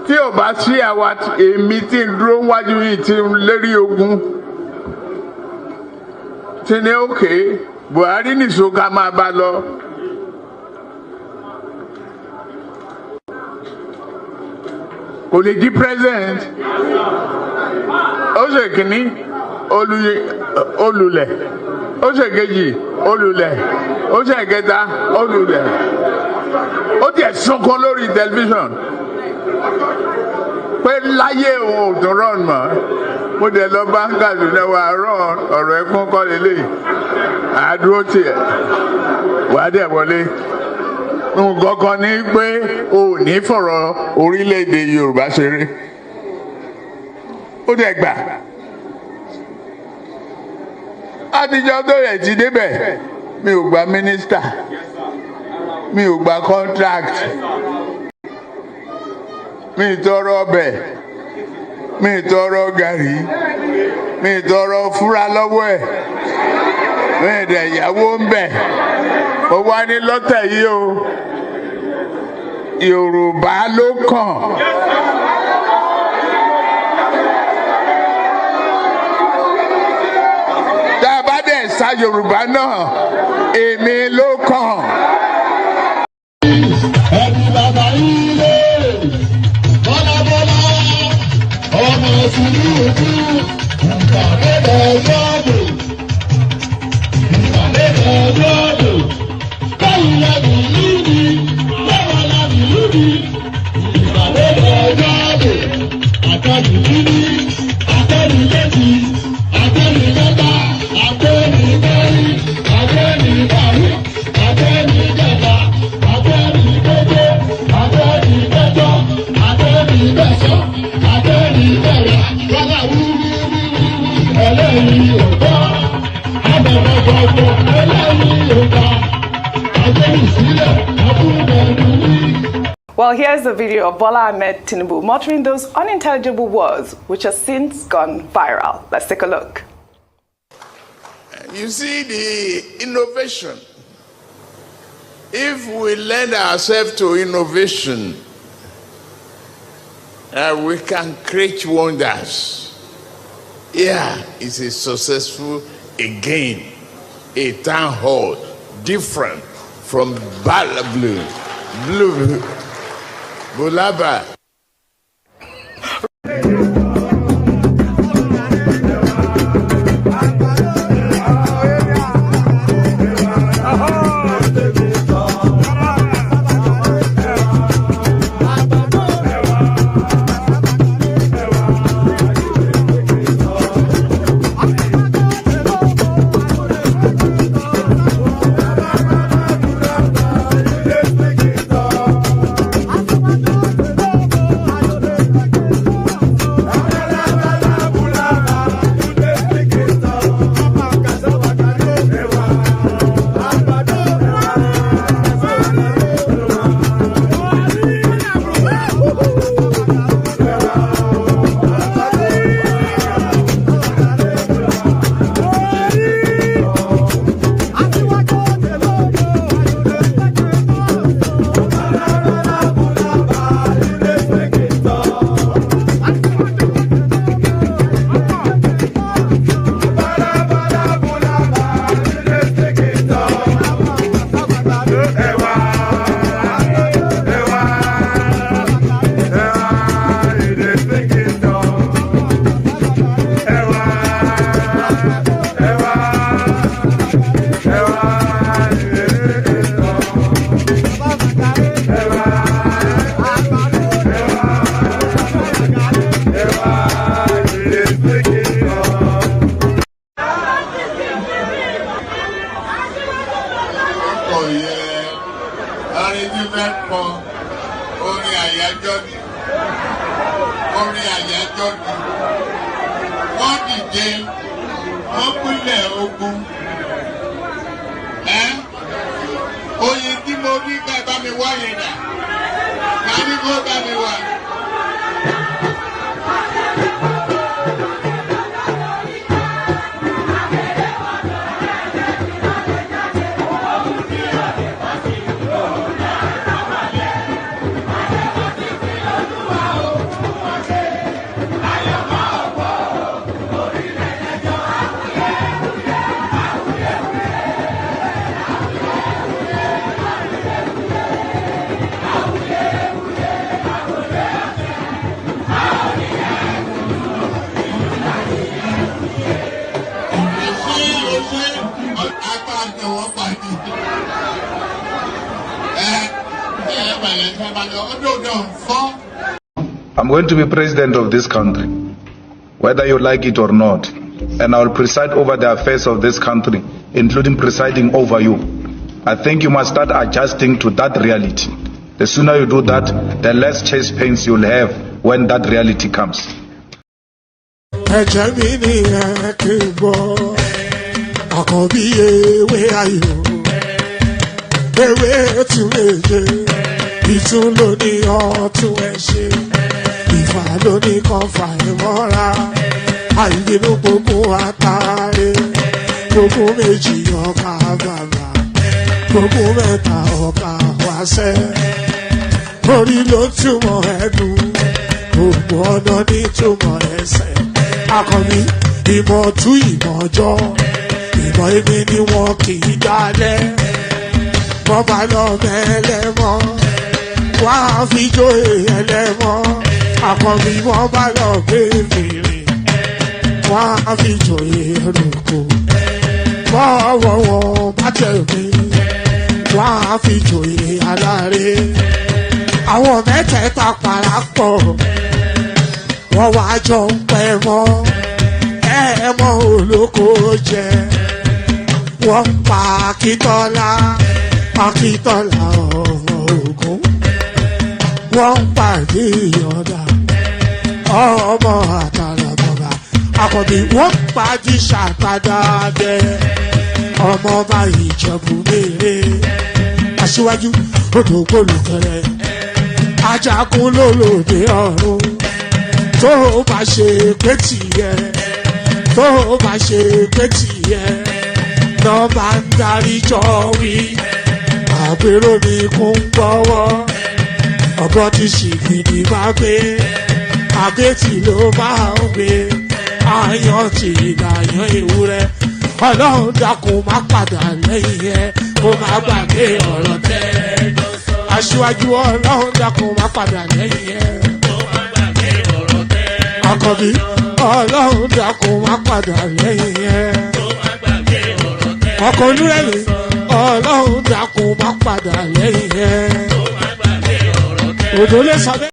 Tí ò bá sí àwa èmi tí ń dúró wájú yìí tí ń lérí ogun tí ní òkè Buhari nìṣó ká máa bá lọ. Kò lè di president. Ó ṣe kìíní olùlẹ̀, ó ṣe kejì olùlẹ̀, ó ṣe kẹta olùlẹ̀. Ó tiẹ̀ sunkún lórí tẹlifíṣàn pé láyé òun ò tún rán mọ́. Mo dẹ̀ lọ bá ń Kaduna wà rán ọ̀rọ̀ ẹkún kọ́ lélẹ̀ àdúró tiẹ̀ wà dẹ̀ wọlé. Nǹkan kan ní pé o ò ní fọ̀rọ̀ orílẹ̀-èdè Yorùbá ṣeré. Ó dẹ̀ gbà. Àtijọ́ tó rẹ̀ ti débẹ̀ mi ò gba mínísítà, mi ò gba contract, mi ì tọrọ ọbẹ̀, mi ì tọrọ gàrí, mi ì tọrọ fúra lọ́wọ́ ẹ̀, mi ì dẹ̀ yàwó ń bẹ̀. Mo wá ní lọ́tẹ̀ yìí o, Yorùbá ló kàn. Tá a bá dẹ̀ sa Yorùbá náà, èmi ló kàn. Ẹ̀mí bàbá yìí lé bọ́lábọ́lá ọmọ Tinubu ìpàdé lọ́dọ̀ báwo la bí lùdì báwo la bí lùdì ìpàdé lọ́dọ̀ àtàlù lùdì àtàlù lẹ́tì àtàlù lẹ́tà àtàlù bẹ́ẹ̀rì àtàlù bàrù àtàlù jẹ̀bà àtàlù gbogbo àtàlù gbẹjọ àtàlù gbẹsọ àtàlù bẹ̀rẹ̀ wàhálà wúwúwú ẹlẹ́yìí ò tọ́ àbẹ̀bẹ̀bọ̀bọ̀ ẹlẹ́yìí ò tọ́ àjẹyìn sílẹ̀ àbúrò Well, here's the video of Bola Ahmed Tinubu muttering those unintelligible words which have since gone viral. Let's take a look. You see the innovation. If we lend ourselves to innovation, we can create wonders. Yeah, it's a successful, again, a town hall, different from Blue, Bulaba. I'm going to be president of this country, whether you like it or not, and I will preside over the affairs of this country, including presiding over you. I think you must start adjusting to that reality. The sooner you do that, the less chest pains you'll have when that reality comes. Orí ló túmọ̀ ẹnu, gbogbo ọ̀nà ní túmọ̀ ẹsẹ̀. Akọni ìmọ̀ tú ìmọ̀ jọ, ìmọ̀ èmi ni wọn kì í dálẹ̀. Wọ́n bá lọ mẹ́lẹ́mọ́, wá fi jóye ẹlẹ́mọ́. Akọni wọ́n bá lọ gbé fèrè, wá fi jóye ẹrùkù. Wọ́wọ́wọ́ bá tẹ̀lé, wá fi jóye aláre. Àwọn mẹ́tẹ̀ẹ̀ta parapọ̀, wọ́n wá jọ ń pẹ́ mọ́, ẹ̀ẹ́mọ́ olóko jẹ. Wọ́n pa Akíntọ́lá, Akíntọ́lá ọmọ Ògún. Wọ́n pàdé Ìyọ̀dà, ọmọ Àtàlàbọ̀bà. Àkọ́bí wọ́n pàdé Ṣàtàdàdẹ, ọmọ ọba Ìjẹ̀bú Mèrè. Aṣíwájú odò gbólùkẹrẹ, ajagun lólòdì ọ̀run. Tó bá ṣe pé tìyẹ, tó bá ṣe pé tìyẹ, lọ́ bá ń darí jọ wí. Àpérò mi kún gbọ́wọ́, ọ̀bọ ti ṣìgìdì máa gbé, àgétì ló máa ń gbé. Àyàn ti ìdàyàn ewúrẹ́, Ọlọ́run dákun má padà lẹ́yìn ẹ̀, kó má gbàgbé ọ̀rọ̀ tẹ́. Aṣíwájú Ọlọ́run dákun má padà lẹ́yìn ẹ̀, kó má gbàgbé ọ̀rọ̀ tẹ́. Àkọ́bí Ọlọ́run dákun má padà lẹ́yìn ẹ̀, kó má gbàgbé ọ̀rọ̀ tẹ́. Ọkọ̀ Olúrẹ̀mí Ọlọ́run dákun má padà lẹ́yìn ẹ̀, kó má gbàgbé ọ̀rọ̀ tẹ́. Òdòlé sọ bẹ́ẹ̀.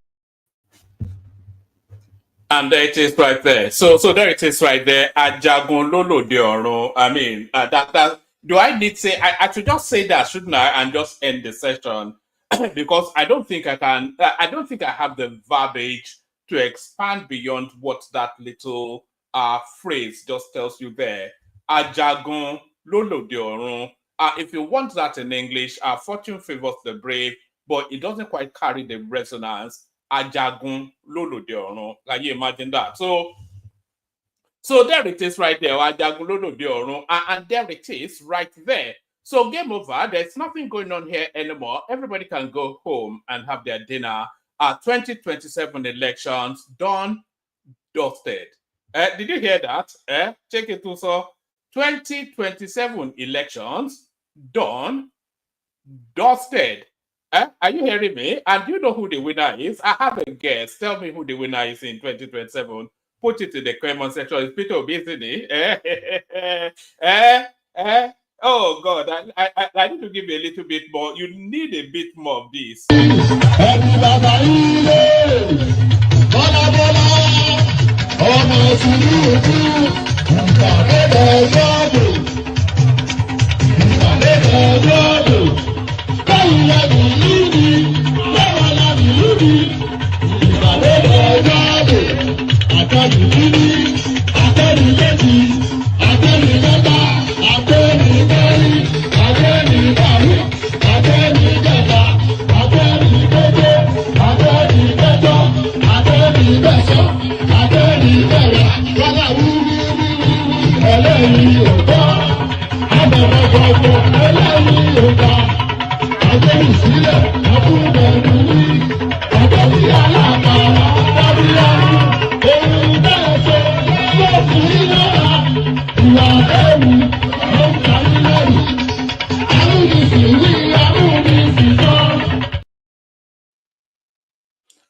And there it is right there. So there it is right there. Ajagun lolo de ọ̀run. I mean, that. Do I need to say? I should just say that, shouldn't I? And just end the session because I don't think I can. I don't think I have the verbiage to expand beyond what that little phrase just tells you there. Ajagun lolo de ọ̀run. If you want that in English, fortune favors the brave, but it doesn't quite carry the resonance. Ajagun lolo de ọ̀run. Can you imagine that? So there it is right there. Ajagun lolo de ọ̀run, and there it is right there. So game over. There's nothing going on here anymore. Everybody can go home and have their dinner. 2027 elections done, dusted. Did you hear that? Check it also. 2027 elections done, dusted. Are you hearing me? And you know who the winner is? I have a guess. Tell me who the winner is in 2027. Put it in the comment section. It's Peter Obi, isn't it? Oh, God. I need to give you a little bit more. You need a bit more of this.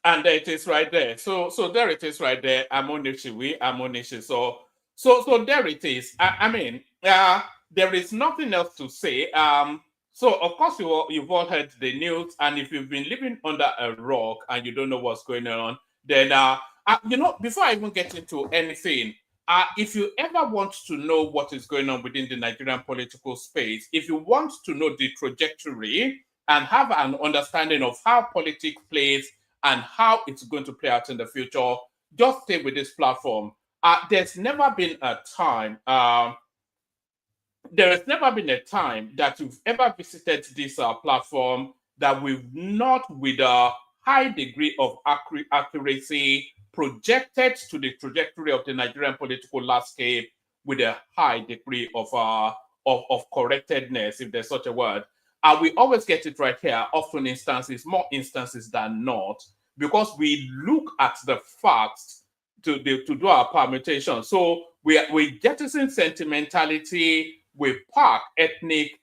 And there it is right there. So there it is right there. Amonishi. So there it is. I mean, there is nothing else to say. So, of course, you've all heard the news, and if you've been living under a rock and you don't know what's going on, then, before I even get into anything, if you ever want to know what is going on within the Nigerian political space, if you want to know the trajectory and have an understanding of how politics plays and how it's going to play out in the future, just stay with this platform. There's never been a time there has never been a time that you've ever visited this platform that we've not, with a high degree of accuracy, projected to the trajectory of the Nigerian political landscape with a high degree of correctedness, if there's such a word. We always get it right here, often instances, more instances than not, because we look at the facts to do our permutation. So we jettison sentimentality, we park ethnic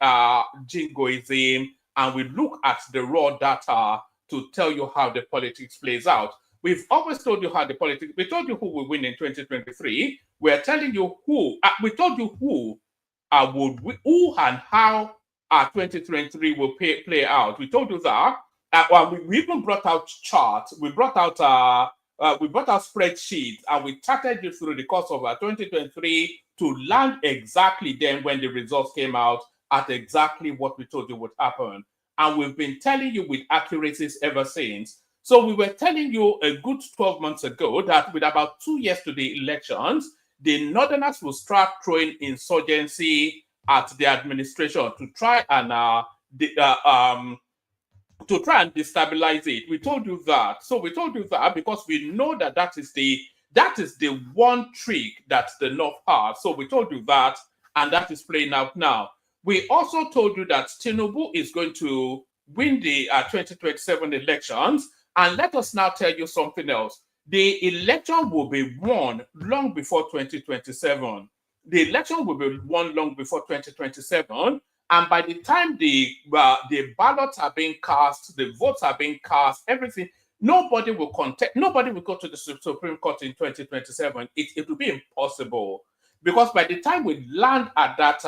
jingoism, and we look at the raw data to tell you how the politics plays out. We've always told you how the politics, we told you who will win in 2023. We're telling you who, we told you who and how 2023 will play out. We told you that. We even brought out charts. We brought out spreadsheets, and we charted you through the course of 2023 to land exactly then when the results came out at exactly what we told you would happen. And we've been telling you with accuracies ever since. So we were telling you a good 12 months ago that with about 2 years to the elections, the Northerners will start throwing insurgency at the administration to try and destabilize it. We told you that. So we told you that because we know that is the one trick that the North has. So we told you that, and that is playing out now. We also told you that Tinubu is going to win the 2027 elections. And let us now tell you something else. The election will be won long before 2027. The election will be won long before 2027. And by the time the ballots are being cast, the votes are being cast, everything, nobody will contest, nobody will go to the Supreme Court in 2027. It will be impossible. Because by the time we land at that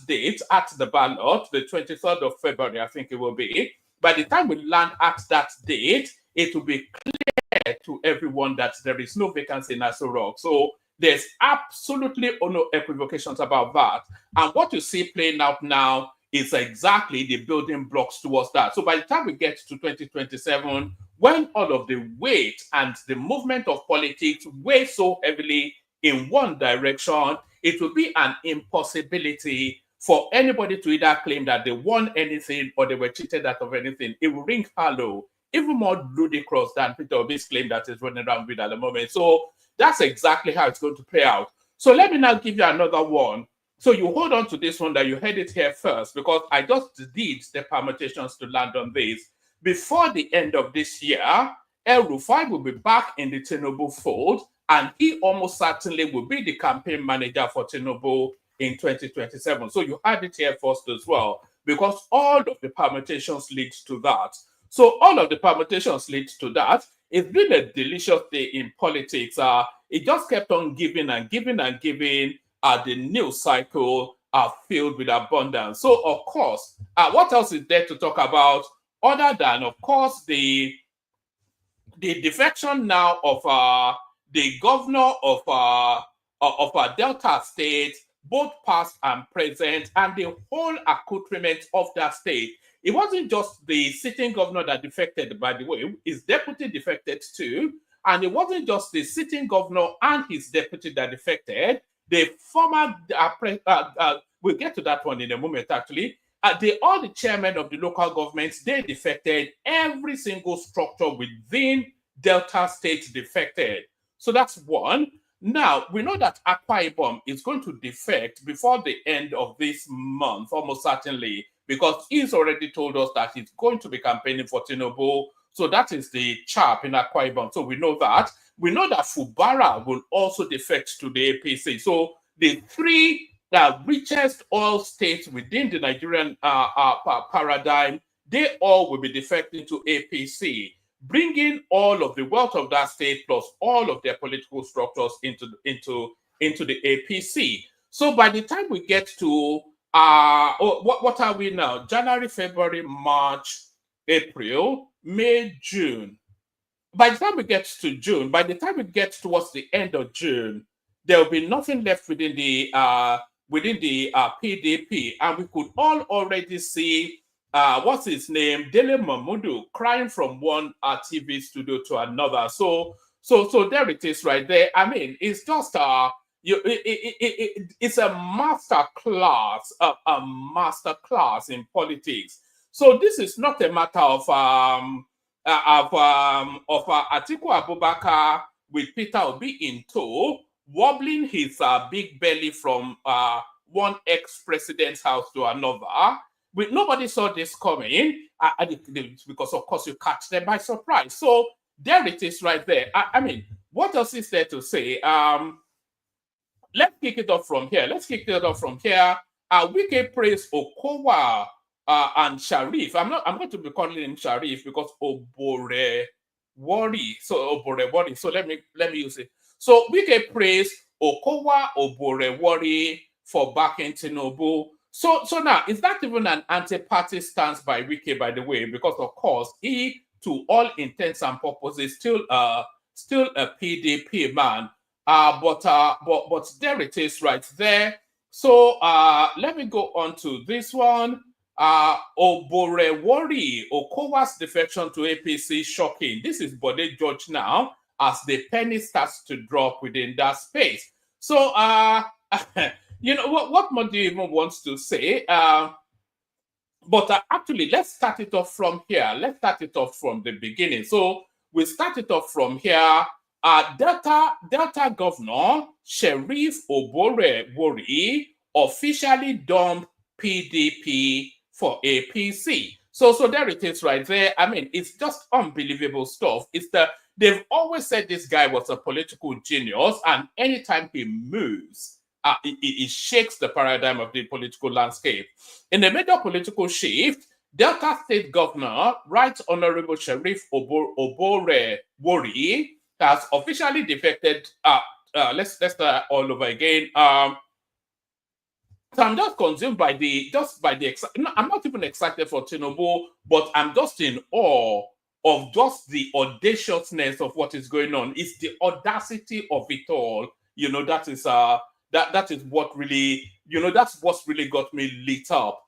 date, at the ballot, the 23rd of February, I think it will be, by the time we land at that date, it will be clear to everyone that there is no vacancy in Aso Rock. So there's absolutely no equivocations about that. And what you see playing out now is exactly the building blocks towards that. So by the time we get to 2027, when all of the weight and the movement of politics weigh so heavily in one direction, it will be an impossibility for anybody to either claim that they won anything or they were cheated out of anything. It will ring hollow, even more ludicrous than Peter Obi's claim that is running around with at the moment. So that's exactly how it's going to play out. So let me now give you another one. So you hold on to this one that you heard it here first, because I just did the permutations to land on this. Before the end of this year, El Rufai will be back in the Tinubu fold, and he almost certainly will be the campaign manager for Tinubu in 2027. So you had it here first as well, because all of the permutations lead to that. So all of the permutations lead to that. It's been a delicious day in politics. It just kept on giving and giving and giving. The news cycle are filled with abundance. So, of course, what else is there to talk about other than, of course, the defection now of the governor of Delta State, both past and present, and the whole accoutrement of that state. It wasn't just the sitting governor that defected, by the way. His deputy defected too. And it wasn't just the sitting governor and his deputy that defected. The former, we'll get to that one in a moment, actually. All the chairmen of the local governments, they defected. Every single structure within Delta State defected. So that's one. Now, we know that Akwa Ibom is going to defect before the end of this month, almost certainly, because he's already told us that he's going to be campaigning for Tinubu. So that is the chap in Akwa Ibom. So we know that. We know that Fubara will also defect to the APC. So the three richest oil states within the Nigerian paradigm, they all will be defecting to APC, bringing all of the wealth of that state plus all of their political structures into the APC. So by the time we get to what are we now? January, February, March, April, May, June. By the time we get to June, by the time we get towards the end of June, there will be nothing left within the PDP, and we could all already see what's his name, Dele Mamudu, crying from one TV studio to another. So there it is, right there. I mean, it's just it's a master class, a master class in politics. So this is not a matter of Atiku Abubakar with Peter Obi in tow, wobbling his big belly from one ex-president's house to another. Nobody saw this coming, because of course you catch them by surprise. So there it is, right there. I mean, what else is there to say? Let's kick it off from here. Wike praised Okowa and Sharif. I'm going to be calling him Sharif because Oborevwori. So Oborevwori. So let me use it. So Wike praised Okowa Oborevwori for backing Tinubu. So now, is that even an anti-party stance by Wike, by the way? Because of course, he, to all intents and purposes, still a PDP man. But there it is, right there. So let me go on to this one. Oborevwori, Okowa's defection to APC, shocking. This is Bode George now, as the penny starts to drop within that space. So you know what more do you even want to say? But actually, let's start it off from here. Let's start it off from the beginning. So we start it off from here. Delta Governor Sheriff Oborevwori officially dumped PDP for APC. So there it is, right there. I mean, it's just unbelievable stuff. They've always said this guy was a political genius, and anytime he moves, it shakes the paradigm of the political landscape. In a major political shift, Delta State Governor, Right Honorable Sheriff Oborevwori, has officially defected. Let's start all over again. So I'm just consumed by I'm not even excited for Tinubu, but I'm just in awe of just the audaciousness of what is going on. It's the audacity of it all. You know, that is what really, that's what's really got me lit up.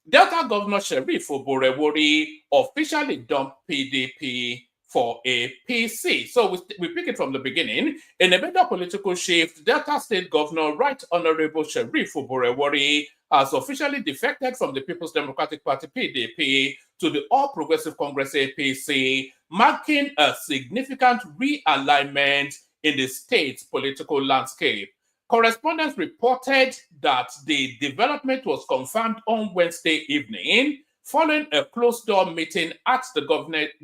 Delta Governor Sheriff Oborevwori officially dumped PDP for APC. So we pick it from the beginning. In a major political shift, Delta State Governor Right Honorable Sheriff Oborevwori has officially defected from the People's Democratic Party PDP to the All Progressive Congress APC, marking a significant realignment in the state's political landscape. Correspondents reported that the development was confirmed on Wednesday evening following a closed-door meeting at the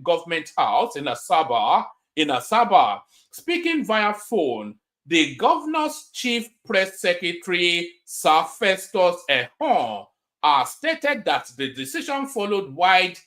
government house in Asaba. Speaking via phone, the governor's chief press secretary, Sir Festus Ehon, stated that the decision followed wide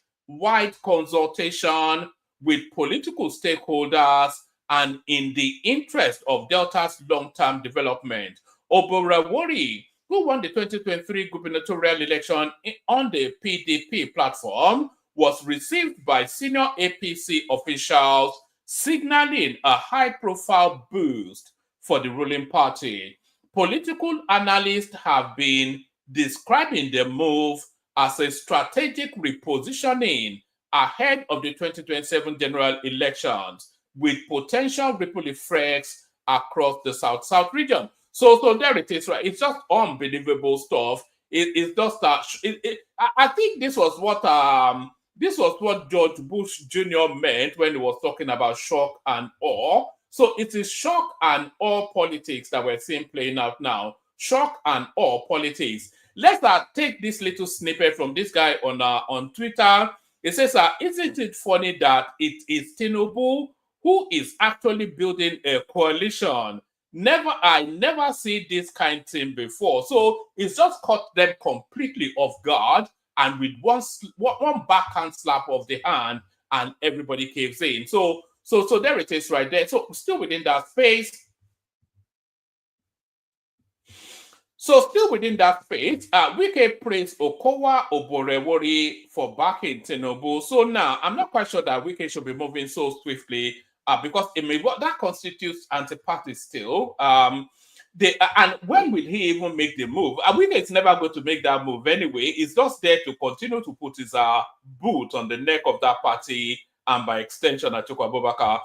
consultation with political stakeholders and in the interest of Delta's long-term development. Oborevwori, who won the 2023 gubernatorial election on the PDP platform, was received by senior APC officials, signaling a high-profile boost for the ruling party. Political analysts have been describing the move as a strategic repositioning ahead of the 2027 general elections, with potential ripple effects across the South-South region. So there it is, right? It's just unbelievable stuff. It's just I think this was what George Bush Jr. meant when he was talking about shock and awe. So it is shock and awe politics that we're seeing playing out now. Shock and awe politics. Let's take this little snippet from this guy on Twitter. It says, isn't it funny that it is Tinubu who is actually building a coalition? I never see this kind of thing before. So it's just caught them completely off guard, and with one backhand slap of the hand, and everybody caves in. So there it is, right there. So still within that space. So still within that faith, Wike praised Okowa Oborevwori for backing Tinubu. So now I'm not quite sure that Wike should be moving so swiftly because it may, that constitutes anti-party still. And when will he even make the move? Wike is never going to make that move anyway. He's just there to continue to put his boot on the neck of that party and by extension, Atiku Abubakar.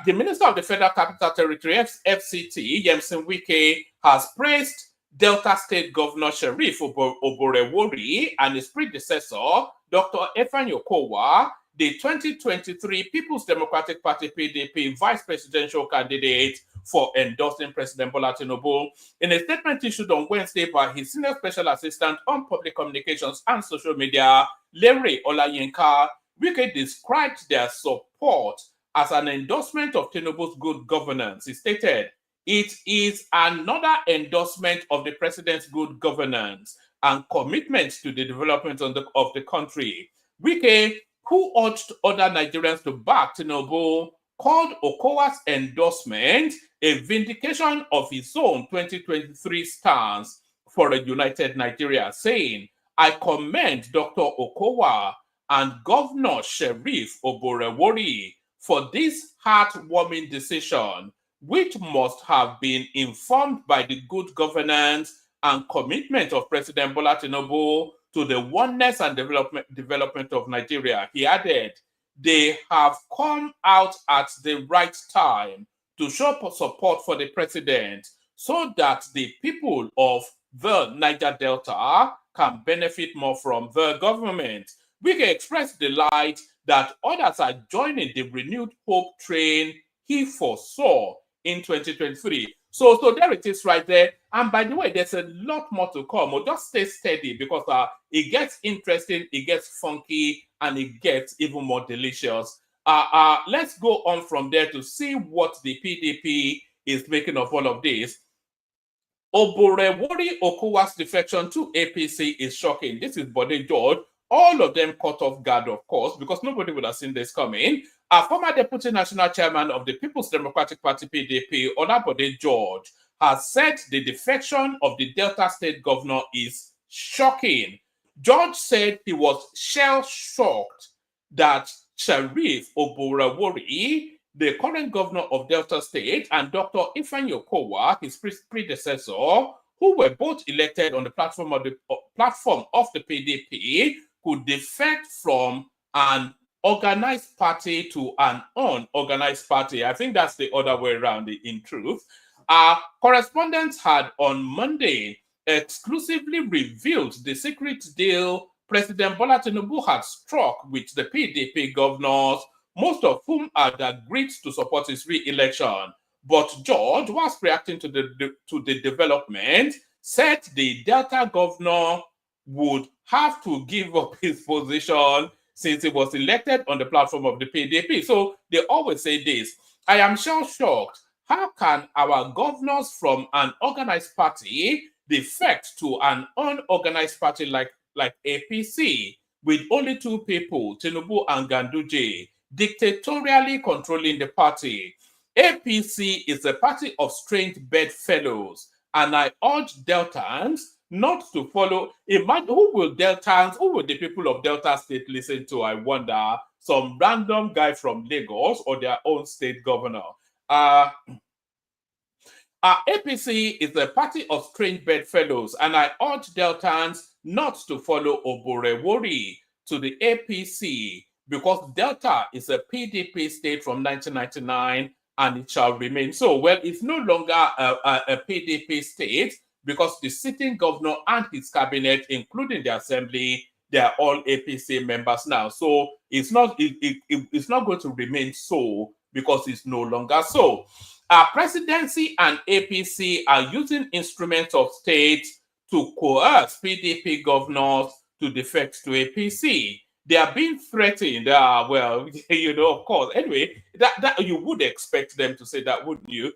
The Minister of the Federal Capital Territory, FCT, Yemson Wike, has praised Delta State Governor Sheriff Oborevwori and his predecessor, Dr. Ifeanyi Okowa, the 2023 People's Democratic Party PDP vice presidential candidate for endorsing President Bola Tinubu. In a statement issued on Wednesday by his senior special assistant on public communications and social media, Larry Olayinka, Wike described their support as an endorsement of Tinubu's good governance. He stated, "It is another endorsement of the president's good governance and commitment to the development of the country." Wike, who urged other Nigerians to back Tinubu, called Okowa's endorsement a vindication of his own 2023 stance for a united Nigeria, saying, "I commend Dr. Okowa and Governor Sheriff Oborevwori for this heartwarming decision, which must have been informed by the good governance and commitment of President Bola Tinubu to the oneness and development of Nigeria." He added, "They have come out at the right time to show support for the president so that the people of the Niger Delta can benefit more from the government." Wike expressed delight that others are joining the renewed hope train he foresaw in 2023. So there it is right there. And by the way, there's a lot more to come. We'll just stay steady because it gets interesting, it gets funky, and it gets even more delicious. Let's go on from there to see what the PDP is making of all of this. Oborevwori Okowa's defection to APC is shocking. This is Bode George. All of them caught off guard, of course, because nobody would have seen this coming. A former deputy national chairman of the People's Democratic Party PDP, Bode George, has said the defection of the Delta State governor is shocking. George said he was shell-shocked that Sheriff Oborevwori, the current governor of Delta State, and Dr. Ifeanyi Okowa, his predecessor, who were both elected on the platform of the PDP, could defect from an organized party to an unorganized party. I think that's the other way around, in truth. Correspondents had on Monday exclusively revealed the secret deal President Bola Tinubu had struck with the PDP governors, most of whom had agreed to support his re-election. But George was reacting to the development, said the Delta governor would have to give up his position since he was elected on the platform of the PDP. So they always say this: "I am shocked. How can our governors from an organized party defect to an unorganized party like APC with only two people, Tinubu and Ganduje, dictatorially controlling the party? APC is a party of strange bedfellows, and I urge Deltans not to follow." Imagine, who will the people of Delta State listen to, I wonder? Some random guy from Lagos or their own state governor? APC is a party of strange bedfellows, and I urge Deltans not to follow Oborevwori to the APC, because Delta is a PDP state from 1999, and it shall remain so. Well, it's no longer a PDP state because the sitting governor and his cabinet, including the assembly, they are all APC members now. So it's not going to remain so because it's no longer so. Presidency and APC are using instruments of state to coerce PDP governors to defect to APC. They are being threatened. Well, of course. Anyway, that you would expect them to say that, wouldn't you?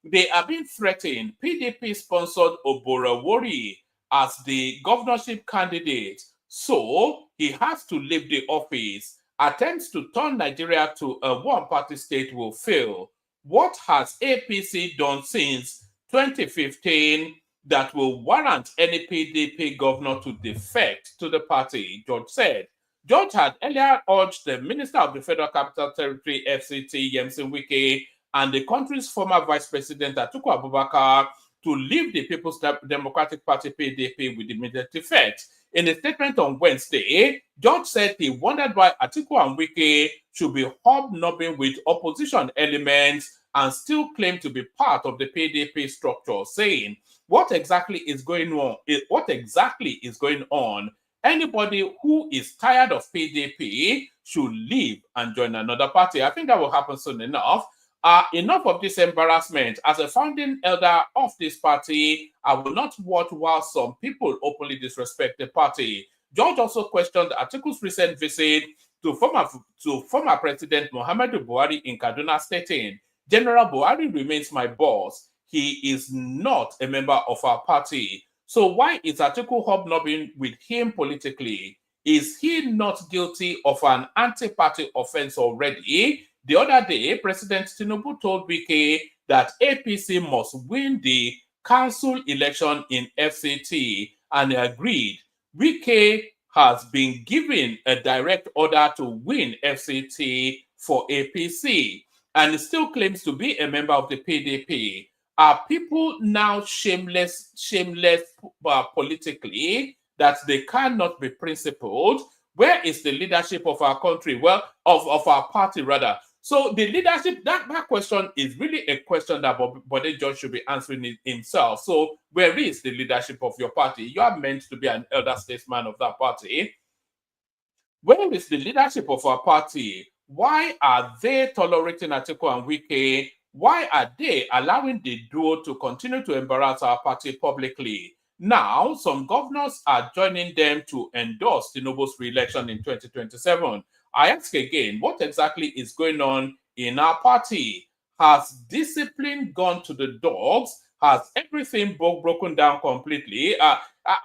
They are being threatened. PDP sponsored Oborevwori as the governorship candidate, so he has to leave the office. Attempts to turn Nigeria to a one-party state will fail. What has APC done since 2015 that will warrant any PDP governor to defect to the party, George said. George had earlier urged the Minister of the Federal Capital Territory, FCT, Yemson Wike, and the country's former Vice President, Atiku Abubakar, to leave the People's Democratic Party, PDP, with immediate effect. In a statement on Wednesday, George said he wondered why Atiku and Wike should be hobnobbing with opposition elements and still claim to be part of the PDP structure, saying, what exactly is going on? Anybody who is tired of PDP should leave and join another party. I think that will happen soon enough. Enough of this embarrassment. As a founding elder of this party, I will not watch while some people openly disrespect the party. George also questioned Atiku's recent visit to former President Muhammadu Buhari in Kaduna, stating, General Buhari remains my boss. He is not a member of our party. So why is Atiku hobnobbing with him politically? Is he not guilty of an anti-party offense already? The other day, President Tinubu told Wike that APC must win the council election in FCT, and agreed. Wike has been given a direct order to win FCT for APC, and still claims to be a member of the PDP. Are people now shameless politically that they cannot be principled? Where is the leadership of our country? Well, of our party rather. So the leadership, that question is really a question that Bode George should be answering himself. So where is the leadership of your party? You are meant to be an elder statesman of that party. Where is the leadership of our party? Why are they tolerating Atiku and Wike? Why are they allowing the duo to continue to embarrass our party publicly? Now, some governors are joining them to endorse Tinubu's re-election in 2027. I ask again, what exactly is going on in our party? Has discipline gone to the dogs? Has everything broken down completely? I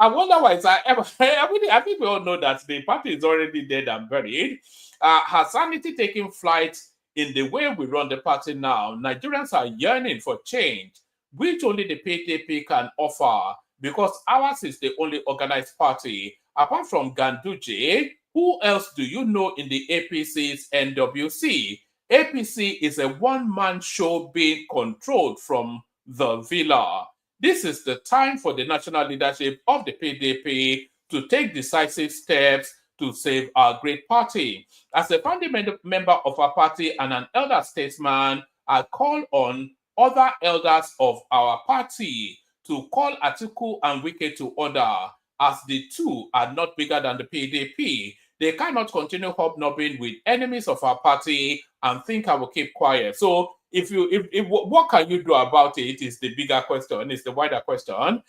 wonder why I think we all know that the party is already dead and buried. Has sanity taken flight in the way we run the party now? Nigerians are yearning for change, which only the PDP can offer, because ours is the only organized party. Apart from Ganduje, who else do you know in the APC's NWC? APC is a one-man show being controlled from the villa. This is the time for the national leadership of the PDP to take decisive steps to save our great party. As a founding member of our party and an elder statesman, I call on other elders of our party to call Atiku and Wike to order, as the two are not bigger than the PDP. They cannot continue hobnobbing with enemies of our party and think I will keep quiet. So what can you do about it is the bigger question, is the wider question.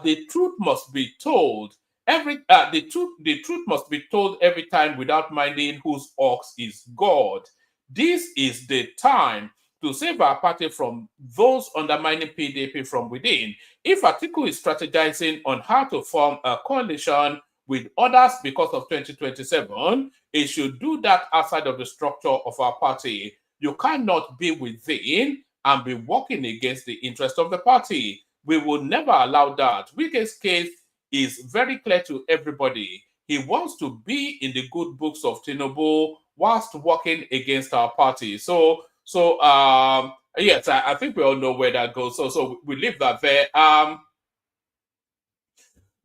The truth must be told. The truth must be told every time without minding whose ox is God. This is the time to save our party from those undermining PDP from within. If Atiku is strategizing on how to form a coalition with others because of 2027, it should do that outside of the structure of our party. You cannot be within and be working against the interest of the party. We will never allow that. Wike's case is very clear to everybody. He wants to be in the good books of Tinubu whilst working against our party. Yes, I think we all know where that goes. So we leave that there.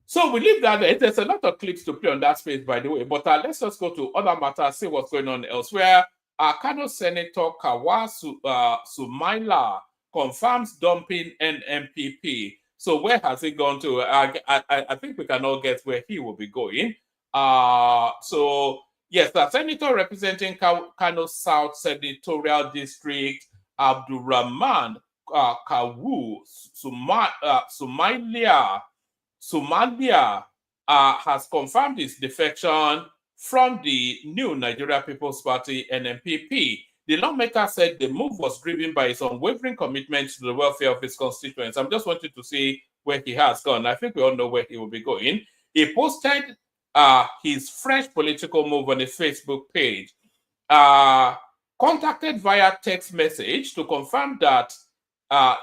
So we leave that there. There's a lot of clips to play on that space, by the way. But let's just go to other matters, see what's going on elsewhere. Kano Senator Kwankwaso Sumaila confirms dumping NMPP. So where has he gone to? I think we can all guess where he will be going. So yes, the senator representing Kano South Senatorial District, Abdurrahman Kawu Somalia has confirmed his defection from the new Nigeria People's Party, NMPP. The lawmaker said the move was driven by his unwavering commitment to the welfare of his constituents. I'm just wanting to see where he has gone. I think we all know where he will be going. He posted his fresh political move on his Facebook page. Contacted via text message to confirm that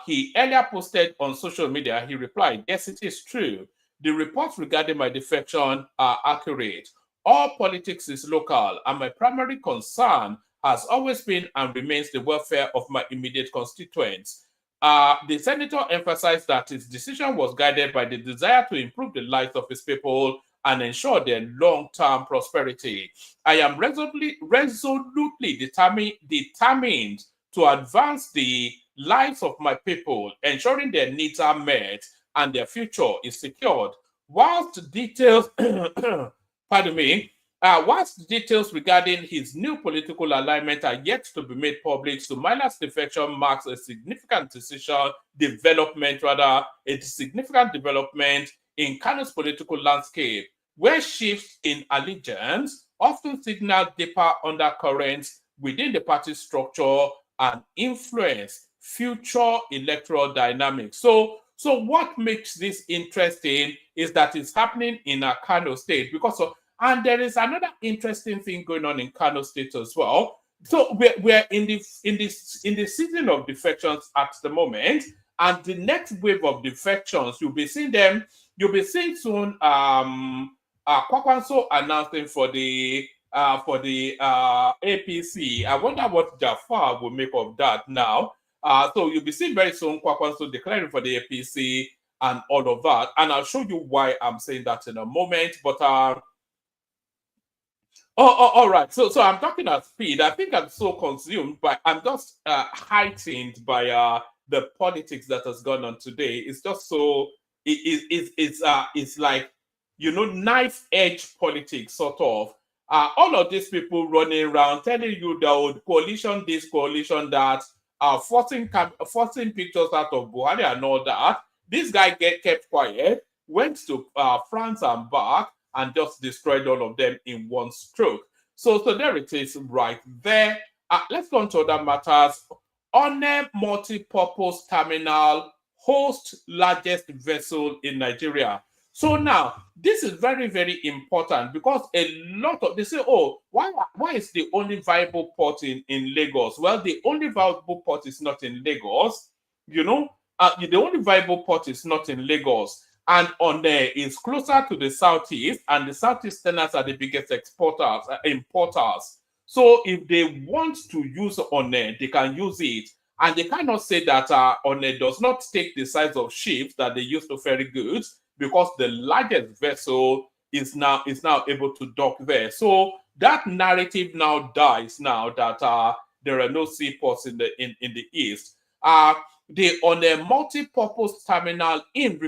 he earlier posted on social media, he replied, "Yes, it is true. The reports regarding my defection are accurate. All politics is local, and my primary concern has always been and remains the welfare of my immediate constituents." The senator emphasized that his decision was guided by the desire to improve the lives of his people and ensure their long-term prosperity. "I am resolutely determined to advance the lives of my people, ensuring their needs are met and their future is secured. Whilst details, pardon me, whilst details regarding his new political alignment are yet to be made public, Sumaila's defection marks a significant development in Kano's political landscape, where shifts in allegiance often signal deeper undercurrents within the party structure and influence future electoral dynamics." So what makes this interesting is that it's happening in a Kano state, and there is another interesting thing going on in Kano state as well. So we're in the season of defections at the moment, and the next wave of defections, you'll be seeing soon. Kwankwaso announcing for the APC. I wonder what Jafar will make of that now. So you'll be seeing very soon Kwankwaso declaring for the APC and all of that. And I'll show you why I'm saying that in a moment. But all right. So I'm talking at speed. I think I'm so consumed, but I'm just heightened by the politics that has gone on today. It's just so it's like, knife edge politics, sort of. All of these people running around telling you the coalition this, coalition that, forcing pictures out of Buhari and all that. This guy kept quiet, went to France and back, and just destroyed all of them in one stroke. So there it is right there. Let's go on to other matters. One multi-purpose terminal hosts largest vessel in Nigeria. So now, this is very, very important because a lot of, they say, oh, why is the only viable port in Lagos? Well, the only viable port is not in Lagos. The only viable port is not in Lagos. And One is closer to the southeast, and the southeasterners are the biggest importers. So if they want to use One, they can use it. And they cannot say that One does not take the size of ships that they use to ferry goods, because the largest vessel is now able to dock there. So that narrative now dies now that there are no seaports in the east. The One multi-purpose terminal in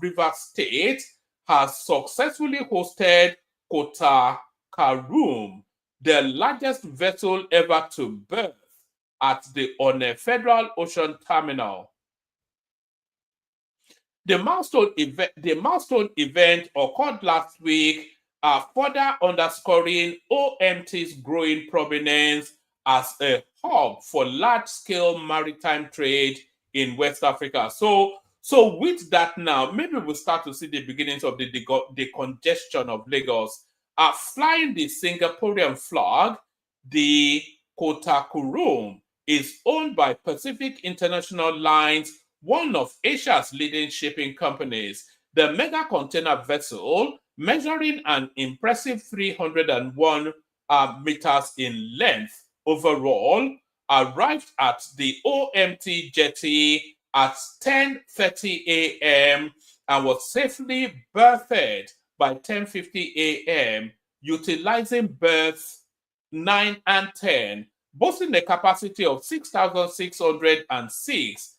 River State has successfully hosted Kota Karum, the largest vessel ever to berth at the One Federal Ocean Terminal. The milestone event occurred last week, further underscoring OMT's growing prominence as a hub for large-scale maritime trade in West Africa. So with that now, maybe we'll start to see the beginnings of the decongestion of Lagos. Flying the Singaporean flag, the Kota Karum is owned by Pacific International Lines, one of Asia's leading shipping companies. The mega container vessel, measuring an impressive 301 meters in length overall, arrived at the OMT jetty at 10:30 a.m. and was safely berthed by 10:50 a.m., utilizing berths 9 and 10, boasting a capacity of 6,606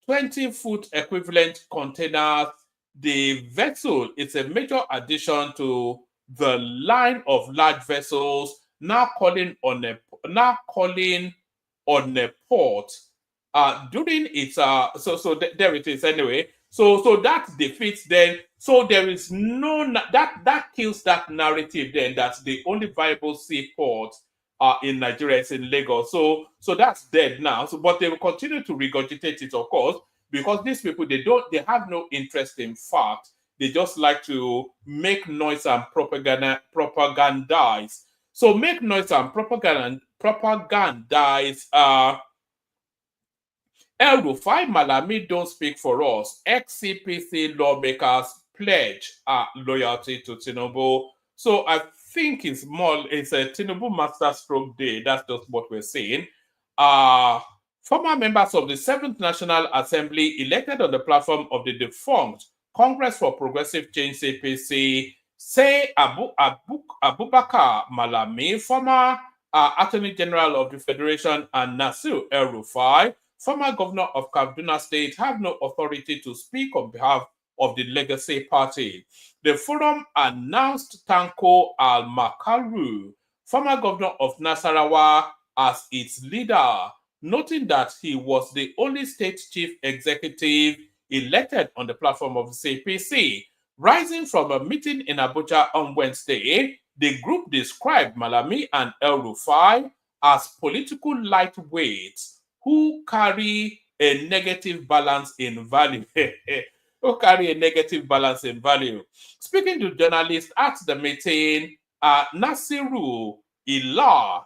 20-foot equivalent containers. The vessel is a major addition to the line of large vessels now calling on a port during its there it is anyway. So that defeats then. So there is no that kills that narrative then that the only viable seaport in Nigeria is in Lagos. So that's dead now. So but they will continue to regurgitate it, of course, because these people they have no interest in fact. They just like to make noise and propagandize. So make noise and propagandize El-Rufai Malami don't speak for us. Ex-CPC lawmakers pledge loyalty to Tinubu. So I think it's a Tinubu masterstroke day. That's just what we're saying. Former members of the 7th National Assembly elected on the platform of the defunct Congress for Progressive Change CPC say Abubakar Malami, former Attorney General of the Federation, and Nasir El-Rufai, former governor of Kaduna State, have no authority to speak on behalf of the Legacy Party. The forum announced Tanko Al-Makaru, former governor of Nasarawa, as its leader, noting that he was the only state chief executive elected on the platform of the CPC. Rising from a meeting in Abuja on Wednesday, the group described Malami and El-Rufai as political lightweights who carry a negative balance in value. Speaking to journalists at the meeting, Nasiru Ilah,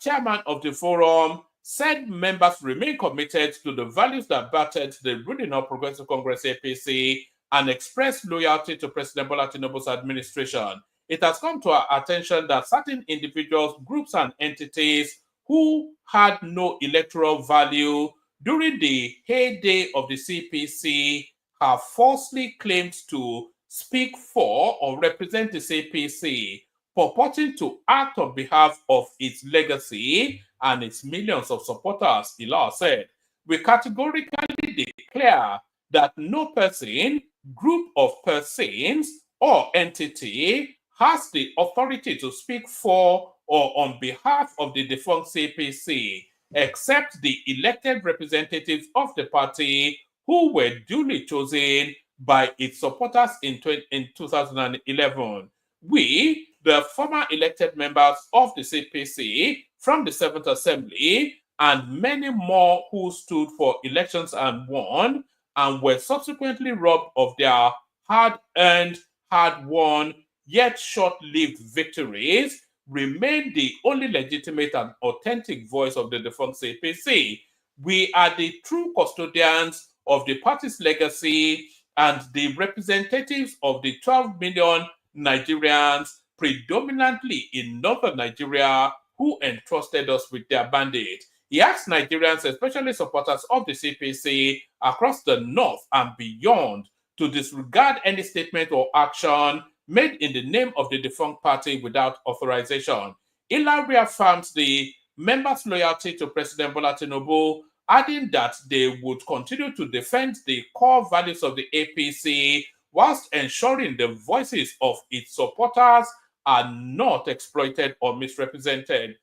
chairman of the forum, said members remain committed to the values that battered the ruling of Progressive Congress APC and expressed loyalty to President Bola Tinubu's administration. It has come to our attention that certain individuals, groups, and entities who had no electoral value during the heyday of the CPC have falsely claimed to speak for or represent the CPC, purporting to act on behalf of its legacy and its millions of supporters, Ilah said. We categorically declare that no person, group of persons, or entity has the authority to speak for or on behalf of the defunct CPC, except the elected representatives of the party who were duly chosen by its supporters in 2011. We, the former elected members of the CPC from the 7th Assembly, and many more who stood for elections and won, and were subsequently robbed of their hard-earned, hard-won, yet short-lived victories, remain the only legitimate and authentic voice of the defunct CPC. We are the true custodians of the party's legacy and the representatives of the 12 million Nigerians, predominantly in northern Nigeria, who entrusted us with their mandate. He asked Nigerians, especially supporters of the CPC across the north and beyond, to disregard any statement or action made in the name of the defunct party without authorization. Ilah reaffirmed the members' loyalty to President Bola Tinubu, adding that they would continue to defend the core values of the APC whilst ensuring the voices of its supporters are not exploited or misrepresented.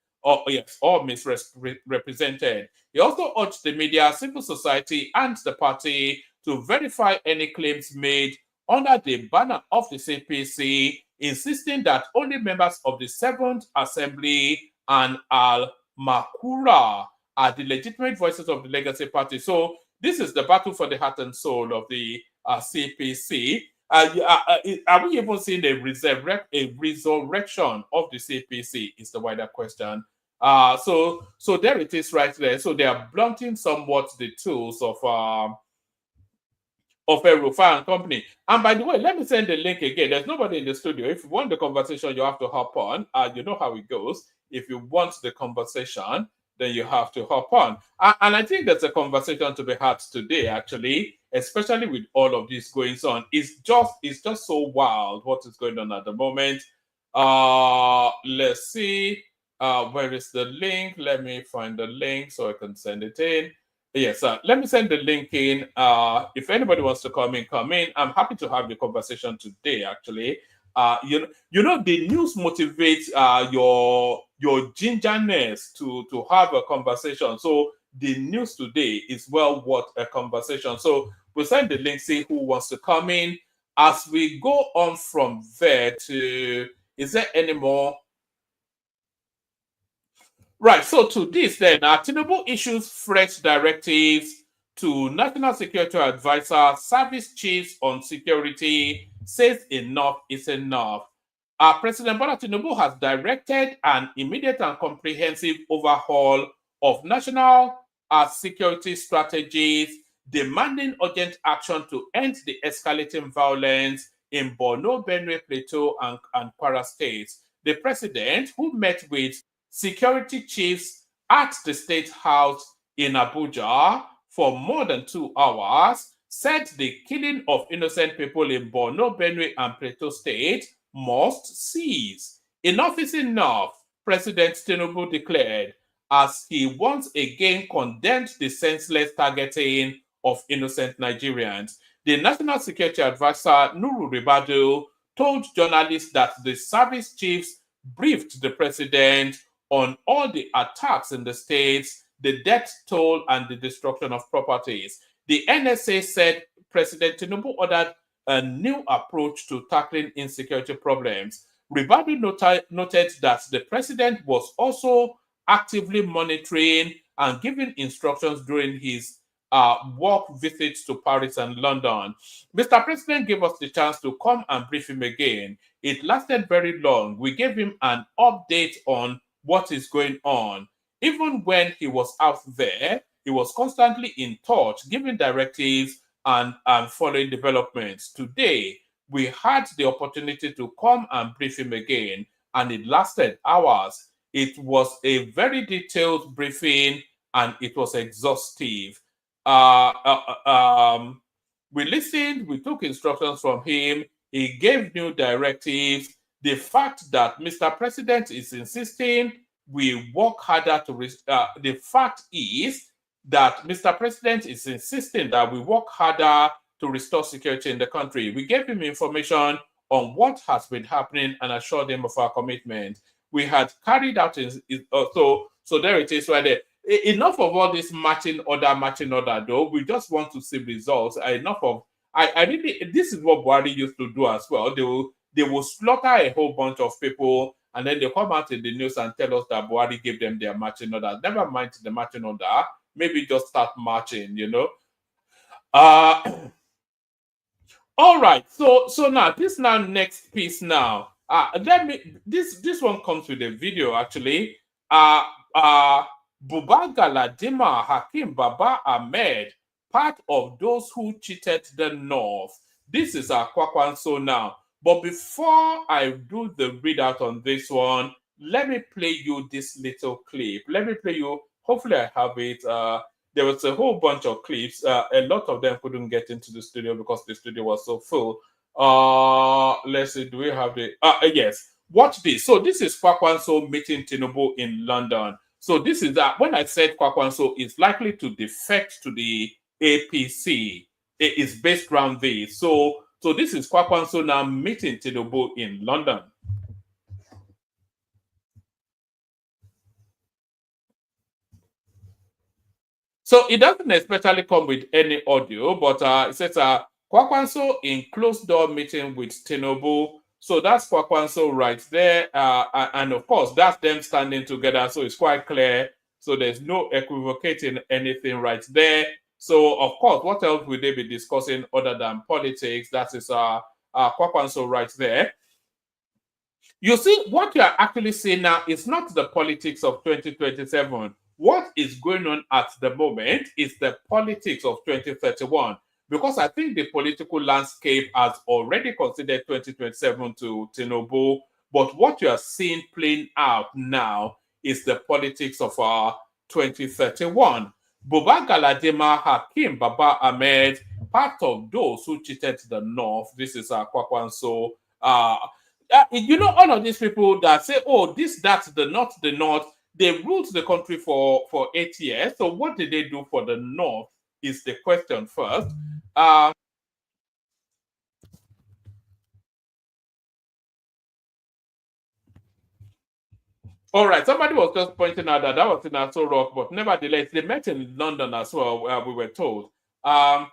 Misrepresented. He also urged the media, civil society, and the party to verify any claims made under the banner of the CPC, insisting that only members of the 7th Assembly and Al-Makura are the legitimate voices of the Legacy Party. So this is the battle for the heart and soul of the CPC. Are we even seeing a resurrection of the CPC is the wider question. So there it is right there. So they are blunting somewhat the tools of El-Rufai and company. And by the way, let me send the link again. There's nobody in the studio. If you want the conversation, you have to hop on. You know how it goes. If you want the conversation, then you have to hop on. And I think there's a conversation to be had today, actually, especially with all of this going on. It's just so wild what is going on at the moment. Let's see. Where is the link? Let me find the link so I can send it in. Yes, let me send the link in. If anybody wants to come in, come in. I'm happy to have the conversation today, actually. You know, the news motivates your gingerness to have a conversation. So the news today is well worth a conversation. So we'll send the link, see who wants to come in. As we go on from there to, is there any more? Right, so to this then, Tinubu issues fresh directives to National Security Advisor, Service Chiefs on Security, says enough is enough. President Bola Tinubu has directed an immediate and comprehensive overhaul of National security strategies, demanding urgent action to end the escalating violence in Borno, Benue, Plateau, and Kwara states. The president, who met with security chiefs at the State House in Abuja for more than 2 hours, said the killing of innocent people in Borno, Benue, and Plateau State must cease. Enough is enough, President Tinubu declared, as he once again condemned the senseless targeting of innocent Nigerians. The National Security Advisor, Nuru Ribadu, told journalists that the service chiefs briefed the president on all the attacks in the states, the death toll, and the destruction of properties. The NSA said President Tinubu ordered a new approach to tackling insecurity problems. Ribadu noted that the president was also actively monitoring and giving instructions during his work visits to Paris and London. Mr. President gave us the chance to come and brief him again. It lasted very long. We gave him an update on what is going on. Even when he was out there, he was constantly in touch, giving directives and following developments. Today, we had the opportunity to come and brief him again, and it lasted hours. It was a very detailed briefing, and it was exhaustive. We listened, we took instructions from him, he gave new directives. The fact that Mr. President is insisting we work harder to, the fact is that Mr. President is insisting that we work harder to restore security in the country. We gave him information on what has been happening and assured him of our commitment. We had carried out, so there it is right there. Enough of all this marching order, though. We just want to see results. Enough of, I really, this is what Buhari used to do as well. They will slaughter a whole bunch of people, and then they come out in the news and tell us that Buhari gave them their marching order. Never mind the marching order. Maybe just start marching, you know. All right. So now this next piece now. This one comes with a video actually. Buba Galadima Hakim Baba Ahmed, part of those who cheated the North. This is our Kwankwaso now. But before I do the readout on this one, let me play you this little clip. Let me play you, hopefully I have it. There was a whole bunch of clips. A lot of them couldn't get into the studio because the studio was so full. Let's see, do we have the, yes, watch this. So this is Kwankwaso meeting Tinubu in London. So this is that, when I said Kwankwaso is likely to defect to the APC, it is based around this. So this is Kwankwaso now meeting Tinubu in London. So it doesn't especially come with any audio, but it says Kwankwaso in closed door meeting with Tinubu. So that's Kwankwaso right there. And of course, that's them standing together. So it's quite clear. So there's no equivocating anything right there. So, of course, what else will they be discussing other than politics? That is Kwankwaso right there. You see, what you are actually seeing now is not the politics of 2027. What is going on at the moment is the politics of 2031. Because I think the political landscape has already considered 2027 to Tinubu. But what you are seeing playing out now is the politics of 2031. Buba Galadima Hakim Baba Ahmed, part of those who cheated the North. This is Kwankwaso. You know, all of these people that say, oh, this, that, the North, they ruled the country for 8 years. So what did they do for the North is the question first. All right, somebody was just pointing out that was in Aso Rock, but nevertheless, they met in London as well, we were told. A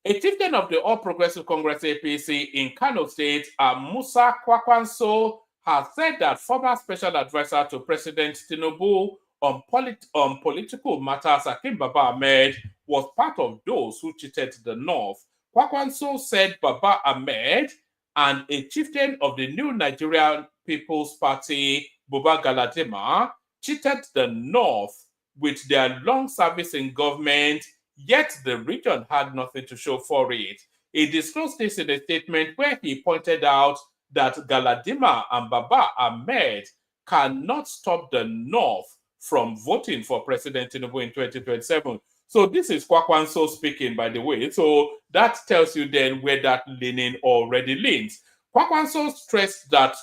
chieftain of the All Progressive Congress APC in Kano State, Musa Kwankwaso, has said that former special advisor to President Tinubu on political matters, Hakim Baba Ahmed, was part of those who cheated the North. Kwankwaso said Baba Ahmed and a chieftain of the new Nigerian People's Party, Buba Galadima, cheated the North with their long service in government, yet the region had nothing to show for it. He disclosed this in a statement where he pointed out that Galadima and Baba Ahmed cannot stop the North from voting for President Tinubu in 2027. So this is Kwankwaso speaking, by the way. So that tells you then where that leaning already leans. Kwankwaso stressed that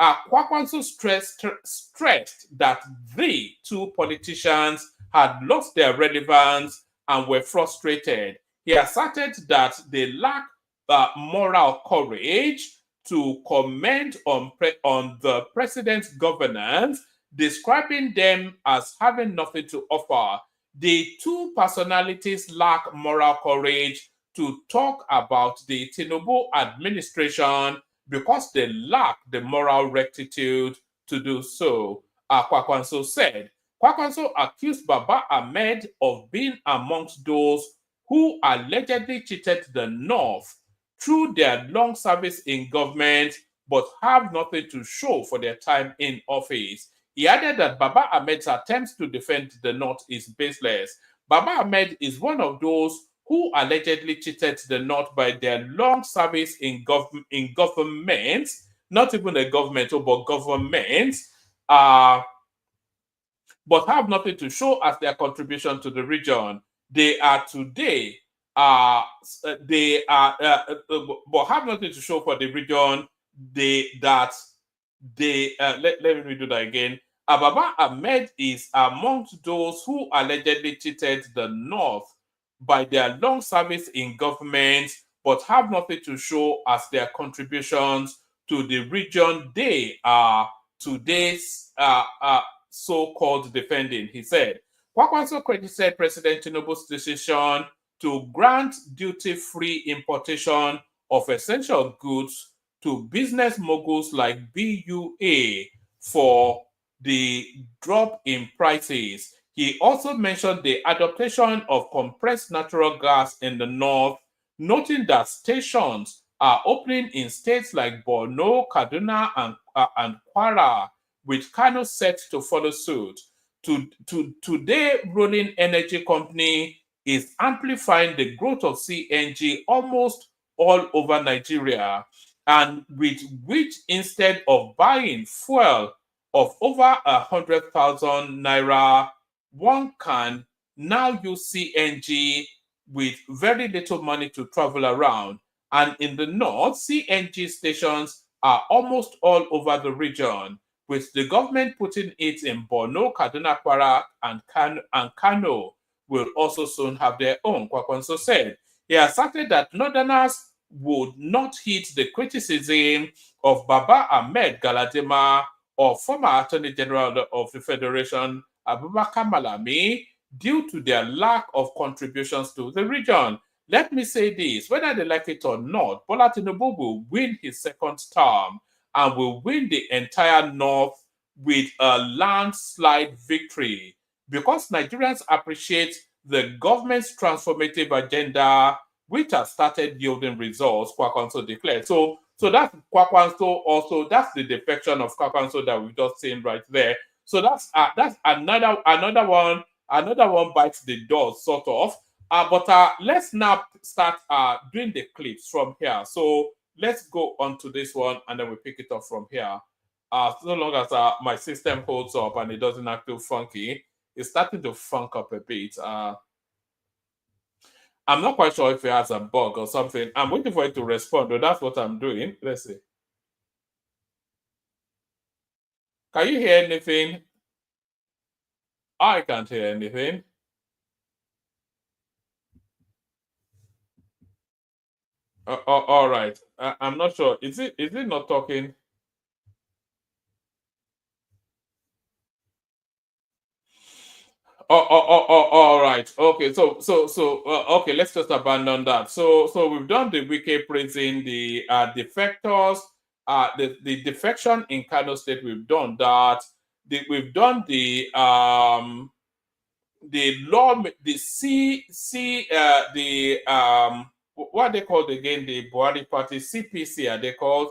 Kwankwaso stressed that the two politicians had lost their relevance and were frustrated. He asserted that they lack moral courage to comment on the president's governance, describing them as having nothing to offer. The two personalities lack moral courage to talk about the Tinubu administration because they lack the moral rectitude to do so, Kwankwaso said. Kwankwaso accused Baba Ahmed of being amongst those who allegedly cheated the North through their long service in government but have nothing to show for their time in office. He added that Baba Ahmed's attempts to defend the North is baseless. Baba Ahmed is one of those who allegedly cheated the North by their long service in government, not even a government, but government, but have nothing to show as their contribution to the region. They are today, but have nothing to show for the region. Let me do that again. Baba Ahmed is amongst those who allegedly cheated the North by their long service in government, but have nothing to show as their contributions to the region they are today's so-called defending, he said. Kwankwaso credited President Tinubu's decision to grant duty-free importation of essential goods to business moguls like BUA for the drop in prices. He also mentioned the adoption of compressed natural gas in the north, noting that stations are opening in states like Borno, Kaduna, and Kwara, with Kano set to follow suit. Today, ruling energy company is amplifying the growth of CNG almost all over Nigeria, and with which instead of buying fuel of over 100,000 naira, one can now use CNG with very little money to travel around. And in the north, CNG stations are almost all over the region, with the government putting it in Borno, Kaduna, Kwara, and Kano will also soon have their own, Kwankwaso said. He asserted that northerners would not heed the criticism of Baba Ahmed Galadima or former Attorney General of the Federation, Abubakar Malami, due to their lack of contributions to the region. Let me say this, whether they like it or not, Bola Tinubu will win his second term and will win the entire North with a landslide victory, because Nigerians appreciate the government's transformative agenda, which has started yielding results, Kwankwaso declared. So that's Kwankwaso also, that's the defection of Kwankwaso that we've just seen right there. So that's another one bites the dust, sort of. But let's now start doing the clips from here. So let's go on to this one and then we pick it up from here. So long as my system holds up and it doesn't act too funky, it's starting to funk up a bit. I'm not quite sure if it has a bug or something. I'm waiting for it to respond, but that's what I'm doing. Let's see. Can you hear anything? I can't hear anything. All right. I'm not sure. Is it not talking? All right. Okay. So okay. Let's just abandon that. So we've done the Wike praising the defectors, the defection in Kano State. We've done that. We've done the law, what are they called again? The Buhari Party, CPC. Are they called?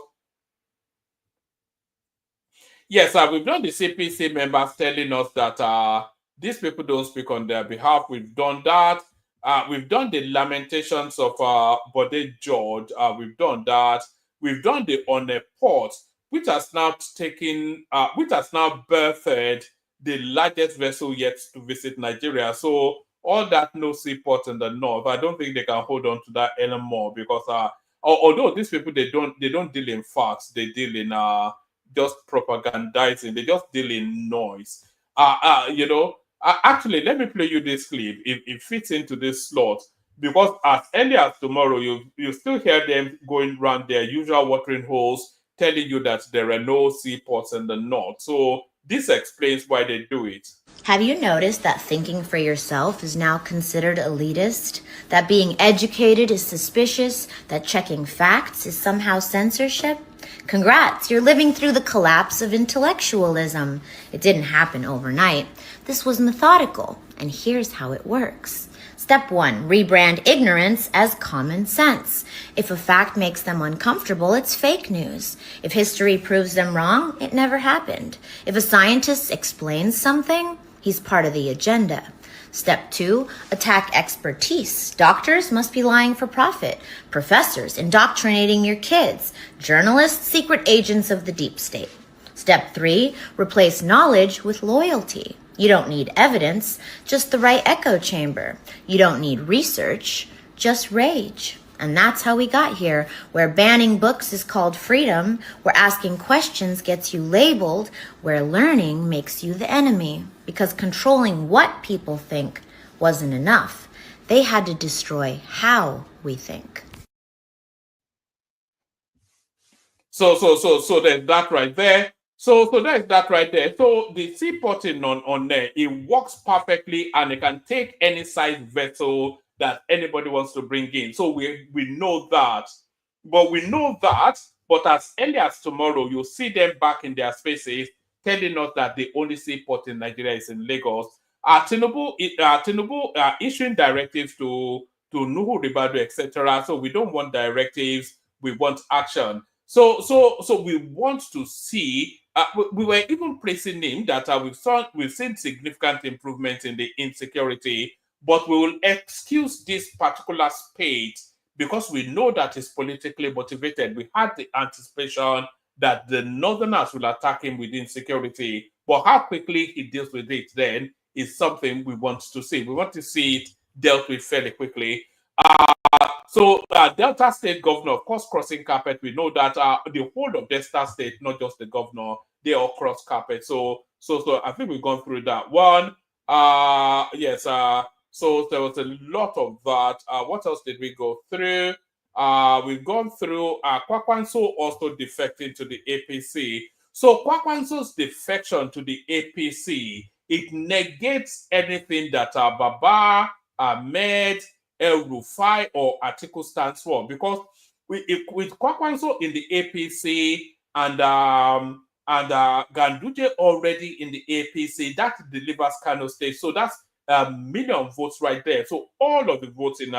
Yes, we've done the CPC members telling us that these people don't speak on their behalf. We've done that. We've done the lamentations of Bode George. We've done that. We've done the on a port, which has now birthed the largest vessel yet to visit Nigeria. So all that no seaport in the north, I don't think they can hold on to that anymore because although these people they don't deal in facts, they deal in just propagandizing, they just deal in noise. Actually, let me play you this clip. It fits into this slot because as early as tomorrow, you still hear them going around their usual watering holes, telling you that there are no seaports in the north. So this explains why they do it. Have you noticed that thinking for yourself is now considered elitist? That being educated is suspicious? That checking facts is somehow censorship? Congrats, you're living through the collapse of intellectualism. It didn't happen overnight. This was methodical, and here's how it works. Step 1, rebrand ignorance as common sense. If a fact makes them uncomfortable, it's fake news. If history proves them wrong, it never happened. If a scientist explains something, he's part of the agenda. Step 2, attack expertise. Doctors must be lying for profit. Professors indoctrinating your kids. Journalists, secret agents of the deep state. Step 3, replace knowledge with loyalty. You don't need evidence, just the right echo chamber. You don't need research, just rage. And that's how we got here, where banning books is called freedom, where asking questions gets you labeled, where learning makes you the enemy. Because controlling what people think wasn't enough. They had to destroy how we think. So there's that right there. So there's that right there. So the seaporting on there, it works perfectly and it can take any size vessel that anybody wants to bring in. So we know that. But as early as tomorrow, you'll see them back in their spaces telling us that the only seaport in Nigeria is in Lagos. Tinubu issuing directives to Nuhu Ribadu, etc. So we don't want directives, we want action. So we want to see. We were even praising him that we've seen significant improvements in the insecurity, but we will excuse this particular spate because we know that it's politically motivated. We had the anticipation that the Northerners will attack him with insecurity, but how quickly he deals with it then is something we want to see. We want to see it dealt with fairly quickly. Delta State governor, of course, crossing carpet. We know that the whole of Delta State, not just the governor, they all cross carpet. So I think we've gone through that one. Yes. So there was a lot of that. What else did we go through? We've gone through Kwankwaso also defecting to the APC. So Kwankwaso's defection to the APC, it negates anything that Baba, Ahmed, El Rufai or Atiku stands for, because with Kwankwaso in the APC and Ganduje already in the APC, that delivers Kano State. So that's a million votes right there. So all of the votes in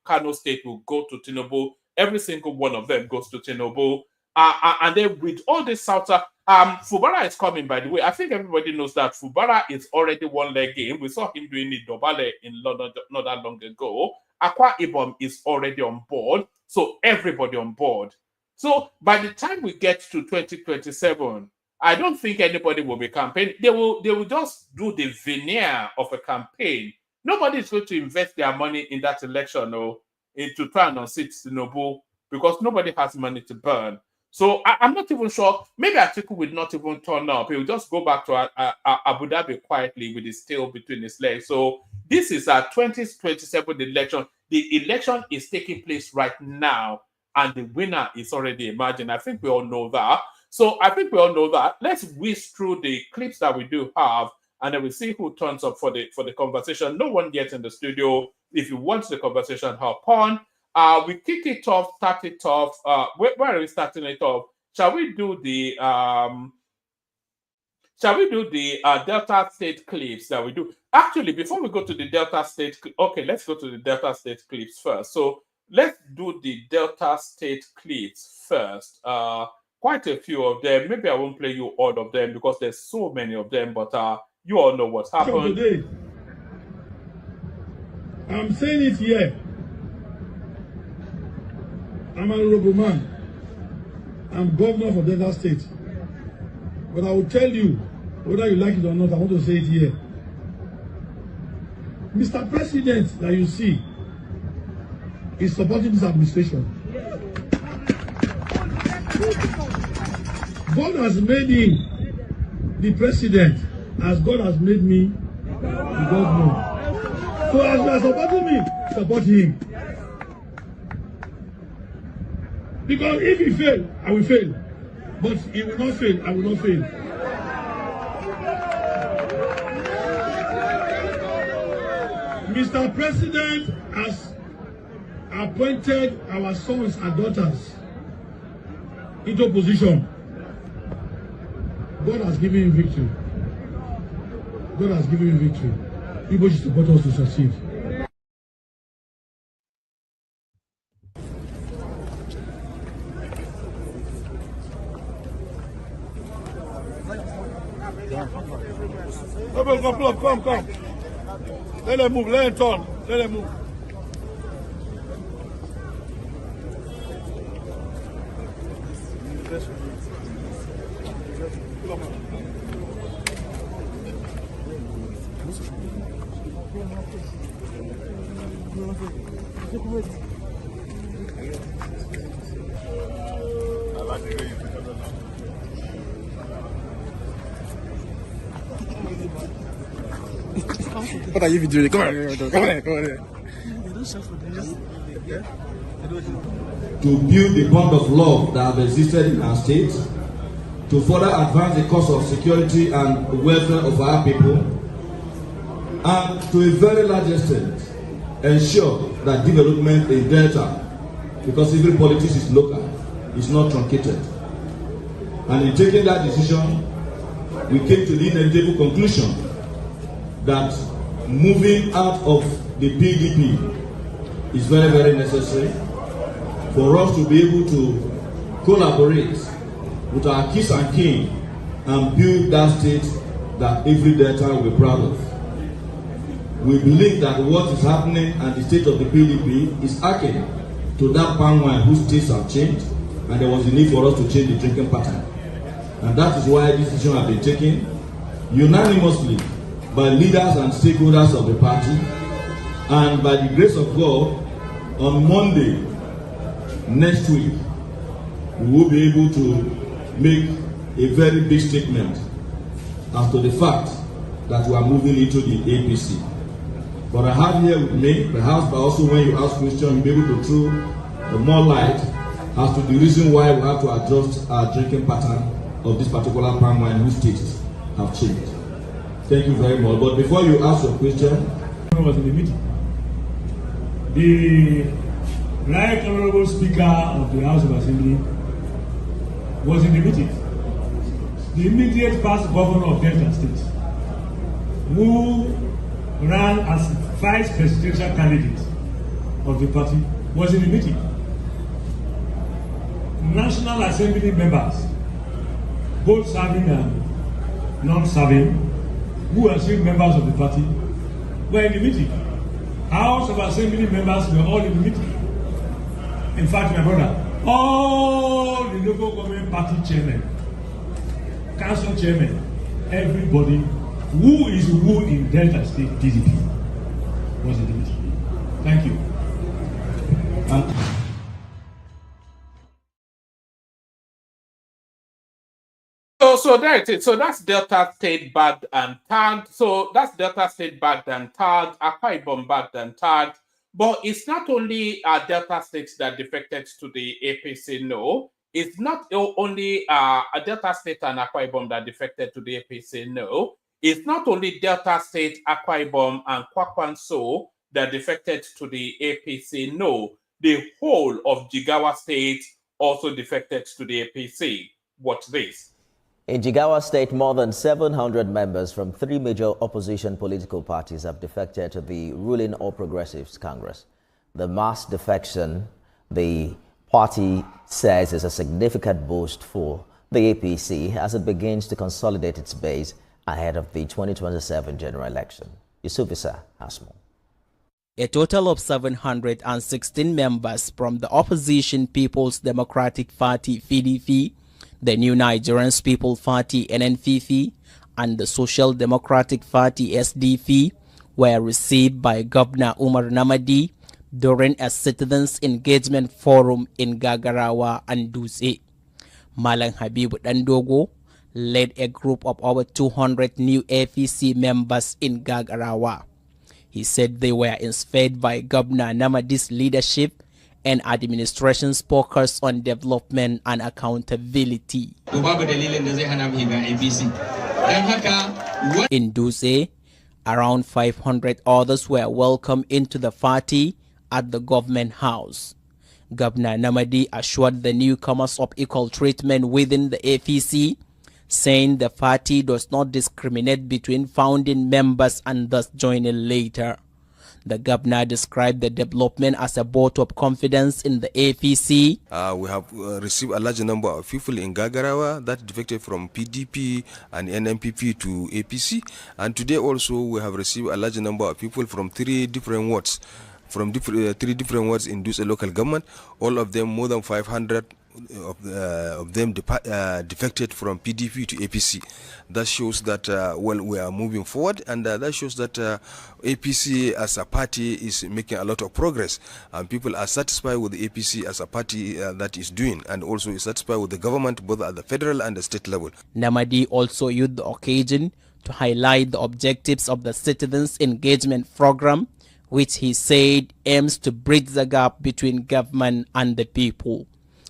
Kano State will go to Tinubu. Every single one of them goes to Tinubu. And then with all this South, Fubara is coming, by the way. I think everybody knows that Fubara is already one leg in. We saw him doing it Dobale in London not that long ago. Akwa Ibom is already on board. So everybody on board. So by the time we get to 2027, I don't think anybody will be campaigning. They will just do the veneer of a campaign. Nobody is going to invest their money in that election or to try and unseat Tinubu because nobody has money to burn. So I'm not even sure. Maybe Atiku will not even turn up. He will just go back to Abu Dhabi quietly with his tail between his legs. So this is a 2027 election. The election is taking place right now, and the winner is already emerging. I think we all know that. So I think we all know that. Let's whisk through the clips that we do have, and then we'll see who turns up for the conversation. No one yet in the studio. If you want the conversation, hop on. We kick it off, start it off. Where are we starting it off? Shall we do the Delta State clips that we do? Actually, before we go to the Delta State, okay, let's go to the Delta State clips first. So let's do the Delta State clips first. quite a few of them. Maybe I won't play you all of them because there's so many of them, but you all know what's happened. Today, I'm saying it here. I'm an honorable man. I'm governor for Delta State. But I will tell you, whether you like it or not, I want to say it here. Mr. President that you see is supporting this administration. God has made him the president as God has made me the governor. So as you are supporting me, support him. Because if he fail, I will fail. But he will not fail, I will not fail. Mr. President has appointed our sons and daughters into position. God has given him victory. God has given him victory. People should support us to succeed. Come. Let them move, let them turn, let them move. What are you doing? Come on. To build the bond of love that have existed in our state, to further advance the cause of security and welfare of our people, and to a very large extent, ensure that development in Delta, because every politics is local, is not truncated. And in taking that decision, we came to the inevitable conclusion that moving out of the PDP is very, very necessary for us to be able to collaborate with our kith and kin and build that state that every Delta will be proud of. We believe that what is happening at the state of the PDP is akin to that palm wine whose tastes have changed, and there was a need for us to change the drinking pattern. And that is why this decision has been taken unanimously by leaders and stakeholders of the party, and by the grace of God, on Monday next week, we will be able to make a very big statement as to the fact that we are moving into the APC. But I have here with me, perhaps but also when you ask questions, you'll be able to throw more light as to the reason why we have to adjust our drinking pattern of this particular palm wine whose tastes have changed. Thank you very much. But before you ask your question, I was in the meeting. The Right Honorable Speaker of the House of Assembly was in the meeting. The immediate past governor of Delta State, who ran as vice presidential candidate of the party, was in the meeting. National Assembly members, both serving and non-serving, who are still members of the party, were in the meeting. House of Assembly members were all in the meeting. In fact, my brother, all the local government party chairmen, council chairmen, everybody who is who in Delta State PDP was in the meeting. Thank you. So there it is. So that's Delta State bagged and tagged. So that's Delta State bagged and tagged, Akwa Ibom bagged and tagged. But it's not only Delta States that defected to the APC, no. It's not only Delta State and Akwa Ibom that defected to the APC, no. It's not only Delta State, Akwa Ibom, and Kwankwaso that defected to the APC, no. The whole of Jigawa State also defected to the APC. Watch this. In Jigawa State, more than 700 members from 3 major opposition political parties have defected to the ruling All Progressives Congress. The mass defection, the Party says it's a significant boost for the APC as it begins to consolidate its base ahead of the 2027 general election. Yusuf Issa has more. A total of 716 members from the opposition People's Democratic Party (PDP), the New Nigerian People's Party (NNPP), and the Social Democratic Party (SDP) were received by Governor Umar Namadi during a citizens' engagement forum in Gagarawa and Dutse. Malang Habibu Dandogo led a group of over 200 new APC members in Gagarawa. He said they were inspired by Governor Namadi's leadership and administration's focus on development and accountability. In Dutse, around 500 others were welcomed into the party at the government house. Governor Namadi assured the newcomers of equal treatment within the APC, saying the party does not discriminate between founding members and thus joining later. The governor described the development as a vote of confidence in the APC. We have received a large number of people in Gagarawa that defected from PDP and NNPP to APC. And today also we have received a large number of people from three different wards in Dutse local government. All of them, more than 500 of them defected from PDP to APC. That shows that we are moving forward, and that shows that APC as a party is making a lot of progress, and people are satisfied with the APC as a party that is doing, and also is satisfied with the government both at the federal and the state level. Namadi also used the occasion to highlight the objectives of the Citizens Engagement Program, which he said aims to bridge the gap between government and the people.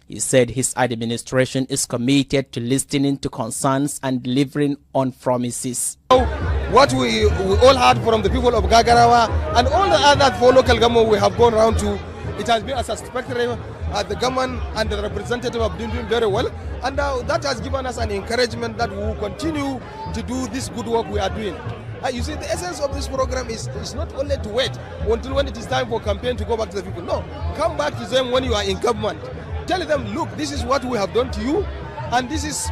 He said his administration is committed to listening to concerns and delivering on promises. What we all heard from the people of Gagarawa and all the other 4 local government we have gone around to, it has been a satisfactory. The government and the representative have been doing very well, and that has given us an encouragement that we will continue to do this good work we are doing. You see, the essence of this program is not only to wait until when it is time for campaign to go back to the people. No, come back to them when you are in government. Tell them, look, this is what we have done to you, and this is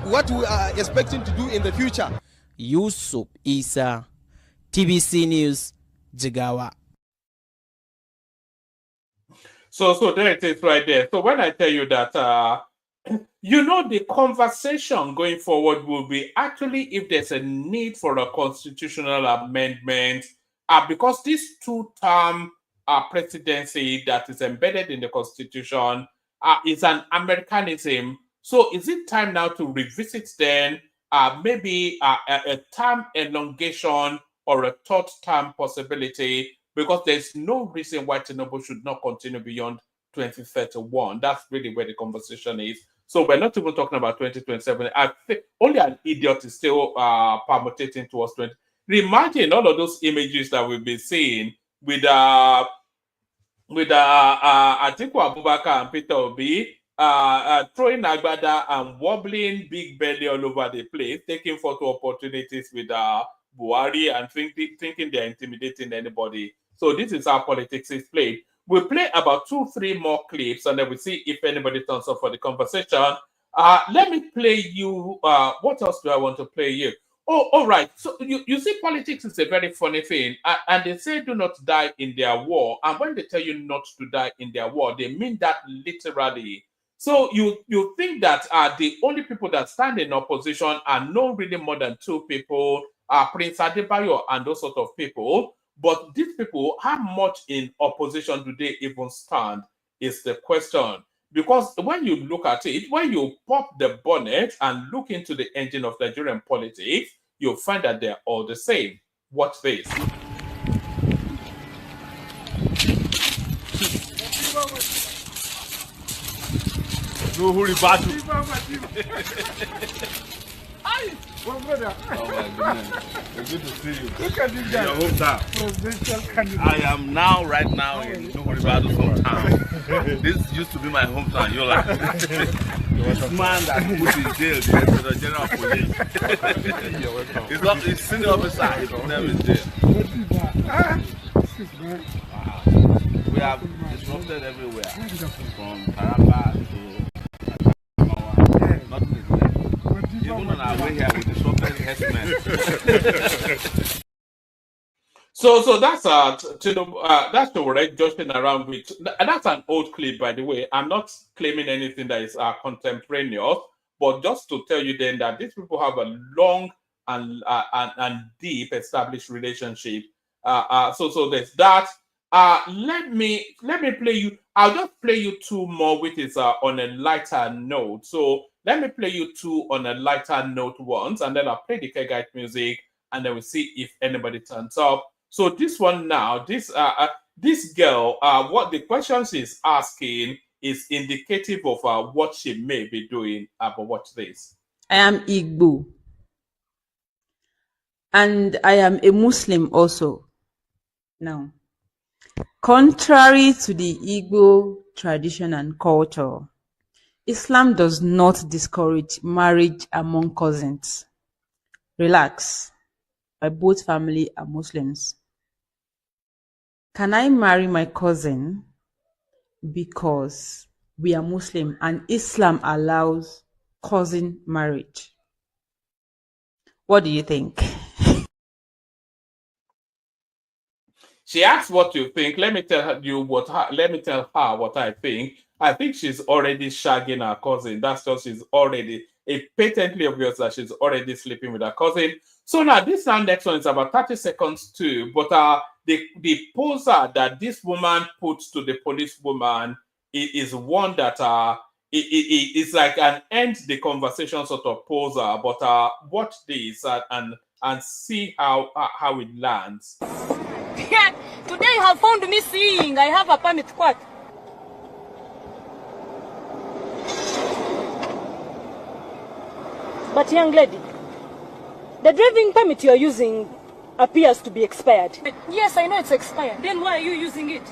what we are expecting to do in the future. Yusuf Issa, TBC News, Jigawa. So there it is right there. So when I tell you that, the conversation going forward will be actually if there's a need for a constitutional amendment, because this 2-term presidency that is embedded in the Constitution is an Americanism. So is it time now to revisit then maybe a term elongation or a 3rd term possibility? Because there's no reason why Tinubu should not continue beyond 2031. That's really where the conversation is. So we're not even talking about 2027. I think only an idiot is still permutating towards 20. Imagine all of those images that we've been seeing with Atiku Abubakar and Peter Obi throwing agbada and wobbling big belly all over the place, taking photo opportunities with Buhari and thinking they're intimidating anybody. So this is how politics is played. We'll play about 2-3 more clips, and then we'll see if anybody turns up for the conversation. Let me play you. What else do I want to play you? Oh, all right. So you see, politics is a very funny thing. And they say do not die in their war. And when they tell you not to die in their war, they mean that literally. So you think that the only people that stand in opposition are no really more than 2 people, Prince Adebayo and those sort of people. But these people, how much in opposition do they even stand is the question. Because when you look at it, when you pop the bonnet and look into the engine of Nigerian politics, you'll find that they're all the same. Watch this. No hurry battle. Well, brother. Oh my goodness. It's good to see you. Look at this guy. Your hometown. Presidential candidate. I am right now in Oborevwori's hometown. This used to be my hometown. You're like this man that put in jail, the general police. You're welcome. He's senior officer. His name is jail. Wow. We have disrupted everywhere, from Taraba to nothing is left. Even on our way here, we disrupted herdsmen. So that's that's the right joshing around with. That's an old clip, by the way. I'm not claiming anything that is contemporaneous, but just to tell you then that these people have a long and deep established relationship. So there's that. Let me play you. I'll just play you two more, which is on a lighter note. So let me play you two on a lighter note once, and then I'll play the K Guide music, and then we'll see if anybody turns up. So this one now, this girl, what the question she's asking is indicative of what she may be doing. But watch this. I am Igbo, and I am a Muslim also. Now, contrary to the Igbo tradition and culture, Islam does not discourage marriage among cousins. Relax. My both family are Muslims. Can I marry my cousin because we are Muslim and Islam allows cousin marriage? What do you think? She asked what you think. Let me tell her what I think. I think she's already shagging her cousin. That's just she's already patently obvious that she's already sleeping with her cousin. So now this next one is about 30 seconds too. But the poser that this woman puts to the policewoman is one that it's like an end the conversation sort of poser. But watch this and see how it lands. Today you have found me seeing. I have a permit. What? But young lady, the driving permit you are using appears to be expired. Yes, I know it's expired. Then why are you using it?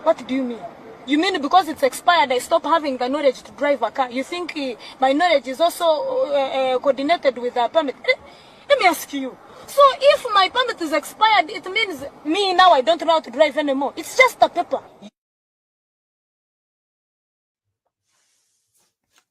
What do you mean? You mean because it's expired, I stop having the knowledge to drive a car? You think my knowledge is also coordinated with the permit? Let me ask you. So if my permit is expired, it means me now I don't know how to drive anymore. It's just a paper.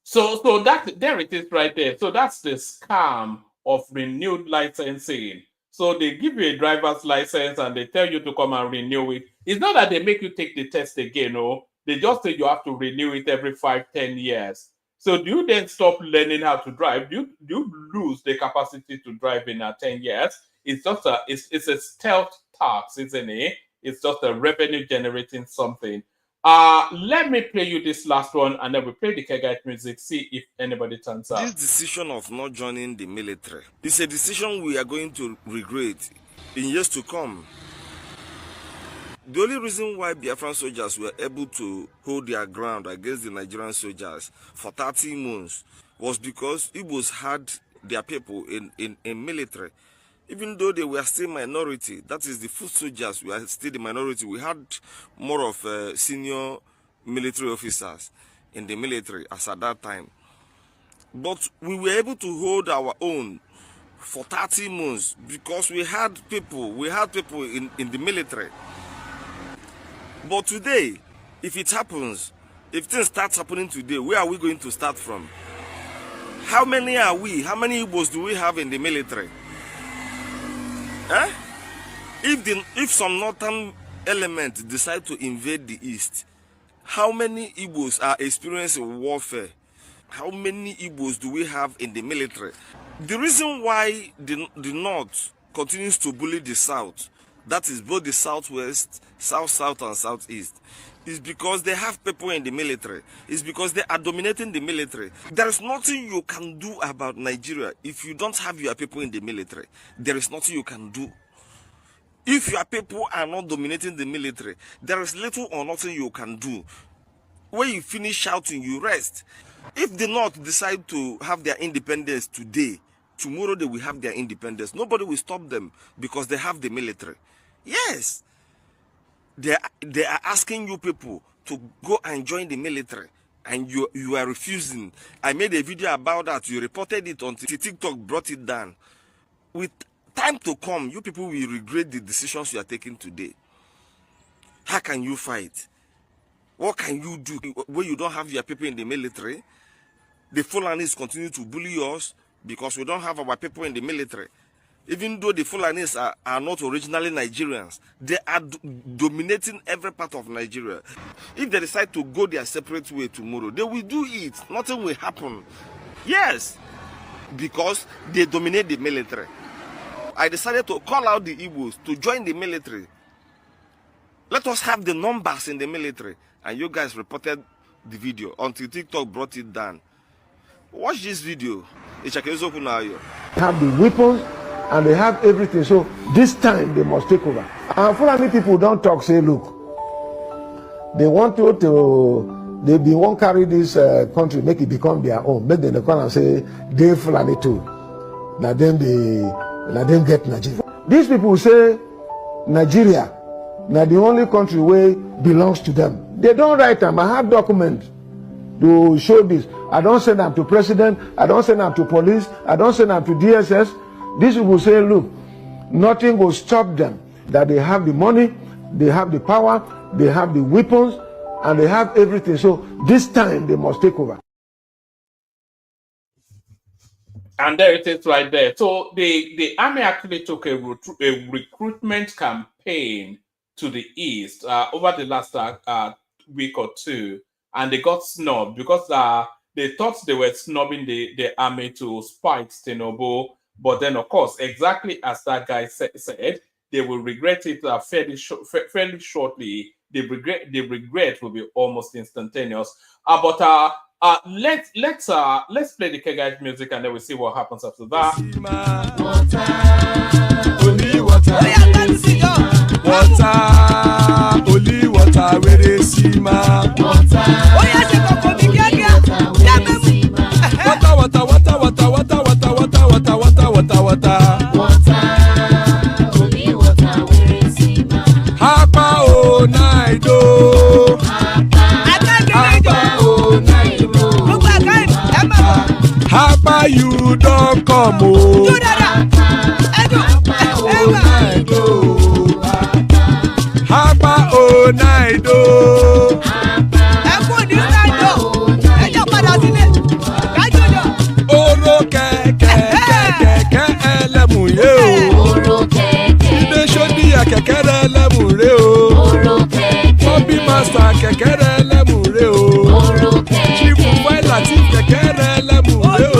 So that there it is right there. So that's the scam of renewed licensing. So they give you a driver's license and they tell you to come and renew it. It's not that they make you take the test again, no. They just say you have to renew it every 5-10 years. So do you then stop learning how to drive? Do you lose the capacity to drive in 10 years? It's just it's a stealth tax, isn't it? It's just a revenue generating something. Let me play you this last one and then we play the Kegite music, see if anybody turns up. This decision of not joining the military is a decision we are going to regret in years to come. The only reason why Biafran soldiers were able to hold their ground against the Nigerian soldiers for 30 months was because Igbos had their people in military. Even though they were still minority, that is the foot soldiers were still the minority. We had more of senior military officers in the military as at that time. But we were able to hold our own for 30 months because we had people in the military. But today, if it happens, if things start happening today, where are we going to start from? How many are we? How many Igbos do we have in the military? If some northern element decide to invade the east, how many Igbos are experiencing warfare? How many Igbos do we have in the military? The reason why the north continues to bully the south, that is both the southwest, south and southeast, is because they have people in the military. It's because they are dominating the military. There is nothing you can do about Nigeria if you don't have your people in the military. There is nothing you can do. If your people are not dominating the military, there is little or nothing you can do. When you finish shouting, you rest. If the North decide to have their independence today, tomorrow they will have their independence. Nobody will stop them because they have the military. Yes. They are asking you people to go and join the military, and you are refusing. I made a video about that. You reported it on TikTok, brought it down. With time to come, you people will regret the decisions you are taking today. How can you fight? What can you do when you don't have your people in the military? The Fulanis continue to bully us because we don't have our people in the military. Even though the Fulanis are not originally Nigerians, they are dominating every part of Nigeria. If they decide to go their separate way tomorrow, they will do it. Nothing will happen. Yes, because they dominate the military. I decided to call out the Igbos to join the military. Let us have the numbers in the military. And you guys reported the video until TikTok brought it down. Watch this video. They have the weapons and they have everything. So this time they must take over. And Fulani people don't talk, say, look, they want they won't carry this country, make it become their own. Make them come and say, they Fulani too. Now then get Nigeria. These people say Nigeria, now the only country where belongs to them. They don't write them. I have documents to show this. I don't send them to president. I don't send them to police. I don't send them to DSS. These people say, look, nothing will stop them. That they have the money, they have the power, they have the weapons, and they have everything. So this time they must take over. And there it is right there. So the army actually took a recruitment campaign to the east over the last week or two, and they got snubbed because they thought they were snubbing the army to spite Tinubu. But then, of course, exactly as that guy said, they will regret it fairly shortly. The regret will be almost instantaneous. But let's play the Kegage music and then we'll see what happens after that. Only water, where they see ma. Water. Only water, where they see ma. Hapa o naido. Hapa you don't come o. Hapa o naido. Oro keke elemu ye o. Ibe shodi ya kekere elemu re o. Obi master kekere elemu re o. Chifu Faila ti kekere elemu re o.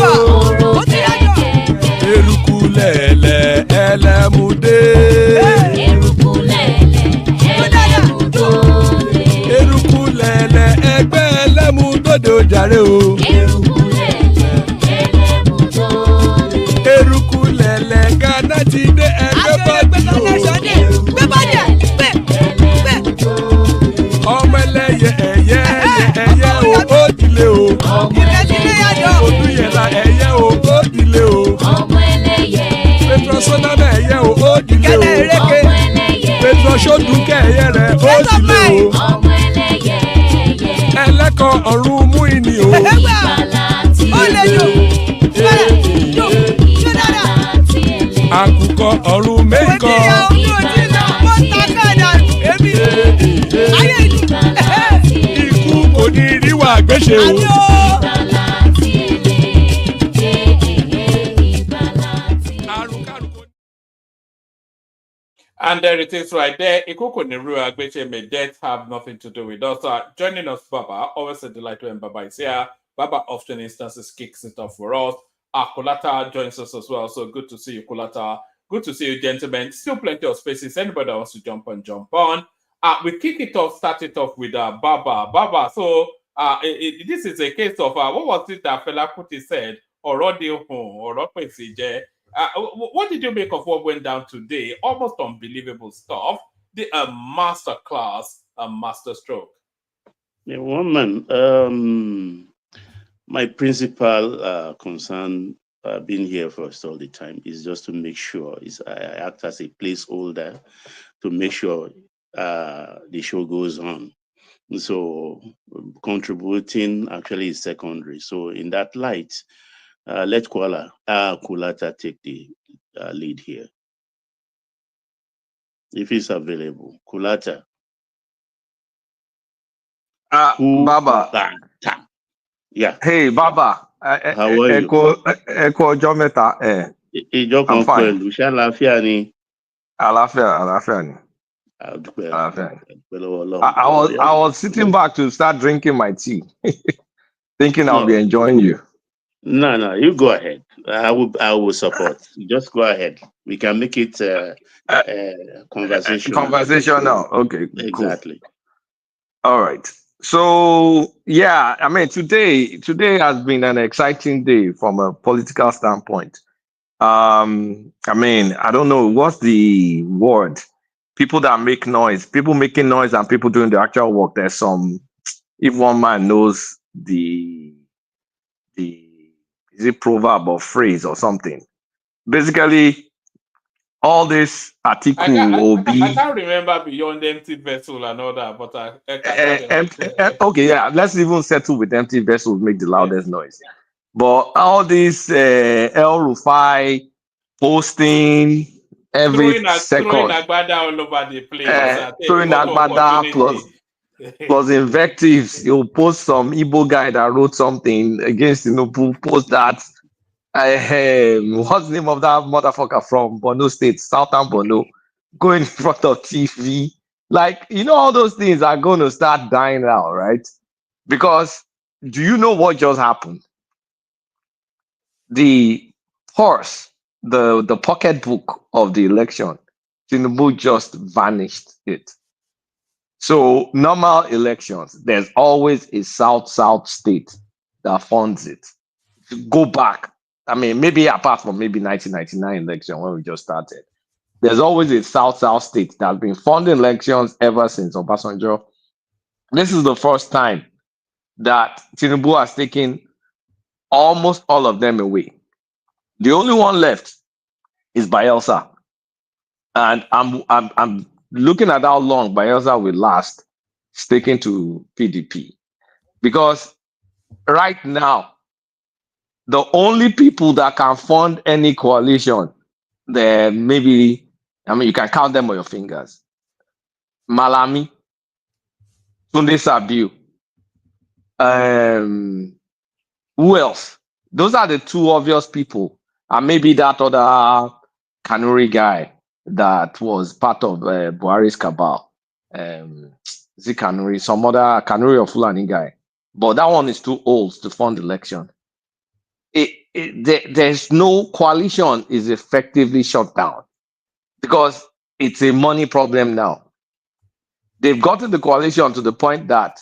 Eruku lele elemu de. Eruku lele egbe elemu dode ojare o. Eruku lele Ghana ti de everybody o. Ọmọ ẹlẹ́yẹ ẹ̀yẹ o ó dilé o. Olúyẹ̀lá ẹ̀yẹ o ó dilé o. Petro Sodana ẹ̀yẹ o ó dilé o. Petro Sodunke ẹ̀yẹ rẹ̀ ó dilé o. Ẹlẹ́kọ̀ ọ̀run mú ìní o. Àkùkọ ọ̀run mẹ́kọ̀. Ikú kò ní ríwà gbéṣe o. And there it is right there. Ikoko Niru Agbeche, may death have nothing to do with us. Joining us, Baba. Always a delight when Baba is here. Baba often instances kicks it off for us. Kulata joins us as well. So good to see you, Kulata. Good to see you, gentlemen. Still plenty of spaces. Anybody that wants to jump on, jump on. We kick it off, start it off with Baba. Baba, so this is a case of, what was it that Fela Kuti said? Or what did you make of what went down today? Almost unbelievable stuff. The master class, a master stroke. The woman, my principal concern being here for us all the time is just to make sure I act as a placeholder to make sure the show goes on. So contributing actually is secondary. So in that light, let Kulata take the lead here. If he's available. Kulata. Baba. Yeah. Hey, Baba. How are you? Echo Jometa. I'm fine. Alafia. I was sitting back to start drinking my tea, thinking I'll be enjoying you. No, you go ahead. I will support. Just go ahead. We can make it conversational. Conversational. Okay, exactly. Cool. All right. So yeah, I mean today has been an exciting day from a political standpoint. I mean, I don't know what's the word. People that make noise, people making noise and people doing the actual work. There's some, if one man knows the is it proverb or phrase or something. Basically, all this article I can't remember beyond empty vessel and all that, but okay, yeah, let's even settle with empty vessels, make the loudest noise. But all this El Rufai posting every second, throwing agbada all over the place, throwing agbada plus invectives. You'll post some Igbo guy that wrote something against Tinubu, post that. What's the name of that motherfucker from Borno State, Southern Borno, going in front of TV? Like, all those things are going to start dying out, right? Because do you know what just happened? The horse, the pocketbook of the election, Tinubu just vanished it. So normal elections, there's always a South state that funds it. Go back. I mean, maybe apart from maybe 1999 election when we just started, there's always a South state that's been funding elections ever since Obasanjo. This is the first time that Tinubu has taken almost all of them away. The only one left is Bayelsa, and I'm looking at how long Bayelsa will last sticking to PDP, because right now the only people that can fund any coalition, there maybe, I mean, you can count them on your fingers. Malami, Tunde Sabiu, who else? Those are the two obvious people, and maybe that other Kanuri guy that was part of Buhari's cabal. Is it Kanuri? Some other Kanuri or Fulani guy, but that one is too old to fund election. There's no coalition is effectively shut down because it's a money problem now. They've gotten the coalition to the point that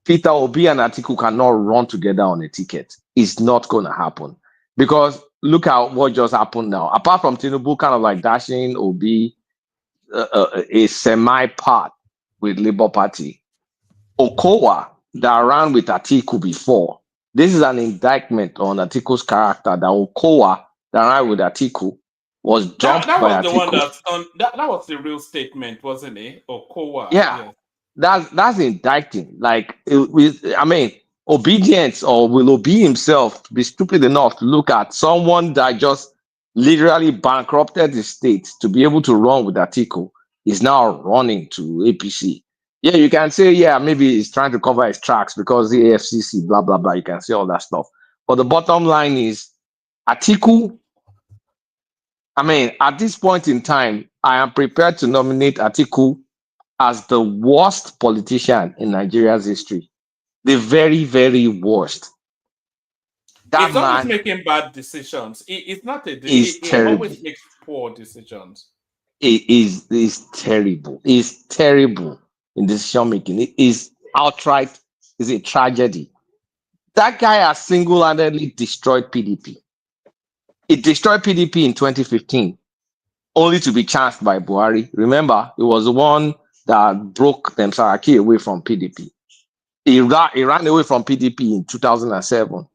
Peter Obi and Atiku cannot run together on a ticket. It's not going to happen because look at what just happened now. Apart from Tinubu kind of like dashing Obi a semi-part with Labour Party, Okowa that ran with Atiku before. This is an indictment on Atiku's character that Okowa that ran with Atiku was dumped that by was the Atiku. one that was the real statement, wasn't it? Okowa. Yeah. That's indicting. Like, I mean, obedience, or will Obi himself be stupid enough to look at someone that just literally bankrupted the state to be able to run with Atiku is now running to APC. Yeah, you can say, yeah, maybe he's trying to cover his tracks because the AFCC, blah, blah, blah. You can say all that stuff. But the bottom line is Atiku, I mean, at this point in time, I am prepared to nominate Atiku as the worst politician in Nigeria's history. The very, very worst. He's always making bad decisions. It's not he always makes poor decisions. It is terrible. It's terrible in decision making. It is outright is a tragedy. That guy has single-handedly destroyed PDP. It destroyed PDP in 2015, only to be chanced by Buhari. Remember, it was the one that broke them Saraki away from PDP. He ran away from PDP in 2007,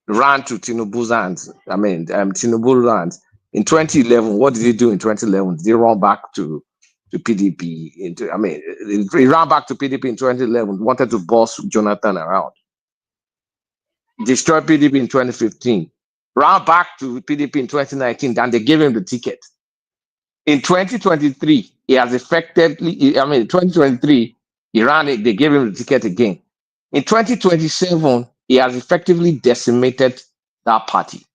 ran to Tinubu's hands. I mean, Tinubu's hands. In 2011, what did he do in 2011? Did he run back to PDP? He ran back to PDP in 2011, wanted to boss Jonathan around. Destroyed PDP in 2015, ran back to PDP in 2019, then they gave him the ticket. In 2023, he has effectively, 2023, He ran it, they gave him the ticket again. In 2027, he has effectively decimated that party.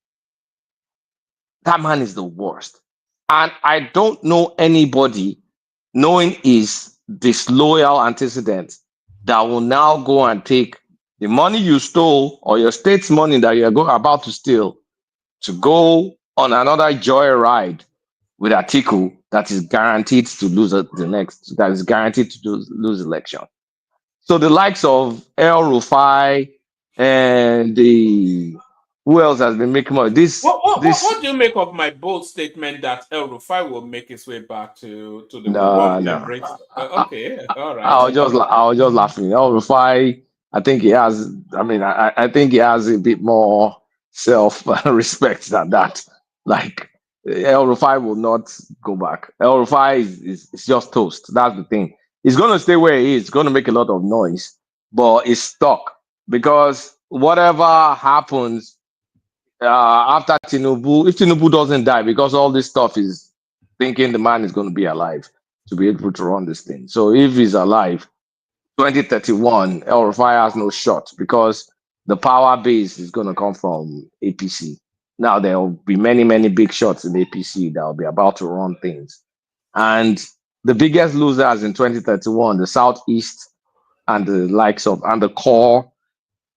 That man is the worst. And I don't know anybody, knowing his disloyal antecedents, that will now go and take the money you stole or your state's money that you're about to steal to go on another joyride with Atiku that is guaranteed to lose lose election. So the likes of El Rufai and who else has been making money? What do you make of my bold statement that El Rufai will make his way back to the warm embrace? Okay, all right. I was just laughing. El Rufai, I think he has. I mean, I think he has a bit more self-respect than that. Like El Rufai will not go back. El Rufai is just toast. That's the thing. He's going to stay where he is. He's going to make a lot of noise, but he's stuck because whatever happens after Tinubu, if Tinubu doesn't die, because all this stuff is thinking the man is going to be alive to be able to run this thing. So if he's alive, 2031, El Rufai has no shot because the power base is going to come from APC. Now there will be many, many big shots in APC that will be about to run things. And the biggest losers in 2031, the Southeast and the likes of, and the core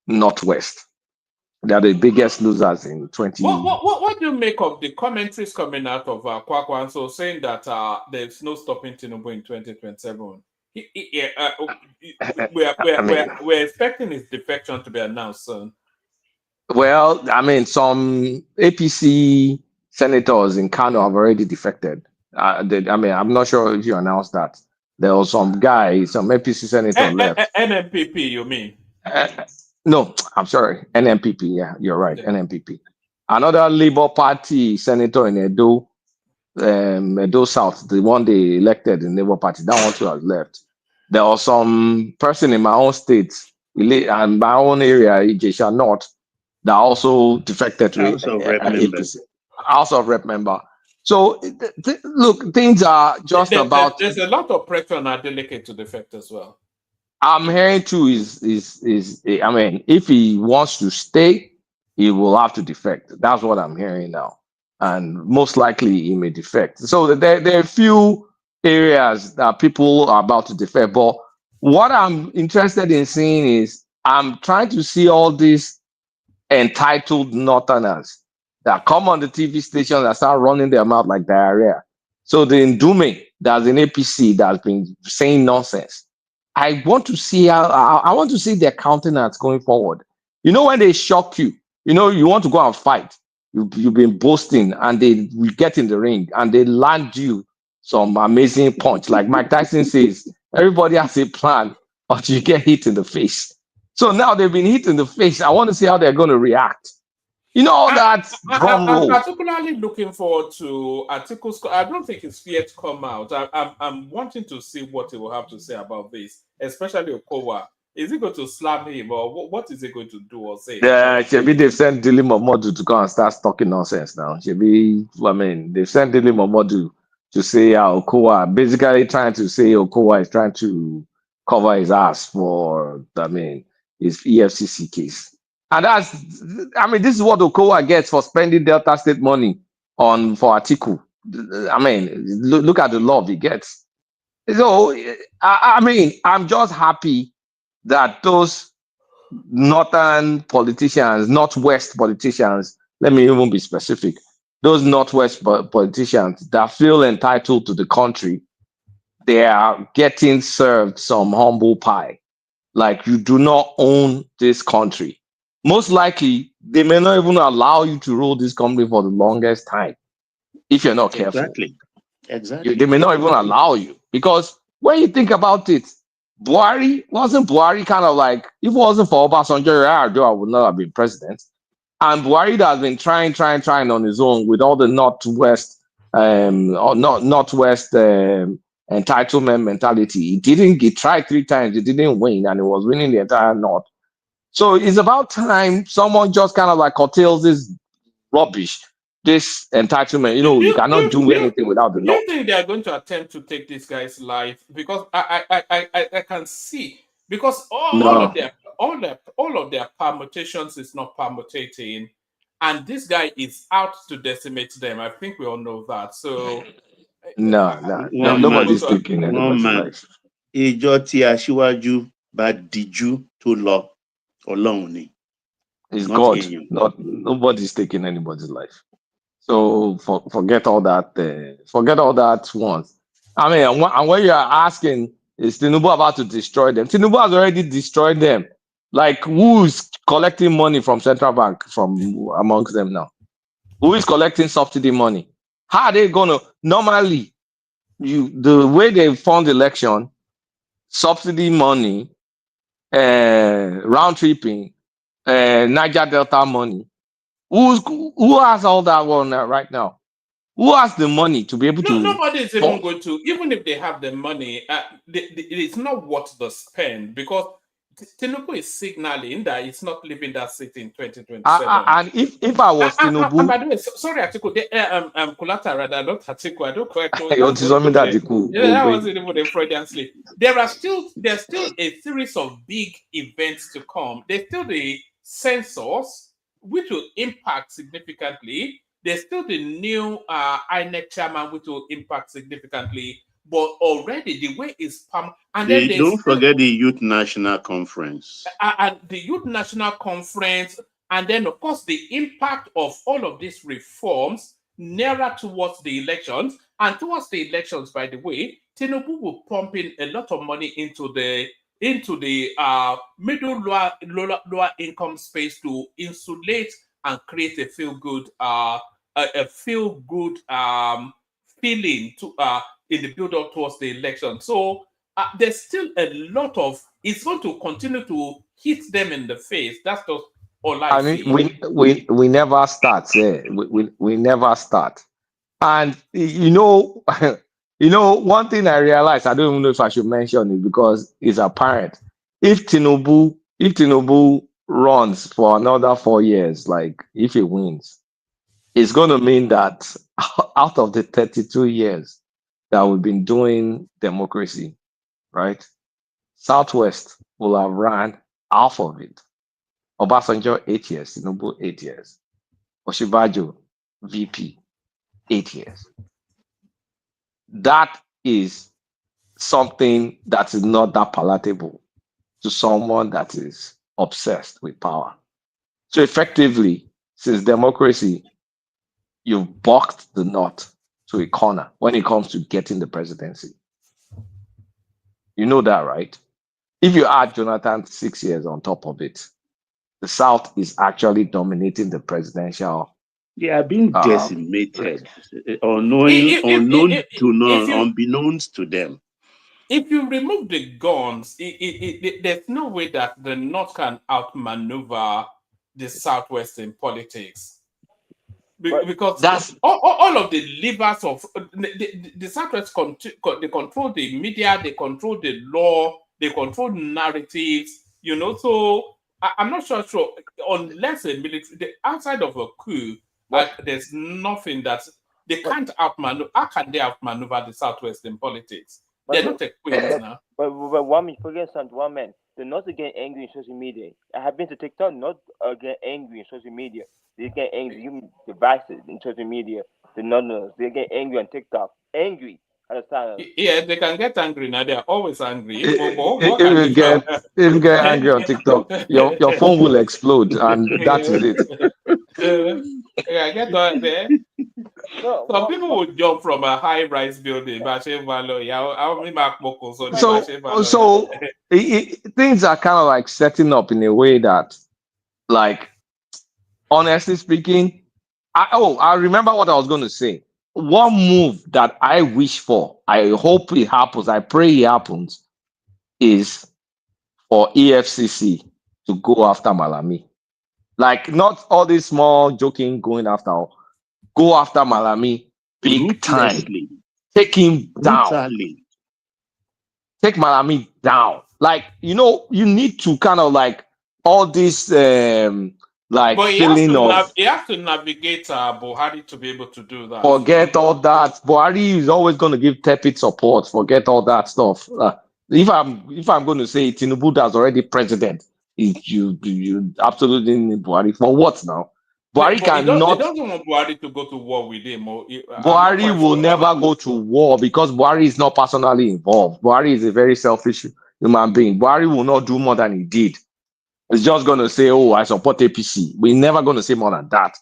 Northwest. They are the biggest losers in 20. What do you make of the commentaries coming out of Kwankwaso saying that there's no stopping Tinubu in 2027? We're expecting his defection to be announced soon. Well, I mean, some APC senators in Kano have already defected. I mean, I'm not sure if you announced that. There was some guy, some APC senator left. NMPP, you mean? No, I'm sorry. NMPP, yeah, you're right. Yeah. NMPP. Another Labour Party senator in Edo South, the one they elected in Labour Party, that one too has left. There was some person in my own state and my own area, Ijesha North, that also defected to House of Rep member. So look, things are just about. There's a lot of pressure on Adeleke to defect as well. I'm hearing too is I mean, if he wants to stay, he will have to defect. That's what I'm hearing now, and most likely he may defect. So there are a few areas that people are about to defect. But what I'm interested in seeing is I'm trying to see all these entitled Northerners that come on the TV station and start running their mouth like diarrhea. So the Ndume that's in APC that's been saying nonsense. I want to see I want to see their countenance going forward. You know, when they shock you, you know, you want to go and fight. You've been boasting, and we get in the ring and they land you some amazing punch. Like Mike Tyson says, everybody has a plan until you get hit in the face. So now they've been hit in the face. I want to see how they're going to react. You know, that drum roll. I'm particularly looking forward to articles. I don't think it's yet to come out. I'm wanting to see what he will have to say about this, especially Okowa. Is he going to slam him, or what is he going to do or say? Yeah, Shebi, they've sent Dili Momodu to go and start talking nonsense now. Shebi, I mean, they've sent Dili Momodu to say Okowa, basically trying to say Okowa is trying to cover his ass for, I mean, his EFCC case. And that's, I mean, this is what Okowa gets for spending Delta State money for Atiku. I mean, look at the love he gets. So, I mean, I'm just happy that those northern politicians, northwest politicians, let me even be specific, those northwest politicians that feel entitled to the country, they are getting served some humble pie. Like, you do not own this country. Most likely, they may not even allow you to rule this company for the longest time if you're not careful. Exactly. They may not even allow you, because when you think about it, wasn't Buhari kind of like, if it wasn't for Obasanjo, I would not have been president. And Buhari that has been trying on his own with all the northwest entitlement mentality. He tried 3 times, he didn't win, and he was winning the entire north. So it's about time someone just kind of like curtails this rubbish this entitlement. You cannot do anything without the Do law. you think they are going to attempt to take this guy's life? Because I can see, because all of their permutations is not permutating, and this guy is out to decimate them. I think we all know that. So No, nobody's taking anybody's life. Ìjọ tí aṣíwájú bá dijú tó lọ, Ọlọ́run ni. It's God. Nobody's taking anybody's life. So forget all that. Forget all that once. I mean, and when you are asking, is Tinubu about to destroy them? Tinubu has already destroyed them. Like, who's collecting money from central bank from amongst them now? Who is collecting subsidy money? How are they gonna normally? The way they fund election, subsidy money, round tripping, Niger Delta money. Who has all that one right now? Who has the money to be able to? Nobody is even going to, even if they have the money, it's not worth the spend, because Tinubu is signaling that it's not leaving that seat in 2027. And if I was Tinubu, and by the way, sorry, Atiku, Kulata rather, not Atiku, I don't correct. That wasn't even a Freudian slip. There's still a series of big events to come. There's still the census, which will impact significantly. There's still the new INEC chairman, which will impact significantly. But already the way is palm. And then don't forget the Youth National Conference. And the Youth National Conference, and then of course the impact of all of these reforms nearer towards the elections. And towards the elections, by the way, Tinubu will pump in a lot of money into the middle lower income space to insulate and create a feel good feeling to in the build up towards the election. So there's still a lot of, it's going to continue to hit them in the face. That's just all I see. mean, we never start. We never start. And one thing I realized, I don't even know if I should mention it because it's apparent. If Tinubu runs for another 4 years, like if he wins, it's going to mean that out of the 32 years that we've been doing democracy, right? Southwest will have ran half of it. Obasanjo 8 years, Tinubu 8 years. Oshibajo, VP, 8 years. That is something that is not that palatable to someone that is obsessed with power. So effectively, since democracy, you've boxed the nut to a corner when it comes to getting the presidency. You know that, right? If you add Jonathan 6 years on top of it, the South is actually dominating the presidential. They are being decimated, unbeknownst to them. If you remove the guns, there's no way that the North can outmaneuver the Southwest in politics. Because that's all of the levers of the Southwest, they control the media, they control the law, they control narratives, So I'm not sure unless a military, outside of a coup, there's nothing that they can't outmaneuver. How can they outmaneuver the Southwest in politics? They're not equipped now. But 1 minute, for example, 1 man, they're not getting angry in social media. I have been to TikTok, not get angry in social media. They get angry, you devices in social media. They get angry on TikTok. Angry. Understand? Yeah, they can get angry now. They're always angry. If you get angry on TikTok, your phone will explode, and that is it. I get on there. Some people would jump from a high-rise building. So things are kind of like setting up in a way that, like, honestly speaking, I remember what I was going to say. One move that I wish for, I hope it happens, I pray it happens, is for EFCC to go after Malami. Like, not all this small joking going after, go after Malami big time. Take him down. Take Malami down. Like, you need to kind of like all this like But feeling of he has to navigate Buhari to be able to do that. forget all that. Buhari is always going to give tepid support. Forget all that stuff. If I'm going to say Tinubu that's already president, you absolutely need Buhari for what now? Buhari But he cannot. doesn't want Buhari to go to war with him. Buhari will never go to war because Buhari is not personally involved. Buhari is a very selfish human being. Buhari will not do more than he did. He's just going to say, oh, I support APC. We're never going to say more than that.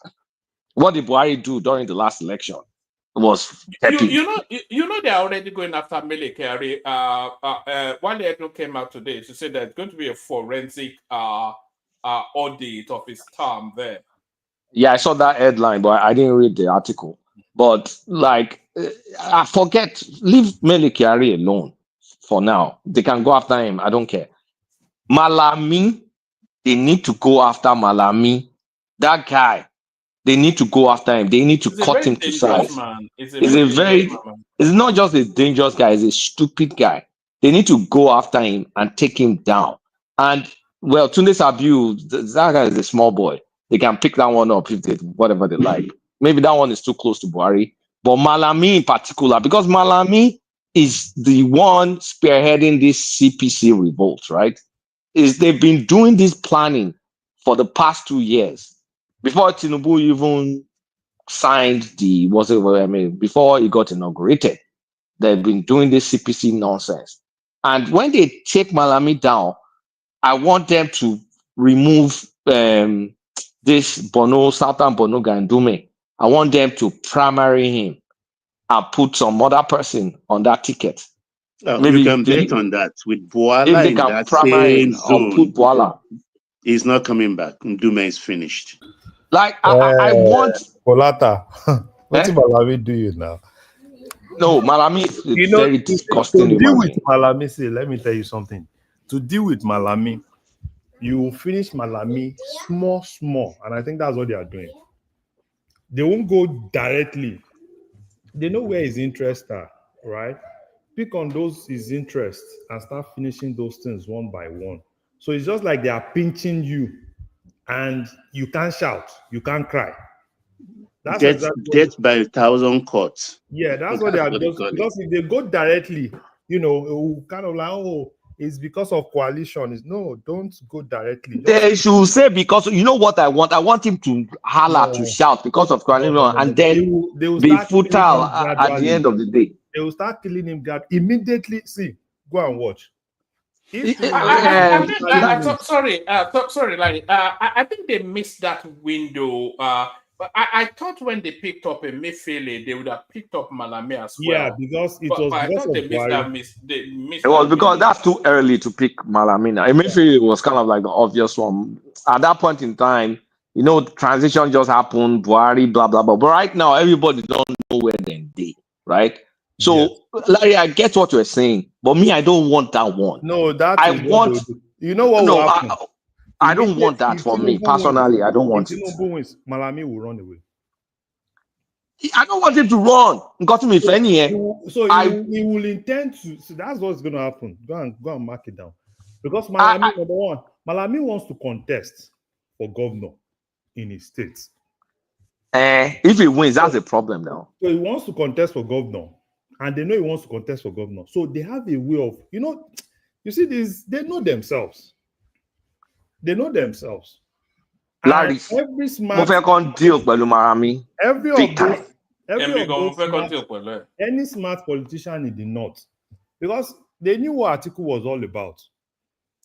What did Buhari do during the last election? It was you know they're already going after Mele Kyari. One Edo came out today to say there's going to be a forensic audit of his term there. Yeah, I saw that headline, but I didn't read the article. But like, I forget, leave Mele Kyari alone for now. They can go after him. I don't care. Malami, they need to go after Malami. That guy, they need to go after him. They need to cut him to size. It's not just a dangerous guy, it's a stupid guy. They need to go after him and take him down. And well, Tunde Sabiu, that guy is a small boy. They can pick that one up if they whatever they like. Maybe that one is too close to Buhari. But Malami in particular, because Malami is the one spearheading this CPC revolt, right? They've been doing this planning for the past 2 years. Before Tinubu even signed before he got inaugurated, they've been doing this CPC nonsense. And when they take Malami down, I want them to remove this Southern Bono Gandume. I want them to primary him and put some other person on that ticket. Maybe you can bet on that with Boala in that same zone. Put Boala. He's not coming back. Ndume is finished. Like I want Polata. What did Malami do you now? No, Malami is very disgusting. To deal with Malami, see, let me tell you something. To deal with Malami, you finish Malami small, and I think that's what they are doing. They won't go directly. They know where his interests are, right? Pick on those his interests and start finishing those things one by one. So it's just like they are pinching you, and you can't shout, you can't cry. That's death by 1,000 cuts. Yeah, that's what they are doing. Because if they go directly, kind of like, oh, it's because of coalition. No, don't go directly. They should say because you know what I want. I want him to holler, to shout because of coalition, and then they will be futile at the end of the day. They will start killing him immediately. See, go and watch. Sorry, Larry. I think they missed that window. But I thought when they picked up Emefiele, they would have picked up Malami as well. Yeah, because it was because of Buhari. It was because that's too early to pick Malami. Emefiele was kind of like the obvious one. At that point in time, transition just happened, Buhari, blah, blah, blah. But right now, everybody don't know where they're right? So, yes. Larry, I get what you're saying, but me, I don't want that one. No, I want... You know what will happen? I don't want that for me personally. I don't want it. Malami will run away. I don't want him to run. Got me if any. So he will intend to. So that's what's going to happen. Go and mark it down. Because Malami, number one, Malami wants to contest for governor in his state. If he wins, that's a problem now. So he wants to contest for governor, and they know he wants to contest for governor. So they have a way of, you see this. They know themselves. They know themselves. Larry, every smart deal Malami. Any smart politician in the north, because they knew what Atiku was all about.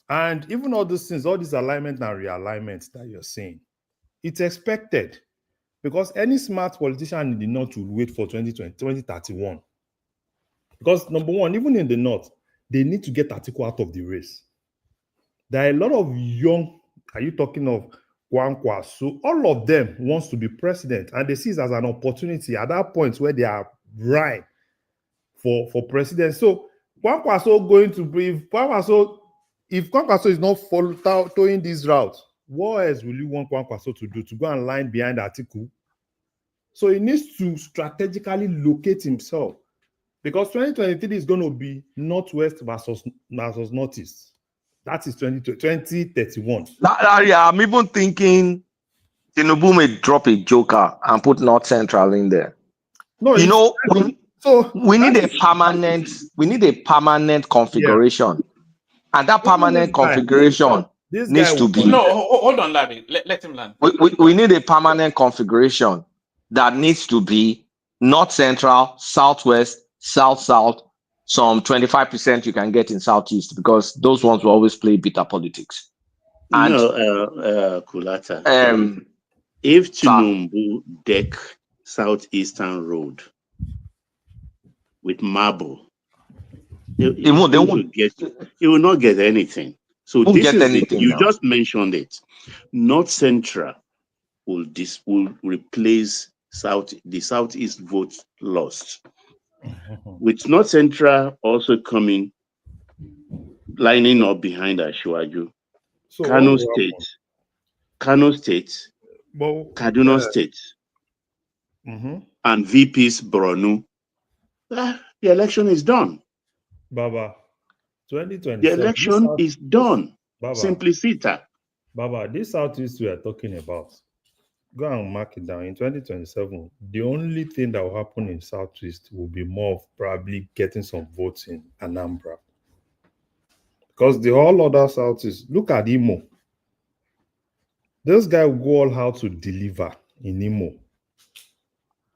And even all these things, all this alignment and realignment that you're saying, it's expected. Because any smart politician in the north will wait for 2031. Because number one, even in the north, they need to get Atiku out of the race. There are a lot of young, are you talking of Kwankwaso? All of them wants to be president, and they see it as an opportunity at that point where they are right for president. So Kwankwaso going to be, if Kwankwaso is not following this route, what else will you want Kwankwaso to do? To go and line behind Atiku? So he needs to strategically locate himself, because 2023 is going to be Northwest versus Northeast. That is 2031. I'm even thinking Tinubu may drop a joker and put North Central in there. No, You know, so we need a permanent configuration, and that permanent configuration this guy needs to be. No, hold on, Larry. Let him land. We need a permanent configuration that needs to be North Central, Southwest, South, some 25% you can get in Southeast, because those ones will always play bitter politics. And Kulata. If Tinubu deck Southeastern Road with marble, he will not get anything. So this is it. You just mentioned it. North Central will replace the Southeast vote lost. With North Central also coming, lining up behind Ashwaju. So Kano State, Kaduna State, and VP's Borno. The election is done. Baba, 2027. The election is done. Baba, Simplicita. Baba, this Southeast we are talking about, go and mark it down. In 2027, the only thing that will happen in Southeast will be more of probably getting some votes in Anambra. Because the whole other Southeast, look at Imo. This guy will go all how to deliver in Imo.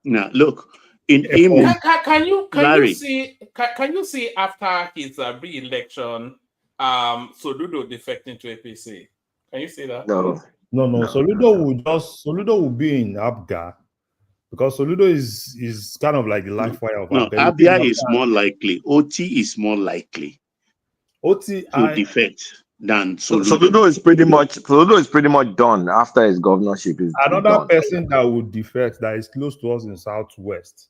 Now, look, in Imo, can you see after his re-election, Soludo defecting to APC? Can you see that? No. Soludo will be in Abga, because Soludo is kind of like the life wire of Abga. Abia is more likely. OT is more likely. OT to defect than Soludo is pretty much done after his governorship. Another person that would defect that is close to us in Southwest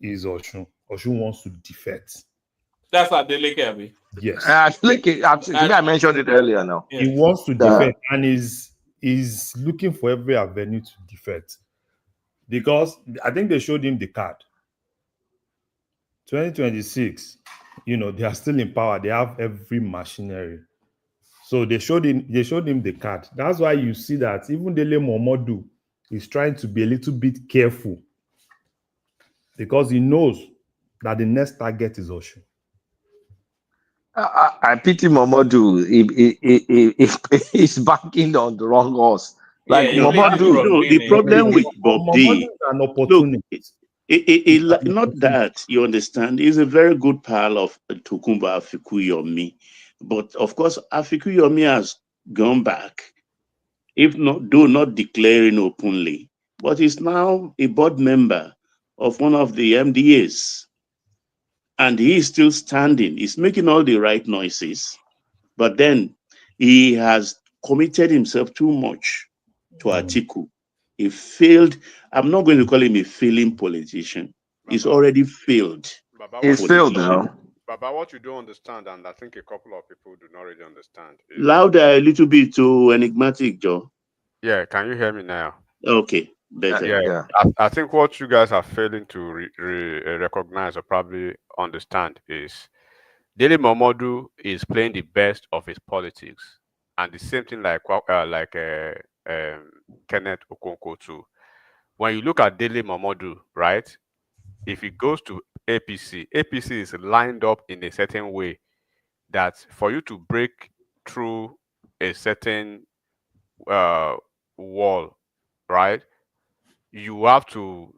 is Oshun. Oshun wants to defect. That's Adeleke. Yes. I mentioned it earlier now. He wants to defect and is looking for every avenue to defect. Because I think they showed him the card. 2026, they are still in power. They have every machinery. So they showed him the card. That's why you see that even Dele Momodu is trying to be a little bit careful, because he knows that the next target is Oshun. I pity Momodu if he's backing on the wrong horse. Like Momodu. The problem with Bob D, is an opportunist. Not that, you understand, he's a very good pal of Tokunbo Afikuyomi. But of course, Afikuyomi has gone back, though not declaring openly, but he's now a board member of one of the MDAs. And he is still standing. He's making all the right noises. But then he has committed himself too much to Atiku. He failed. I'm not going to call him a failing politician. He's already failed. He's failed now. Baba, what you don't understand, and I think a couple of people do not really understand. Louder a little bit too enigmatic, Joe. Yeah, can you hear me now? Okay, better. Yeah. I think what you guys are failing to recognize or probably understand is Dele Momodu is playing the best of his politics, and the same thing like Kenneth Okonkwo too. When you look at Dele Momodu, right? If it goes to APC is lined up in a certain way that for you to break through a certain wall, right? You have to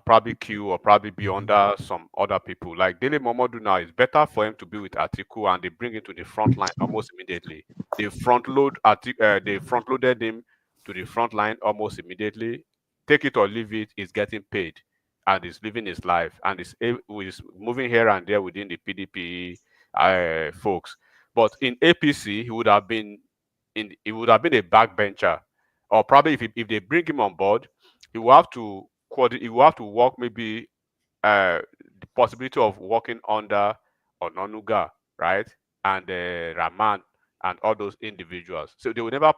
probably queue or probably be under some other people. Like Dele Momodu now, it's better for him to be with Atiku, and they bring him to the front line almost immediately. They front loaded him to the front line almost immediately. Take it or leave it, he's getting paid and he's living his life and he's moving here and there within the PDP folks. But in APC, he would have been a backbencher, or probably if they bring him on board, he will have to work maybe the possibility of working under Ononuga, right, and Raman and all those individuals. So they will never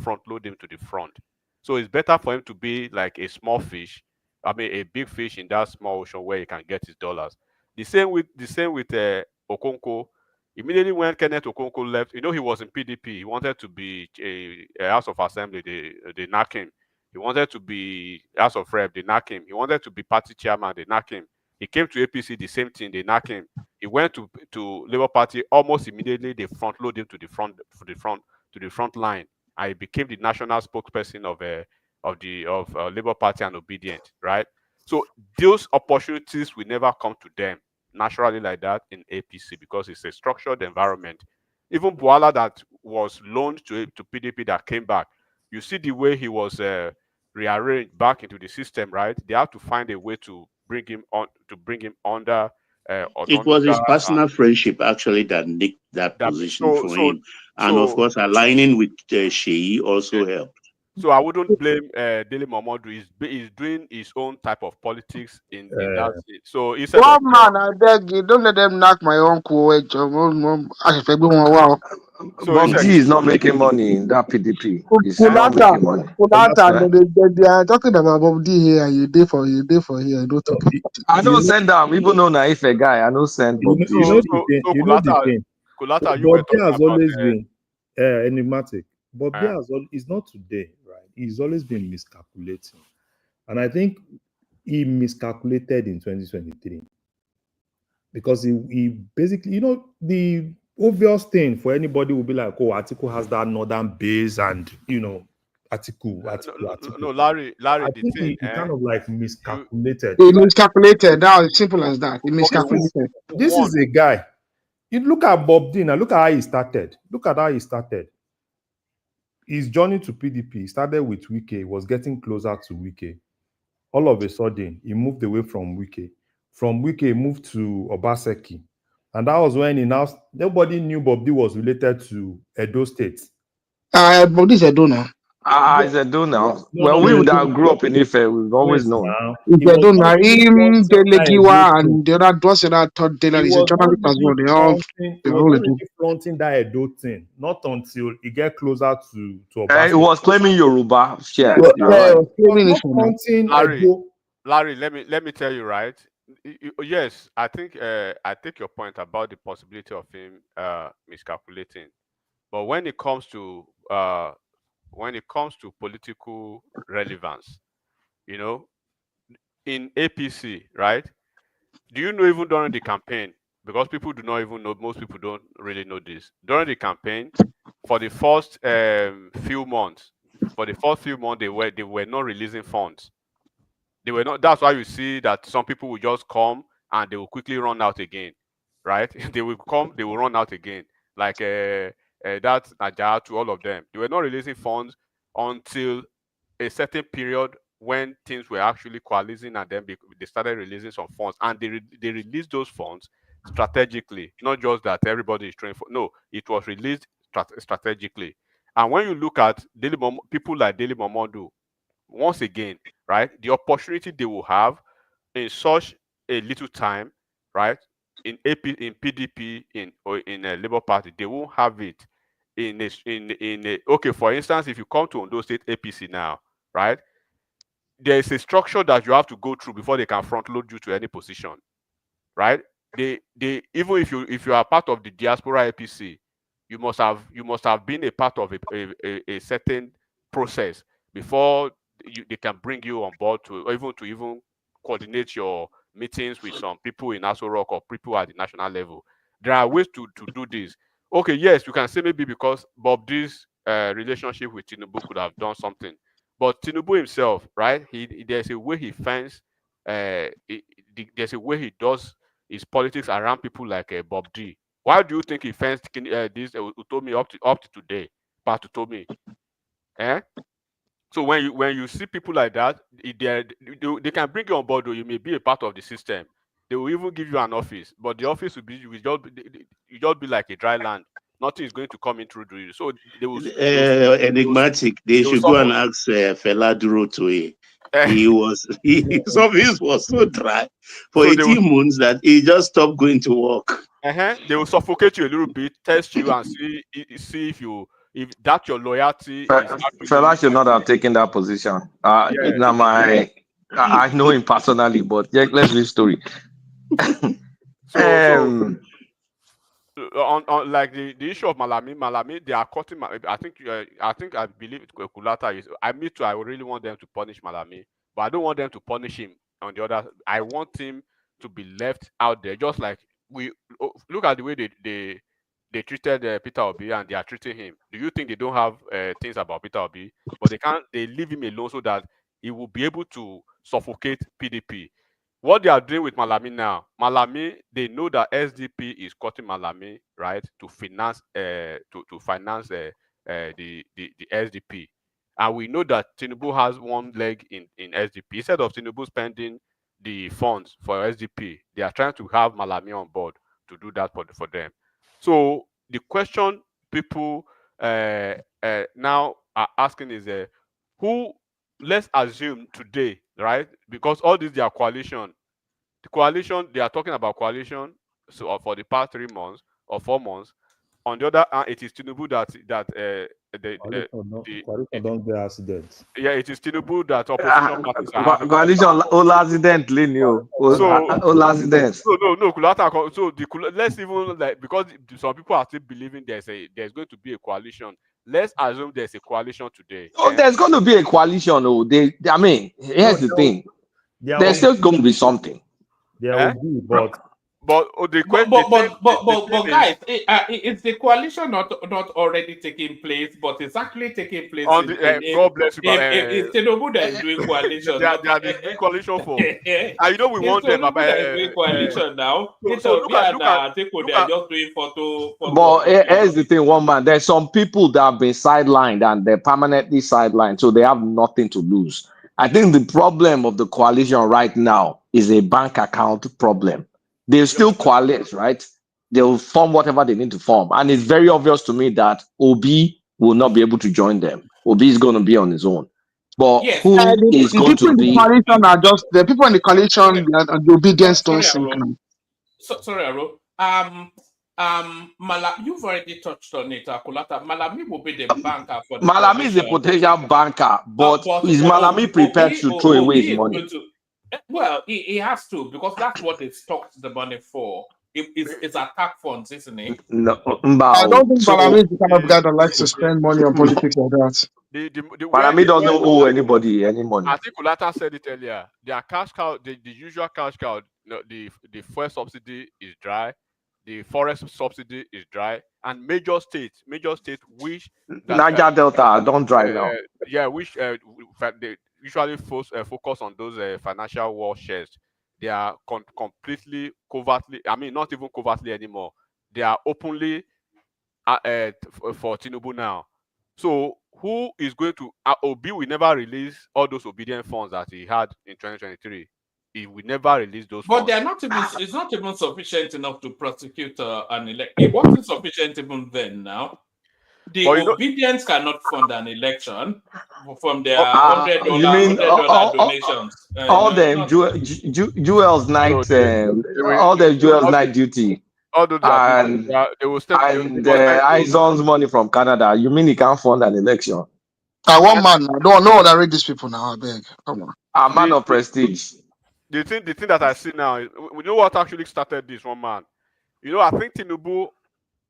front load him to the front. So it's better for him to be like a small fish, a big fish in that small ocean where he can get his dollars. The same with Okonkwo. Immediately when Kenneth Okonkwo left, he was in PDP. He wanted to be a House of Assembly. They knocked him. He wanted to be House of Rep. They knocked him. He wanted to be party chairman. They knocked him. He came to APC. The same thing. They knocked him. He went to Labour Party. Almost immediately, they front load him to the front line, and he became the national spokesperson of Labour Party and Obedient. Right. So those opportunities will never come to them naturally like that in APC because it's a structured environment. Even Boala that was loaned to PDP that came back, you see the way he was rearranged back into the system, right? They have to find a way to bring him under. It was his personal friendship actually that nicked that position for him, and of course aligning with Sheyi also helped. So I wouldn't blame Dele Momodu. He's doing his own type of politics in that. So instead One of man, I beg you, don't let them knock my uncle. Bob G is not making money in that PDP. He's not making money. They are talking about Bob D here. You day for here. I don't send them, even though na if a guy, I don't send Bob G. You know the thing. Bob D has always been enigmatic. Bob D is not today, right? He's always been miscalculating. And I think he miscalculated in 2023. Because he basically, the obvious thing for anybody will be like, oh, Atiku has that northern base and, Atiku. No, Larry, I think he kind of like miscalculated. He miscalculated. That was simple as that. He miscalculated. This is a guy. You look at Bob D now, look at how he started. His journey to PDP started with Wike. He was getting closer to Wike. All of a sudden, he moved away from Wike. From Wike, he moved to Obaseki. And that was when nobody knew Bob D was related to Edo State. Bob D is Edo now. Is Edo now. We that grew up in Ife, we've always known. Edo now. Him, Delegiwa, and the other was that third Dela is a journalist as well. They all flaunting that Edo thing, not until he get closer to Obaseki. He was claiming Yoruba. Yeah, Larry, let me tell you, right? Yes, I take your point about the possibility of him miscalculating, but when it comes to political relevance, in APC, right? Do you know even during the campaign? Because people do not even know. Most people don't really know this. During the campaign, for the first few months, they were not releasing funds. They were not. That's why you see that some people will just come and they will quickly run out again, right? They will come, they will run out again. Like that's Naja to all of them. They were not releasing funds until a certain period when things were actually coalescing, and then they started releasing some funds, and they released those funds strategically. Not just that everybody is trying for. No, it was released strategically. And when you look at people like Dele Momodu, once again, right, the opportunity they will have in such a little time, right, in PDP, in a Labour Party, they won't have it okay, for instance, if you come to Ondo State APC now, right, there is a structure that you have to go through before they can front load you to any position, right? They even if you are part of the diaspora APC, you must have been a part of a certain process before they can bring you on board to even coordinate your meetings with some people in Aso Rock or people at the national level. There are ways to do this. Okay, yes, you can say maybe because Bob D's relationship with Tinubu could have done something, but Tinubu himself, right? There's a way he fends. There's a way he does his politics around people like Bob D. Why do you think he fenced this Utomi up to today? Part Utomi, So when you see people like that, they can bring you on board, or you may be a part of the system. They will even give you an office, but the office will just be like a dry land. Nothing is going to come in through you. So they will enigmatic. They should go and ask Fela Duro to his office was so dry for 18 months that he just stopped going to work. They will suffocate you a little bit, test you, and see if that your loyalty. Fela should not have taken that position. I know him personally, but let's leave story. on like the issue of Malami, they are cutting. I believe Kulata is. Me too. I really want them to punish Malami, but I don't want them to punish him. On the other, I want him to be left out there, just like we look at the way they treated Peter Obi, and they are treating him. Do you think they don't have things about Peter Obi, but they can't? They leave him alone so that he will be able to suffocate PDP. What they are doing with Malami now, they know that SDP is cutting Malami, right, to finance the SDP, and we know that Tinubu has one leg in SDP. Instead of Tinubu spending the funds for SDP, they are trying to have Malami on board to do that for them. So the question people now are asking is, who? Let's assume today, right? Because all this, their coalition, the coalition, they are talking about coalition. So for the past 3 months or 4 months. On the other hand, it is Tinubu coalition don't get accidents. Yeah, it is Tinubu that opposition parties are having. Coalition all accident, Linio. All accidents. No. Kulata. So let's even because some people are still believing there's going to be a coalition. Let's assume there's a coalition today. Oh, there's going to be a coalition. Oh, I mean, here's the thing. There's still going to be something. There will be, but the question, guys, is the coalition not already taking place, but it's actually taking place on the, God bless you. It's Tinubu that is doing coalition. They are doing coalition for. And you know we want them. Doing coalition now. So look at they are just doing photo. But here's the thing, one man. There's some people that have been sidelined and they're permanently sidelined, so they have nothing to lose. I think the problem of the coalition right now is a bank account problem. They'll still coalesce, right? They'll form whatever they need to form. And it's very obvious to me that Obi will not be able to join them. Obi is going to be on his own. But who is going to be... The coalition are just... The people in the coalition, the obedience don't sink. Sorry, Aro. You've already touched on it, Akulata. Malami will be the banker for the Malami is a potential banker, but is Malami prepared to throw away his money? Well, he has to, because that's what they stocked the money for. It's attack funds, isn't it? No, I don't think Malami is the kind of guy that likes to spend money on politics like that. Malami doesn't owe anybody any money. I think Kulata said it earlier. Their cash cow, the usual cash cow, the fuel subsidy is dry. The forest subsidy is dry, and major states which Niger Delta don't dry now. Which they usually focus on those financial war shares. They are completely covertly. I mean, not even covertly anymore. They are openly for Tinubu now. So who is going to? Obi will never release all those obedient funds that he had in 2023. He will never release those but funds. They're not even. It's not even sufficient enough to prosecute an election. It wasn't sufficient even then. Now, the obedience cannot fund an election from their $100 donations. All them Jewels night, all the Jewels night duty. And they will step Izon's money from Canada. You mean he can't fund an election? One man, I don't know that read these people now. I beg. Come on. A man of prestige. The thing that I see now is, we know what actually started this, one man. You know, I think Tinubu,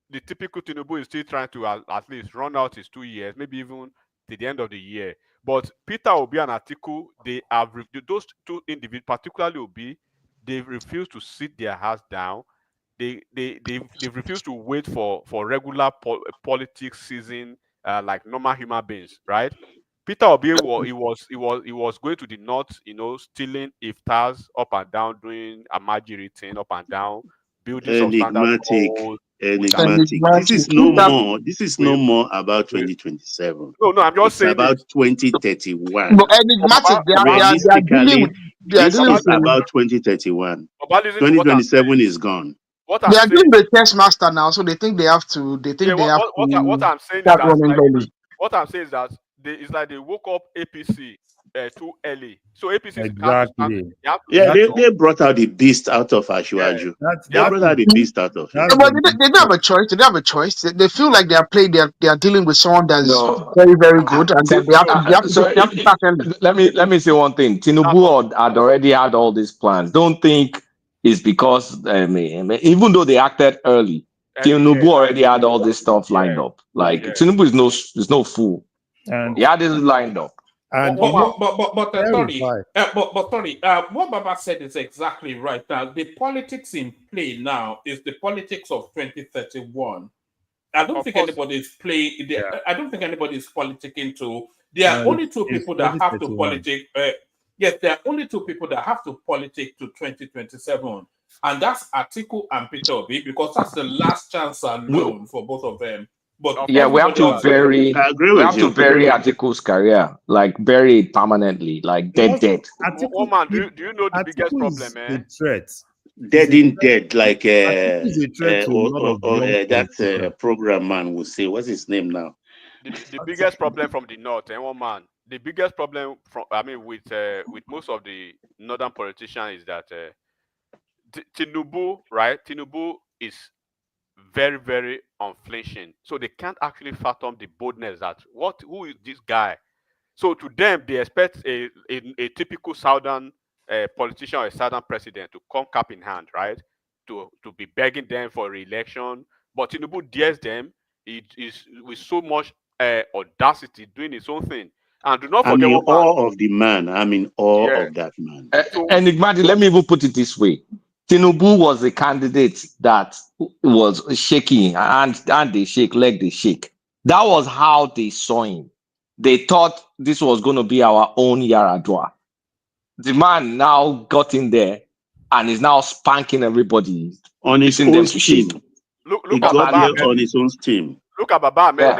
the typical Tinubu, is still trying to at least run out his 2 years, maybe even to the end of the year. But Peter Obi and Atiku, those two individuals, particularly Obi, they've refused to sit their heads down. They've refused to wait for regular politics season like normal human beings, right? Peter Obi he was going to the north, stealing iftars up and down, doing Amajiri thing up and down, building some enigmatic. This is no more about 2027. No, I'm just saying about 2031. No, enigmatic. They are dealing with about 2031. 2027 is gone. They are doing the test master now, so they think they have to. What I'm saying is that it's like they woke up APC too early. So APC exactly. They brought out the beast out of Ashwaju. They brought out the beast out of him. But they don't have a choice. They don't have a choice. They feel like they are dealing with someone that's very, very good, and they have to start early. Let me say one thing. Tinubu had already had all these plans. Don't think it's because even though they acted early, Tinubu already had all this stuff lined up. Like Tinubu is no fool. And he had this lined up. And sorry, what Baba said is exactly right. Now, the politics in play now is the politics of 2031. I don't think anybody is playing. I don't think anybody is politicking to. There are only two people that have to politic. Yes, there are only two people that have to politic to 2027, and that's Atiku and Peter Obi, because that's the last chance alone for both of them. But yeah, we have to bury Atiku's career, like bury it permanently, like dead. Woman, do you know the biggest problem, The threat. Dead in dead, like is a threat to a lot of that program man will say, what's his name now? The biggest problem from the north, one man. The biggest problem with most of the northern politicians is that Tinubu, right? Tinubu is very, very unflinching. So they can't actually fathom the boldness that who is this guy? So to them, they expect a typical southern politician or a southern president to come cap in hand, right? To be begging them for re-election. But Tinubu dares them. He is with so much audacity doing his own thing. And do not forget I'm in awe of the man. I'm in awe of that man. Enigmatic, let me even put it this way. Tinubu was a candidate that was shaking, and they shake, leg they shake. That was how they saw him. They thought this was going to be our own Yaradua. The man now got in there and is now spanking everybody on his own team. Look at Baba on his own team. Look at Baba Ahmed.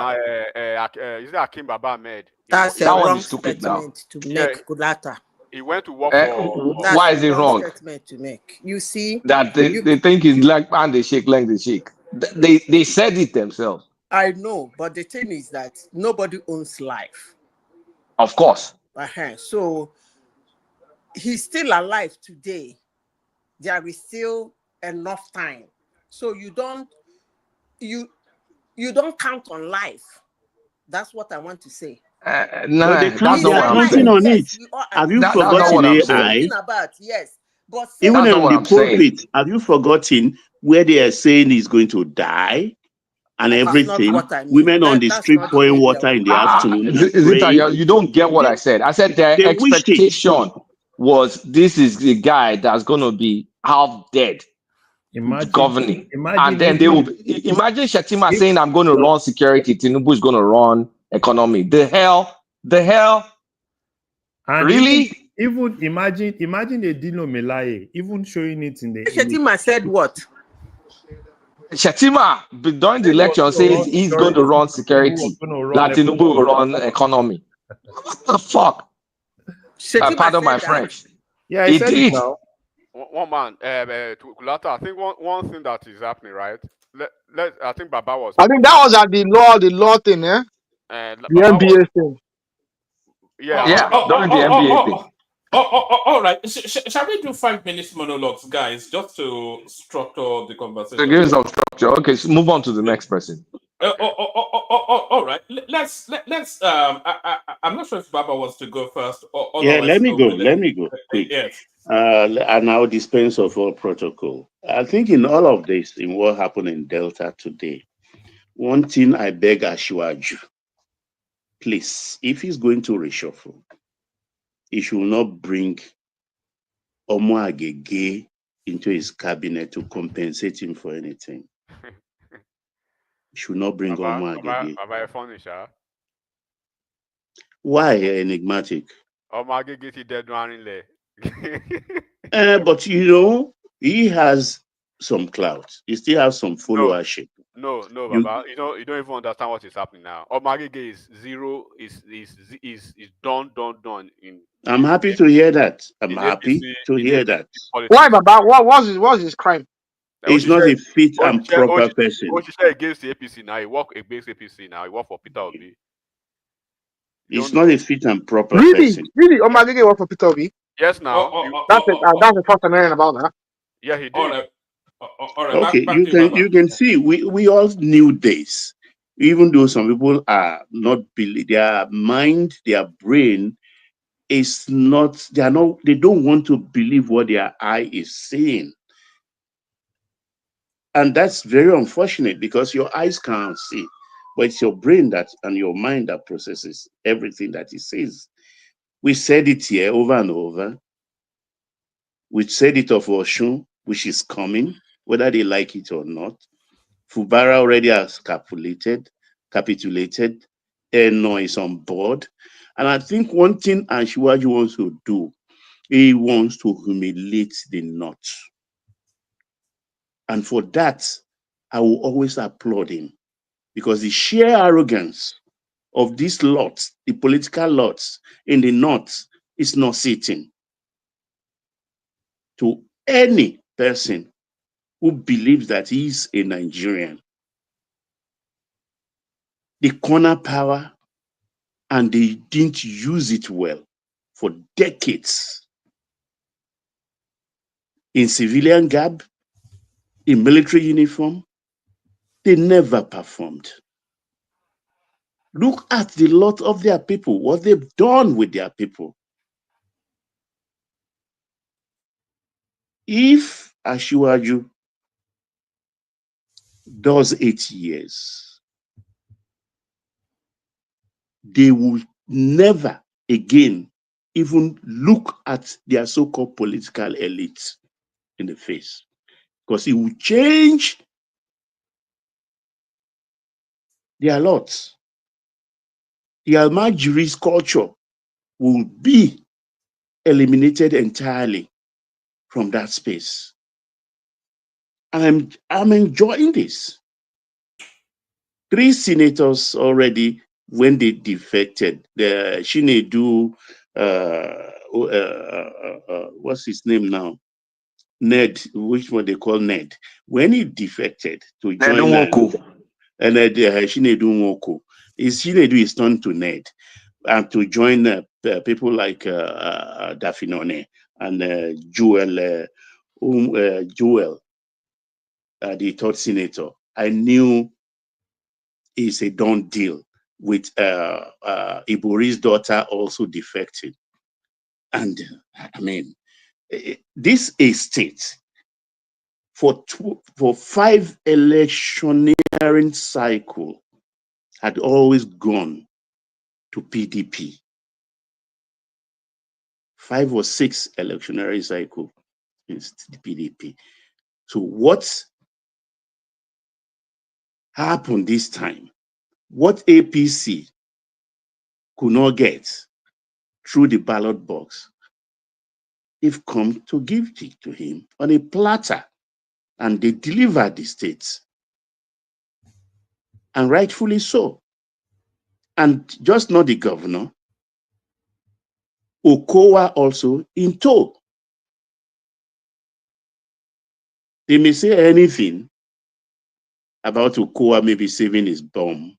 Is it Akim Baba Ahmed? That's a wrong statement to make, Kulata. He went to work for. Why is it wrong? Statement to make. You see that they think it's like and they shake, like they shake. They said it themselves. I know, but the thing is that nobody owns life. Of course. So he's still alive today. There is still enough time. So you don't count on life. That's what I want to say. No, they are counting on it. Have you forgotten AI? Yes, but even on the pulpit, have you forgotten where they are saying he's going to die and everything? Women on the street pouring water in the afternoon. You don't get what I said. I said their expectation was this is the guy that's going to be half dead. Governing, and then they will imagine Shatima saying, "I'm going to run security. Tinubu is going to run economy." The hell, and really? Even imagine a Dino Melaye even showing it in the. Shatima said what? Shatima during the election says he's going to run security. That Tinubu will run economy. What the fuck? Pardon my French. Yeah, he did. Now. One man, Kulata, I think one thing that is happening, right? I think Baba was. I think that was at the law thing, eh? The NBA thing. Yeah, during the NBA thing. All right. Shall we do 5 minutes monologues, guys, just to structure the conversation? To give some structure. Okay, so move on to the next person. All right. Let's. I'm not sure if Baba wants to go first. Let me go. Quick. Yes. And I'll dispense of all protocol. I think in all of this, in what happened in Delta today, one thing I beg Ashwaju, please, if he's going to reshuffle, he should not bring Omo Agege into his cabinet to compensate him for anything. He should not bring Omo Agege. Why enigmatic? Omo Agege is dead one. But he has some clout. He still has some followership. No, Baba. You don't even understand what is happening now. Omagege is zero. Is done. I'm happy to hear that. I'm happy to hear that. Why, Baba? What's his crime? He's not a fit and proper person. Against the APC now. He work against APC now. He work for Peter Obi. He's not a fit and proper person. Really? Omagege work for Peter Obi? Yes, now. That's the first I'm hearing about that. Yeah, he did. Okay, you can see we all knew this, even though some people are not their mind, their brain is not. They don't want to believe what their eye is seeing. And that's very unfortunate because your eyes can't see, but it's your brain that and your mind that processes everything that it says. We said it here over and over. We said it of Oshun, which is coming, whether they like it or not. Fubara already has capitulated. Eno is on board. And I think one thing Anshiwaju wants to do, he wants to humiliate the North. And for that, I will always applaud him, because the sheer arrogance of these lots, the political lots in the North, is not sitting to any person who believes that he is a Nigerian. The corner power, and they didn't use it well for decades. In civilian garb, in military uniform, they never performed. Look at the lot of their people, what they've done with their people. If Asiwaju does 8 years, they will never again even look at their so-called political elites in the face, because it will change their lots. The Almajiri's culture will be eliminated entirely from that space. And I'm enjoying this. 3 senators already, when they defected, the Shinedu, what's his name now? Ned, which one they call Ned. When he defected to join and Shinedu Nwoko, Shinedu is turned to Ned, and to join people like Dafinone and Joel, the third senator. I knew it's a done deal with Ibori's daughter also defected. And I mean, this estate for 5 electioneering cycle had always gone to PDP. 5 or 6 electioneering cycle is the PDP. So what happened this time? What APC could not get through the ballot box, they've come to give it to him on a platter, and they delivered the states, and rightfully so. And just not the governor, Okowa also in tow. They may say anything about Okowa maybe saving his bum.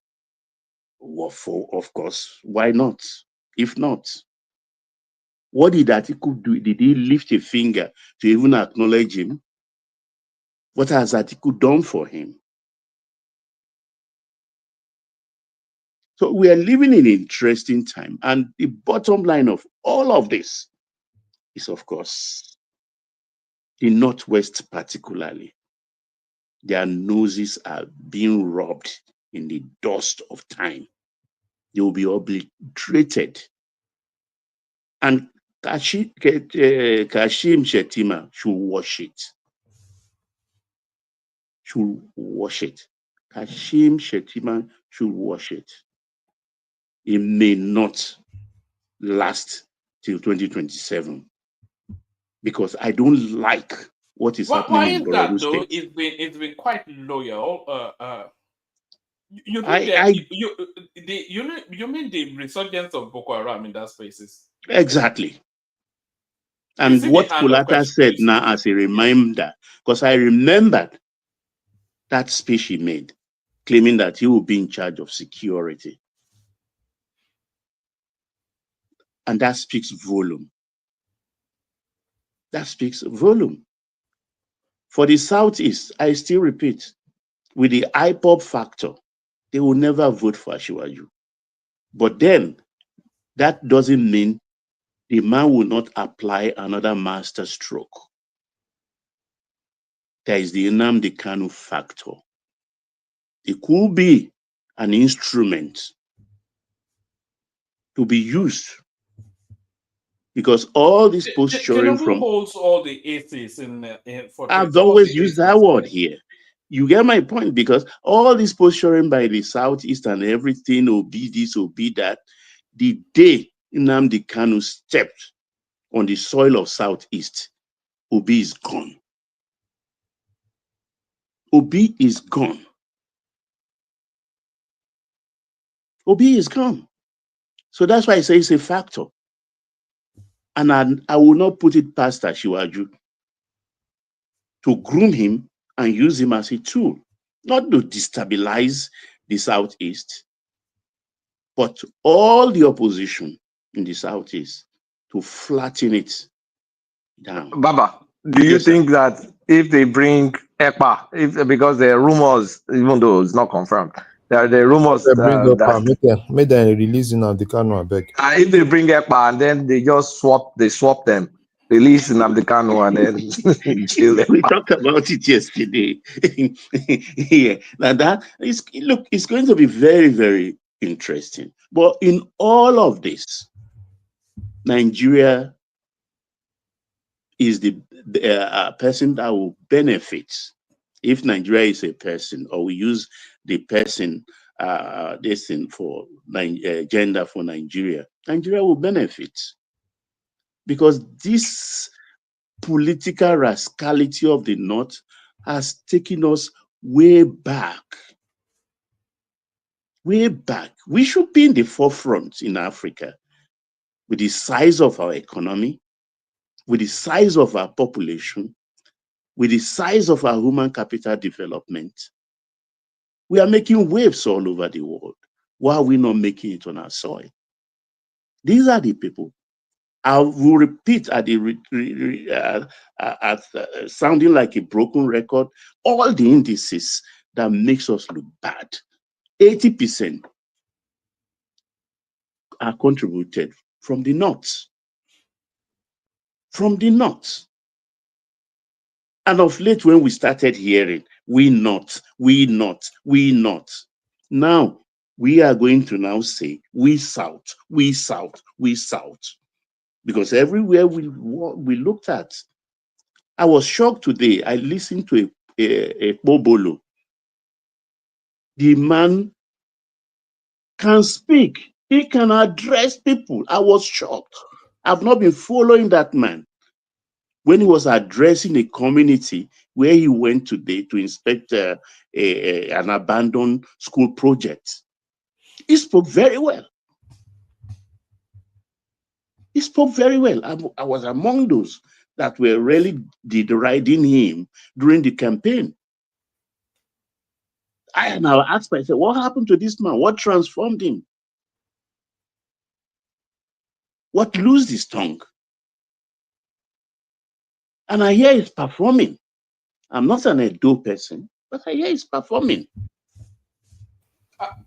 Of course, why not? If not, what did Atiku do? Did he lift a finger to even acknowledge him? What has Atiku done for him? So we are living in an interesting time. And the bottom line of all of this is, of course, the Northwest particularly. Their noses are being rubbed in the dust of time. They will be obliterated. And Kashim Shettima should wash it. Should wash it. Kashim Shettima should wash it. It may not last till 2027, because I don't like what is happening Why in is that Borno though? State. It's been quite loyal. You mean the resurgence of Boko Haram in that spaces? Exactly. You And see what the hand of Kulata said now as a reminder, because I remembered that speech he made, claiming that he will be in charge of security. And that speaks volume. That speaks volume. For the Southeast, I still repeat, with the IPOP factor, they will never vote for Asiwaju. But then, that doesn't mean the man will not apply another master stroke. there is the Nnamdi Kanu factor. It could be an instrument to be used, because all this posturing Tinubu from... holds all the atheists for I've all always the used that atheists. word here. You get my point, because all this posturing by the Southeast and everything, will be this, will be that, the day Nnamdi Kanu stepped on the soil of Southeast, Obi is gone. Obi is gone. Obi is gone. So that's why I say it's a factor. And I will not put it past Asiwaju to groom him and use him as a tool, not to destabilize the Southeast, but all the opposition in the Southeast to flatten it down. Baba, do you think that if they bring EPA, because there are rumors, even though it's not confirmed, there are the rumors They bring up that make them release Nnamdi Kanu, I beg. if they bring EPA and then they just swap them, release Nnamdi Kanu and then kill them. We talked about it yesterday. Yeah, now that is, look, it's going to be very, very interesting. But in all of this, Nigeria is the person that will benefit. If Nigeria is a person, or we use the person, this thing for gender for Nigeria, Nigeria will benefit, because this political rascality of the North has taken us way back. Way back. We should be in the forefront in Africa with the size of our economy, with the size of our population, with the size of our human capital development. We are making waves all over the world. Why are we not making it on our soil? These are the people. I will repeat at the sounding like a broken record, all the indices that makes us look bad. 80% are contributed from the North. From the North. And of late, when we started hearing, we not. Now, we are going to now say, we South. Because everywhere we looked at, I was shocked today. I listened to a Bobolo. The man can speak. He can address people. I was shocked. I've not been following that man. When he was addressing a community where he went today to inspect an abandoned school project, he spoke very well. He spoke very well. I was among those that were really deriding him during the campaign. I now asked myself, what happened to this man? What transformed him? What loosed his tongue? And I hear he's performing. I'm not an Edo person, but I hear he's performing.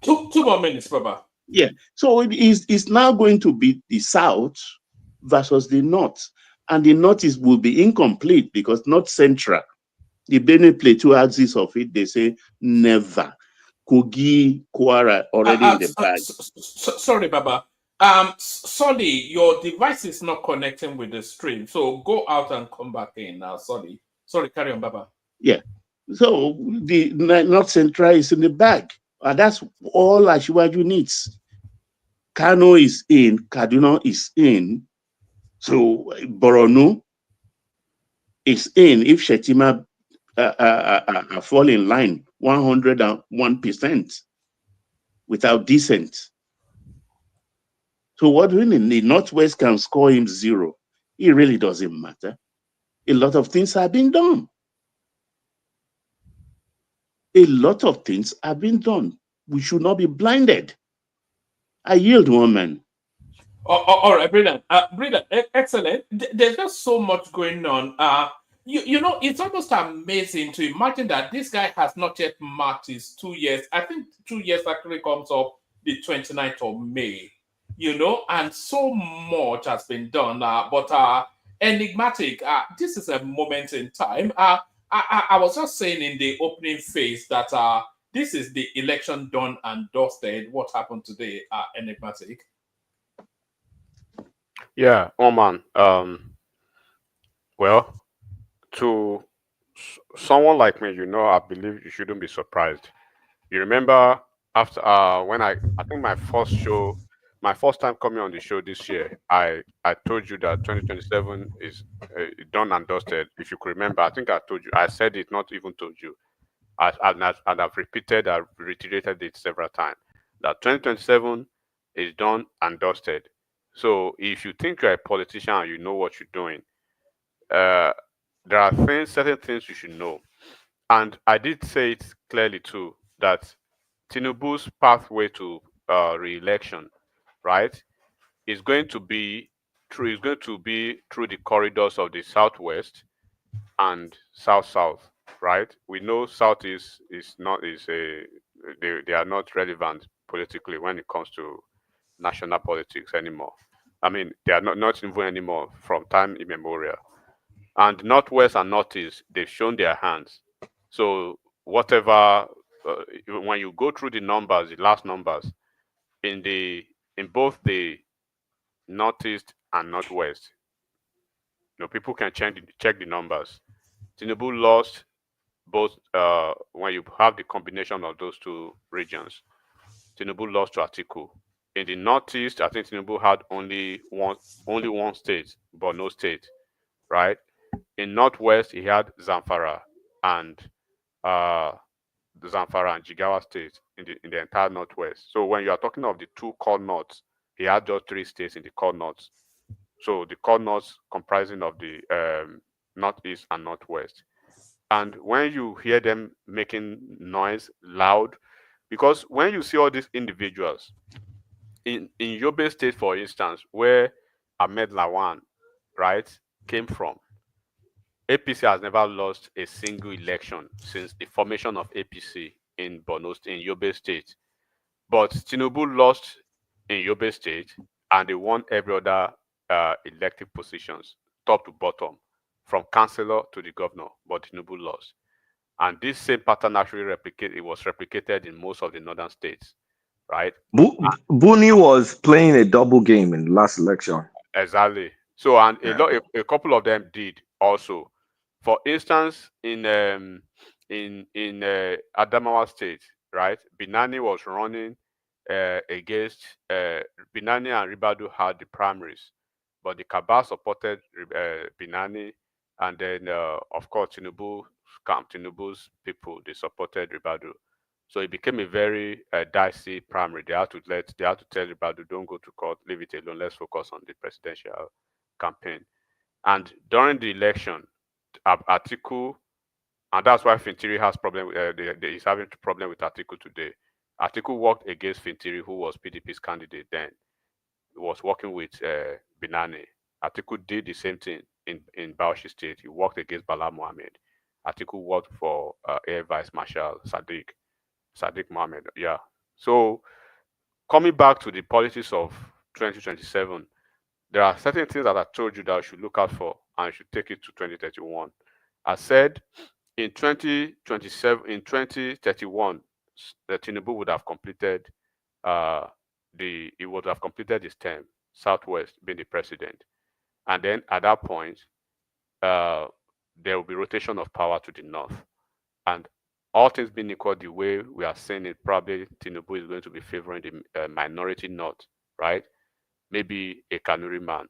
2 more minutes, Baba. Yeah. So it's now going to be the South versus the North. And the North will be incomplete because North Central, the Benue Plateau axis of it, they say never. Kogi, Kwara, already in the bag. Sorry, Baba. Sorry, your device is not connecting with the stream. So go out and come back in now. Sorry, carry on, Baba. Yeah. So the North Central is in the bag. And that's all Asiwaju needs. Kano is in, Kaduna is in. So Borno is in. If Shetima fall in line 101% without dissent. So what when the Northwest can score him 0, it really doesn't matter. A lot of things have been done. A lot of things have been done. We should not be blinded. I yield, woman. All right, brilliant. Brilliant, excellent. There's just so much going on. You know, it's almost amazing to imagine that this guy has not yet marked his 2 years. I think 2 years actually comes up the 29th of May. You know, and so much has been done. But enigmatic. This is a moment in time. I was just saying in the opening phase that this is the election done and dusted. What happened today are enigmatic. Yeah, Oman. Well, to someone like me, I believe you shouldn't be surprised. You remember after when I think my first time coming on the show this year, I told you that 2027 is done and dusted. If you could remember, I think I told you. I said it, not even told you. I've repeated, I've reiterated it several times that 2027 is done and dusted. So if you think you're a politician and you know what you're doing, uh, there are certain things you should know. And I did say it clearly too that Tinubu's pathway to re-election, right, is going to be through the corridors of the southwest and south south, right? We know south is not is a they are not relevant politically when it comes to national politics anymore. I mean, they are not even anymore from time immemorial. And northwest and northeast, they've shown their hands. So whatever, when you go through the numbers, the last numbers in both the northeast and northwest, people can check the numbers. Tinubu lost both when you have the combination of those two regions. Tinubu lost to Atiku. In the northeast, I think Tinubu had only one state, but no state, right? In northwest, he had Zamfara and uh, Jigawa state in the entire northwest. So when you are talking of the two core norths, he had just three states in the core norths. So the core norths comprising of the northeast and northwest. And when you hear them making noise loud, because when you see all these individuals in Yobe State, for instance, where Ahmed Lawan, right, came from, APC has never lost a single election since the formation of APC in Yobe State. But Tinubu lost in Yobe State, and they won every other elective positions, top to bottom, from councillor to the governor. But Tinubu lost. And this same pattern actually was replicated in most of the northern states, right? Buni was playing a double game in the last election. Exactly. So, and a couple of them did also. For instance, in Adamawa State, right, Binani was running against Binani and Ribadu had the primaries, but the Kaba supported Binani, and then of course Tinubu's people, they supported Ribadu. So it became a very dicey primary. They had to tell Ribadu, don't go to court, leave it alone. Let's focus on the presidential campaign. And during the election, Atiku, and that's why Fintiri has problem. He's having a problem with Atiku today. Atiku worked against Fintiri, who was PDP's candidate then. He was working with Binani. Atiku did the same thing in Bauchi State. He worked against Bala Mohammed. Atiku worked for Air Vice Marshal Sadiq Mohammed. Yeah. So coming back to the politics of 2027, there are certain things that I told you that you should look out for and you should take it to 2031. I said in 2031, the Tinubu would have completed his term, Southwest being the president. And then at that point, there will be rotation of power to the north. And all things being equal, the way we are seeing it, probably Tinubu is going to be favoring the minority north, right? Maybe a Kanuri man.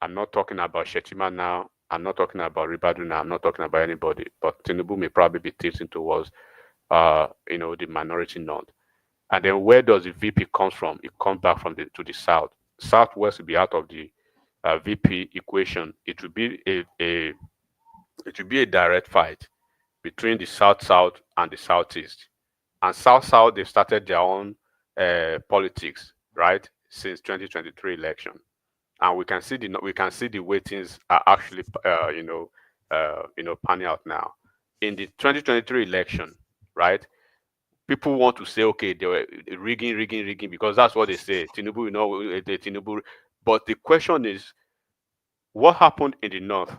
I'm not talking about Shetima now. I'm not talking about Ribadu now. I'm not talking about anybody. But Tinubu may probably be tilting towards, the minority north. And then where does the VP comes from? It comes back to the south. Southwest will be out of the VP equation. It will be a direct fight between the south and the southeast. And south they've started their own politics, right, since 2023 election. And we can see the way things are actually panning out now. In the 2023 election, right? People want to say, okay, they were rigging, because that's what they say. Tinubu, the Tinubu. But the question is, what happened in the north?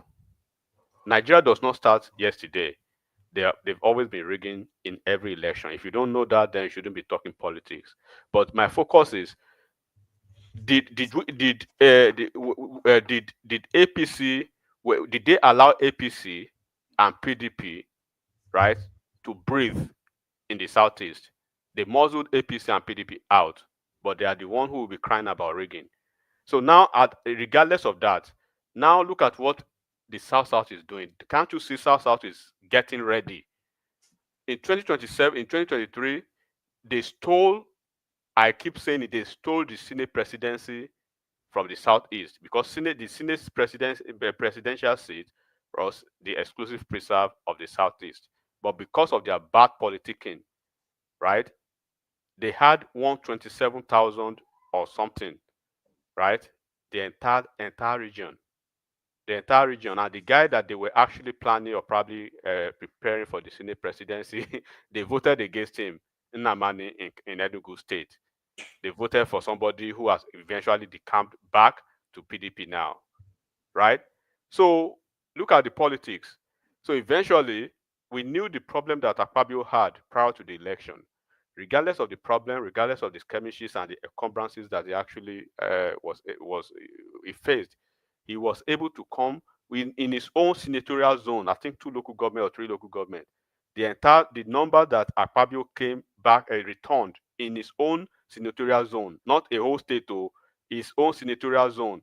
Nigeria does not start yesterday. they've always been rigging in every election. If you don't know that, then you shouldn't be talking politics. But my focus is, did APC, did they allow APC and PDP, right, to breathe in the southeast? They muzzled APC and PDP out, but they are the one who will be crying about rigging. So now, regardless of that, now look at what the South is doing. Can't you see South is getting ready? In 2027, in 2023, they stole, I keep saying it, they stole the Senate presidency from the Southeast, because the Senate presidential seat was the exclusive preserve of the Southeast. But because of their bad politicking, right, they had 127,000 or something, right? The entire region. The entire region. And the guy that they were actually planning or probably preparing for the Senate presidency, they voted against him in Namani in Enugu State. They voted for somebody who has eventually decamped back to PDP now, right? So look at the politics. So eventually, we knew the problem that Akpabio had prior to the election. Regardless of the problem, regardless of the skirmishes and the encumbrances that he actually he faced, he was able to come in his own senatorial zone. I think 2 local government or 3 local government. The number that Akpabio came back returned in his own senatorial zone, not a whole state, or his own senatorial zone,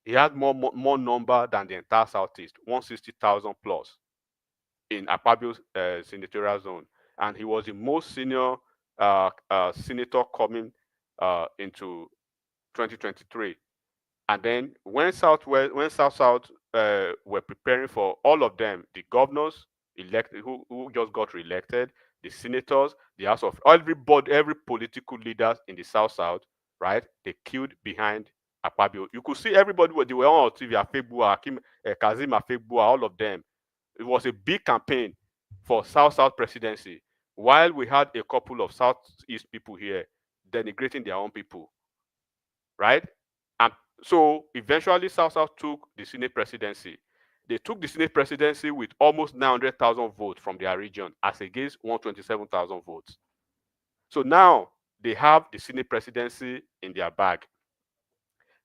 he had more number than the entire Southeast, 160,000 plus in Akpabio's senatorial zone. And he was the most senior senator coming into 2023. And then when South were preparing for all of them, the governors elected who just got reelected, the senators, the House of everybody, every political leaders in the South, right? They queued behind Akpabio. You could see everybody, they were on TV, Afebua, Kazim Afebua, all of them. It was a big campaign for South presidency, while we had a couple of Southeast people here denigrating their own people, right? And so eventually South took the Senate presidency. They took the Senate presidency with almost 900,000 votes from their region as against 127,000 votes. So now they have the Senate presidency in their bag.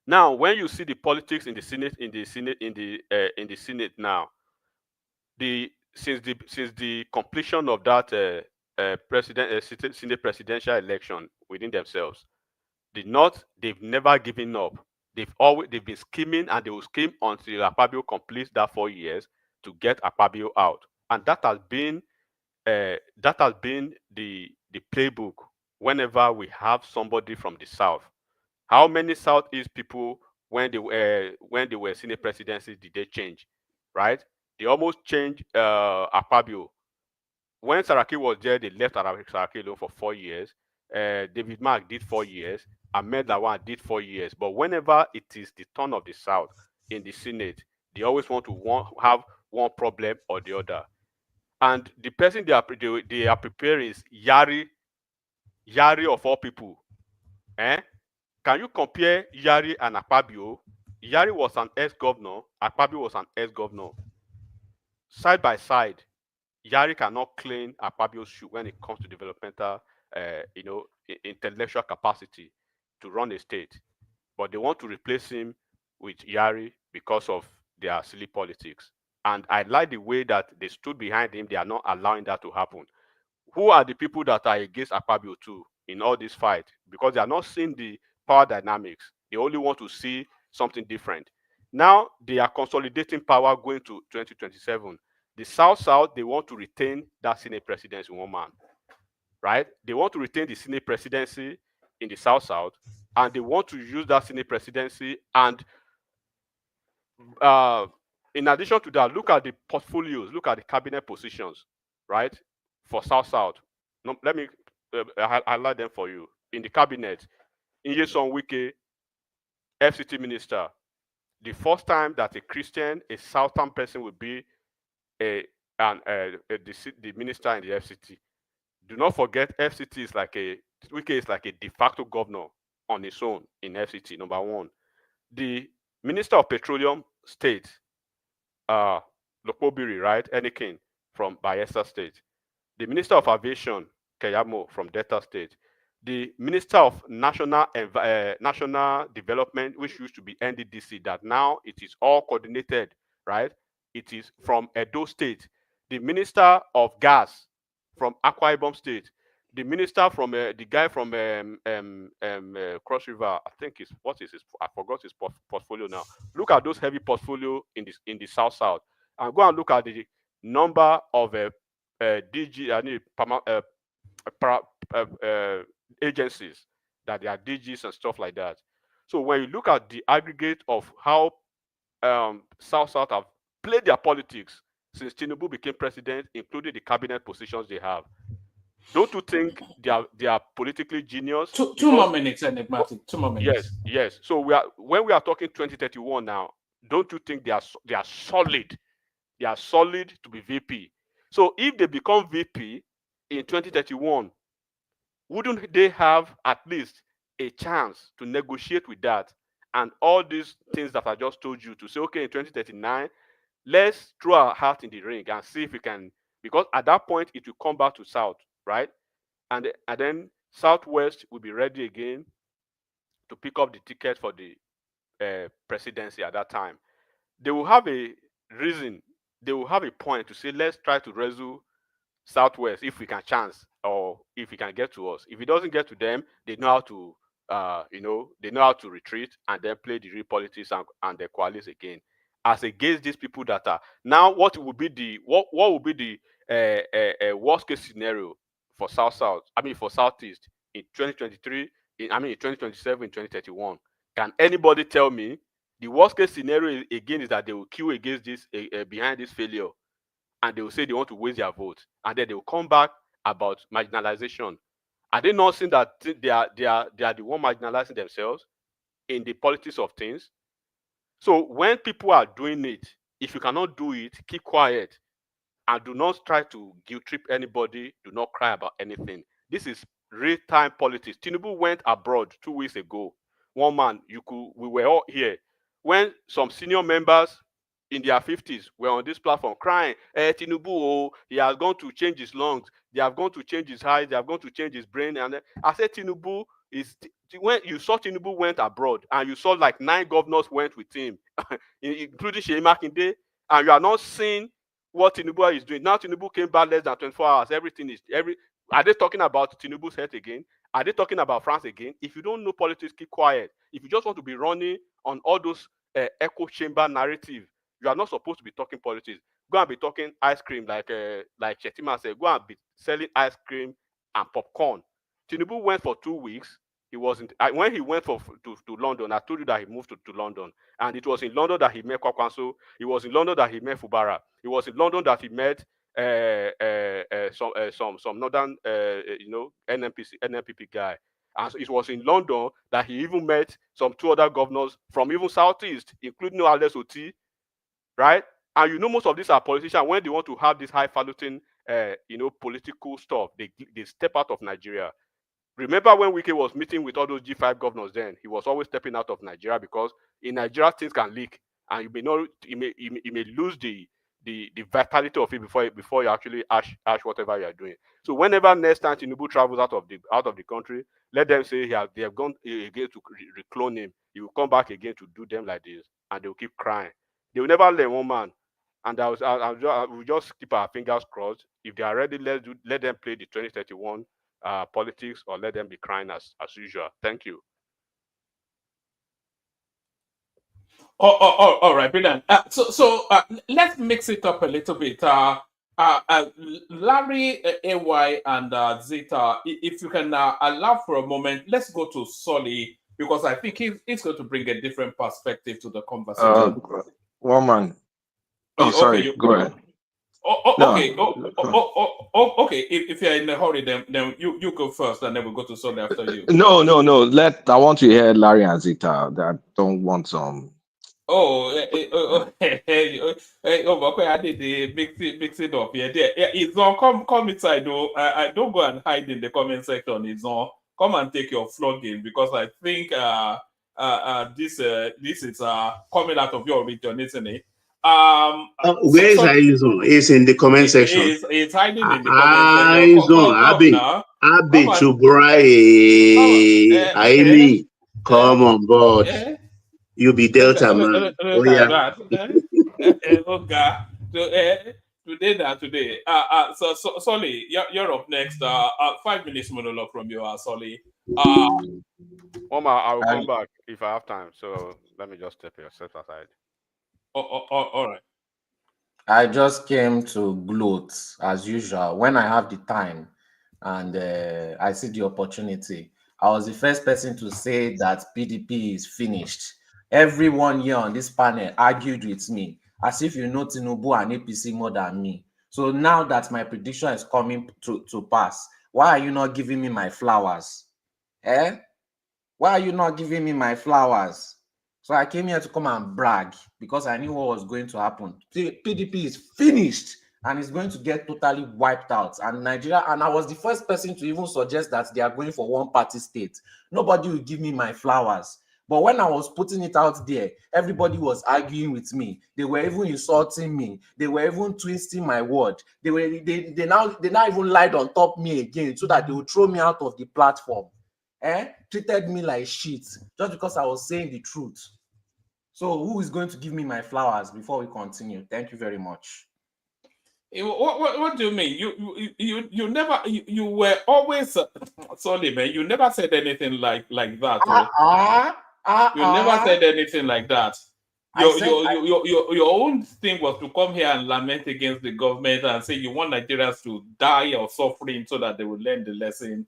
Now, when you see the politics in the Senate, in the Senate now, since the completion of that Senate presidential election within themselves, the North, they've never given up. They've been scheming, and they will scheme until Akpabio completes that 4 years to get Akpabio out, and that has been the playbook. Whenever we have somebody from the South, how many Southeast people, when they were Senate presidency, did they change? Right? They almost changed Akpabio. When Saraki was there, they left Saraki alone for 4 years. David Mark did 4 years. Ahmed Lawan did 4 years. But whenever it is the turn of the South in the Senate, they always want to have one problem or the other. And the person they are preparing is Yari of all people. Can you compare Yari and Akpabio? Yari was an ex-governor. Akpabio was an ex-governor. Side by side, Yari cannot claim Akpabio's shoe when it comes to developmental, intellectual capacity to run a state. But they want to replace him with Yari because of their silly politics. And I like the way that they stood behind him. They are not allowing that to happen. Who are the people that are against Akpabio too in all this fight? Because they are not seeing the power dynamics. They only want to see something different. Now they are consolidating power going to 2027. The South, they want to retain that Senate presidency in one man, right? They want to retain the Senate presidency in the South, and they want to use that Senate presidency. And in addition to that, look at the portfolios, look at the cabinet positions, right? For South. No, let me highlight them for you. In the cabinet, Nyesom Wike, FCT minister. The first time that a Christian, a Southern person will be the minister in the FCT. Do not forget, FCT is Wike is like a de facto governor on his own in FCT, number one. The Minister of Petroleum State, Lokobiri, right? Enikin. from Bayelsa State, the Minister of Aviation, Keyamo, from Delta State, the Minister of National Development, which used to be NDDC, that now it is all coordinated, right? It is from Edo State, the Minister of Gas from Akwa Ibom State, the minister from the guy from Cross River, I think is I forgot his portfolio now. Look at those heavy portfolio in the south, and go and look at the number of DG agencies that they are DGs and stuff like that. So when you look at the aggregate of how South have played their politics since Tinubu became president, including the cabinet positions they have, don't you think they are politically genius? Two more minutes, enigmatic. 2 more minutes. Yes. So when we are talking 2031 now, don't you think they are solid? They are solid to be VP. So if they become VP in 2031, wouldn't they have at least a chance to negotiate with that and all these things that I just told you, to say, okay, in 2039, let's throw our hat in the ring and see if we can, because at that point it will come back to South, right? And then Southwest will be ready again to pick up the ticket for the presidency at that time. They will have a reason, they will have a point to say, let's try to wrestle Southwest if we can chance, or if we can get to us. If it doesn't get to them, they know how to they know how to retreat and then play the real politics and they coalesce again. As against these people that are now, what will be the worst case scenario for for Southeast in 2023, in 2027, in 2031? Can anybody tell me? The worst case scenario again is that they will queue against this behind this failure, and they will say they want to waste their vote, and then they will come back about marginalization. Are they not seeing that they are the one marginalizing themselves in the politics of things? So when people are doing it, if you cannot do it, keep quiet and do not try to guilt trip anybody. Do not cry about anything. This is real-time politics. Tinubu went abroad 2 weeks ago. One man, we were all here when some senior members in their 50s were on this platform crying, Tinubu, oh, he has gone to change his lungs, they have gone to change his eyes, they have gone to change his brain. And I said, Tinubu is, when you saw Tinubu went abroad and you saw like 9 governors went with him, including Seyi Makinde, and you are not seeing what Tinubu is doing. Now Tinubu came back less than 24 hours. Are they talking about Tinubu's head again? Are they talking about France again? If you don't know politics, keep quiet. If you just want to be running on all those echo chamber narrative, you are not supposed to be talking politics. Go and be talking ice cream, like Chetima said. Go and be selling ice cream and popcorn. Tinubu went for 2 weeks. He wasn't. When he went to London, I told you that he moved to London, and it was in London that he met Kwankwaso. It was in London that he met Fubara. It was in London that he met some northern NNPP guy. And so it was in London that he even met some 2 other governors from even Southeast, including Alex Oti, right? And most of these are politicians. When they want to have this highfalutin political stuff, they step out of Nigeria. Remember when Wike was meeting with all those G5 governors then, he was always stepping out of Nigeria, because in Nigeria things can leak and you may lose the vitality of it before you actually ash whatever you are doing. So whenever next time Tinubu travels out of the country, let them say they have gone again to reclone him. He will come back again to do them like this, and they will keep crying. They will never learn, one man. And we'll just keep our fingers crossed. If they are ready, let them play the 2031 politics, or let them be crying as usual. Thank you. All right, brilliant. So let's mix it up a little bit. Larry, AY, and Zeta, if you can allow for a moment, let's go to Solly, because I think he's going to bring a different perspective to the conversation. One man. Oh, sorry. Go ahead. Okay. Okay. If you're in a hurry, then you go first, and then we'll go to Solly after you. No. I want to hear Larry and Zeta. That don't want some. Okay, I did the mix it up. Yeah, it's on. Come inside though. I don't go and hide in the comment section. It's on. Come and take your flogging, because I think this is coming out of your region, isn't it? Where is Aizon? It's in the comment section. It's hiding in the comment section. Come now. Abe Chubrai, Aimi, come on board. You be Delta man. Oh yeah. Okay. Today. So Solly, you're up next. 5 minutes monologue from you, Solly. Oma, I will come back if I have time. So let me just step aside. All right. I just came to gloat as usual when I have the time and I see the opportunity. I was the first person to say that PDP is finished. Everyone here on this panel argued with me as if you know Tinubu and APC more than me. So now that my prediction is coming to pass, why are you not giving me my flowers? Why are you not giving me my flowers? So I came here to come and brag because I knew what was going to happen. PDP is finished and it's going to get totally wiped out. And Nigeria, and I was the first person to even suggest that they are going for one-party state. Nobody will give me my flowers. But when I was putting it out there, everybody was arguing with me. They were even insulting me. They were even twisting my word. They now even lied on top me again so that they would throw me out of the platform. Treated me like shit just because I was saying the truth. So who is going to give me my flowers before we continue? Thank you very much. What do you mean? You never you were always sorry, man. You never said anything like that. You never said anything like that. Your own thing was to come here and lament against the government and say you want Nigerians to die or suffering so that they will learn the lesson.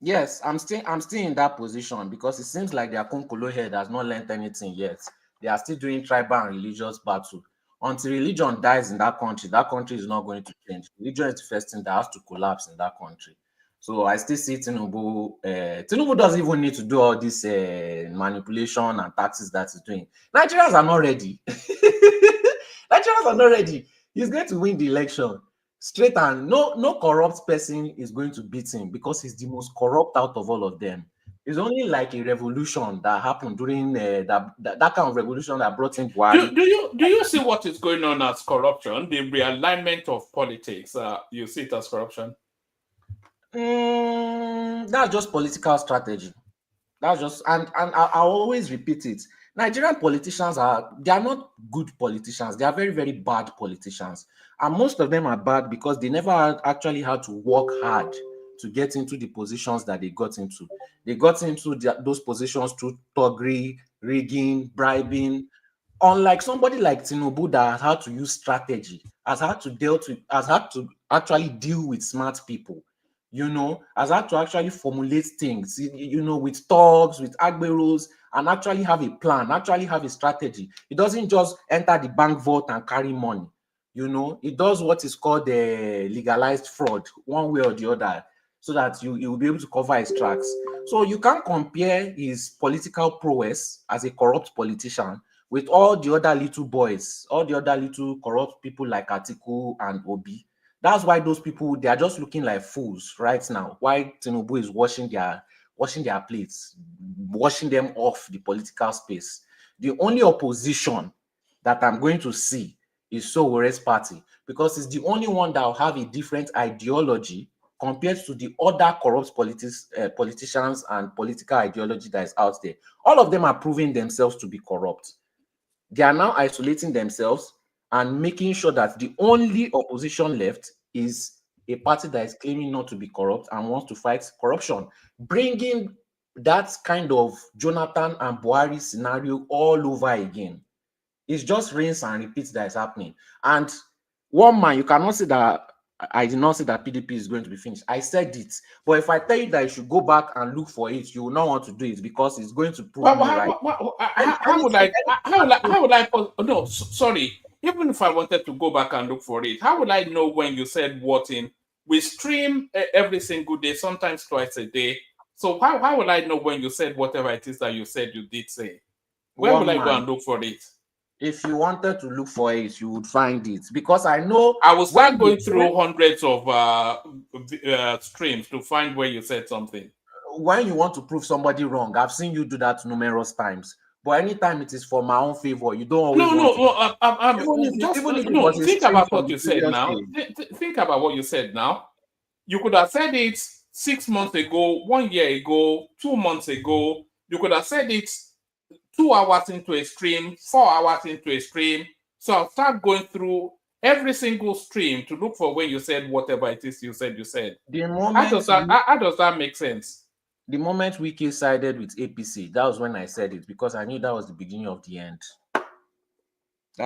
Yes, I'm still in that position because it seems like their Konkolo head has not learned anything yet. They are still doing tribal and religious battle. Until religion dies in that country is not going to change. Religion is the first thing that has to collapse in that country. So I still see Tinubu. Tinubu doesn't even need to do all this manipulation and taxes that he's doing. Nigerians are not ready. Nigerians are not ready. He's going to win the election. Straight, and no corrupt person is going to beat him because he's the most corrupt out of all of them. It's only like a revolution that happened during that kind of revolution that brought in Buhari. Do you see what is going on as corruption? The realignment of politics. You see it as corruption? That's just political strategy. That's just and I always repeat it. Nigerian politicians they are not good politicians. They are very, very bad politicians. And most of them are bad because they never actually had to work hard to get into the positions that they got into. They got into those positions through thuggery, rigging, bribing. Unlike somebody like Tinubu that has had to use strategy, has had to actually deal with smart people, has had to actually formulate things, with thugs, with agberos, and actually have a plan, actually have a strategy. It doesn't just enter the bank vault and carry money. It does what is called legalized fraud, one way or the other, so that you will be able to cover his tracks. So you can't compare his political prowess as a corrupt politician with all the other little boys, all the other little corrupt people like Atiku and Obi. That's why those people, they are just looking like fools right now. Why Tinubu is washing their plates, washing them off the political space. The only opposition that I'm going to see is Sowore's party, because it's the only one that will have a different ideology compared to the other corrupt politicians and political ideology that is out there. All of them are proving themselves to be corrupt. They are now isolating themselves and making sure that the only opposition left is a party that is claiming not to be corrupt and wants to fight corruption, bringing that kind of Jonathan and Buhari scenario all over again. It's just rinse and repeat that is happening. And one man, you cannot say that I did not say that PDP is going to be finished. I said it. But if I tell you that you should go back and look for it, you will not want to do it because it's going to prove me right. How would I? No, sorry. Even if I wanted to go back and look for it, how would I know when you said what in? We stream every single day, sometimes twice a day. So how would I know when you said whatever it is that you said you did say? Where would I go and look for it? If you wanted to look for it, you would find it, because I know I was not going through hundreds of streams to find where you said something. When you want to prove somebody wrong, I've seen you do that numerous times. But anytime it is for my own favor, you don't always No, want no, to. Even if it no. was a Think stream about from what the you said previous now. day. Think about what you said now. You could have said it 6 months ago, 1 year ago, 2 months ago. You could have said it 2 hours into a stream, 4 hours into a stream. So I'll start going through every single stream to look for when you said whatever it is you said. The How does that make sense? The moment Wike sided with APC, that was when I said it, because I knew that was the beginning of the end. That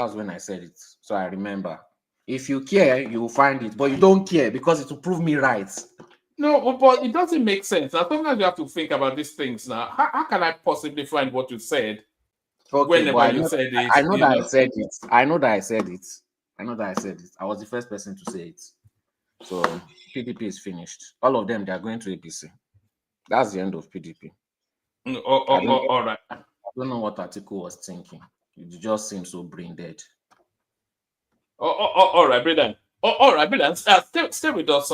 was when I said it. So I remember. If you care, you will find it, but you don't care because it will prove me right. No, but it doesn't make sense. Now, sometimes you have to think about these things now. How can I possibly find what you said whenever you said it? I know that I said it. I know that I said it. I was the first person to say it. So PDP is finished. All of them, they are going to APC. That's the end of PDP. All right. I don't know what Atiku was thinking. It just seems so brain dead. All right, Brilliant. All right, Brilliant. Stay with us,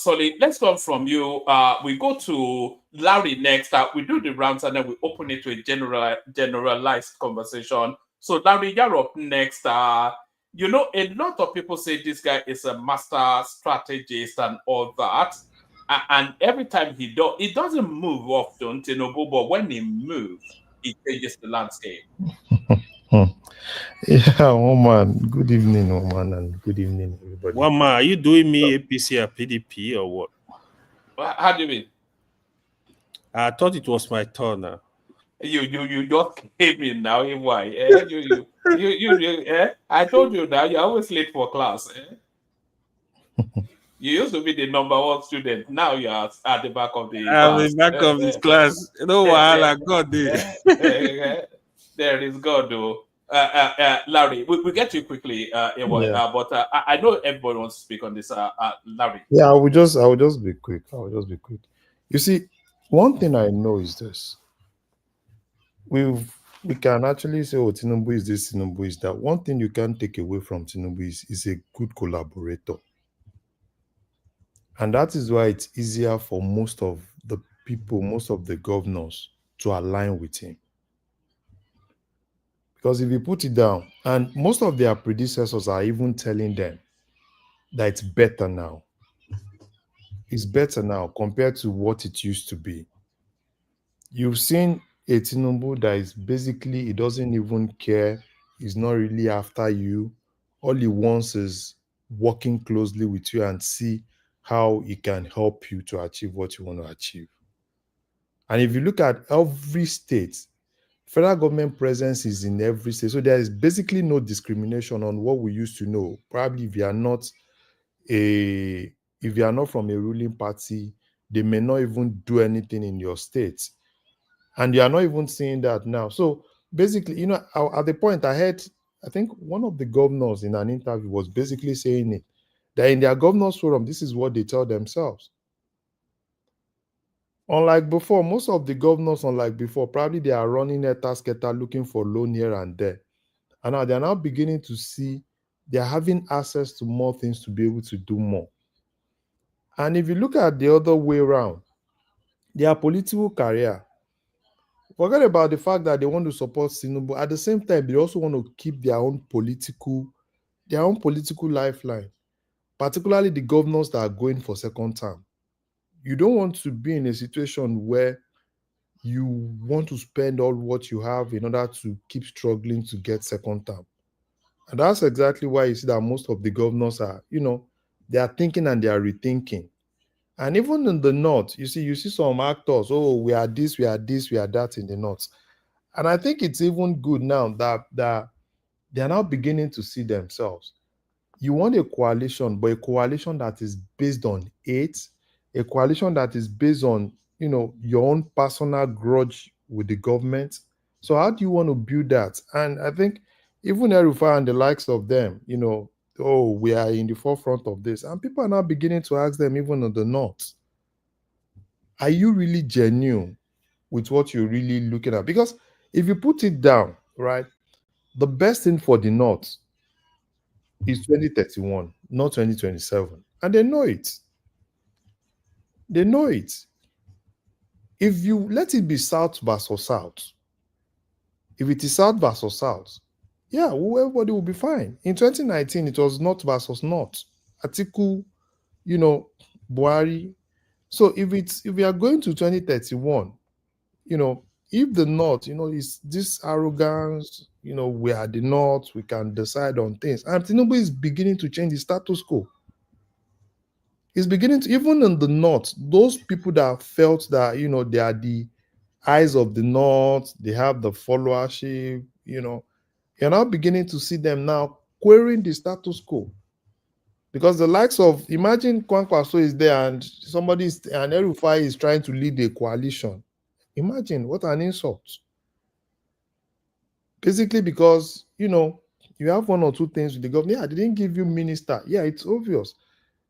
Solid. Let's come from you. We go to Larry next. We do the rounds and then we open it to a generalized conversation. So, Larry, you're up next. You know, a lot of people say this guy is a master strategist and all that. And every time he doesn't move often, Tinubu, but when he moves, he changes the landscape. Yeah, woman. Good evening, woman, and good evening, everybody. Wama, are you doing me APC or PDP or what? How do you mean? I thought it was my turn now. You just came in now. Why? I told you now. You're always late for class. You used to be the #1 student. Now you are at the back of the class. I'm in the back of this class. No wahala, God there. There is God, though. Larry, we get to you quickly. But I know everybody wants to speak on this. Larry. Yeah, I will just be quick. You see, one thing I know is this. We can actually say, oh, Tinubu is this, Tinubu is that. One thing you can't take away from Tinubu is a good collaborator. And that is why it's easier for most of the people, most of the governors to align with him. Because if you put it down, and most of their predecessors are even telling them that it's better now. It's better now compared to what it used to be. You've seen a Tinubu that is basically, he doesn't even care. He's not really after you. All he wants is working closely with you and see how he can help you to achieve what you want to achieve. And if you look at every state, federal government presence is in every state. So there is basically no discrimination on what we used to know. Probably if you are not from a ruling party, they may not even do anything in your state. And you are not even seeing that now. So basically, you know, at the point I heard, I think one of the governors in an interview was basically saying it, that in their governors forum, this is what they tell themselves. Unlike before, most of the governors, probably they are running etasketa looking for loan here and there. And now they're now beginning to see they're having access to more things to be able to do more. And if you look at the other way around, their political career, forget about the fact that they want to support Tinubu. At the same time, they also want to keep their own political lifeline, particularly the governors that are going for second term. You don't want to be in a situation where you want to spend all what you have in order to keep struggling to get second term. And that's exactly why you see that most of the governors are, they are thinking and they are rethinking. And even in the north, you see some actors, oh, we are this, we are that in the north. And I think it's even good now that they are now beginning to see themselves. You want a coalition, but a coalition that is based on hate, a coalition that is based on, your own personal grudge with the government. So how do you want to build that? And I think even El-Rufai and the likes of them, oh, we are in the forefront of this. And people are now beginning to ask them, even in the north, are you really genuine with what you're really looking at? Because if you put it down, right, the best thing for the north is 2031, not 2027. And they know it. They know it. If you let it be South versus South, If it is South versus South, yeah, everybody will be fine. In 2019, it was North versus North. Atiku, Buhari. So if we are going to 2031, if the North, is this arrogance, we are the North, we can decide on things. And Tinubu is beginning to change the status quo. He's beginning to, even in the North, those people that felt that, they are the eyes of the North, they have the followership, you're now beginning to see them now querying the status quo. Because the likes of, imagine Kwankwaso is there and and El-Rufai is trying to lead a coalition. Imagine what an insult. Basically because, you have one or two things with the government. Yeah, they didn't give you minister. Yeah, it's obvious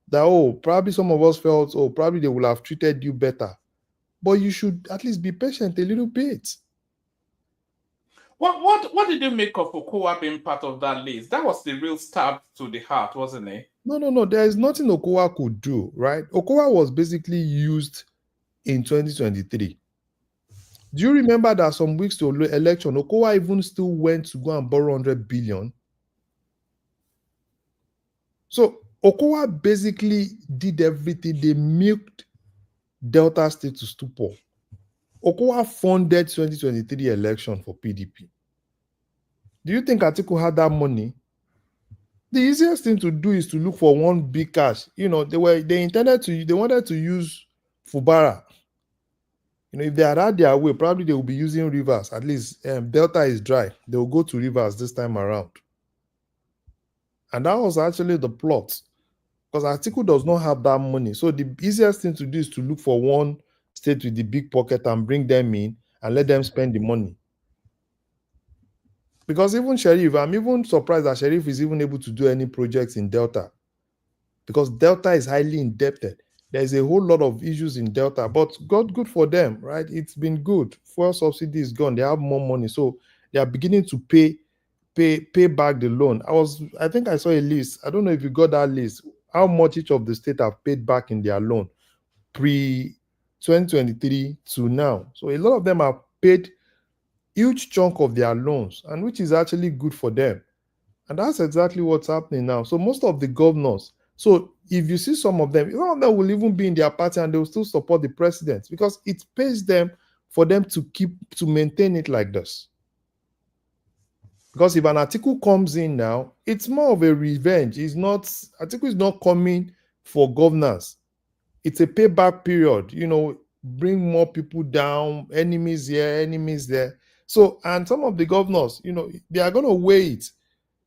that, probably some of us felt, probably they will have treated you better. But you should at least be patient a little bit. What did you make of Okowa being part of that list? That was the real stab to the heart, wasn't it? No. There is nothing Okowa could do, right? Okowa was basically used in 2023. Do you remember that some weeks to election, Okowa even still went to go and borrow 100 billion? So Okowa basically did everything. They milked Delta State to stupor. Okowa funded 2023 election for PDP. Do you think Atiku had that money? The easiest thing to do is to look for one big cash. They wanted to use Fubara. If they had had their way, probably they will be using rivers. At least Delta is dry. They will go to rivers this time around. And that was actually the plot. Because Atiku does not have that money. So the easiest thing to do is to look for one state with the big pocket and bring them in and let them spend the money. Because even Sheriff, I'm even surprised that Sheriff is even able to do any projects in Delta. Because Delta is highly indebted. There's a whole lot of issues in Delta, but God, good for them, right? It's been good. Fuel subsidy is gone. They have more money. So they are beginning to pay back the loan. I think I saw a list. I don't know if you got that list. How much each of the states have paid back in their loan pre-2023 to now. So a lot of them have paid huge chunk of their loans, and which is actually good for them. And that's exactly what's happening now. So most of the governors, so if you see some of them will even be in their party and they will still support the president because it pays them for them to maintain it like this. Because if an Atiku comes in now, it's more of a revenge. Atiku is not coming for governance. It's a payback period, bring more people down, enemies here, enemies there. So, and some of the governors, they are going to weigh it.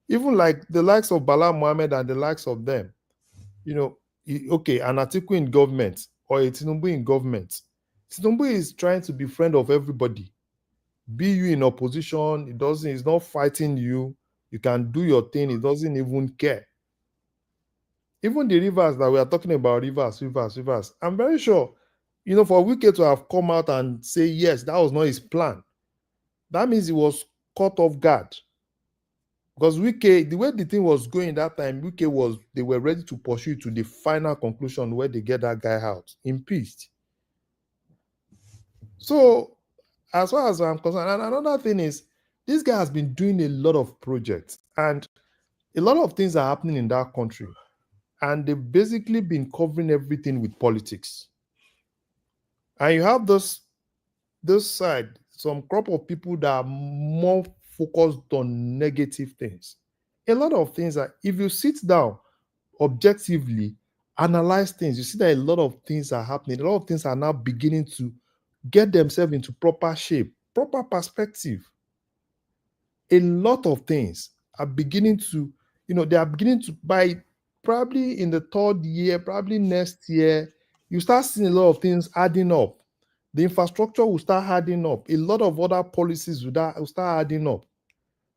Even like the likes of Bala Mohammed and the likes of them, okay, an Atiku in government or a Tinubu in government. Tinubu is trying to be friend of everybody. Be you in opposition, he's not fighting you. You can do your thing. He doesn't even care. Even the rivers that we are talking about, rivers. I'm very sure, for Wike to have come out and say, yes, that was not his plan. That means he was caught off guard. Because Wike, the way the thing was going that time, they were ready to pursue to the final conclusion where they get that guy out, impeached. So, as far as I'm concerned, and another thing is, this guy has been doing a lot of projects, and a lot of things are happening in that country. And they've basically been covering everything with politics. And you have this side, some crop of people that are more focused on negative things. A lot of things are, if you sit down objectively, analyze things, you see that a lot of things are happening. A lot of things are now beginning to get themselves into proper shape, proper perspective. A lot of things are beginning to, they are beginning to, by probably in the third year, probably next year, you start seeing a lot of things adding up. The infrastructure will start adding up. A lot of other policies will start adding up.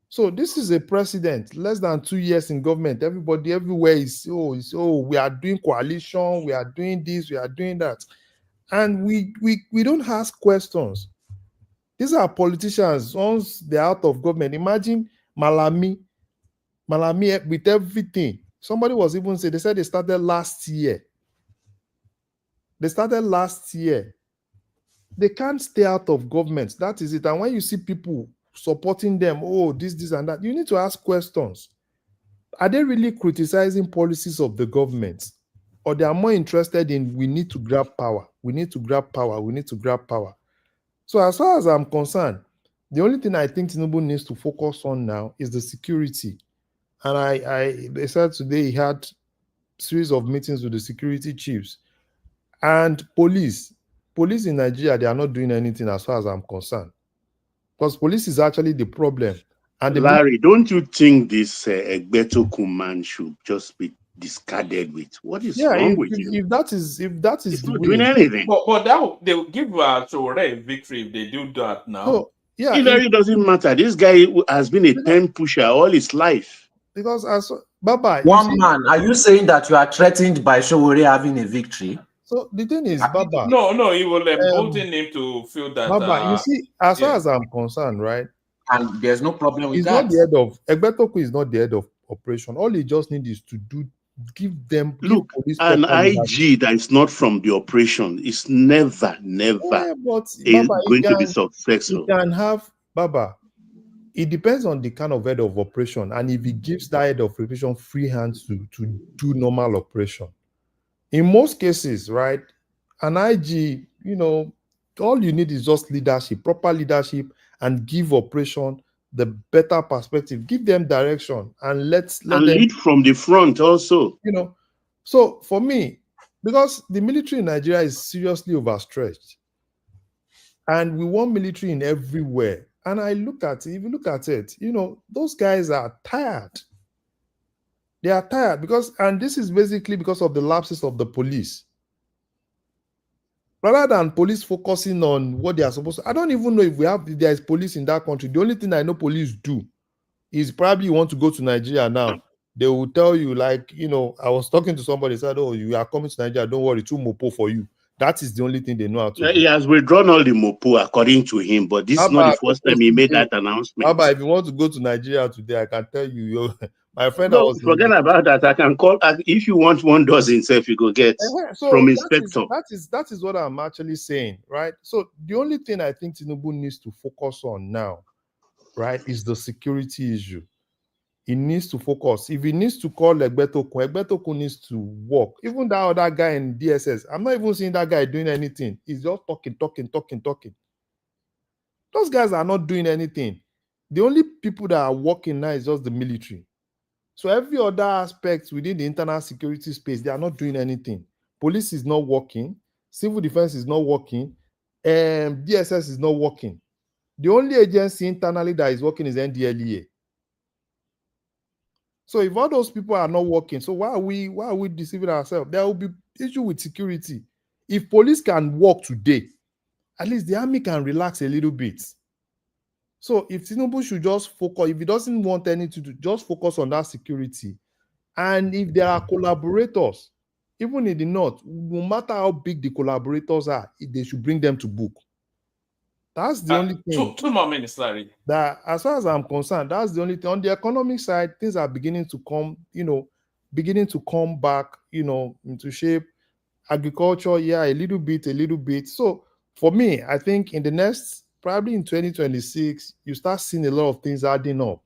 So this is a precedent. Less than 2 years in government, everybody everywhere is, we are doing coalition, we are doing this, we are doing that. And we don't ask questions. These are politicians. Once they're out of government, imagine Malami with everything. Somebody was even saying, they said they started last year. They can't stay out of government. That is it. And when you see people supporting them. Oh, this, and that. You need to ask questions. Are they really criticizing policies of the government? Or they are more interested in we need to grab power. We need to grab power. We need to grab power. So as far as I'm concerned, the only thing I think Tinubu needs to focus on now is the security. And they said today he had a series of meetings with the security chiefs and police. Police in Nigeria, they are not doing anything as far as I'm concerned. Because police is actually the problem. And Larry, don't you think this Egbeto man should just be discarded with? What is wrong with you? If that is He's the not way, doing anything. But that they'll give Sowore a victory if they do that now. So yeah, It doesn't matter. This guy has been a pen pusher all his life. Because as Baba, one man, are you saying that you are threatened by Sowore having a victory? So the thing is, Baba. No, he will embolden him to feel that. Baba, you see, as far as I'm concerned, right? And there's no problem with he's that. Not the head of Egbetoku is not the head of operation. All he just needs is to give police an IG that is not from the operation is never Baba, going to be successful. He can have Baba. It depends on the kind of head of operation, and if he gives that head of operation free hands to do normal operation. In most cases, right, an IG, all you need is just leadership, proper leadership, and give operation the better perspective. Give them direction and let them lead from the front also. So for me, because the military in Nigeria is seriously overstretched, and we want military in everywhere. And I look at it, if you look at it, those guys are tired. They are tired and this is basically because of the lapses of the police. Rather than police focusing on what they are supposed to, I don't even know if there is police in that country. The only thing I know police do is probably you want to go to Nigeria now. They will tell you, I was talking to somebody, said, oh, you are coming to Nigeria, don't worry, 2 mopo for you. That is the only thing they know how to do. He has withdrawn all the mopo according to him, but this is not the first time he made that announcement. Baba, if you want to go to Nigeria today, I can tell you, my friend. No, forget about that. I can call. If you want 1 dozen himself, you go get from inspector. That is what I'm actually saying, right? So the only thing I think Tinubu needs to focus on now, right, is the security issue. He needs to focus. If he needs to call Egbetoku needs to work. Even that other guy in DSS, I'm not even seeing that guy doing anything. He's just talking. Those guys are not doing anything. The only people that are working now is just the military. So every other aspect within the internal security space, they are not doing anything. Police is not working. Civil defense is not working. DSS is not working. The only agency internally that is working is NDLEA. So if all those people are not working, so why are we deceiving ourselves? There will be issue with security. If police can work today, at least the army can relax a little bit. So if Tinubu should just focus, if he doesn't want anything to just focus on that security, and if there are collaborators, even in the north, no matter how big the collaborators are, they should bring them to book. That's the only thing. 2 more minutes, Larry. That, as far as I'm concerned, that's the only thing. On the economic side, things are beginning to come back, into shape. Agriculture, yeah, a little bit. So for me, I think in the next, probably in 2026, you start seeing a lot of things adding up.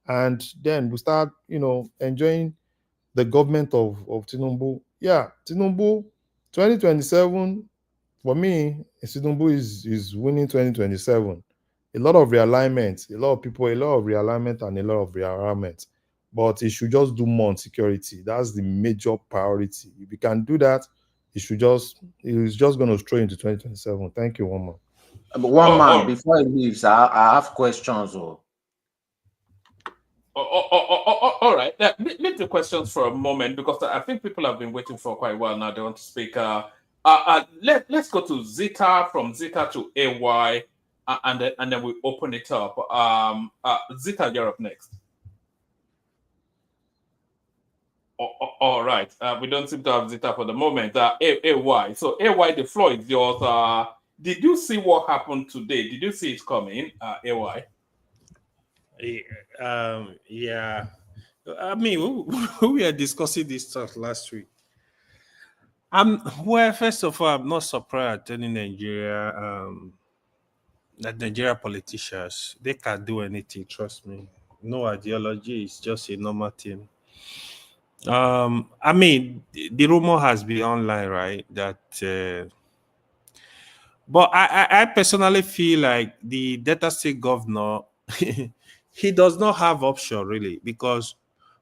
And then we start, enjoying the government of Tinubu. Yeah, Tinubu, 2027, for me, Tinubu is winning 2027. A lot of realignment, a lot of people, a lot of realignment and a lot of realignment. But it should just do more on security. That's the major priority. If you can do that, it's just going to stray into 2027. Thank you, one man. One man, before he leaves, I have questions. All right. Leave the questions for a moment because I think people have been waiting for quite a while now. They want to speak. Let's go to Zita, from Zita to AY, and then we open it up. Zita, you're up next. All right. We don't seem to have Zita for the moment. AY. So AY, the floor is yours. Did you see what happened today? Did you see it coming, AY? Yeah. I mean, we were discussing this stuff last week. First of all, I'm not surprised at any Nigeria that Nigeria politicians, they can do anything, trust me. No ideology, it's just a normal thing. I mean, the rumor has been online, right? That but I personally feel like the Delta State governor he does not have option really, because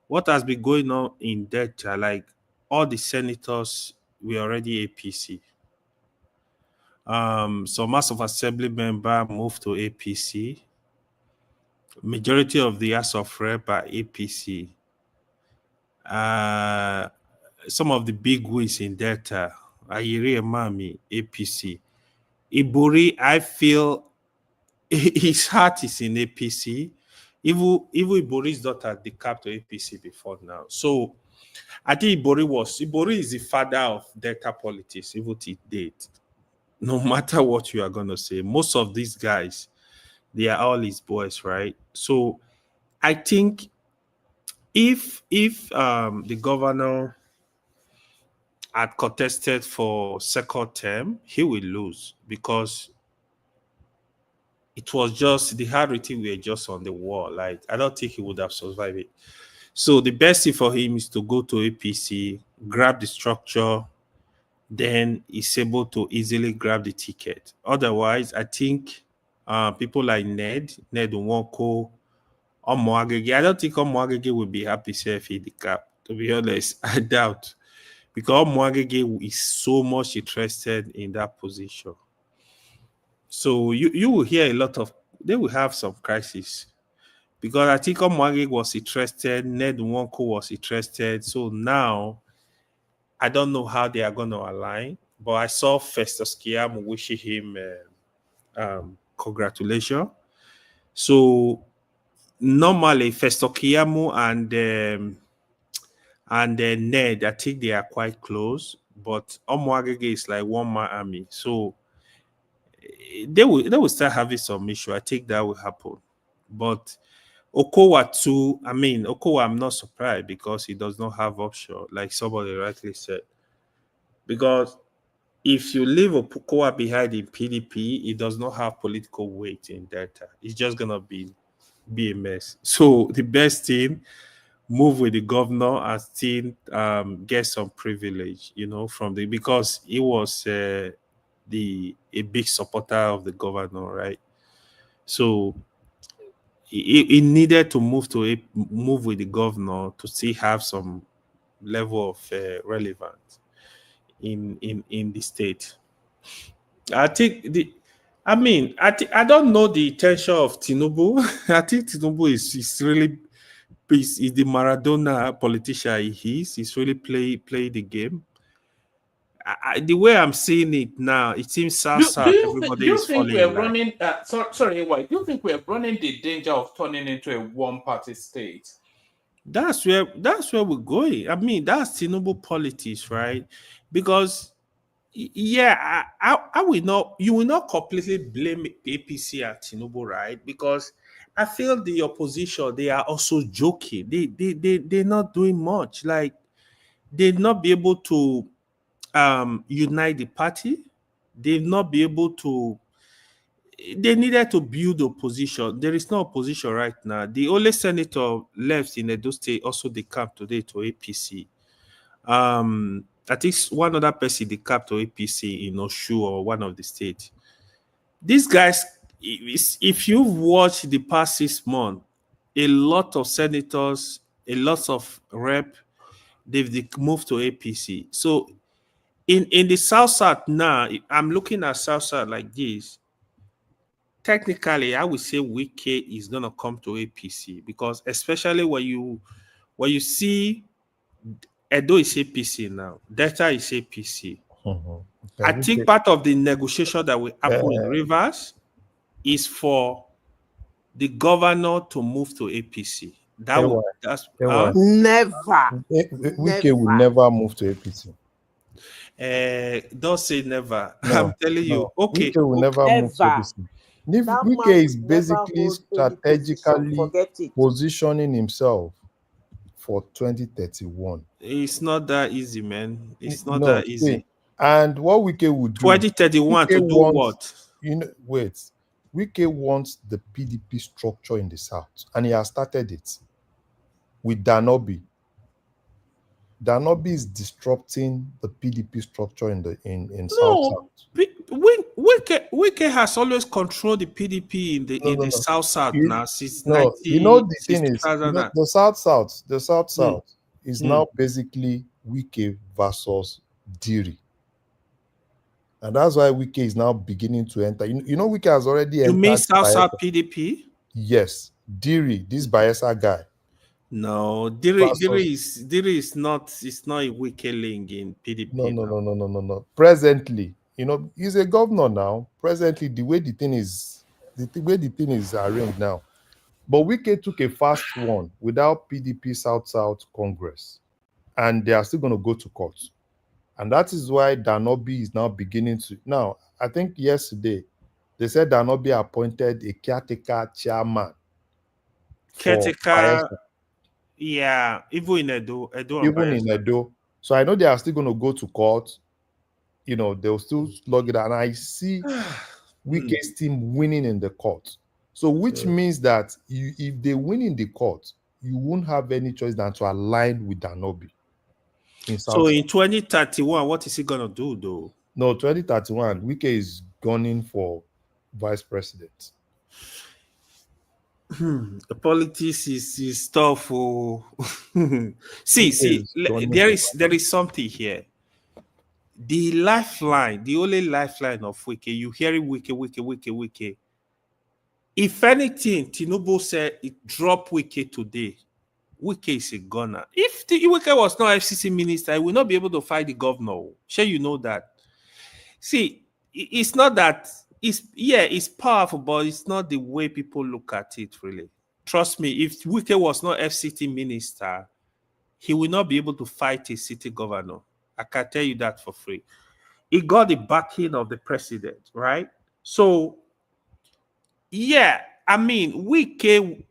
what has been going on in Delta, like all the senators were already APC. Some House of Assembly member moved to APC. Majority of the House of Rep are APC. Some of the big wigs in Delta, Ayiri Emami, APC. Ibori, I feel his heart is in APC. Even Ibori's daughter decamped to APC before now. So I think Ibori is the father of Delta politics, even to date. No matter what you are gonna say, most of these guys, they are all his boys, right? So I think if the governor had contested for second term, he will lose, because it was just the handwriting were just on the wall. Like, I don't think he would have survived it. So the best thing for him is to go to APC, grab the structure, then he's able to easily grab the ticket. Otherwise, I think people like Ned Nwoko, Omoagege, I don't think Omoagege will be happy if he decap. To be honest, I doubt. Because Omoagege is so much interested in that position. So you will hear a lot of, they will have some crisis. Because I think Omoagege was interested, Ned Nwoko was interested. So now, I don't know how they are going to align, but I saw Festus Keyamo wishing him congratulations. So normally Festus Keyamo and Ned, I think they are quite close, but Omoagege is like one man army. So they will start having some issue. I think that will happen. But Okowa too, I mean, Okowa, I'm not surprised because he does not have option, like somebody rightly said. Because if you leave Okowa behind in PDP, it does not have political weight in Delta. It's just gonna be a mess. So the best thing, move with the governor and still get some privilege, from because he was a big supporter of the governor, right? So he needed to move with the governor to still have some level of relevance in the state. I think I don't know the intention of Tinubu. I think Tinubu is really is the Maradona politician he is. He's really play the game. The way I'm seeing it now, it seems Do everybody you is think falling we're in line. running? Sorry, Wike. Do you think we're running the danger of turning into a one-party state? That's where we're going. I mean, that's Tinubu politics, right? Because I will not. You will not completely blame APC and Tinubu, right? Because I feel the opposition, they are also joking. They're not doing much. Like, they'll not be able to unite the party. They'll not be able to. They needed to build opposition. There is no opposition right now. The only senator left in Edo State also decamped today to APC. I think one other person decamped to APC in Oshu or one of the states. These guys, if you've watched the past 6 months, a lot of senators, a lot of rep, they've moved to APC. So in the South now, I'm looking at South like this. Technically, I would say Wike is gonna come to APC because especially when you see Edo is APC now, Delta is APC. I think part of the negotiation that will happen in Rivers is for the governor to move to APC. Never. Wike will never move to APC. Don't say never. No, I'm telling you. Okay. Wike will never move to APC. Wike is basically strategically positioning himself for 2031. It's not that easy, man. It's not that easy. And what Wike would do, 2031 to do what? Wait. Wike wants the PDP structure in the South, and he has started it with Danobi. Danobi is disrupting the PDP structure in South. Wike has always controlled the PDP in the South now since 90. You know the thing is, 2000. the South is now basically Wike versus Diri. And that's why Wike is now beginning to enter. You know, Wike has already entered. You mean South PDP? Yes. Diri, this Bayelsa guy. No, Diri is not. It's not a Wike link in PDP. No. Presently, you know, he's a governor now. Presently, the way the thing is arranged now. But Wike took a fast one without PDP South Congress, and they are still going to go to court. And that is why Danobi is now beginning to. Now, I think yesterday, they said Danobi appointed a caretaker chairman. Caretaker, yeah, even in Edo. Even in Edo. So I know they are still going to go to court. You know, they'll still slug it. And I see Wike's team winning in the court. So which means that if they win in the court, you won't have any choice than to align with Danobi. So in 2031, what is he going to do, though? No, 2031, Wike is gunning for vice president. The politics is tough. See, there is something here. The lifeline, the only lifeline of Wike, you hear it, Wike. If anything, Tinubu said it drop Wike today. Wike is a gunner. If the Wike was not FCC minister, he will not be able to fight the governor. Sure, you know that. See, it's not that. It's powerful, but it's not the way people look at it, really. Trust me, if Wike was not FCT minister, he will not be able to fight a city governor. I can tell you that for free. He got the backing of the president, right? So, yeah, I mean, Wike,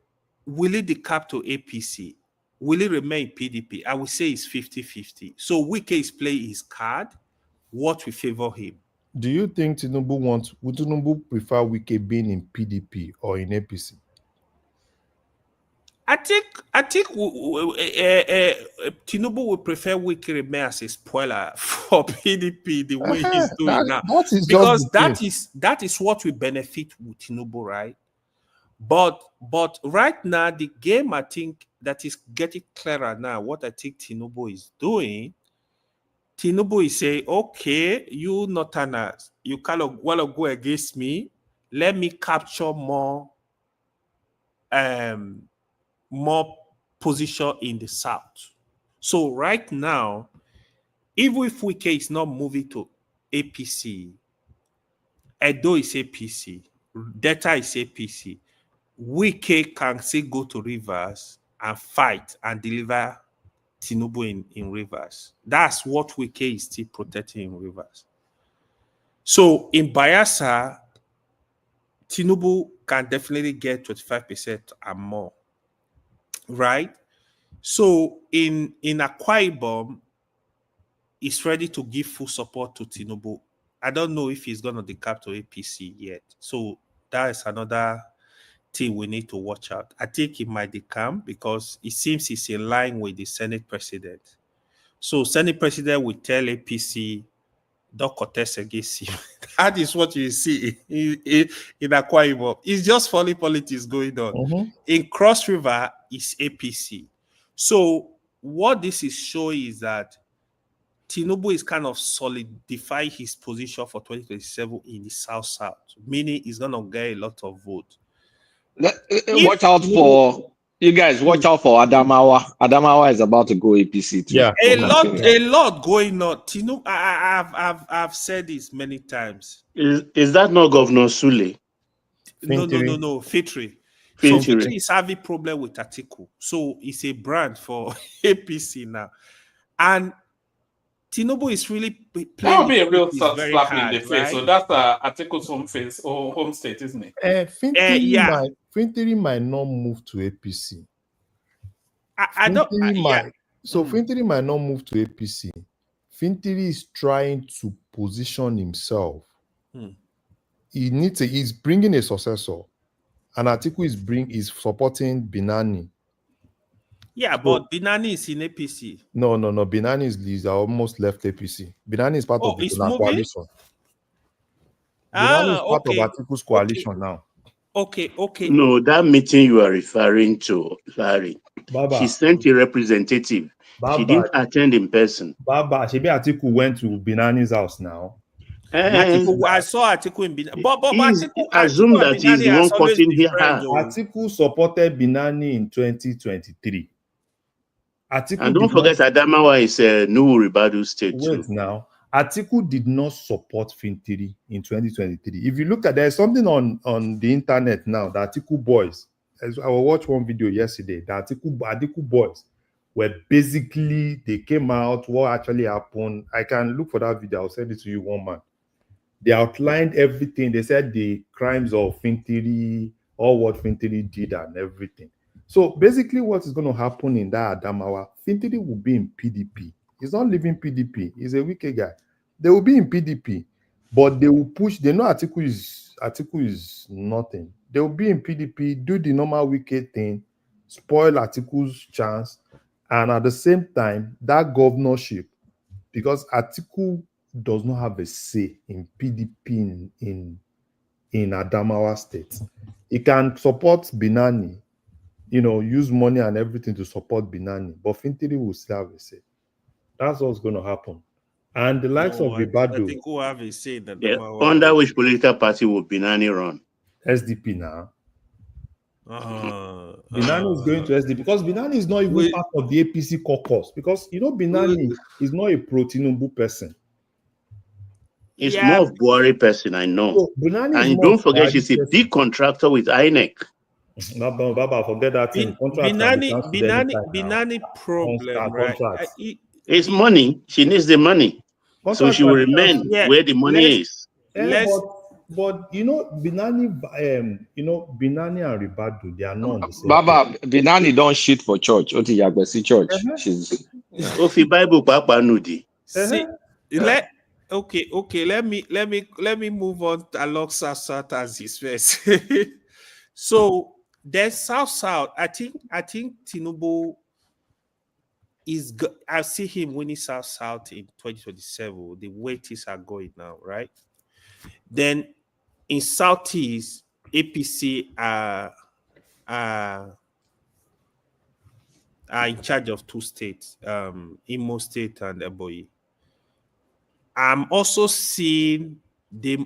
will he decamp to APC? Will he remain PDP? I would say it's 50-50. So Wike is playing his card. What will favor him? Do you think would Tinubu prefer Wike being in PDP or in APC? I think Tinubu would prefer Wike remain as a spoiler for PDP the way he's doing now. Because that is what will benefit with Tinubu, right? But right now, the game, I think, that is getting clearer now, what I think Tinubu is doing, Tinubu is saying, okay, you Northerners, you kind of want to go against me. Let me capture more position in the South. So right now, even if Wike is not moving to APC, Edo is APC, Delta is APC, Wike can still go to Rivers and fight and deliver Tinubu in Rivers. That's what Wike is still protecting in Rivers. So in Bayelsa, Tinubu can definitely get 25% and more, right? So in Akwa Ibom, he's ready to give full support to Tinubu. I don't know if he's going to decamp to APC yet. So that is another thing we need to watch out. I think he might decamp because it seems he's in line with the Senate president. So Senate president will tell APC, don't contest against him. That is what you see in Akwa Ibom. It's just funny politics going on. In Cross River, it's APC. So what this is showing is that Tinubu is kind of solidifying his position for 2027 in the South, meaning he's going to get a lot of votes. Watch out for you guys. Watch out for Adamawa. Adamawa is about to go APC too. Yeah, a lot going on. Tinubu, I've said this many times. Is that not Governor Sule? No. Fitri. So Fitri is having problem with Atiku. So it's a brand for APC now, and Tinubu is really playing. That would be a real slap in the face. Right? So that's Atiku's home state, isn't it? Fintiri might not move to APC. So Fintiri might not move to APC. Fintiri is trying to position himself he's bringing a successor, and Atiku is supporting Binani. Yeah, but Binani is in APC. No. Binani is almost left APC. Binani is part of the it's moving? coalition. Binani is part of Atiku's coalition now. Okay. No, that meeting you are referring to, Larry. Baba. She sent a representative. She didn't attend in person. Baba, Shebi Atiku went to Binani's house now. I saw Atiku in Binani. But Atiku, assume that he's the one cutting here. Atiku supported Binani in 2023. And don't forget Adamawa is a Nuhu Ribadu state too. Now, Atiku did not support Fintiri in 2023. If you look at, there's something on the internet now, the Atiku boys, I watched one video yesterday, the Atiku boys were basically, they came out, what actually happened. I can look for that video, I'll send it to you, one man. They outlined everything. They said the crimes of Fintiri, all what Fintiri did and everything. So basically what is going to happen in that Adamawa, Fintiri will be in PDP. He's not leaving PDP. He's a wicked guy. They will be in PDP, but they will push. They know Atiku is nothing. They will be in PDP, do the normal wicked thing, spoil Atiku's chance, and at the same time, that governorship, because Atiku does not have a say in PDP in Adamawa State. He can support Binani, use money and everything to support Binani, but Fintiri will still have a say. That's what's going to happen. And the likes of Ribadu. I think we'll have a say in under which political party will Binani run? SDP now. Binani is going to SDP because Binani is not even part of the APC caucus, because Binani is not a pro-Tinubu person. It's more of Buhari person, I know. So, and don't forget, she's a big contractor with INEC. Baba, forget that thing. Binani problem, right? It's money. She needs the money. So she will remain where the money is. But Binani, Binani and Ribadu, they are not on the same. Baba, Binani don't shit for church. Oti Yagbesi church. She's Ofi Bible Papa Nudi. Okay. Let me move on along South as this first. So there's South. I think Tinubu is. I see him winning South in 2027. The way things are going now, right? Then in Southeast, APC are in charge of 2 states, Imo State and Ebonyi. I'm also seeing the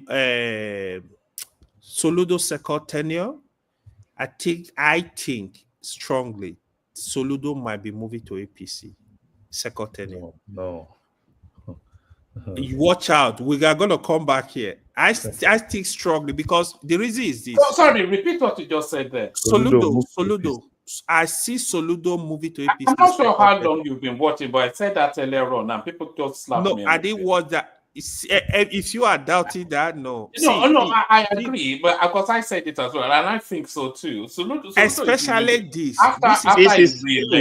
Soludo second tenure. I think strongly Soludo might be moving to APC second tenure. No. You watch out. We are going to come back here. I think strongly because the reason is this. Sorry, repeat what you just said there. Soludo. I see Soludo moving to APC. I'm not sure how long you've been watching, but I said that earlier on, and people just slapped me. No, I didn't watch that. If you are doubting that, no. I agree, but because I said it as well, and I think so too. Soludo especially this.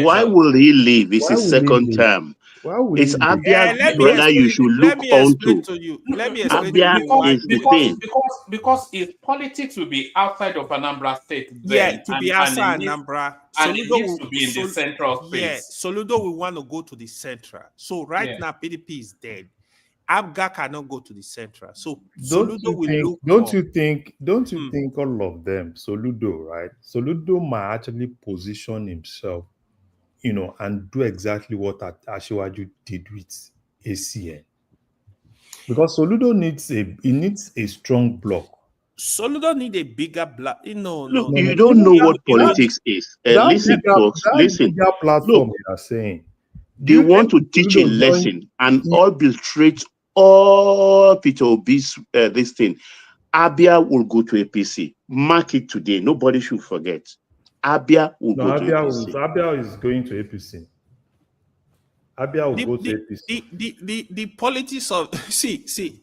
Why will he leave? It's his second term. It's Abia brother you should look onto. Let me explain to you. Because his politics will be outside of Anambra State. To be outside Anambra. And it needs to be in the central space. Yeah, Soludo will want to go to the central. So now PDP is dead. Abga cannot go to the central. So don't you think all of them, Soludo, right? Soludo might actually position himself, and do exactly what Asiwaju did with ACN. Because Soludo needs a strong block. Soludo need a bigger block. Look, you don't know what politics is. Listen, folks, listen. Platform they are saying. They want to teach a lesson and arbitrate all Peter Obi's this thing. Abia will go to APC. Mark it today. Nobody should forget. Abia will go to APC. Abia is going to APC. Abia will go to APC. The politics of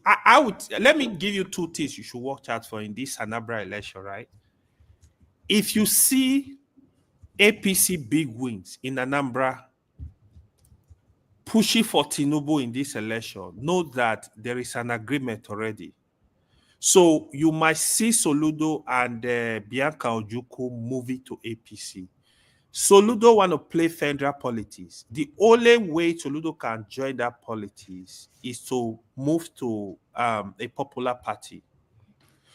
I would let me give you 2 things you should watch out for in this Anambra election, right? If you see APC big wins in Anambra, pushing for Tinubu in this election, know that there is an agreement already. So you might see Soludo and Bianca Ojukwu moving to APC. Soludo want to play federal politics. The only way Soludo can join that politics is to move to a popular party.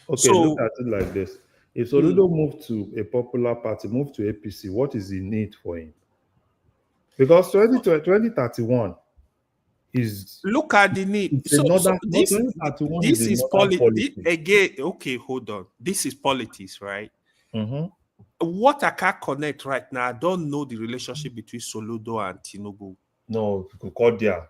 Okay, look at it like this. If Soludo moved to a popular party, moved to APC, what is the need for him? Because 2031 is... Look at the need. This is politics. Again, okay, hold on. This is politics, right? What I can't connect right now, I don't know the relationship between Soludo and Tinubu. No, cordial.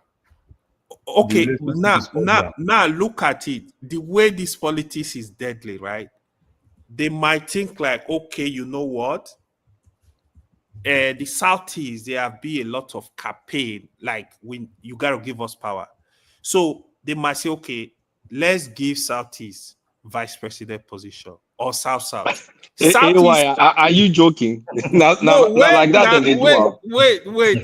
Okay, now look at it. The way this politics is deadly, right? They might think like, okay, you know what? The Southeast, there have been a lot of campaign, like when you gotta give us power. So they might say, okay, let's give Southeast vice president position or South. Why are you joking? Wait,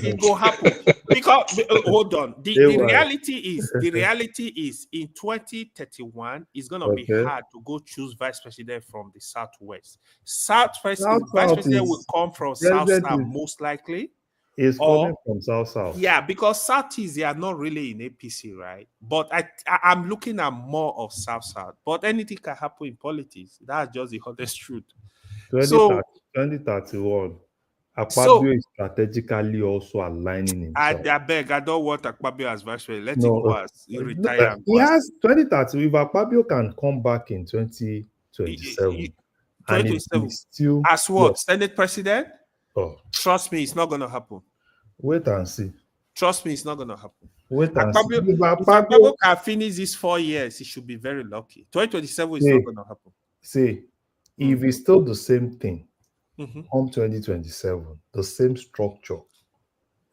it go happen. Because hold on. The reality is in 2031, it's gonna be hard to go choose vice president from the Southwest. Vice president will come from South most likely. Is coming from South. Yeah, because Southeast, they are not really in APC, right? But I'm looking at more of South. But anything can happen in politics. That's just the honest truth. 2031, Akpabio is strategically also aligning himself. I beg, I don't want Akpabio as vice president. Let him go as he retire. He has 2030. If Akpabio can come back in 2027, still as what? Senate president? Trust me, it's not going to happen. Wait and see. Trust me, it's not going to happen. Wait and see. If Akpabio can finish these 4 years, he should be very lucky. 2027 is not going to happen. See, if it's still the same thing, come 2027, the same structure,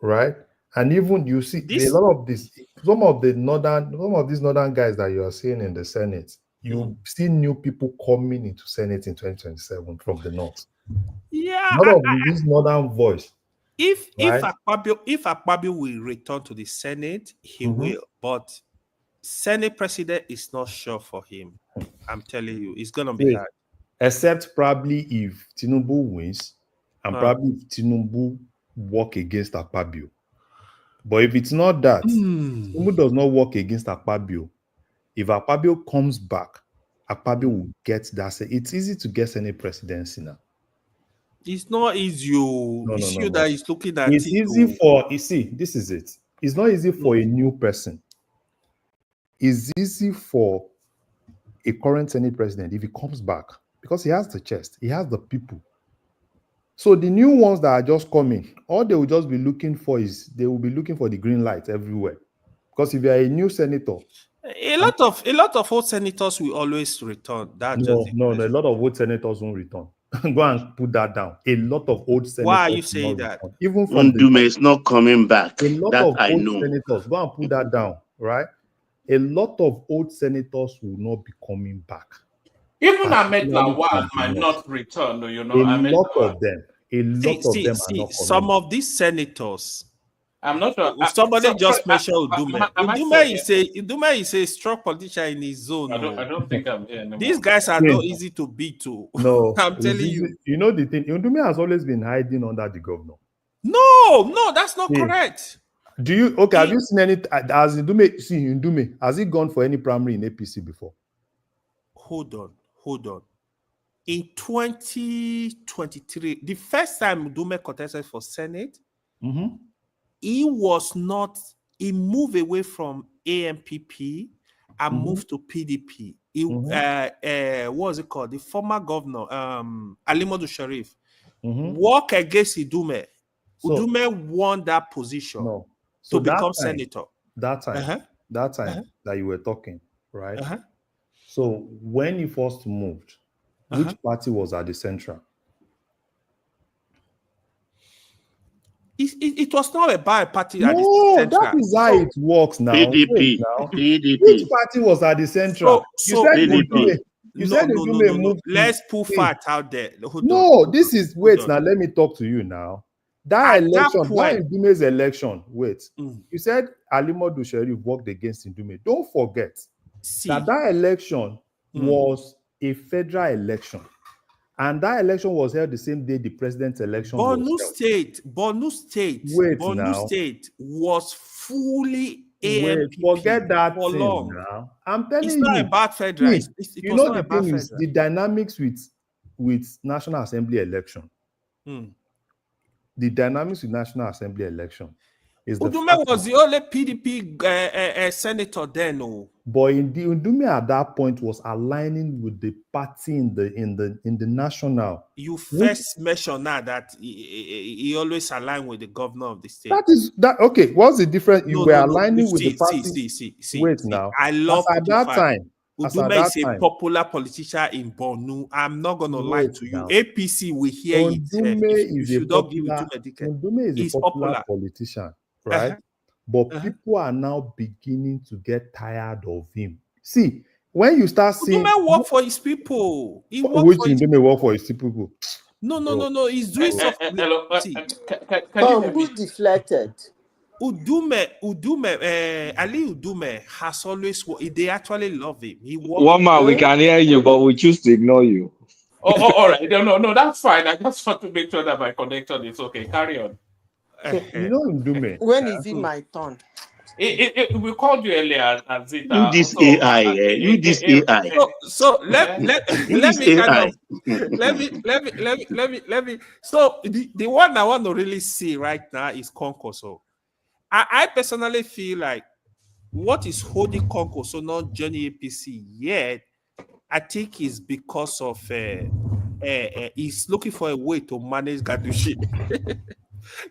right? And even you see a lot of this, some of these northern guys that you are seeing in the Senate, you see new people coming into Senate in 2027 from the north. Yeah, a lot of this northern voice. If Akpabio will return to the Senate, he will. But Senate president is not sure for him. I'm telling you, it's gonna be hard. Except probably if Tinubu wins, and probably if Tinubu work against Akpabio. But if it's not that, Tinubu does not work against Akpabio. If Akpabio comes back, Akpabio will get that. It's easy to get Senate presidency now. It's not easy. That is looking at it's easy for, you see, this is it. It's not easy for a new person. It's easy for a current Senate president if he comes back because he has the chest, he has the people. So the new ones that are just coming, all they will just be looking for is they will be looking for the green light everywhere. Because if you are a new senator, a lot of old senators will always return. A lot of old senators won't return. Go and put that down. A lot of old senators. Why are you saying that? Return. Even from Ndume is not coming back. A lot of old senators. Go and put that down, right? A lot of old senators will not be coming back. Even Ahmed Lawal might not return, you know. A lot of them are not coming. Some of these senators. I'm not sure. Somebody just mentioned Udume. Udume is a strong politician in his zone. I don't think I'm here anymore. These guys are not easy to beat too. No, I'm telling you. You know the thing. Udume has always been hiding under the governor. No, that's not correct. Do you have you seen any? Has Udume has he gone for any primary in APC before? Hold on. In 2023, the first time Udume contested for Senate, he moved away from AMPP and moved to PDP. What was it called? The former governor, Alimodu Sharif, worked against Udume. Udume won that position to become senator. That time that you were talking, right? So when he first moved, which party was at the central? It was not about a party at the central. That is how it works now. PDP. Which party was at the central? PDP. Let's put facts out there. This is now. Let me talk to you now. That election, that Ndume's election. You said Alimodu Sharif worked against Ndume. Don't forget that election, was a federal election. And that election was held the same day the president's election was Borno held. State Wait Borno now. State was fully Wait, AMPP forget that for thing long. now. I'm telling It's you. not about federal. See, It you was know not the about thing is federal. the dynamics with National Assembly election. The dynamics with National Assembly election is the Udume fact was that, the only PDP senator then. Oh. but Ndume at that point was aligning with the party in the national. You first mentioned now that he always aligned with the governor of the state. That is that okay. What's the difference? You were aligning with the party. Wait now. I love at that time. Udume is a popular politician in Borno. I'm not gonna lie to you. Now. APC will hear Undume it. is a popular politician, right? But people are now beginning to get tired of him. See, when you start seeing Udume work for his people. He work which for his Ndume work for his people. No. He's doing something. Who deflected? Udume, Ali Udume has always worked. They actually love him. He One man, we can hear you, but we choose to ignore you. All right. No, that's fine. I just want to make sure that my connection is okay. Carry on. You know Ndume. When is it my turn? We called you earlier, Azita. You this AI, you this AI. So let me So the one I want to really see right now is Kwankwaso. I personally feel like what is holding Kwankwaso not joining APC yet, I think is because of he's looking for a way to manage Gaduje.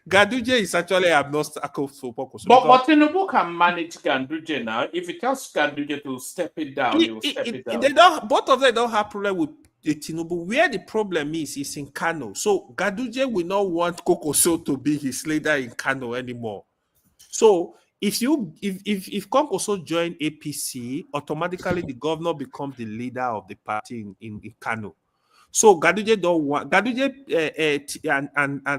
Gaduje is actually an obstacle for Kwankwaso. But Tinubu can manage Gaduje now. If he tells Gaduje to step it down, he will step it down. They don't. Both of them don't have problem with the Tinubu. Where the problem is in Kano. So Gaduje will not want Kwankwaso to be his leader in Kano anymore. So if Kwankwaso join APC, automatically the governor becomes the leader of the party in Kano. So Gaduje don't want and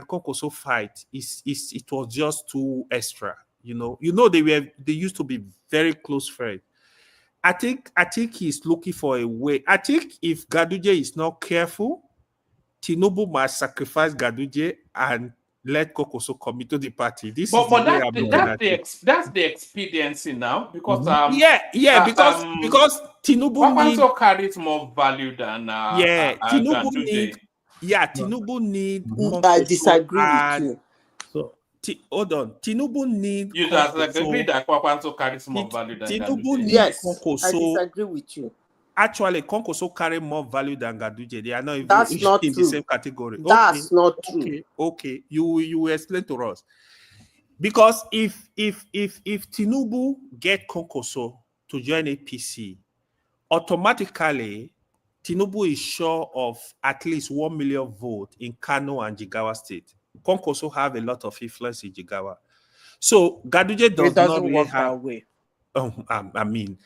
Kwankwaso fight. It was just too extra. You know they used to be very close friends. I think he's looking for a way. I think if Gaduje is not careful, Tinubu must sacrifice Gaduje and let Kwankwaso commit to the party. That's the expediency now because because Tinubu carries more value than Tinubu need. I disagree with you. So hold on, Tinubu need. You just agree that Kwankwaso carries more value than Tinubu need. Yes, Kwankwaso. I disagree with you. Actually, Kwankwaso carry more value than Gaduje. They are not even in the same category. That's not true. Okay. You explain to us. Because if Tinubu get Kwankwaso to join APC, automatically Tinubu is sure of at least 1 million votes in Kano and Jigawa state. Kwankwaso have a lot of influence in Jigawa. So Gaduje doesn't work that way. I mean,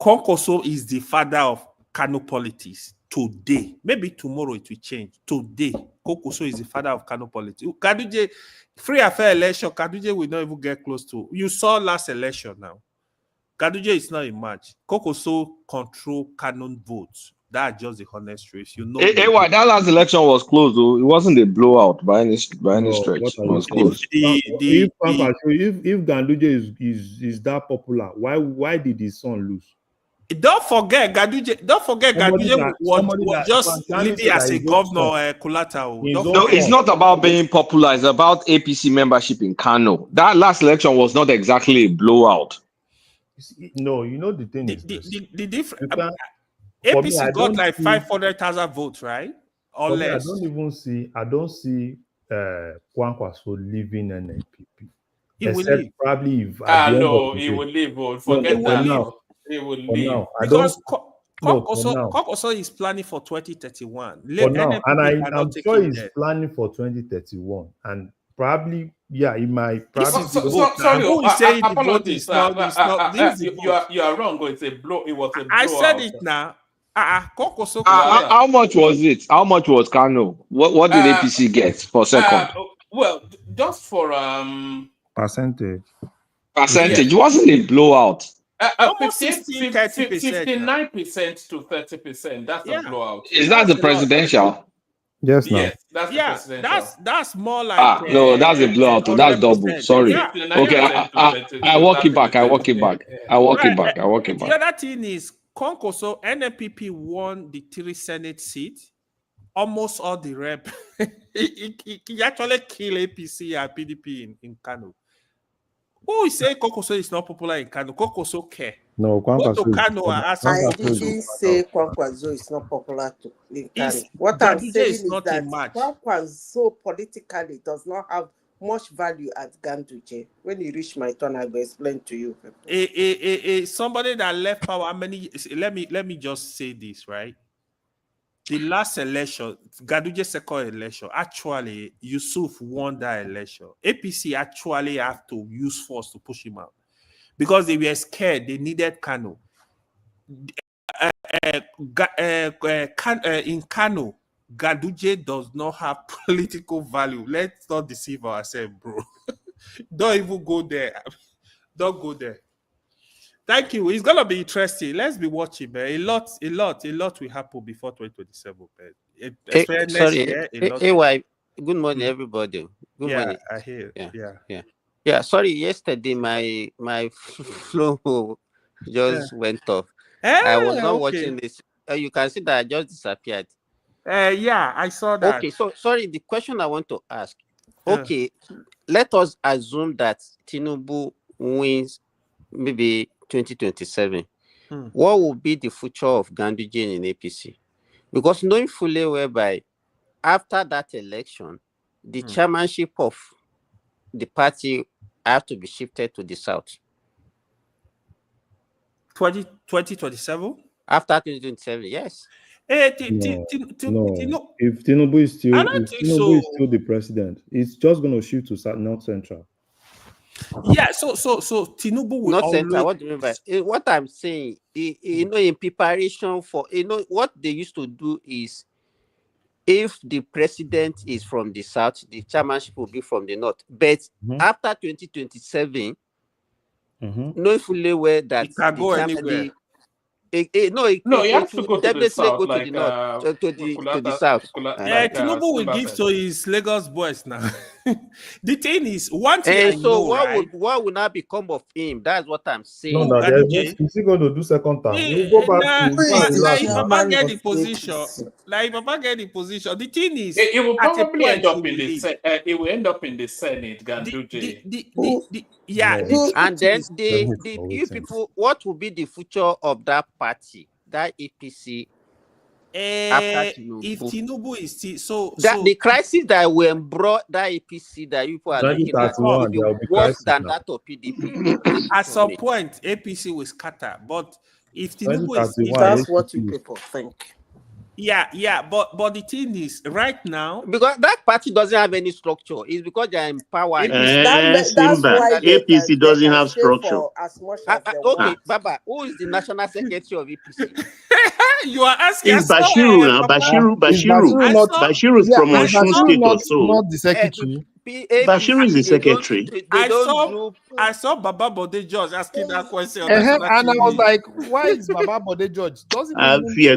Kwankwaso is the father of Kano politics today. Maybe tomorrow it will change. Today, Kwankwaso is the father of Kano politics. Gaduje, free and fair election, Gaduje will not even get close to. You saw last election now. Gaduje is not a match. Kwankwaso control Kano votes. That's just the honest truth. That last election was close, though. It wasn't a blowout by any stretch. It was close. If Gaduje is that popular, why did his son lose? Don't forget Gaduje was just living as a governor, Kulata. No, it's not about being popular. It's about APC membership in Kano. That last election was not exactly a blowout. No, you know the thing is the difference. APC got like 500,000 votes, right? Or less. I don't see Kwankwaso leaving an NPP. He will leave. Probably if he will leave. Forget that. He will leave. Because Kwankwaso is planning for 2031. I'm sure he's planning for 2031. And probably, he might probably. Sorry, apologies. You are wrong. It was a blow. I said it now. How much was it? How much was Kano? What did APC get for second? Well, just for percentage. It wasn't a blowout. Almost 60, 30%. 59% to 30%. That's a blowout. Is that the presidential? Yes, now. Yes, that's the presidential. That's more like No, that's a blowout. That's double. Sorry. Yeah. Okay, I walk it back. I walk it back. I walk it back. I walk it The back. other thing is Kwankwaso, NNPP won the 3 Senate seats, almost all the rep. he actually killed APC and PDP in Kano. Who is saying Kwankwaso is not popular in Kano? Kwankwaso care. No, Go to Kwankwaso. Kano and ask I Kwankwaso. didn't say Kwankwaso is not popular in Kano. It's- What I'm Ganduje saying is is not a that match. Kwankwaso politically does not have much value as Ganduje. When you reach my turn, I will explain to you. Somebody that left power, how many? Let me just say this, right? The last election, Ganduje's second election, actually, Yusuf won that election. APC actually have to use force to push him out because they were scared. They needed Kano. In Kano, Ganduje does not have political value. Let's not deceive ourselves, bro. Don't even go there. Don't go there. Thank you. It's gonna be interesting. Let's be watching, man. A lot will happen before 2027, man. Especially next year. AY, good morning, everybody. Good Yeah, morning. I hear. Yeah. Sorry, yesterday my flow just went off. I was not watching this. You can see that I just disappeared. Yeah, I saw that. Okay, so sorry. The question I want to ask. Okay, let us assume that Tinubu wins maybe 2027. What will be the future of Ganduje in APC? Because knowing fully whereby after that election, the chairmanship of the party have to be shifted to the south. 2027? After 2027, yes. No. If Tinubu is still, is still the president, it's just going to shift to North Central. Yeah, so Tinubu will Not always... central. What do you mean by what I'm saying? In preparation for what they used to do is, if the president is from the south, the chairmanship will be from the north. But after 2027, knowing fully well that it can go anywhere. It you have to will go to the definitely south, go to the north, to the south. Tinubu will give to his Lagos boys now. The thing is, one thing I know, what will now become of him? That's what I'm saying. No, is he going to do second time? We'll go back to if Papa get the position, the thing is, it will probably end up in the it will end up in the Senate. Ganduje. And then you people, what will be the future of that party, that APC? If Tinubu is still the crisis that will brought that APC that you people are looking at will be worse than that of PDP. At some point, APC will scatter. But if Tinubu is, that's what you people think. Yeah, but the thing is, right now, because that party doesn't have any structure, it's because they're in power. That's why APC doesn't have structure. As much as okay, Baba, who is the national secretary of APC? You are asking. It's Bashiru now. Bashiru is from Osun State or so. Not the secretary. Bashiru is the secretary. I saw Baba Bode George asking that question. And I was like, why is Baba Bode George? Doesn't He's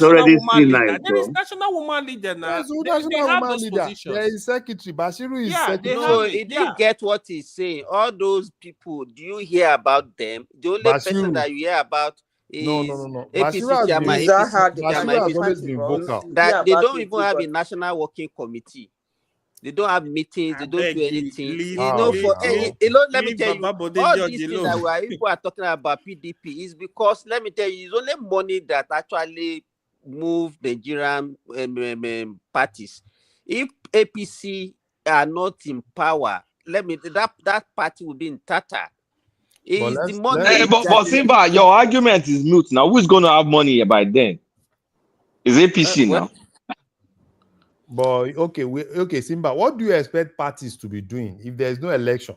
already senile. There is national woman leader now. There is secretary. Bashiru is secretary. So he didn't get what he's saying. All those people, do you hear about them? The only person that you hear about is no. APC chairman. Bashiru has always been vocal. That they don't even have a national working committee. They don't have meetings. They don't do anything. Let me tell you, all these things that people are talking about PDP is because, let me tell you, it's only money that actually move Nigerian parties. If APC are not in power, that party will be in tatter. But Simba, your argument is moot. Now, who's going to have money by then? Is APC now? But okay, Simba, what do you expect parties to be doing if there's no election?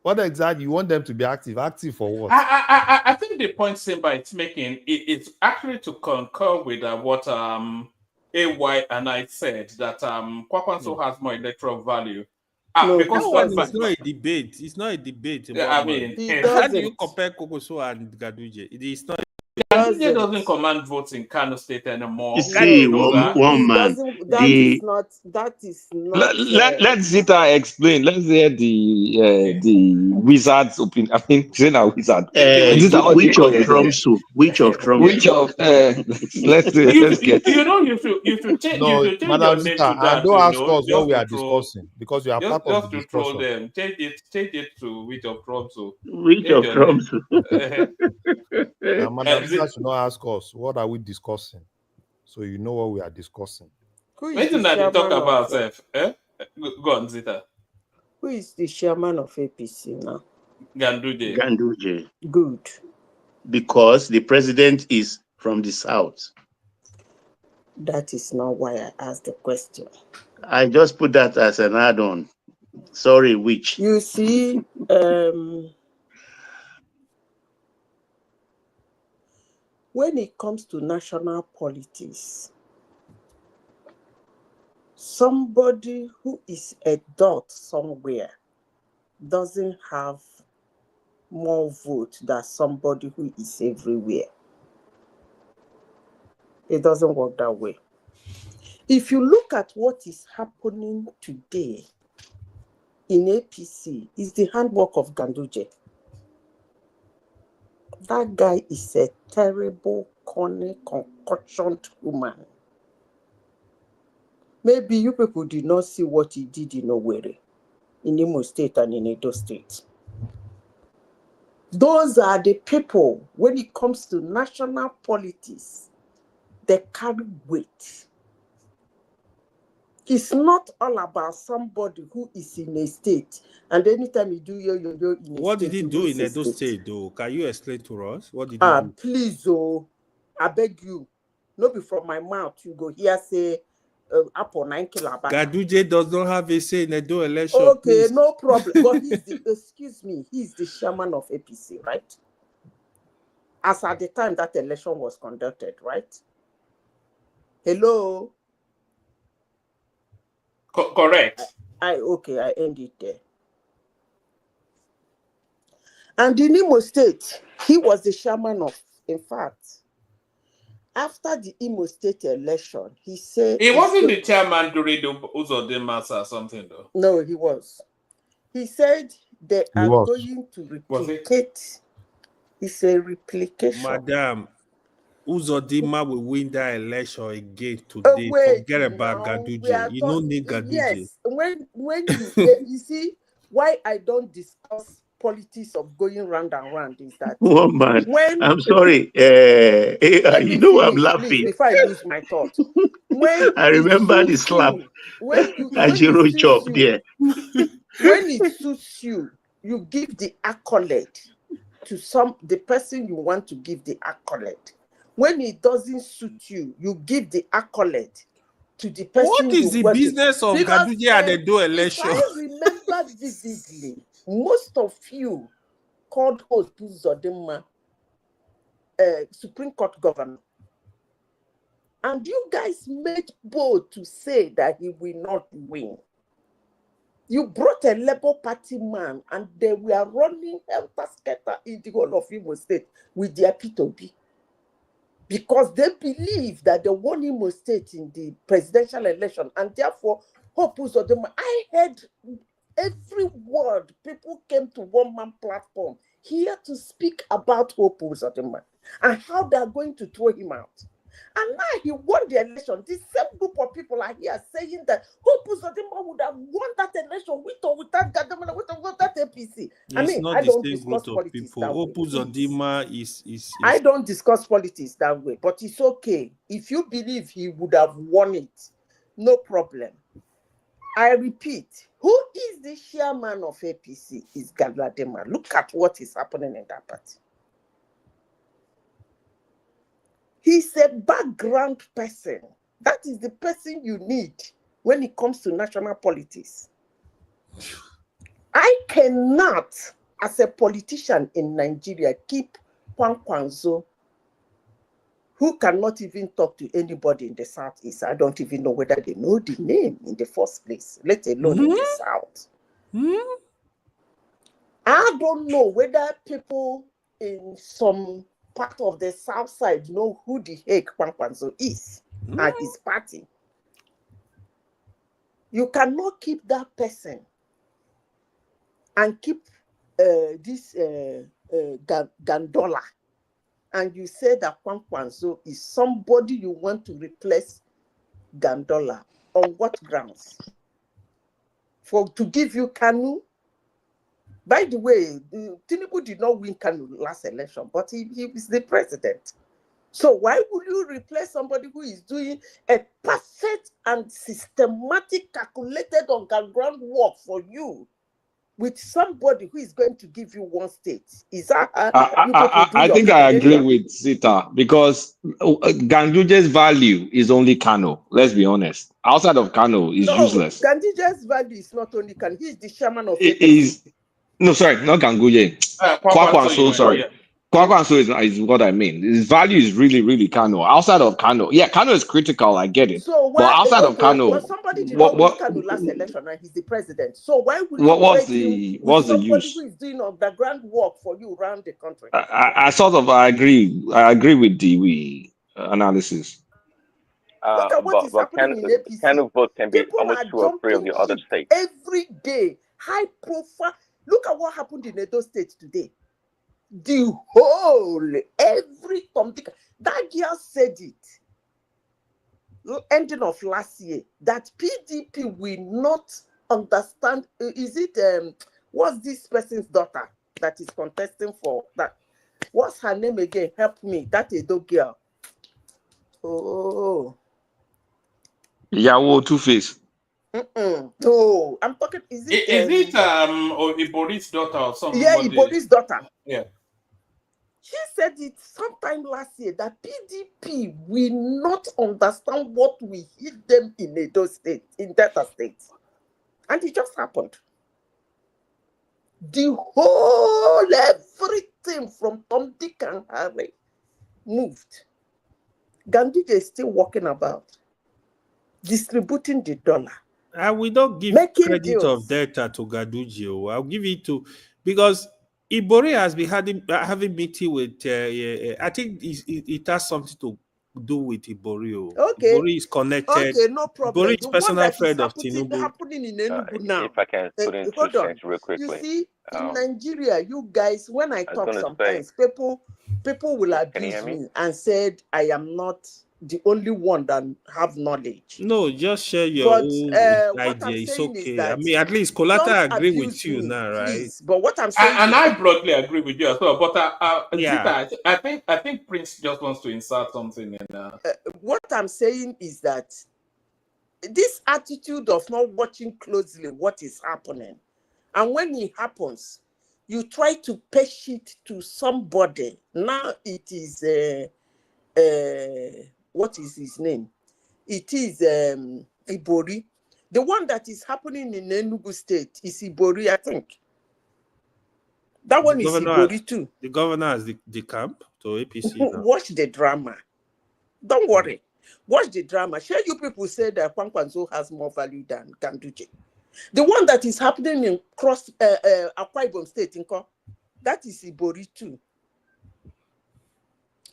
What exactly you want them to be active? Active for what? I think the point Simba is making it's actually to concur with what AY and I said that Kwankwaso has more electoral value No, That Because one doesn't. is not a debate. It's not a debate, I man. mean, How do you compare Kokoso and Gaduje? It is not. Gaduje doesn't command votes in Kano State anymore. See, You know that? one man, That is not. Let Zita explain. Let's hear the wizard's opinion. I mean, say now wizard. Zita, what do you which call of yourself? Trump's which of Trump's Which of let's get You know, you should change No, your Madam name Zita, to and that. don't You ask know, us what just we to are troll, discussing because you are part of the just to troll discussion. them. Change it to which of Trump. So which change of your name. Trump's? And Madam Zita should not ask us what are we discussing, so you know what we are discussing. Who is When the they talk chairman about of? self, eh? Go on, Zita. Who is the chairman of APC now? Ganduje. Good. Because the president is from the south. That is not why I asked the question. I just put that as an add-on. Sorry, which? You see, when it comes to national politics, somebody who is a dot somewhere doesn't have more votes than somebody who is everywhere. It doesn't work that way. If you look at what is happening today in APC, it's the handwork of Ganduje. That guy is a terrible, corny, concoctioned woman. Maybe you people did not see what he did in Owerri, in Imo State and in Edo State. Those are the people, when it comes to national politics, they carry weight. It's not all about somebody who is in a state, and anytime you do yo in a What state, did he do in Edo State, though? Can you explain to us? What did he do? Please, I beg you, not be from my mouth. You go here say, Apple 9 kilobata. Gaduje does not have a say in Edo election. Okay, please. no problem. But he's the chairman of APC, right? As at the time that election was conducted, right? Hello. Correct. I end it there. And in Imo State, he was the chairman of, in fact, after the Imo State election, he said... He wasn't the chairman during the Uzodinma or something, though. No, he was. He said they are going to replicate. It's a replication. Madam, Uzodinma will win that election again today. Forget about Gaduje. You don't need Gaduje. Yes, when you see why I don't discuss politics of going round and round is that man, when I'm sorry. You know I'm laughing. Please, before I lose my thought. When I remember the slap. When it suits you, you give the accolade to the person you want to give the accolade. When it doesn't suit you, you give the accolade to the person. What is the business of Gaduje at the Edo election? I remember vividly, most of you called Uzodinma Supreme Court governor. And you guys made bold to say that he will not win. You brought a Labour Party man and they were running helter-skelter in the whole of Imo State with their P2B. Because they believe that they won Imo State in the presidential election and therefore Hope Uzodinma. I heard every word. People came to one-man platform here to speak about Hope Uzodinma and how they are going to throw him out. And now he won the election. The same group of people are here saying that Hope Uzodinma would have won that election with or without Jagaban, with or without APC. I don't discuss politics that way. Hope Uzodinma is... I don't discuss politics that way, but it's okay. If you believe he would have won it, no problem. I repeat, who is the chairman of APC is Galadima. Look at what is happening in that party. He's a background person. That is the person you need when it comes to national politics. I cannot, as a politician in Nigeria, keep Kwankwaso, who cannot even talk to anybody in the Southeast. I don't even know whether they know the name in the first place, let alone in the South. I don't know whether people in some part of the south side know who the heck Kwankwaso is and his party. You cannot keep that person and keep this Gandola, and you say that Kwankwaso is somebody you want to replace Gandola. On what grounds? To give you Kano? By the way, Tinubu did not win Kano last election, but he is the president. So why would you replace somebody who is doing a perfect and systematic, calculated on ground work for you with somebody who is going to give you one state? Is that how you people do I your think I agree calculation? with Sita because Ganduje's value is only Kano. Let's be honest. Outside of Kano, is No, useless. Gandija's value is not only Kano. He's the chairman of It APC. is no, sorry, not Ganguje. Kwankwaso, sorry. Kwankwaso is what I mean. His value is really, really Kano. Outside of Kano, yeah, Kano is critical. I get it. So But why? outside of Okay, Kano, but somebody did not win Kano last election, and he's the president. So why will you what's trade him the with what's the somebody use? who is doing underground work for you around the country? I agree with the analysis. Look at what is happening in APC. Kind of vote can be People almost are 2 or 3 of jumping the other ship states. every day. High profile. Look at what happened in Edo State today. The whole, every that girl said it. Ending of last year, that PDP will not understand. Is it what's this person's daughter that is contesting for that? What's her name again? Help me. That Edo girl. Oh. Yawo Two-Face. No, I'm talking. Is it Ibori's daughter or something? Yeah, Ibori's daughter. Yeah. She said it sometime last year that PDP will not understand what we hit them in Edo State, in Delta State. And it just happened. The whole, everything from Tom, Dick, and Harry moved. Gandhi is still walking about, distributing the dollar. We don't give Making credit deals. of data to Gaduji. I'll give it to, because Ibori has been having meeting with, I think it has something to do with Ibori. Okay. Ibori is connected. Okay, no problem. Ibori is The one personal that friend is of Tinubu. happening in Enugu now. If I can put in 2 cents real quickly. You see, in Nigeria, you guys, when I talk sometimes, people will abuse me and said I am not the only one that have knowledge. No, just share your own idea. It's okay. I mean, at least Kolata agree with you now, right? Please. But what I'm saying, and I broadly agree with you as well. But yeah. Zita, I think Prince just wants to insert something in. What I'm saying is that this attitude of not watching closely what is happening, and when it happens, you try to push it to somebody. Now it is what is his name? It is Ibori. The one that is happening in Enugu State is Ibori, I think. That one is Ibori too. The governor has the camp to APC now. Watch the drama. Don't worry. Watch the drama. Share you people say that Kwankwaso has more value than Ganduje. The one that is happening in Akwa Ibom State, that is Ibori too.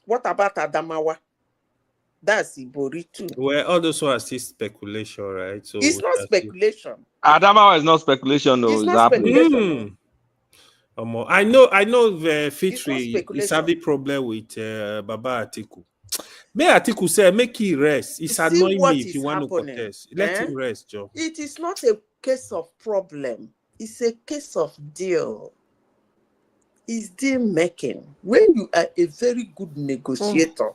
What about Adamawa? That's Ibori too. Well, all those are still speculation, right? So it's not speculation. Adamawa is not speculation, no. It's not speculation. I know Fitri is having problem with Baba Atiku. May Atiku say make he rest. It's annoying me if you want to contest. Let him rest, Joe. It is not a case of problem. It's a case of deal. It's deal making. When you are a very good negotiator,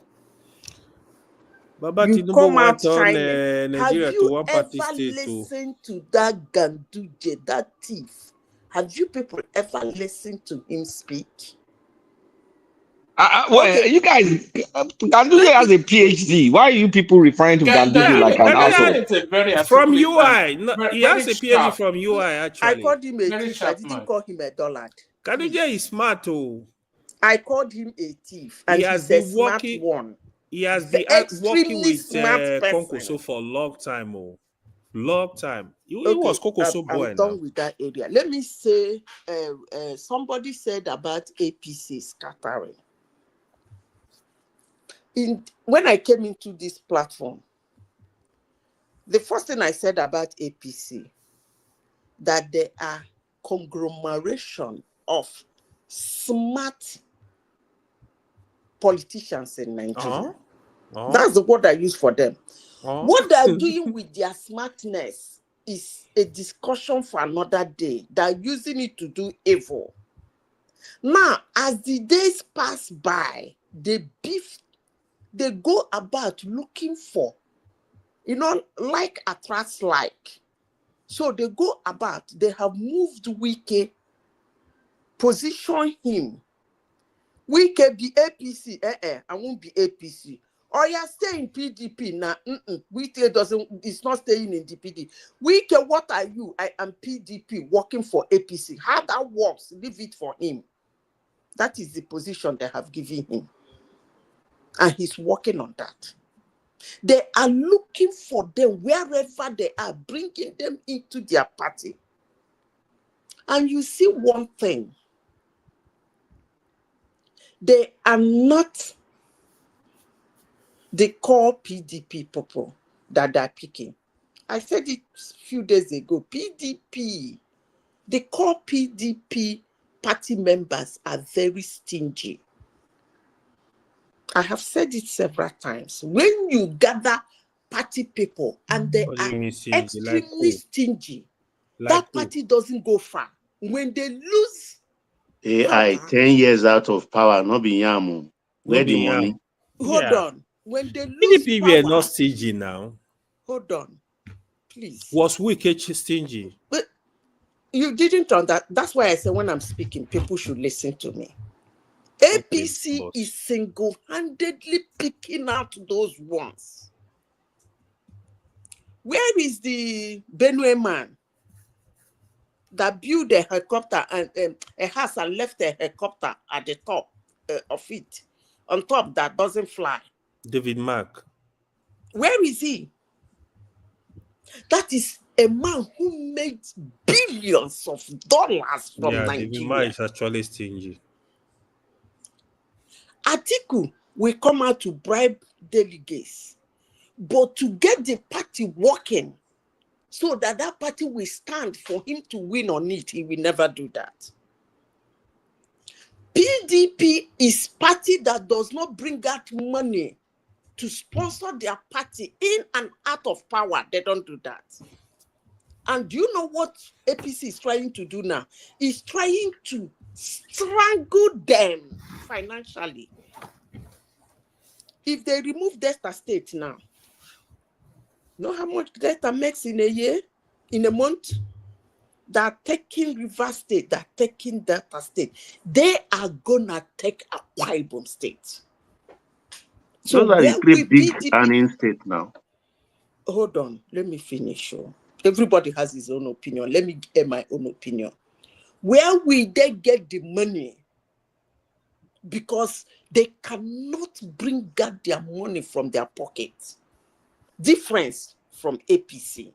Baba you Tinubu come out went on shining. Nigeria to one party Have you state. ever listened to that Ganduje, that thief? Have you people ever listened to him speak? Well, you guys, Ganduje has a PhD. Why are you people referring to Ganduje like an asshole? From UI. No, he has a PhD from UI, actually. I called him a thief. I didn't call him a dullard. Ganduje is smart, too. I called him a thief, and he's a smart one. He has been working with Kwankwaso for a long time. Long time. He Okay, was Kokoso boy I'm now. done with that area. Let me say, somebody said about APC scattering. When I came into this platform, the first thing I said about APC, that there are conglomeration of smart politicians in Nigeria. That's the word I use for them. What they're doing with their smartness is a discussion for another day. They're using it to do evil. Now, as the days pass by, they go about looking for, like attracts like. So they go about, they have moved Wike, position him. Wike be APC, I won't be APC. Or you stay in PDP now. Wike it's not staying in the PDP. Wike, what are you? I am PDP working for APC. How that works, leave it for him. That is the position they have given him. And he's working on that. They are looking for them wherever they are, bringing them into their party. And you see one thing. They are not the core PDP people that they're picking. I said it a few days ago. PDP, the core PDP party members are very stingy. I have said it several times. When you gather party people and they are extremely stingy, that party doesn't go far. When they lose AI, 10 years out of power, not be yamu. Where the money? Hold on. When they lose PDP power, were not stingy now. Hold on, please. Was Wike stingy? But you didn't on that. That's why I say when I'm speaking, people should listen to me. APC is single-handedly picking out those ones. Where is the Benue man that built a helicopter and a house and left a helicopter at the top of it, on top that doesn't fly? David Mark. Where is he? That is a man who made billions of dollars from Nigeria. David Mark is actually stingy. Atiku will come out to bribe delegates, but to get the party working so that that party will stand for him to win on it, he will never do that. PDP is party that does not bring out money to sponsor their party in and out of power. They don't do that. And do you know what APC is trying to do now? It's trying to strangle them financially. If they remove Delta State now, know how much Delta makes in a year, in a month? They're taking River State, they're taking Delta State. They are gonna take Akwa Ibom State. So those are the three big earning states now. Hold on, let me finish. Everybody has his own opinion. Let me get my own opinion. Where will they get the money? Because they cannot bring out their money from their pockets. Difference from APC.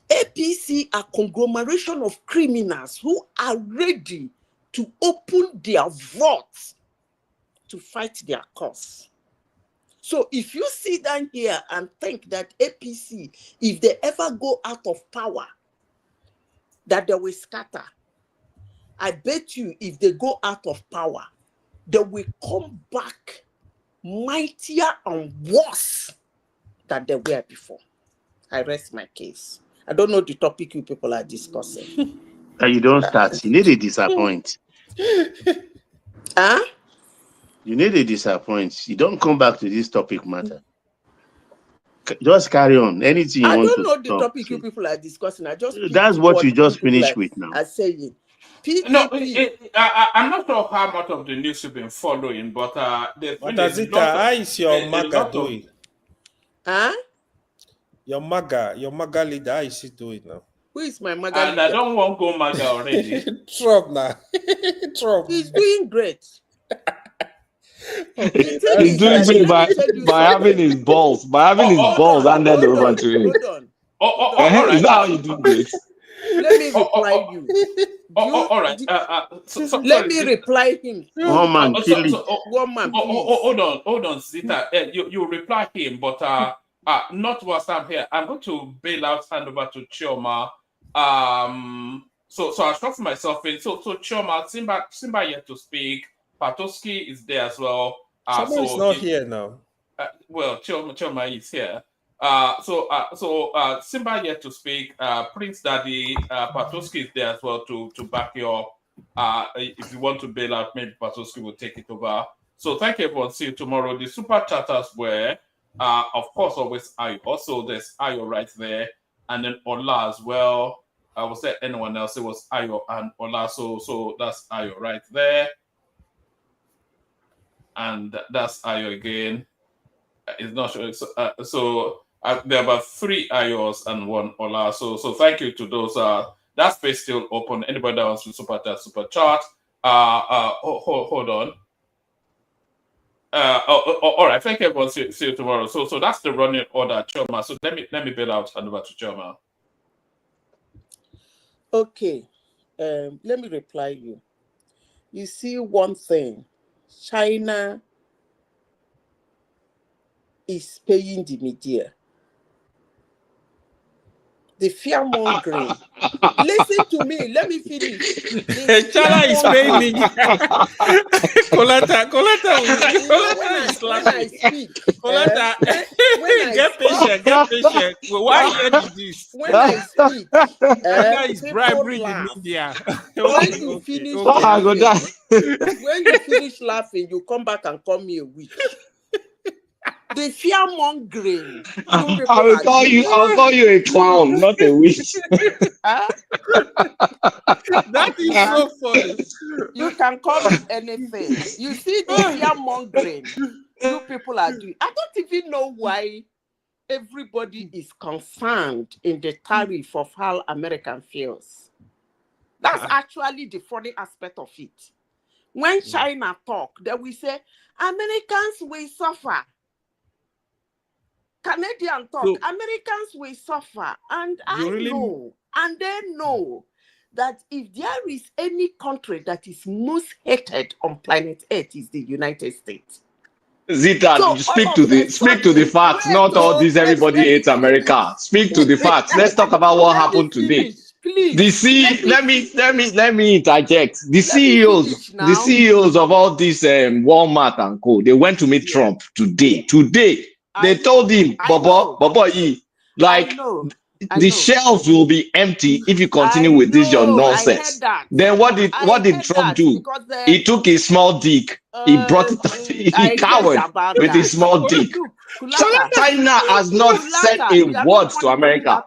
APC are conglomeration of criminals who are ready to open their vaults to fight their cause. So if you sit down here and think that APC, if they ever go out of power, that they will scatter, I bet you if they go out of power, they will come back mightier and worse than they were before. I rest my case. I don't know the topic you people are discussing. You don't start. You need to disappoint. Huh? You need to disappoint. You don't come back to this topic matter. Just carry on. Anything you want to I don't know the topic you people are discussing. I just that's what you just finished with now. I say it. PDP. No, I'm not sure how much of the news you've been following, but what does it? How is your MAGA doing? Huh? Your MAGA leader, how is he doing now? Who is my MAGA leader? And I don't want to go MAGA already. Trump now. Trump. He's doing great. He's doing great by having his balls. By having his balls handed over to him. Hold on. All right. Is that how you do this? Let me reply you. All right. Let me reply him. One man kill it. One man, please. Hold on, Zita. You reply him, but not whilst I'm here. I'm going to bail out, hand over to Chioma. So I'll stop myself in. So Chioma, Simba yet to speak. Patoski is there as well. Someone's not here now. Well, Chioma is here. So Simba yet to speak. Prince Daddy, Patoski is there as well to back you up. If you want to bail out, maybe Patoski will take it over. So thank you, everyone. See you tomorrow. The super chatters were, of course, always Ayo. Also, there's Ayo right there, and then Ola as well. I was there. Anyone else? It was Ayo and Ola. So that's Ayo right there, and that's Ayo again. It's not sure. So there are about 3 Ayos and 1 Ola. So thank you to those. That space still open. Anybody that wants to super chat. Hold on. All right. Thank you, everyone. See you tomorrow. So that's the running order, Choma. So let me bail out and over to Choma. Okay. Let me reply you. You see one thing. China is paying the media. The fear-mongering. Listen to me. Let me finish. China is paying me. Colata. When I speak. Get patient. Why you do this? When I speak. China is bribery the media. When you finish laughing, you come back and call me a witch. The fear-mongering. I'll call you a clown, not a witch. That is so funny. You can call me anything. You see the fear-mongering you people are doing. I don't even know why everybody is concerned in the tariff of how American feels. That's actually the funny aspect of it. When China talk, they will say, Americans will suffer. Canadian talk, Americans will suffer. And know, and they know that if there is any country that is most hated on planet Earth is the United States. Zita, so speak to the facts, not all this everybody hates America. Speak to the facts. Let's talk about what happened today. Please. Let me interject. The CEOs of all these Walmart and Co. They went to meet Trump today. They told him, Bobo, the shelves will be empty if you continue with this your nonsense. Then what did Trump do? He took his small dick. He brought it. He cowered with his small dick. China has not said a word to America.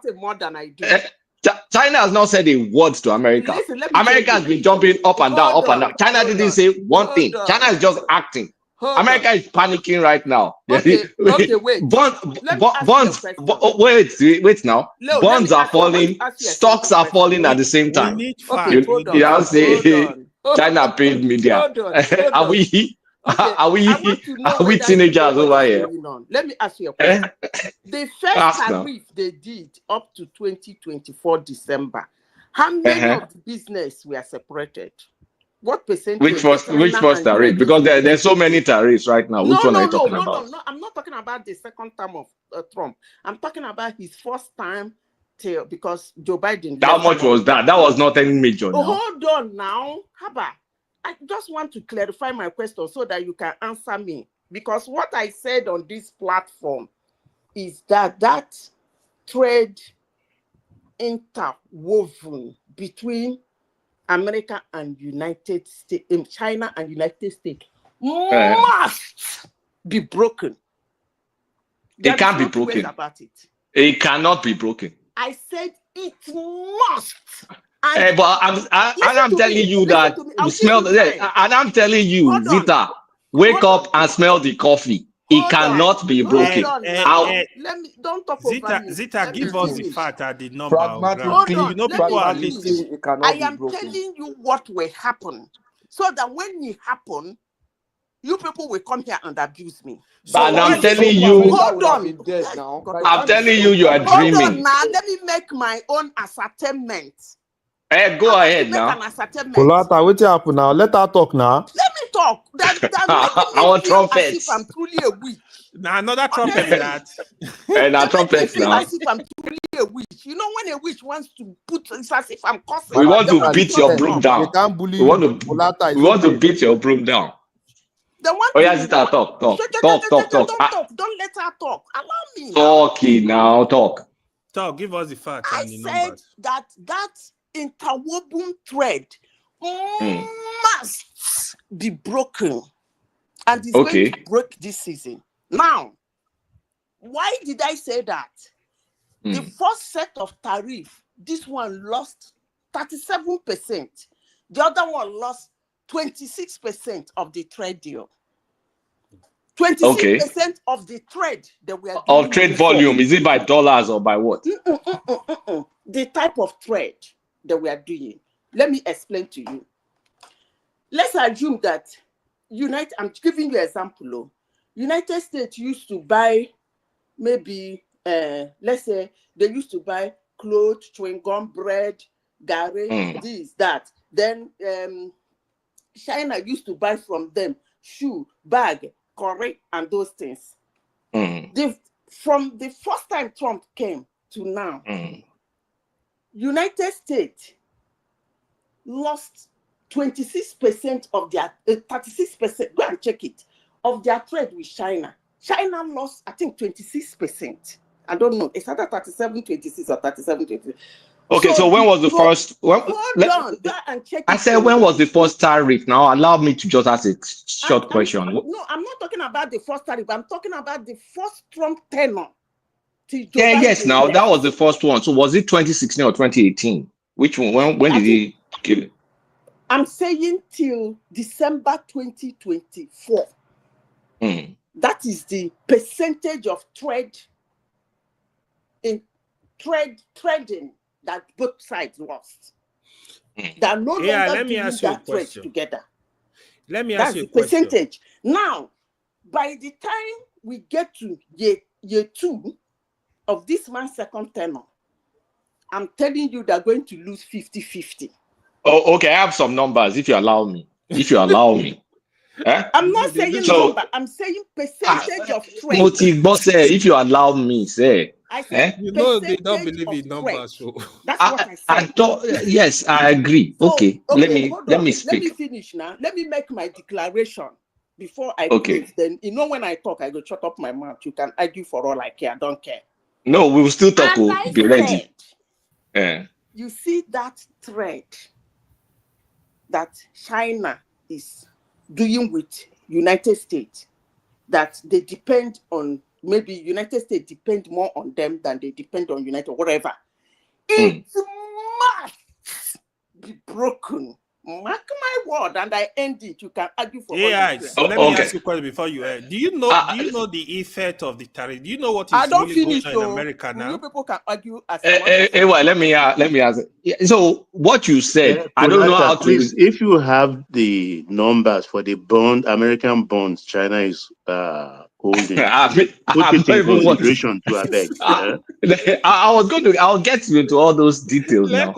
China has not said a word to America. America has been jumping up and down. China didn't say one thing. China is just acting. America is panicking right now. Okay, wait. Wait now. Bonds are falling, stocks are falling at the same time. You say China paid media. Are we teenagers over here? Let me ask you a question. The first tariff they did up to 2024 December, how many of the business were separated? What percentage? Which was tariff? Because there's so many tariffs right now. Which one are you talking about? No, I'm not talking about the second term of Trump. I'm talking about his first time because Joe Biden. How much was that? That was not any major. Hold on now. Haba. I just want to clarify my question so that you can answer me. Because what I said on this platform is that trade interwoven between America and United States, China and United States must be broken. It can't be broken. About it. It cannot be broken. I said it must. But I'm telling you that you smell it, and I'm telling you, Zita, wake up and smell the coffee. It cannot be broken. Let me don't talk over me. Zita, give us the fact at the number. I am telling you what will happen, so that when it happen, you people will come here and abuse me. So and I'm telling you, hold on. I'm telling you, you are dreaming. Hold on now. Let me make my own ascertainment. Go ahead now. Polata, what happen now? Let her talk now. Let me talk. That I want feel as trumpets. if I'm truly a witch. Now another trumpet that. And our trumpets feel now. as if I'm truly a witch. You know when a witch wants to put, it's as if I'm cursing. We want to beat your broom down. They can't bully we want to, Polata we want to beat your broom down. Oh yeah, Zita, talk. Don't let her talk. Allow me. Talking now, talk. Talk. Give us the facts and the said numbers. that interwoven thread must be broken, and it's going to break this season. Now, why did I say that? The first set of tariff, this one lost 37%. The other one lost 26% of the trade deal. 26% of the trade that we are doing. Of trade volume, is it by dollars or by what? The type of trade that we are doing. Let me explain to you. Let's assume that I'm giving you an example. United States used to buy maybe, let's say they used to buy clothes, chewing gum, bread, garri, this, that. Then China used to buy from them shoe, bag, curry, and those things. From the first time Trump came to now, United States lost 26% of their 36%. Go and check it of their trade with China. China lost, I think, 26%. I don't know. It's either 37-26 or 37-26. Okay, so when was the first? Hold on, go and check it. I said, when was the first tariff? Now, allow me to just ask a short question. No, I'm not talking about the first tariff. I'm talking about the first Trump tenure. Yes, now that was the first one. So was it 2016 or 2018? Which one? When did he kill it? I'm saying till December 2024. That is the percentage of trading that both sides lost. That no longer let me ask you a question. Together. Let me ask you a question. Percentage. Now, by the time we get to year 2 of this man's second tenure, I'm telling you they're going to lose 50-50. Oh, okay. I have some numbers if you allow me. I'm not saying number. I'm saying percentage of trade. If you allow me, say. I said you know they don't believe in numbers. So. That's what I said. Yes, I agree. So, okay, let me speak. Let me finish now. Let me make my declaration before I close. Then when I talk, I go shut up my mouth. You can argue for all I care. I don't care. No, we will still talk. Be ready. You see that thread that China is doing with United States, that they depend on, maybe United States depend more on them than they depend on United, whatever. It must be broken. Mark my word, and I end it. You can argue for all so let me ask you a question before you end. Do you know the effect of the tariff? Do you know what is really going on in America now? You people can argue as well, let me ask. So what you said, I don't know how to. Please, if you have the numbers for the American bonds China is holding, put it in consideration to beg. I'll get into all those details now.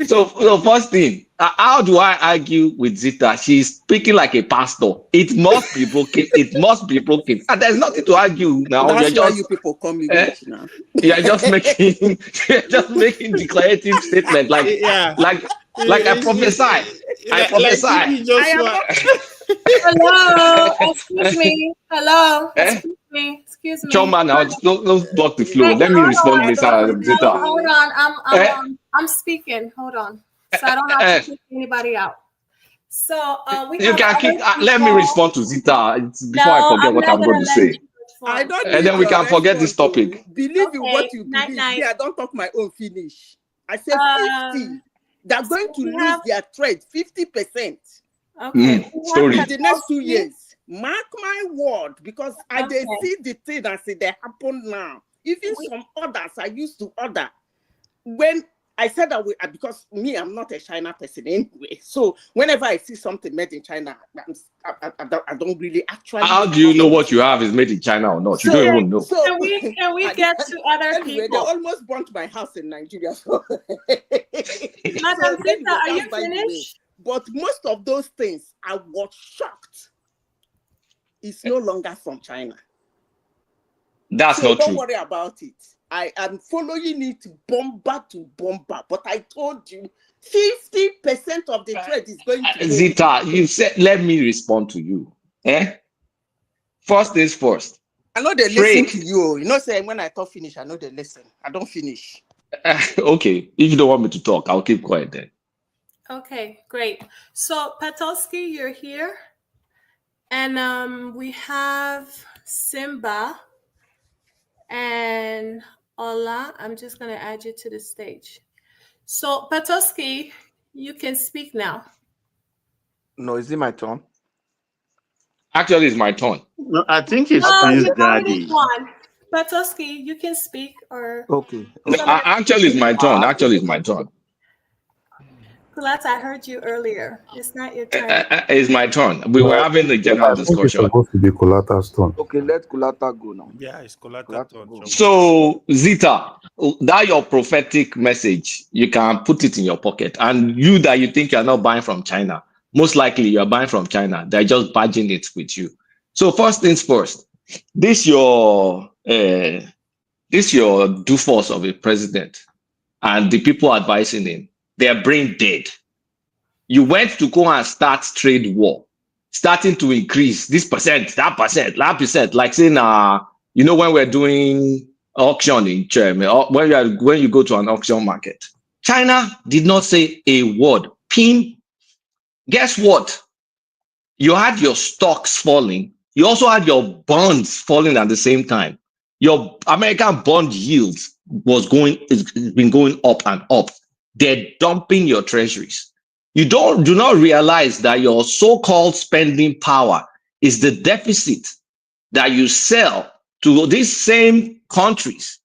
So first thing, how do I argue with Zita? She's speaking like a pastor. It must be broken. It must be broken. And there's nothing to argue now. That's why you people call me rich now. You're just making declarative statements like I prophesy. I prophesy. Hello, excuse me. Hello, excuse me. Choma, now don't block the flow. Let me respond, Miss Zita. Hold on, I'm speaking. Hold on, so I don't have to kick anybody out. So you can kick. Let me respond to Zita before I forget what I'm going to say. And then we can forget this topic. Believe in what you believe. I don't talk my own finish. I said 50. They're going to lose their trade 50%. Okay. Story. In the next 2 years. Mark my word, because I see the thing that they happen now. Even some others I used to order. When I said that because me, I'm not a China person anyway. So whenever I see something made in China, I don't really actually. How do you know what you have is made in China or not? You don't even know. So can we get to other anyway, people? They almost burnt my house in Nigeria. So Madam Zita, are you finished? But most of those things, I was shocked. It's no longer from China. That's not don't true. Worry about it. I am following it bomber to bomber, but I told you 50% of the trade is going to go. Zita, you said, let me respond to you. First things first. I know they listen to you. You know, say when I talk finish, I know they listen. I don't finish. Okay, if you don't want me to talk, I'll keep quiet then. Okay, great. So Patowski, you're here. And we have Simba and Ola. I'm just going to add you to the stage. So Patowski, you can speak now. No, is it my turn? Actually, it's my turn. No, I think it's Prince Daddy. Patowski, you can speak or... Okay. No, actually, it's my turn. Actually, it's my turn. Kulata, I heard you earlier. It's not your turn. It's my turn. We were having the general discussion. It's supposed to be Kulata's turn. Okay, let Kulata go now. Yeah, it's Kulata's turn. So, Zita, that your prophetic message, you can put it in your pocket. And you that you think you're not buying from China, most likely you're buying from China. They're just badging it with you. So first things first, this your doofus of a president and the people advising him, they're brain dead. You went to go and start trade war, starting to increase this percent, that percent, like saying, you know, when we're doing auction in Germany, when you go to an auction market, China did not say a word. Pin. Guess what? You had your stocks falling. You also had your bonds falling at the same time. Your American bond yields has been going up and up. They're dumping your treasuries. You do not realize that your so-called spending power is the deficit that you sell to these same countries.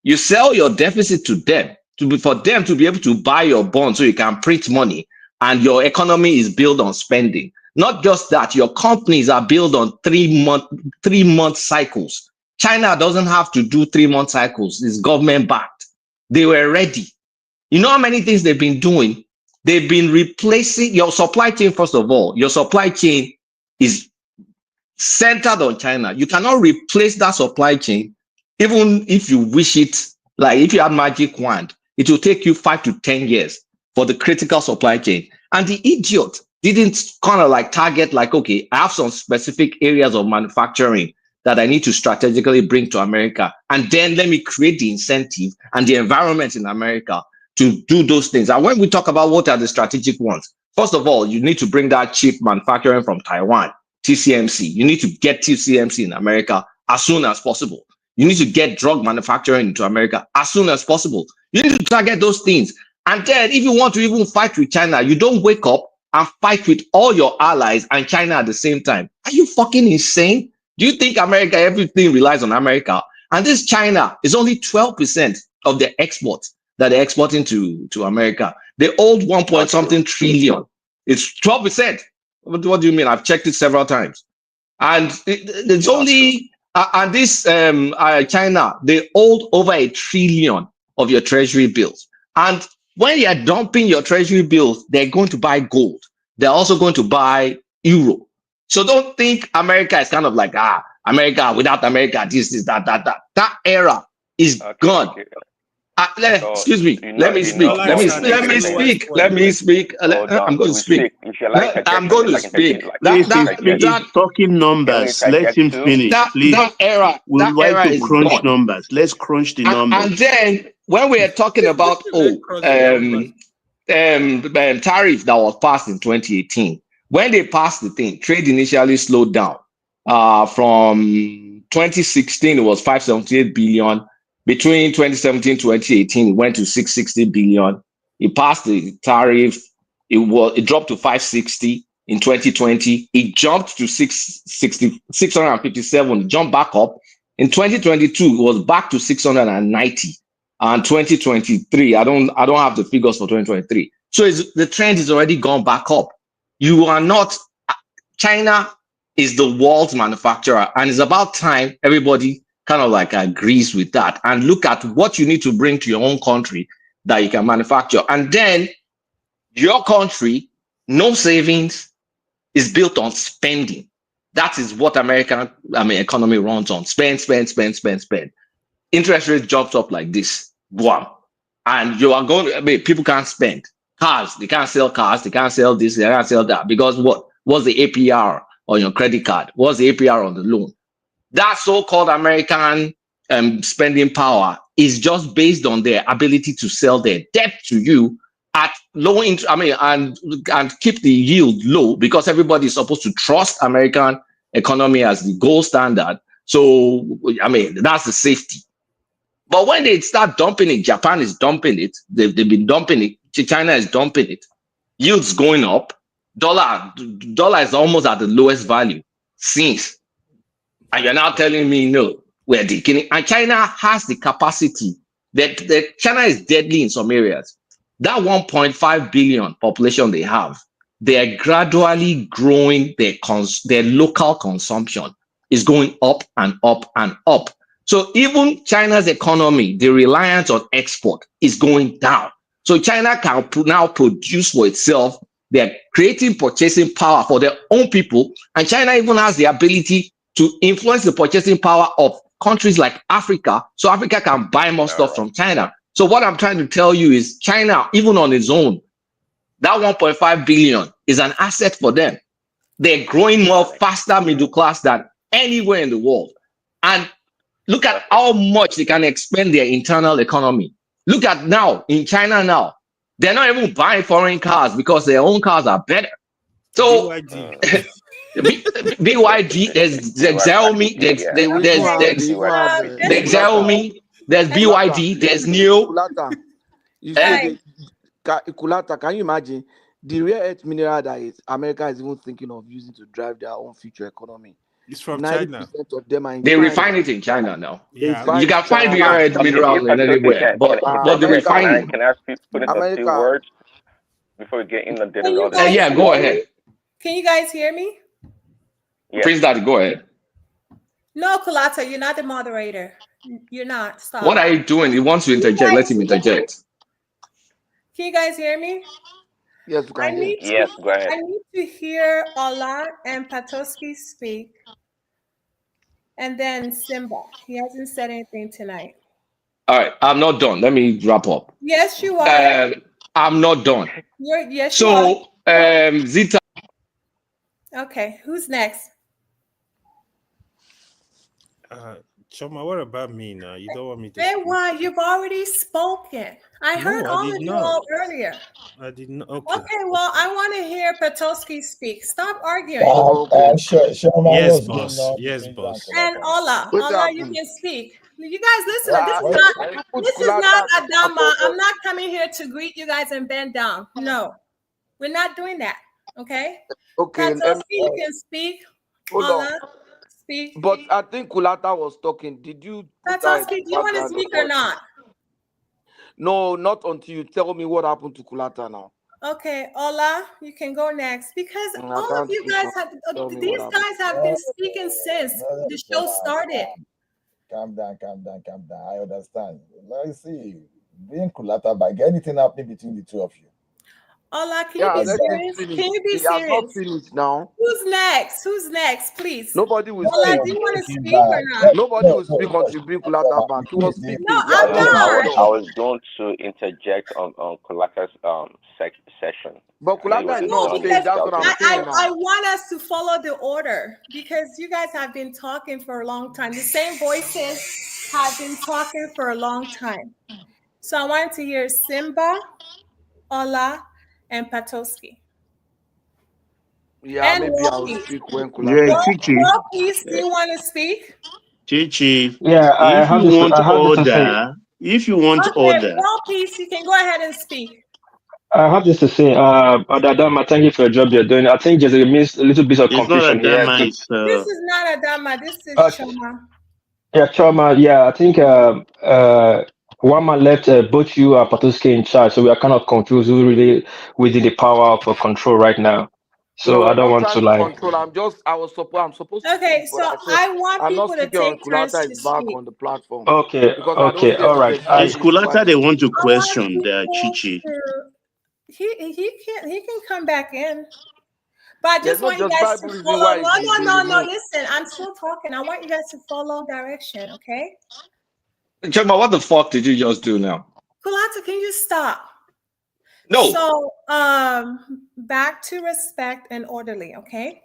You sell your deficit to them for them to be able to buy your bonds so you can print money, and your economy is built on spending. Not just that, your companies are built on 3 month cycles. China doesn't have to do 3 month cycles. It's government backed. They were ready. You know how many things they've been doing? They've been replacing your supply chain. First of all, your supply chain is centered on China. You cannot replace that supply chain, even if you wish it. Like if you had magic wand, it will take you 5 to 10 years for the critical supply chain. And the idiot didn't kind of like target, like, okay, I have some specific areas of manufacturing that I need to strategically bring to America. And then let me create the incentive and the environment in America to do those things. And when we talk about what are the strategic ones, first of all, you need to bring that chip manufacturing from Taiwan, TCMC. You need to get TCMC in America as soon as possible. You need to get drug manufacturing into America as soon as possible. You need to target those things. And then if you want to even fight with China, you don't wake up and fight with all your allies and China at the same time. Are you fucking insane? Do you think America, everything relies on America? And this China is only 12% of the exports that they're exporting to America. They hold 1 point something trillion. It's 12%. What do you mean? I've checked it several times. And it's only, and this China, they hold over 1 trillion of your treasury bills. And when you're dumping your treasury bills, they're going to buy gold. They're also going to buy euro. So don't think America is kind of like, America, without America, this, that. That era is gone. Okay. Excuse me. Let me speak. I'm going to speak. I'm going to speak. He's talking numbers. Let him finish, please. That era. We like to crunch gone. numbers. Let's crunch the numbers. And then when we are talking about tariff that was passed in 2018, when they passed the thing, trade initially slowed down. From 2016, it was 578 billion. Between 2017 and 2018, it went to 660 billion. It passed the tariff. It dropped to 560 in 2020. It jumped to 657. It jumped back up. In 2022, it was back to 690. and 2023. I don't have the figures for 2023. So the trend is already gone back up. You are not. China is the world's manufacturer, and it's about time everybody kind of like agrees with that and look at what you need to bring to your own country that you can manufacture. And then your country, no savings, is built on spending. That is what American economy runs on. Spend. Interest rate jumps up like this. Boom. And you are going, people can't spend. Cars, they can't sell cars, they can't sell this, they can't sell that. Because what's the APR on your credit card? What's the APR on the loan? That so-called American spending power is just based on their ability to sell their debt to you at low interest, and keep the yield low, because everybody is supposed to trust American economy as the gold standard. So, that's the safety. But when they start dumping it, Japan is dumping it. They've been dumping it. China is dumping it. Yields going up. Dollar is almost at the lowest value since. And you're now telling me, no, we're decaying. And China has the capacity. That China is deadly in some areas. That 1.5 billion population they have, they're gradually growing their local consumption is going up and up and up. So even China's economy, the reliance on export is going down. So China can now produce for itself. They're creating purchasing power for their own people. And China even has the ability to influence the purchasing power of countries like Africa. So Africa can buy more stuff from China. So what I'm trying to tell you is China, even on its own, that 1.5 billion is an asset for them. They're growing more faster middle class than anywhere in the world. And look at how much they can expand their internal economy. Look at now, in China now, they're not even buying foreign cars because their own cars are better. So, BYD, there's Xiaomi, there's Xiaomi, there's BYD, there's NIO. Kulata, can you imagine the rare earth mineral that America is even thinking of using to drive their own future economy? It's from China. Of them are in they China. refine it in China now. Yeah. You can find rare earth minerals in anywhere, but they refine it. Can I put in a few words before we get in the details? Go ahead. Can you guys hear me? Yes. Prince Daddy, go ahead. No, Kulata, you're not the moderator. You're not. Stop. What are you doing? He wants to interject. Let him interject. Can you guys hear me? Yes, go ahead. I need to hear Ola and Patoski speak. And then Simba. He hasn't said anything tonight. All right, I'm not done. Let me wrap up. Yes, you are. I'm not done. Yes, you are. Zita. Okay, who's next? Choma, what about me now? You don't want me to Hey, why? You've already spoken. I heard all of you all earlier. I did not. Okay, well, I want to hear Petoski speak. Stop arguing. Yes, boss. Yes, boss. And Ola, you can speak. You guys, listen. This is not Adama. I'm not coming here to greet you guys and bend down. No, we're not doing that. Okay. Okay. Petoski, you can speak. Ola. Speak. But I think Kulata was talking. Did you? Petoski, do you want to speak or not? No, not until you tell me what happened to Kulata now. Okay, Ola, you can go next because all of you guys have been speaking since the show started. Calm down. I understand. Let's see. Being Kulata, by anything happening between the two of you. Ola, can you be serious? Can you be serious? Not finished now. Who's next? Please. Nobody will Ola, speak. do you want to speak or not? Nobody will speak until you bring Kulata back. You will speak. No, I'm not. I was going to interject on Kulata's session. But Kulata is not saying that's what I'm saying now. I want us to follow the order because you guys have been talking for a long time. The same voices have been talking for a long time. So I want to hear Simba, Ola, and Patoski. Yeah, and maybe Rocky. I'll speak when Kulata. Yeah, Chichi. Rocky, do you want to speak? Chichi. Yeah, if you want order. Rocky, you can go ahead and speak. I have just to say, Adama, thank you for the job you're doing. I think there's a little bit of confusion here. This is not Adama, this is Choma. Yeah, Choma. Yeah, I think one man left both you and Patoske in charge, so we are kind of confused who really within the power of control right now. So No, I I'm don't not want trying to to like. control. I'm supposed to Okay, speak, but so I said I want I'm not people to speaking on take turns Kulata to is back speak. on the platform Okay, because I don't okay, get all to right. It's criticize him Kulata they twice. want to I want question the people Chichi. to he can come back in. But I There's just no want you guys to justifiable reason follow. why No, he no, no, no. removed. Listen, I'm still talking. I want you guys to follow direction, okay? Chema, what the fuck did you just do now? Kulata, can you stop? No. So, back to respect and orderly, okay?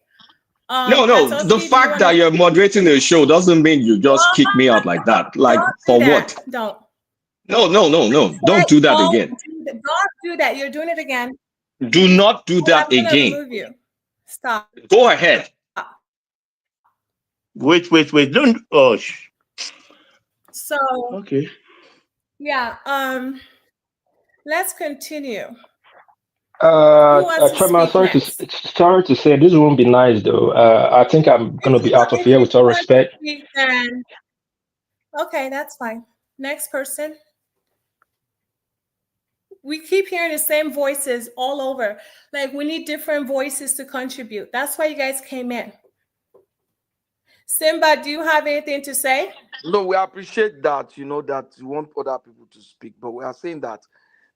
No. The Patoski, do you fact want to that you're speak? moderating the show doesn't mean you just kick me out like that. Like, Don't do for that. what? Don't. No. Don't do that again. Don't do that. You're doing it again. Do not do that I'm gonna again. remove you. Stop. Go ahead. Wait. Don't. Oh, So okay. yeah, let's continue. Who wants to Chema, speak next? sorry to say this won't be nice though. I think I'm gonna be out of If here you with all want to respect. speak, then okay, that's fine. Next person. We keep hearing the same voices all over. Like we need different voices to contribute. That's why you guys came in. Simba, do you have anything to say? No, we appreciate that, that you want other people to speak, but we are saying that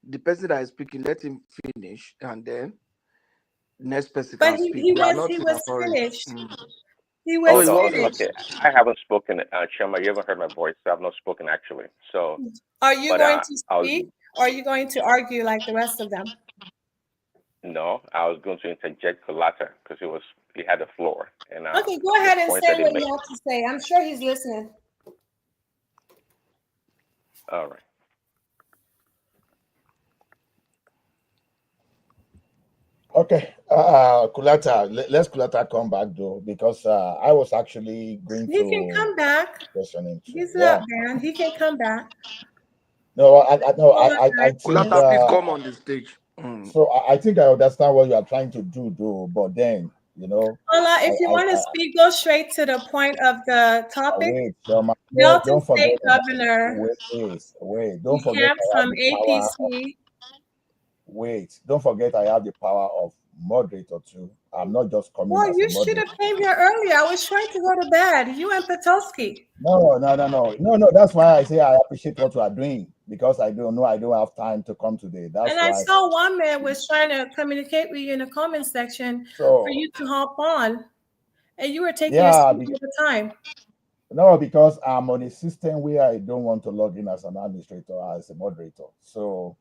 the person that is speaking, let him finish, and then next person But can speak. he We are was not in a hurry. finished. He Oh, was he Hold on. wasn't. finished. Okay, I haven't spoken, Chema. You haven't heard my voice. So I've not spoken actually. So, Are you but going to I was speak or are you going to argue like the rest of them? no, I was going to interject Kulata because he had the floor and Okay, go the ahead and points say that he what made. you have to say. I'm sure he's listening. All right. Okay, Kulata, let's Kulata come back though, because I was actually going He can to come back. questioning too. He's Yeah. not banned. He can come back. No, I think Kulata, please come on the stage. so. I think I understand what you are trying to do, though. But then, Ola, if you want to speak, go straight to the point of the topic. wait, Shoma, Delta don't forget State Governor wait, don't forget Decamp I have from the power of, APC. wait, don't forget I have the power of moderator too. I'm not just coming Well, as you a should moderator. have came here earlier. I was trying to go to bed. You and Petoski. No. That's why I say I appreciate what you are doing, because I don't have time to come today. That's And I why. saw one man was trying to communicate with you in the comment section for you to hop on, and you were taking your time. No, because I'm on a system where I don't want to log in as an administrator, as a moderator. So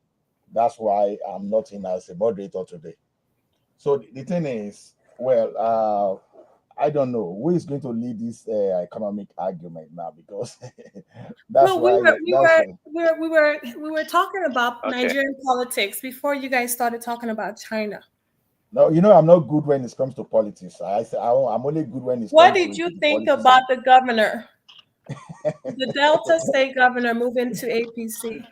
that's why I'm not in as a moderator today. So the thing is, well, I don't know who is going to lead this economic argument now, because that's Well, why we were talking about Okay. Nigerian politics before you guys started talking about China. No, I'm not good when it comes to politics. I'm only good when it's. What did you think about the governor, the Delta State governor, moving to APC?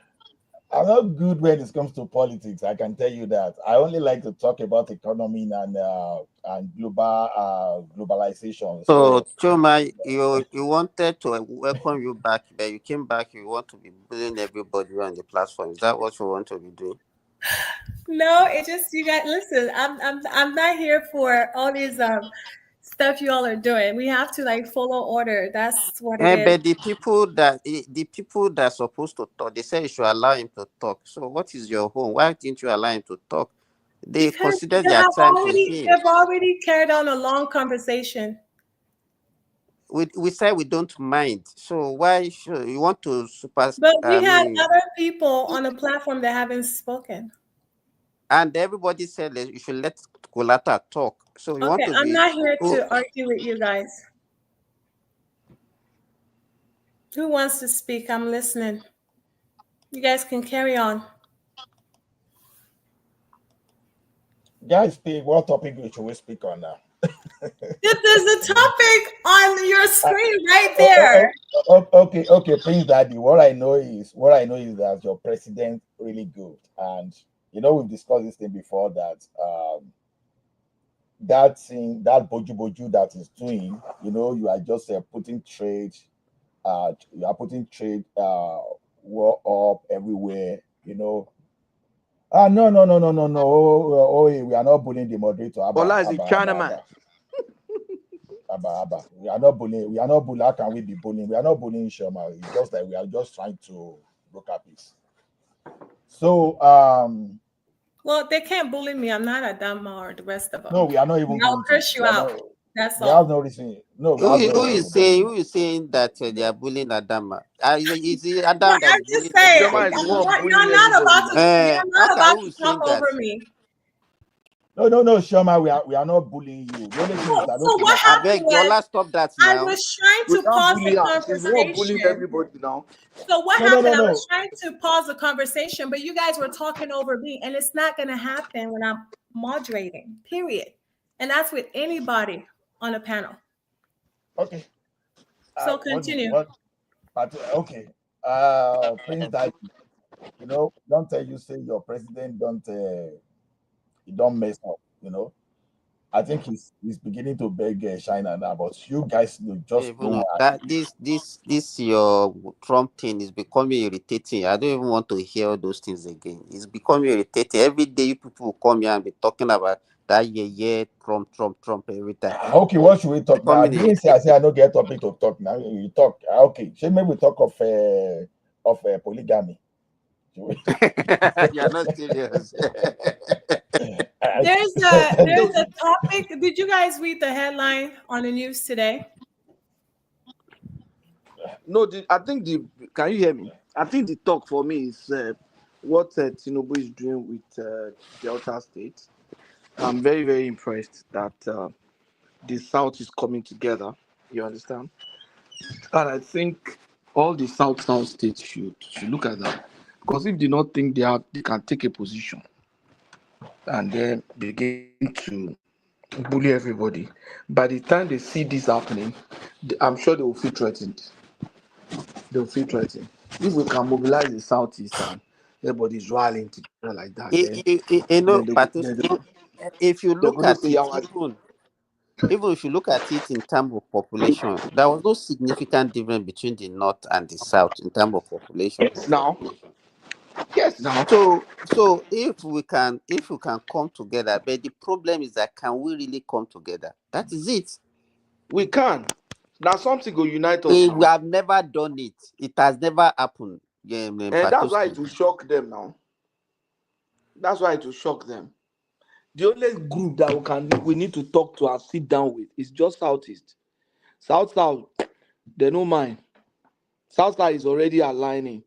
I'm not good when it comes to politics. I can tell you that. I only like to talk about economy and globalization. So, Choma, you wanted to welcome you back, but you came back. You want to be bullying everybody on the platform. Is that what you want to be doing? No, it just you guys listen. I'm not here for all these stuff you all are doing. We have to follow order. That's what it is. But the people that are supposed to talk, they say you should allow him to talk. So what is your home? Why didn't you allow him to talk? They consider their time to him. They've already carried on a long conversation. We say we don't mind. So why should you want to super? But we had other people on the platform that haven't spoken. And everybody said that you should let Kulata talk. So you want to I'm not here to argue with you guys. Who wants to speak? I'm listening. You guys can carry on. Guys, speak. What topic should we speak on now? There's a topic on your screen right there. Okay, Prince Daddy. What I know is that your president really good, and we've discussed this thing before, that that thing, that boju that is doing, you are just putting trade, you are putting trade war up everywhere, you know. Ah, no. Oh, we are not bullying the moderator. Ola is a Chinaman. Abba. We are not bullying. How can we be bullying? We are not bullying Sherma. It's just that we are just trying to broker peace. So, well, they can't bully me. I'm not Adama or the rest of them. No, we are not even I'll going curse to. you out. That's we all. have no reason. No, Who is saying that they are bullying Adama? Is it Adam that I'm is just bullying saying, everybody? you're not about to talk over me. No, Shoma, we are not bullying you. The only thing is that So what happened was stop that I now. was trying to pause the conversation. Bullying everybody now. So what happened? I was trying to pause the conversation, but you guys were talking over me, and it's not going to happen when I'm moderating. Period. And that's with anybody on a panel. Okay. So continue. Okay. Prince Daddy, you know, don't tell you say your president don't mess up, you know. I think he's beginning to beg China now, but you guys just don't that this your Trump thing is becoming irritating. I don't even want to hear all those things again. It's becoming irritating. Every day you people will come here and be talking about that Trump every time. Okay, what should we talk now? I didn't say I don't get topic to talk now. You talk. Okay, so maybe we talk of polygamy. You're not serious. There's a topic. Did you guys read the headline on the news today? No, I think can you hear me? I think the talk for me is what Tinubu is doing with Delta State. I'm very, very impressed that the South is coming together. You understand? And I think all the South states should look at that. Because if they not think they can take a position and then begin to bully everybody, by the time they see this happening, I'm sure they will feel threatened. If we can mobilize the Southeast and everybody's rallying together like that, if you look at it, even if you look at it in terms of population, there was no significant difference between the North and the South in terms of population. Yes, now. So if we can come together, but the problem is that can we really come together? That is it. We can. Now something will unite us. We have never done it. It has never happened. And that's why it will shock them now. That's why it will shock them. The only group that we need to talk to and sit down with is just Southeast. South, they don't mind. South is already aligning.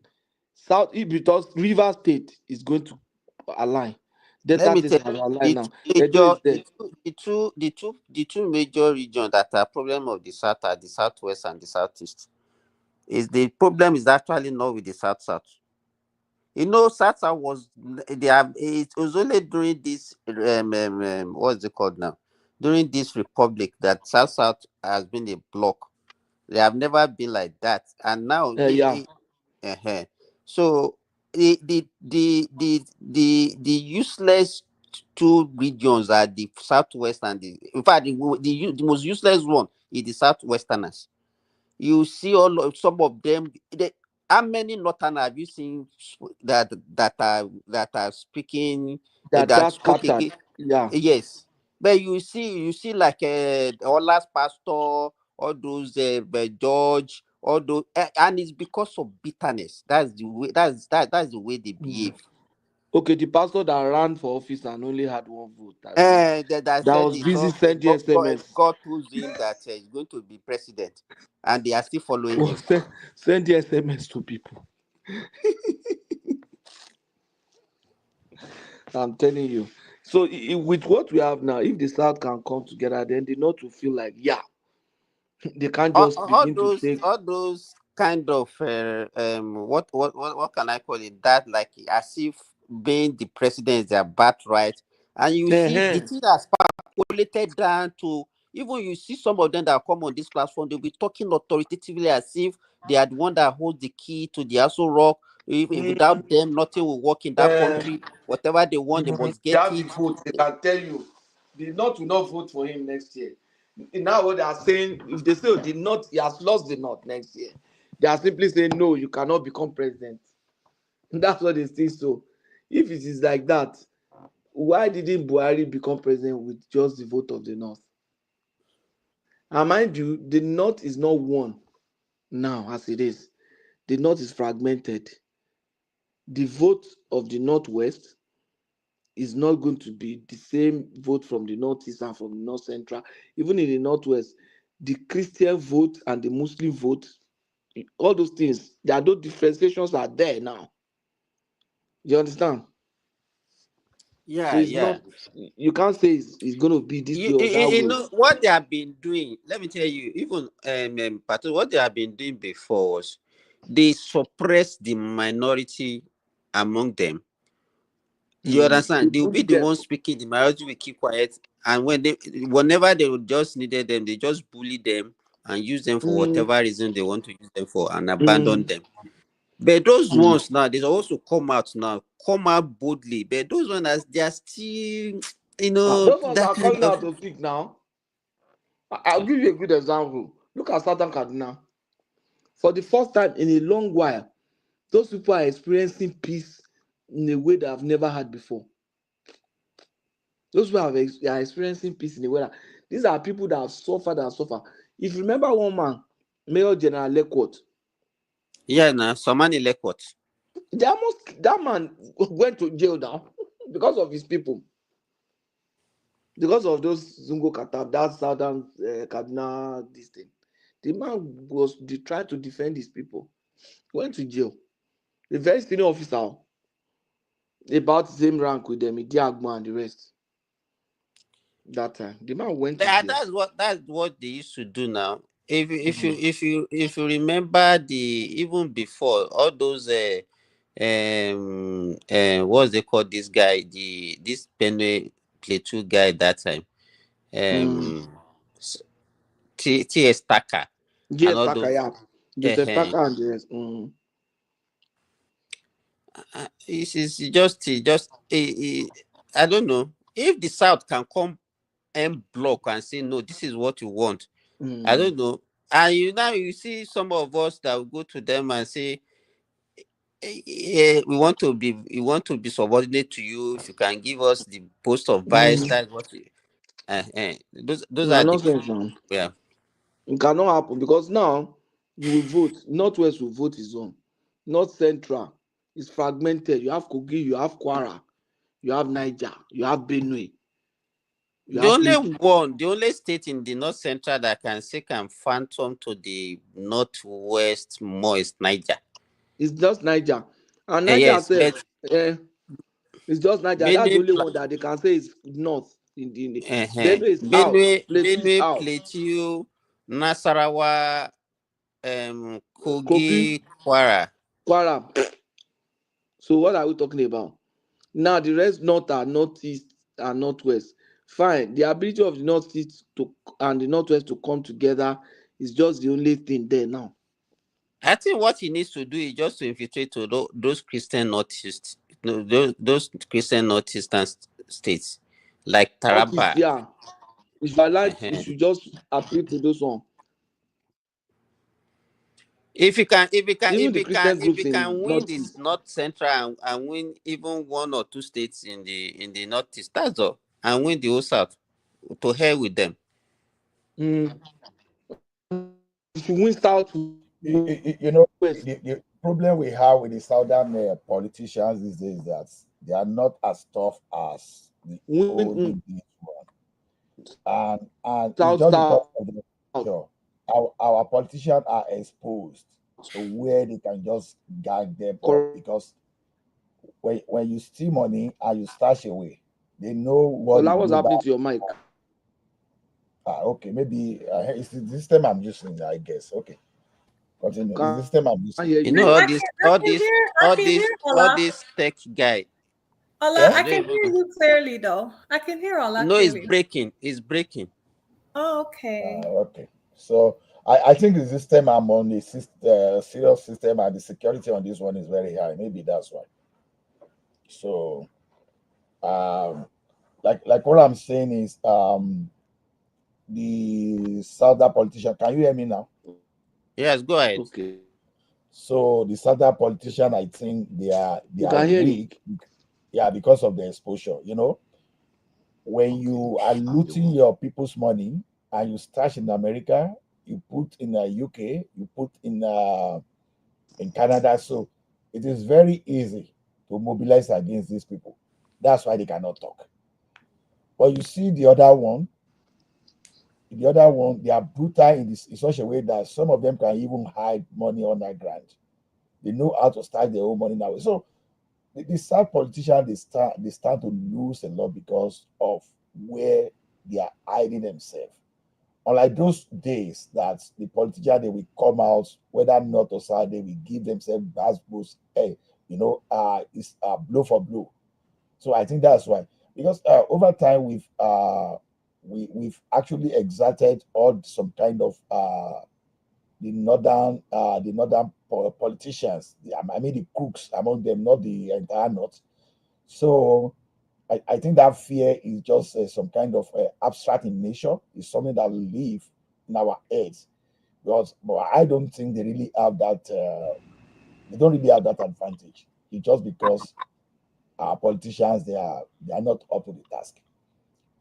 Because River State is going to align. Let me tell you, the two major regions that are problem of the South are the Southwest and the Southeast. The problem is actually not with the South. You know, South was it was only during this what's it called now? During this republic that South has been a bloc. They have never been like that, and now so the useless two regions are the Southwest and in fact the most useless one is the Southwesterners. You see some of them. How many Northerners have you seen that are speaking that spoke again? Yes, but you see like Ola's pastor, all those George, all those, and it's because of bitterness. That's the way. That's the way they behave. Okay, the pastor that ran for office and only had one vote. That was busy sending SMS. God told him that he's going to be president, and they are still following him. Send the SMS to people. I'm telling you. So with what we have now, if the South can come together, then they not to feel like they can't just begin to take all those kind of what can I call it? That like as if being the president is their birthright, and you see the thing that's populated down to even you see some of them that come on this platform, they'll be talking authoritatively as if they are the one that holds the key to the Aso Rock. If without them, nothing will work in that country. Whatever they want, they must get it. Vote. They can tell you the North will not vote for him next year. Now what they are saying, if they say the North, he has lost the North next year, They are simply saying, no, you cannot become president. That's what they think. So if it is like that, why didn't Buhari become president with just the vote of the North? And mind you, the North is not one now as it is. The North is fragmented. The vote of the Northwest is not going to be the same vote from the Northeast and from the North Central. Even in the Northwest, the Christian vote and the Muslim vote, all those things, there are those differentiations are there now. You understand? Yeah, So it's yeah. not, you can't say it's going to be this way or that You way. know what they have been doing. Let me tell you, even Pato, what they have been doing before was they suppress the minority among them. You understand? They will be the ones speaking. The minority will keep quiet, and whenever they would just needed them, they just bully them and use them for whatever reason they want to use them for, and abandon them. But those ones now, they also come out boldly. But those ones, they are still, Those ones that are kind calling of. out to speak now. I'll give you a good example. Look at Southern Kaduna. For the first time in a long while, those people are experiencing peace in a way that I've never had before. Those people are experiencing peace in a way that these are people that have suffered and suffered. If you remember one man, Major General Lekot. Yeah, now Somani Lekot. That man went to jail now because of his people. Because of those Zungo Katab, that Southern Kaduna, this thing. The man trying to defend his people. Went to jail. A very senior officer, about the same rank with them, Idiagbo and the rest. That time, the man went to jail. That's what they used to do now. If you remember even before all those what's they call this guy, this Benue Plateau guy that time, T.S. Taka and all those. Joseph Taka and the rest. It's just I don't know if the South can come and block and say no, this is what you want. I don't know. And you see some of us that will go to them and say, we want to be subordinate to you. If you can give us the post of vice, that's what those are the yeah. It cannot happen because now you will vote. Northwest will vote his own. North Central is fragmented. You have Kogi, you have Kwara, you have Niger, you have Benue. The only state in the North Central that can phantom to the Northwest more is Niger. It's just Niger. And Niger Yes, it's just Niger. That's the only one that they can say is north. Benue is out. Benue, Plateau, Nasarawa, Kogi, Kwara. So what are we talking about? Now the rest north are northeast and northwest. Fine. The ability of the northeast and the northwest to come together is just the only thing there now. I think what he needs to do is just to infiltrate to those Christian northeast, those Christian northeastern states like Taraba. Yeah, if I like, you should just appeal to those ones. If you can win this North Central and win even 1 or 2 states in the Northeast, that's all, and win the whole South, to hell with them. If you win South, the problem we have with the southern politicians these days is that they are not as tough as the old one. And it's just because of the culture. Our politicians are exposed to where they can just gag them up, because when you steal money and you stash away, they know what. Well, what's happening to your mic? Okay, maybe it's the system I'm using, I guess. Okay, continue. It's the system I'm using. You know all this tech guy. Ola, I can hear you clearly though. I can hear Ola. No, clearly. It's breaking. Oh, okay. Okay, so I think the system I'm on is serious system, and the security on this one is very high. Maybe that's why. So, like what I'm saying is, the southern politician. Can you hear me now? Yes, go ahead. Okay. So the southern politician, I think they are weak. Yeah, because of the exposure. You know, when you are looting your people's money and you stash in America, you put in the UK, you put in Canada. So it is very easy to mobilize against these people. That's why they cannot talk. But you see the other one, they are brutal in such a way that some of them can even hide money underground. They know how to stash their own money now. So the South politicians, they start to lose a lot because of where they are hiding themselves. Unlike those days that the politician, they will come out, whether north or south, they will give themselves boost, hey, you know, it's blow for blow. So I think that's why, because over time we've actually exerted all some kind of the northern politicians. I mean the crooks among them, not the entire north. So I think that fear is just some kind of abstract in nature. It's something that live in our heads. But I don't think they really have that. They don't really have that advantage. It's just because our politicians they are not up to the task.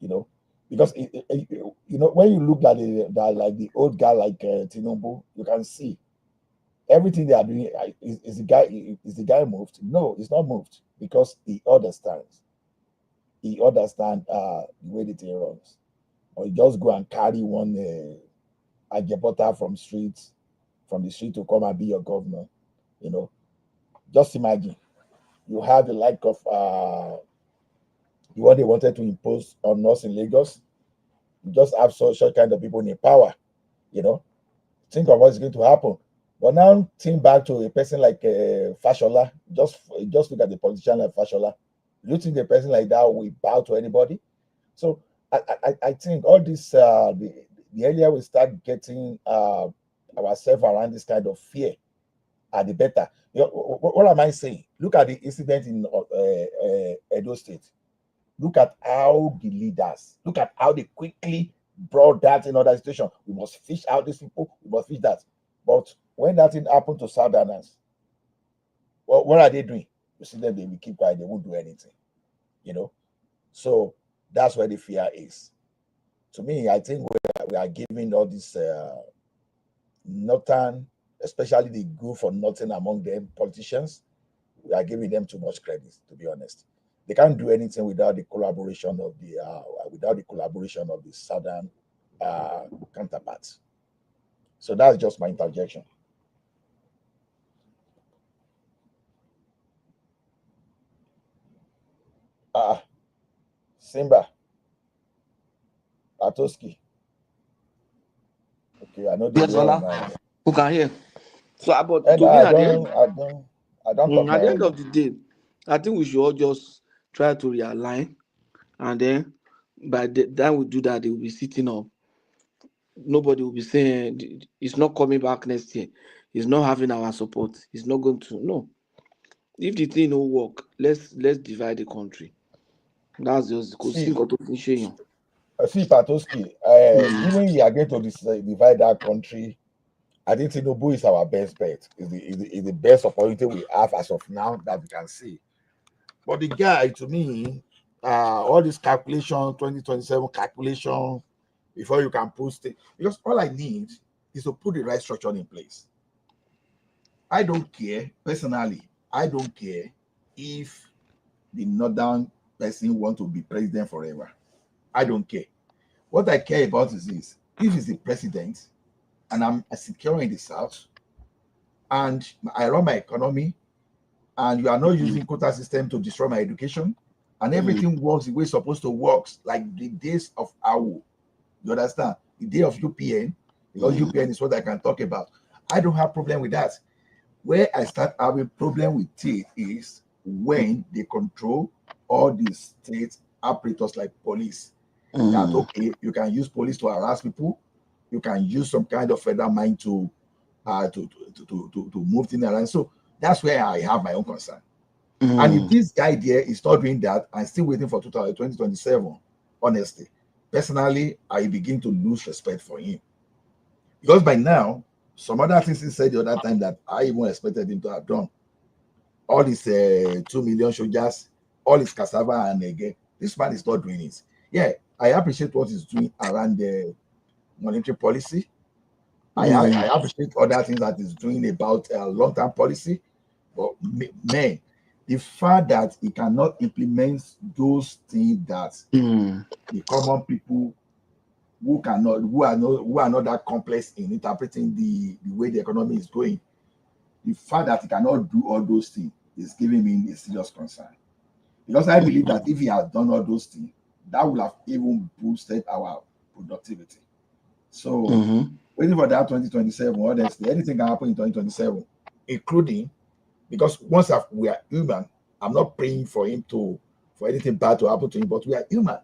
You know, because you know when you look at like the old guy like Tinubu, you can see everything they are doing. Is the guy moved? No, he's not moved because he understands. He understands the way the thing runs. Or you just go and carry one Ajebota from the street to come and be your governor. You know, just imagine you have the like of what they wanted to impose on us in Lagos. You just have such kind of people in power. You know, think of what's going to happen. But now think back to a person like Fashola. Just look at the politician like Fashola. You think a person like that will bow to anybody? So I think all this the earlier we start getting ourselves around this kind of fear, the better. You know, what am I saying? Look at the incident in Edo State. Look at how the leaders, look at how they quickly brought that in other situations. We must fish out these people, we must fish that. But when that thing happened to Southerners, well, what are they doing? You see them, they will keep quiet, they won't do anything. You know, so that's where the fear is. To me, I think we are giving all this northern, especially the good for nothing among them politicians, we are giving them too much credit, to be honest. They can't do anything without the collaboration of the southern counterparts. So that's just my interjection. Simba, Atoski. Okay, I know the yes, who can hear. So, but and to me, I at the end don't of the day, I think we should all just try to realign, and then by the time we do that, they will be sitting up. Nobody will be saying it's not coming back next year. He's not having our support. He's not going to. No. If the thing will work, let's divide the country. That's just see Patoski. Given we are going to divide that country, I think Tinubu is our best bet. Is the best opportunity we have as of now that we can see. But the guy, to me, all this calculation, 2027 calculation, before you can post it, because all I need is to put the right structure in place. I don't care, personally, I don't care if the northern person want to be president forever. I don't care. What I care about is this: if he's the president and I'm securing the South and I run my economy and you are not using quota system to destroy my education and everything works the way it's supposed to work, like the days of AWO, you understand? The day of UPN, because UPN is what I can talk about. I don't have problem with that. Where I start having problem with it is when they control all these state apparatus like police. That okay, you can use police to harass people, you can use some kind of federal mind to move things around. So that's where I have my own concern. And if this guy there is not doing that, I'm still waiting for 2027. Honestly, personally, I begin to lose respect for him, because by now Some other things he said the other time that I even expected him to have done. All his 2 million soldiers, all his cassava, and again, this man is not doing it. Yeah, I appreciate what he's doing around the monetary policy. I appreciate other things that he's doing about long-term policy. But man, the fact that he cannot implement those things that the common people who are not that complex in interpreting the way the economy is going, the fact that he cannot do all those things is giving me a serious concern. Because I believe that if he has done all those things, that would have even boosted our productivity. So waiting for that 2027, honestly, anything can happen in 2027, including, because once we are human, I'm not praying for anything bad to happen to him, but we are human.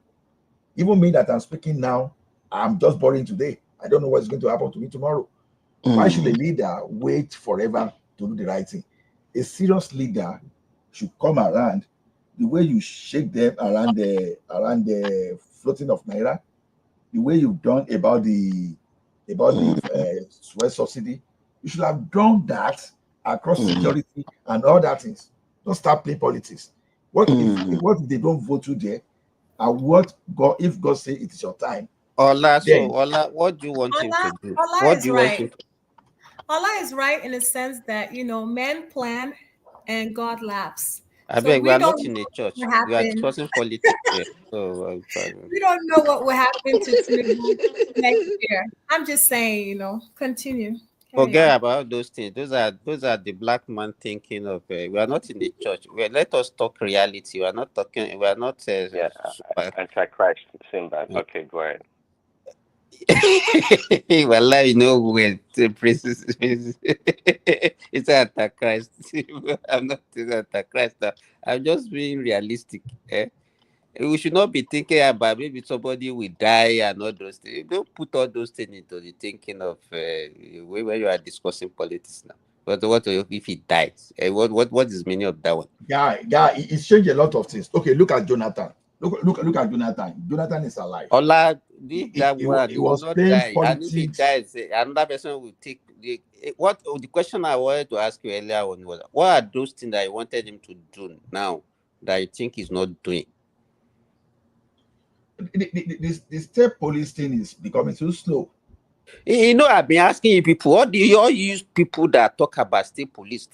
Even me that I'm speaking now, I'm just boring today. I don't know what's going to happen to me tomorrow. Why should a leader wait forever to do the right thing? A serious leader should come around the way you shake them around the floating of naira, the way you've done about the fuel subsidy. You should have done that across security and all that things. Don't start playing politics. What if they don't vote you there? And if God say it is your time? Ola, what do you want him to do? What do you want him to do? Ola is right in the sense that, men plan and God laughs. I beg, we are not in a church. We are discussing politics here. So we don't know what will happen to Tinubu next year. I'm just saying, continue. Forget about those things. Those are the black man thinking of. We are not in the church. Let us talk reality. We are not talking. We are not. Antichrist, Simba. Okay, go ahead. Well, when the princess it's Antichrist. I'm not Antichrist. I'm just being realistic. We should not be thinking about maybe somebody will die and all those things. Don't put all those things into the thinking of where you are discussing politics now. But what if he dies? What is the meaning of that one? Yeah, it's changed a lot of things. Okay, look at Jonathan. Look at Jonathan. Jonathan is alive. Ola, he was not playing die. politics. And if he dies, another person will take the question I wanted to ask you earlier on was, what are those things that you wanted him to do now that you think he's not doing? The state police thing is becoming too slow. I've been asking you people, what do you all use people that talk about state police?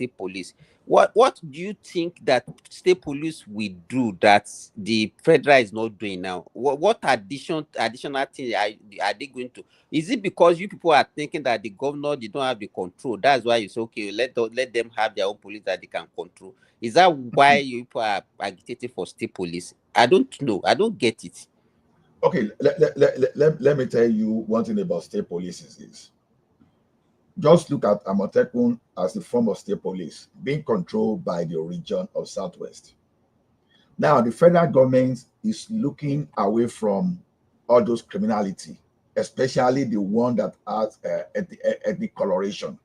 What do you think that state police will do that the federal is not doing now? What additional thing are they going to? Is it because you people are thinking that the governor, they don't have the control? That's why you say, okay, let them have their own police that they can control. Is that why you people are agitating for state police? I don't know. I don't get it. Okay, let me tell you one thing about state police is just look at Amotekun as a form of state police being controlled by the region of Southwest. Now, the federal government is looking away from all those criminality, especially the one that has ethnic coloration.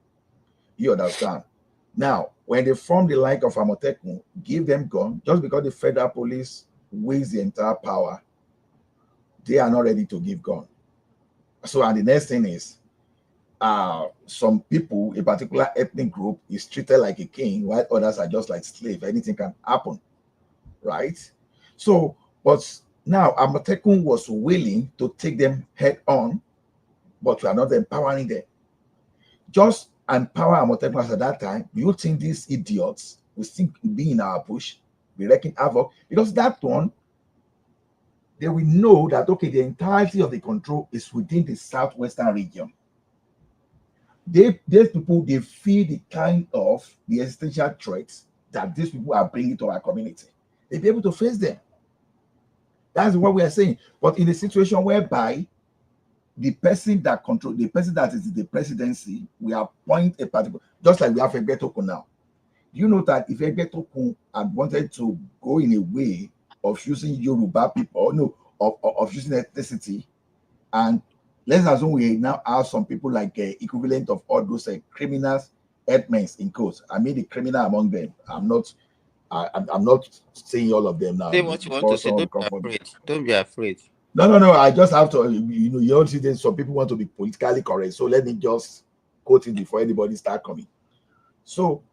You understand? Now, when they form the like of Amotekun, give them gun, just because the federal police wields the entire power, they are not ready to give gun. So, and the next thing is, some people, a particular ethnic group, is treated like a king, while others are just like slave. Anything can happen, right? So, but now Amotekun was willing to take them head on, but we are not empowering them. Just empower Amotekun at that time. Do you think these idiots will still be in our bush, be wrecking havoc? Because that one, they will know that, okay, the entirety of the control is within the southwestern region. These people, they feel the existential threats that these people are bringing to our community. They'll be able to face them. That's what we are saying. But in a situation whereby the person that is the presidency, we appoint a particular, just like we have Egbetokun now. You know that if Egbetokun had wanted to go in a way of using Yoruba people, of using ethnicity, and let's assume we now have some people like equivalent of all those criminals, headmen in quotes. I mean the criminal among them. I'm not saying all of them now. Say what you want to say. Don't be afraid. Don't be afraid. No. I just have to, you don't see that some people want to be politically correct. So let me just quote it before anybody start coming. So,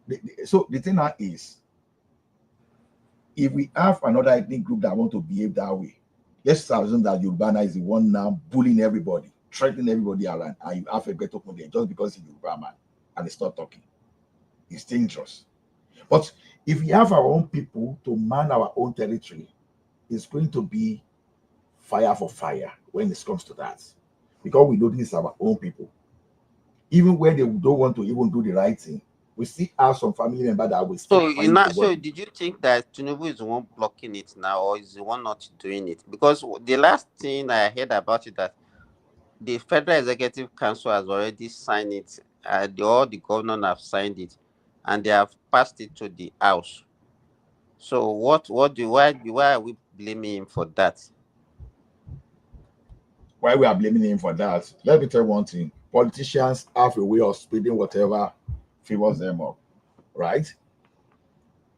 the thing now is, if we have another ethnic group that want to behave that way, let's assume that Yoruba is the one now bullying everybody, threatening everybody around, and you have a better there just because he's Yoruba man and he's not talking. It's dangerous. But if we have our own people to man our own territory, it's going to be fire for fire when it comes to that. Because we know this is our own people. Even when they don't want to even do the right thing, we still have some family member that will still find the So did you think that Tinubu is the one blocking it now, or is the one not doing it? Because the last thing I heard about it that the Federal Executive Council has already signed it. All the governors have signed it, and they have passed it to the House. So why are we blaming him for that? Why we are blaming him for that? Let me tell you one thing. Politicians have a way of speeding whatever favors them up, right?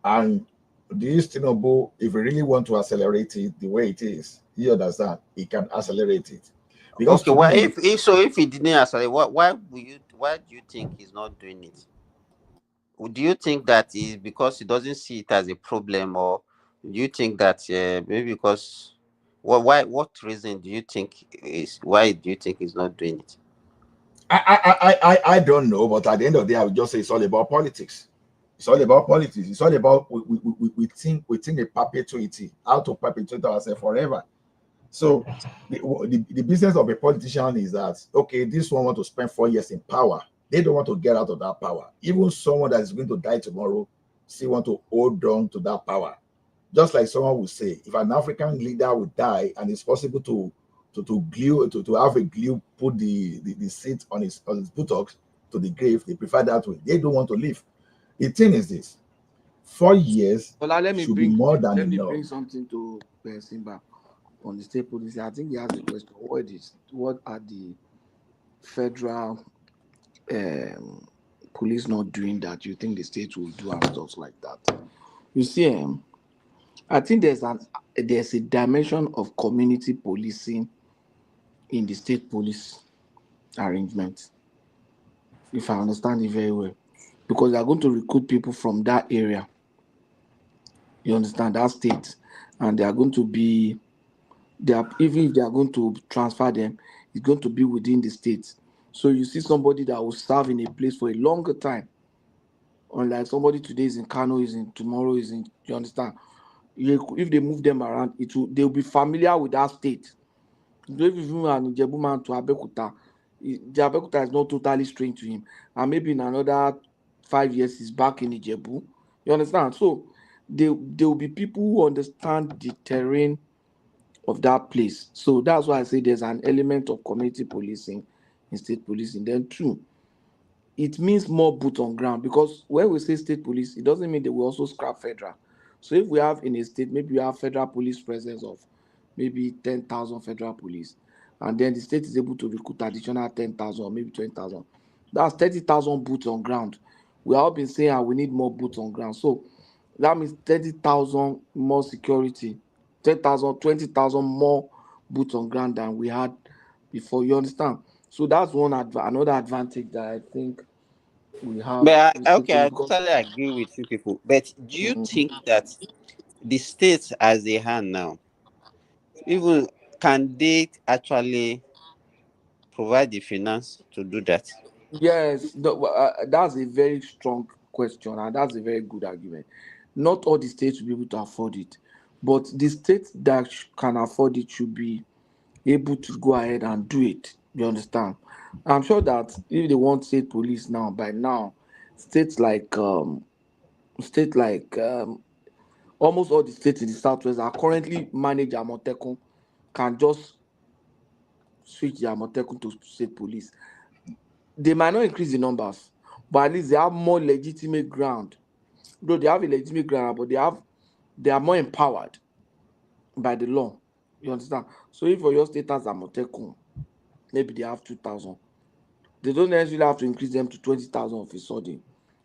And this Tinubu, if we really want to accelerate it the way it is, you understand, he can accelerate it. Because Okay, well, if he didn't accelerate, why do you think he's not doing it? Do you think that is because he doesn't see it as a problem, or do you think that maybe because what reason do you think is why do you think he's not doing it? I don't know, but at the end of the day, I would just say it's all about politics. It's all about politics. It's all about we think a perpetuity, how to perpetuate ourselves forever. So the business of a politician is that, okay, this one want to spend 4 years in power. They don't want to get out of that power. Even someone that is going to die tomorrow still want to hold on to that power. Just like someone would say, if an African leader would die and it's possible to have a glue put the seat on his buttocks to the grave, they prefer that way. They don't want to leave. The thing is this: 4 years should be more than enough. Let me bring something to Simba on the state policy. I think he has a question. What are the federal police not doing that you think the state will do and stuff like that? You see, I think there's a dimension of community policing in the state police arrangement, if I understand it very well, because they are going to recruit people from that area. You understand, that state, and they are going to be even if they are going to transfer them, it's going to be within the state. So you see somebody that will serve in a place for a longer time, unlike somebody today is in Kano, tomorrow is in. You understand? If they move them around, they'll be familiar with that state. If you are in Jagaban to Abeokuta, Abeokuta is not totally strange to him, and maybe in another 5 years he's back in Ijebu. You understand? So there will be people who understand the terrain of that place. So that's why I say there's an element of community policing in state policing. Then two, it means more boots on ground, because when we say state police, it doesn't mean they will also scrap federal. So if we have in a state, maybe we have federal police presence of maybe 10,000 federal police, and then the state is able to recruit additional 10,000 or maybe 20,000. That's 30,000 boots on ground. We have all been saying we need more boots on ground. So that means 30,000 more security, 10,000, 20,000 more boots on ground than we had before. You understand? So that's another advantage that I think we have. But I totally agree with you people. But do you think that the states as they have now, even can they actually provide the finance to do that? Yes, that's a very strong question, and that's a very good argument. Not all the states will be able to afford it, but the states that can afford it should be able to go ahead and do it. You understand? I'm sure that if they want state police now, by now, states like almost all the states in the southwest are currently managed Amotekun, can just switch the Amotekun to state police. They might not increase the numbers, but at least they have more legitimate ground. Though they have a legitimate ground, but they are more empowered by the law. You understand? So if for your state has Amotekun, maybe they have 2,000. They don't necessarily have to increase them to 20,000 of a sudden.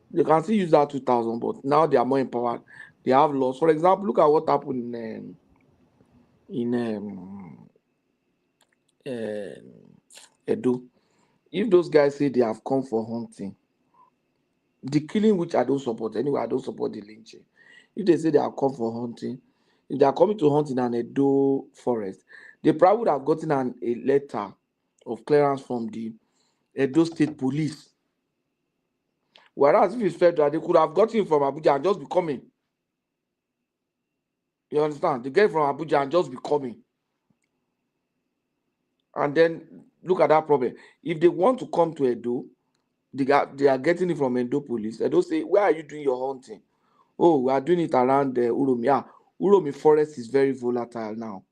They can still use that 2,000, but now they are more empowered. They have laws. For example, look at what happened in Edo. if those guys say they have come for hunting, the killing, which I don't support anyway, I don't support the lynching. If they say they have come for hunting, if they are coming to hunt in an Edo forest, they probably would have gotten a letter of clearance from the Edo State Police. Whereas if it's federal, they could have gotten it from Abuja and just be coming. You understand? They get it from Abuja and just be coming. And then look at that problem. If they want to come to Edo, they are getting it from Edo Police. Edo say, where are you doing your hunting? Oh, we are doing it around Uromi. Yeah, Uromi forest is very volatile now.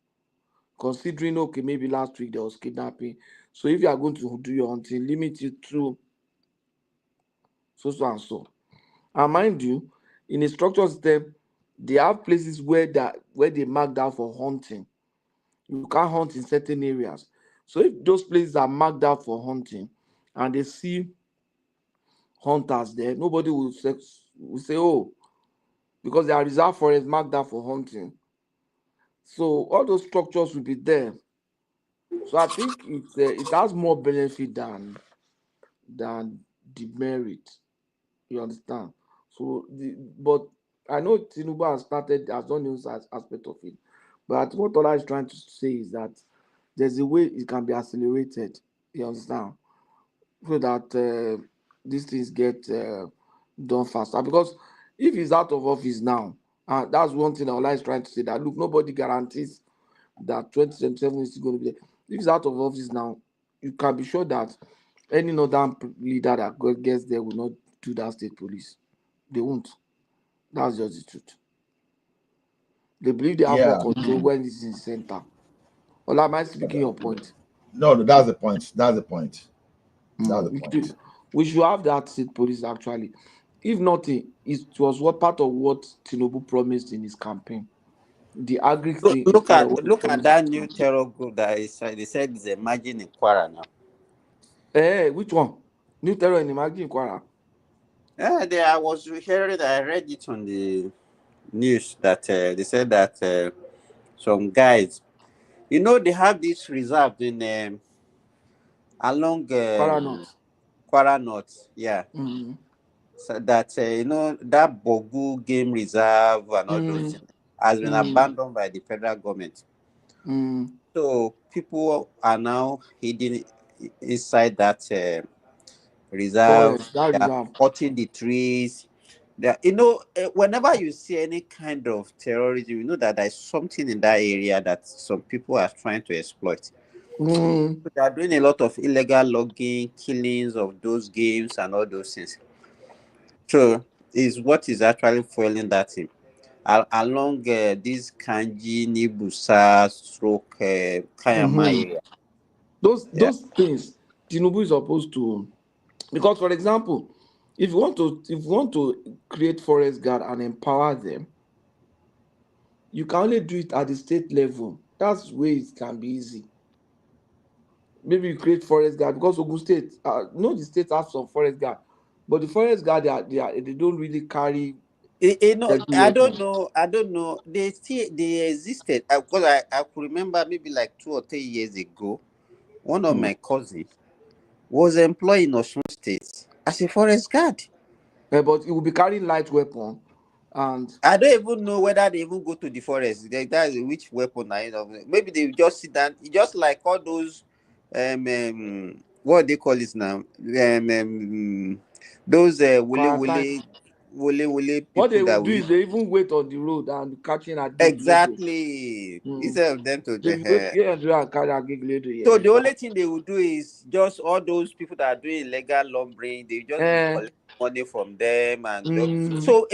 Considering, okay, maybe last week there was kidnapping. So if you are going to do your hunting, limit it to so and so. And mind you, in a structured system, they have places where they marked out for hunting. You can't hunt in certain areas. So if those places are marked out for hunting and they see hunters there, nobody will say, oh, because they are reserved forests marked out for hunting. So all those structures will be there. So I think it has more benefit than demerit. You understand? So, but I know Tinubu has done the aspect of it. But what Ola is trying to say is that there's a way it can be accelerated. You understand? So that these things get done faster. Because if he's out of office now, that's one thing Ola is trying to say, that look, nobody guarantees that 2027 is going to be there. If he's out of office now, you can be sure that any northern leader that gets there will not do that state police. They won't. That's just the truth. They believe they have more control when it's in the center. Or am I speaking your point? No, that's the point. That's the point. That's the point. We should have that state police actually. If nothing, it was part of what Tinubu promised in his campaign. The agri thing. Look at that new terror group that they said is emerging in Kwara now. Which one? New terror emerging in Kwara? I was hearing. I read it on the news that they said that some guys, they have this reserve in along Kwara North, yeah. Mm-hmm. So that that Bogu game reserve and all those things has been abandoned by the federal government. So people are now hidden inside that reserve. Forest, that reserve. Cutting the trees. Whenever you see any kind of terrorism, you know that there's something in that area that some people are trying to exploit. They are doing a lot of illegal logging, killings of those games and all those things. So is what is actually fueling that thing. Along this Kanji, Nibusa, stroke, Kayama area. Those things Tinubu is supposed to, because for example, if you want to create forest guard and empower them, you can only do it at the state level. That's where it can be easy. Maybe you create forest guard because Ogun State, the state has some forest guard, but the forest guard they don't really carry. I don't know. They existed because I could remember maybe like 2 or 3 years ago, one of my cousins was employed in Osun State as a forest guard. But he will be carrying light weapon, and I don't even know whether they even go to the forest. That's which weapon maybe they just sit down. Just like all those what they call it now, those wole people. What they will do is they even wait on the road and catching a exactly instead of them to so the only thing they will do is just all those people that are doing illegal lumbering, they just collect money from them and so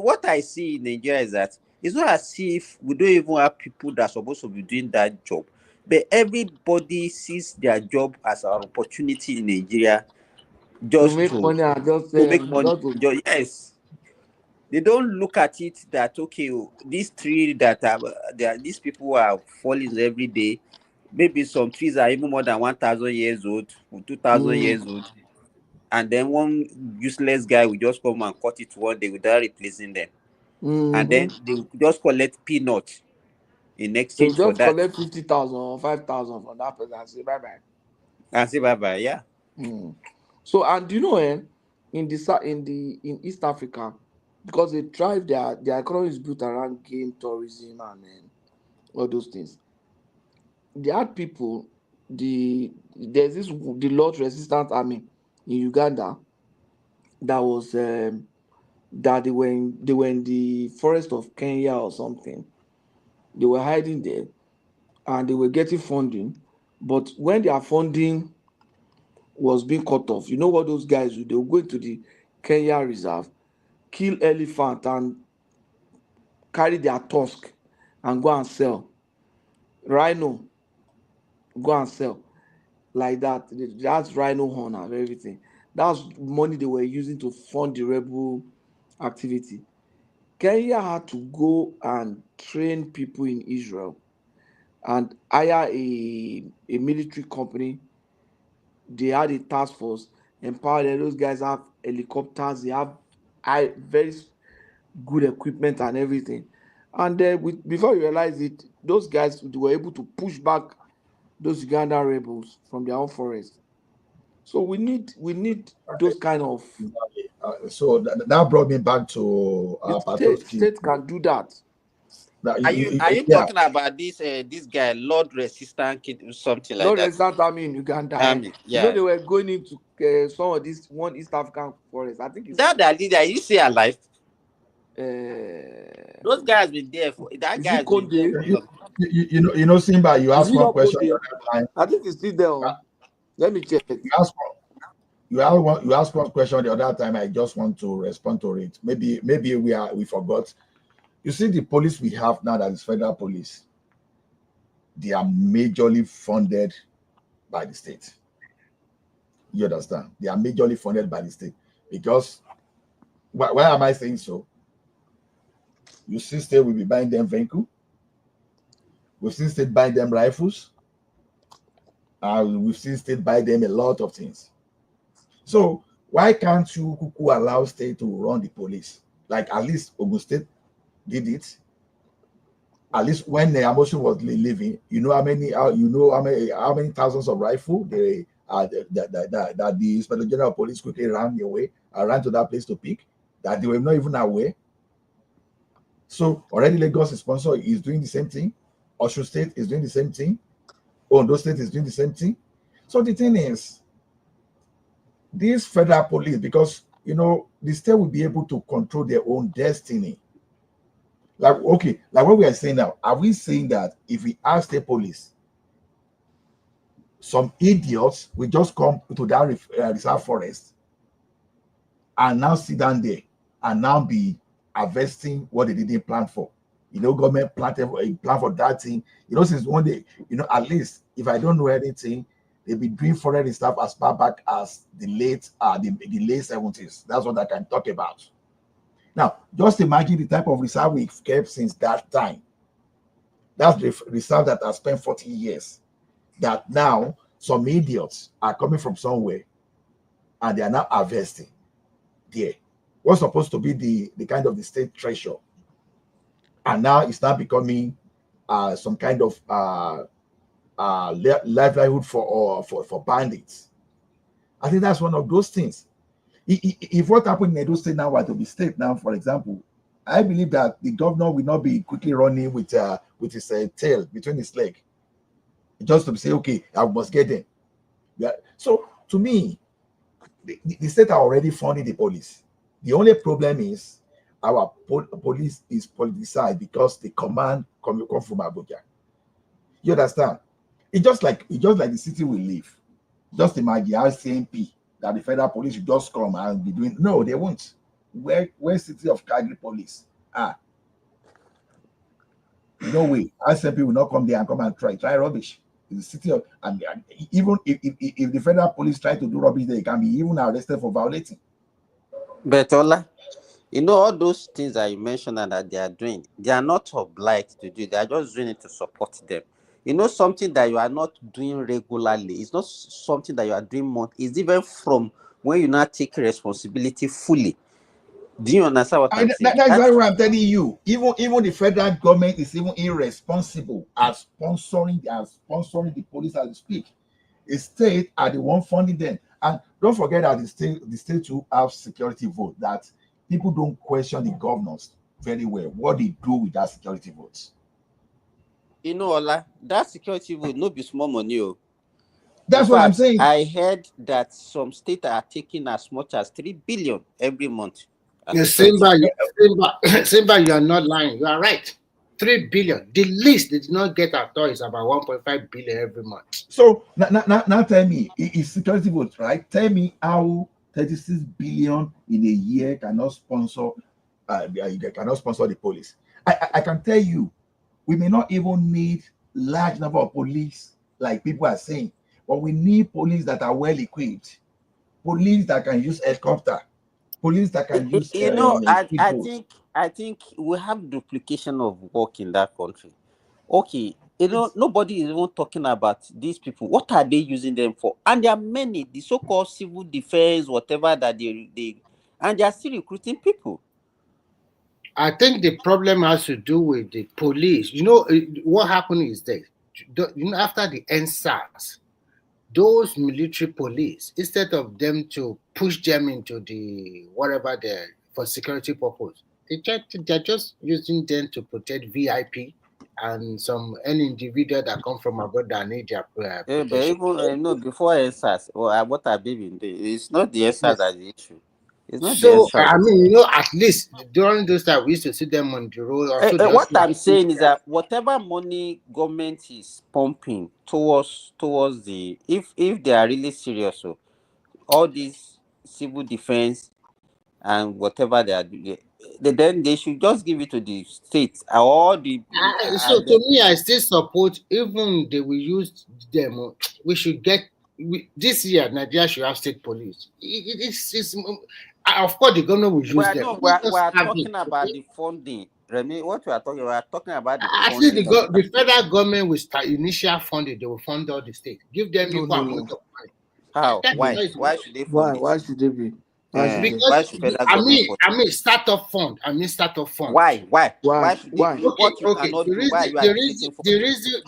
what I see in Nigeria is that it's not as if we don't even have people that are supposed to be doing that job, but everybody sees their job as an opportunity in Nigeria just to make money and just to make money. Yes, they don't look at it that okay, these trees that these people are falling every day. Maybe some trees are even more than 1,000 years old, 2,000 years old, and then one useless guy will just come and cut it one day without replacing them, and then they will just collect peanuts in exchange for that. Collect 50,000 or 5,000 for that person and say bye bye. Yeah. So, and you know, in East Africa, because they drive their economy is built around game tourism and all those things. They had people. There's the Lord Resistance Army in Uganda that was that they were in the forest of Kenya or something. They were hiding there, and they were getting funding. But when their funding was being cut off, you know what those guys do? They will go into the Kenya reserve, kill elephant, and carry their tusk and go and sell. Rhino, go and sell like that. That's rhino horn and everything. That's money they were using to fund the rebel activity. Kenya had to go and train people in Israel and hire a military company. They had a task force, empowered them. Those guys have helicopters, they have very good equipment and everything. And before you realize it, those guys were able to push back those Ugandan rebels from their own forest. So we need those kind of. So that brought me back to state can do that. Are you talking about this guy, Lord Resistance Kid, something like Lord that? Resistance Army in Uganda. Yeah. You know they were going into some of this one East African forest. I think it's that leader. You see alive? Those guys been there for that guy. You know, Simba. You asked one question the other time. I think it's still there. Let me check. You asked one question the other time. I just want to respond to it. Maybe we forgot. You see, the police we have now, that is federal police, they are majorly funded by the state. You understand? They are majorly funded by the state. Because, why am I saying so? You see, state will be buying them vehicle. We've seen state buying them rifles. We've seen state buy them a lot of things. So, why can't you allow state to run the police? Like, at least Ogun State did it. At least when the Amosu was living, you know how many thousands of rifles that the Inspector General of Police quickly ran to that place to pick, that they were not even aware. So already Lagos sponsor is doing the same thing. Osun State is doing the same thing. Ondo State is doing the same thing. So the thing is, this federal police, because the state will be able to control their own destiny. Like what we are saying now, are we saying that if we ask the police, some idiots will just come to that reserve forest and now sit down there and now be harvesting what they didn't plan for? Government plan for that thing. Since one day, at least if I don't know anything, they've been doing foreign stuff as far back as the late 70s. That's what I can talk about. Now, just imagine the type of reserve we've kept since that time. That's the reserve that has spent 40 years. That now some idiots are coming from somewhere and they are now harvesting there. What's supposed to be the kind of the state treasure, and now it's not becoming some kind of livelihood for bandits. I think that's one of those things. If what happened in Edo State now were to be state now, for example, I believe that the governor will not be quickly running with his tail between his leg, just to say, okay, I must get them. Yeah. So to me, the state are already funding the police. The only problem is our police is politicized because the command come from Abuja. You understand? It's just like the city we live. Just imagine our CMP that the federal police should just come and be doing. No, they won't. Where city of Calgary police? No way. CMP will not come there and come and try rubbish. The city of, and even if the federal police try to do rubbish, they can be even arrested for violating. But Ola, all those things that you mentioned and that they are doing, they are not obliged to do. They are just doing it to support them. Something that you are not doing regularly. It's not something that you are doing more. It's even from when you not take responsibility fully. Do you understand what I'm saying? That's exactly what I'm telling you. Even the federal government is even irresponsible as sponsoring the police as we speak. The state are the one funding them. And don't forget that the state too have security vote, that people don't question the governors very well, what they do with that security votes. You know, Ola, that security vote no be small money. Oh. That's what I'm saying. I heard that some states are taking as much as 3 billion every month. Simba, you are not lying. You are right. 3 billion. The least they did not get at all is about 1.5 billion every month. So now tell me, it's security votes, right? Tell me how 36 billion in a year cannot sponsor the police. I can tell you, we may not even need large number of police like people are saying, but we need police that are well equipped, police that can use helicopter, police that can use. I think we have duplication of work in that country. Okay, nobody is even talking about these people. What are they using them for? And there are many, the so-called civil defense, whatever that they and they are still recruiting people. I think the problem has to do with the police. What happened is that, after the NSAS, those military police, instead of them to push them into the whatever for security purpose, they're just using them to protect VIP and any individual that come from abroad that need their protection. But even before NSAS, or what are they been doing? It's not the NSAS that's the issue. It's not So the NSAS. I mean, at least during those times we used to see them on the road. What I'm saying is that whatever money government is pumping towards if they are really serious, so all these civil defense and whatever they are doing, then they should just give it to the states or the. So to me, I still support, even they will use them. We should get this year. Nigeria should have state police. It's of course the government will use them. We are talking about the funding. Remy, what we are talking about the I think the federal government will start initial funding. They will fund all the states. Give them equal amount of money. How? Why should they fund? Why should they be? Because I mean startup fund. Why? The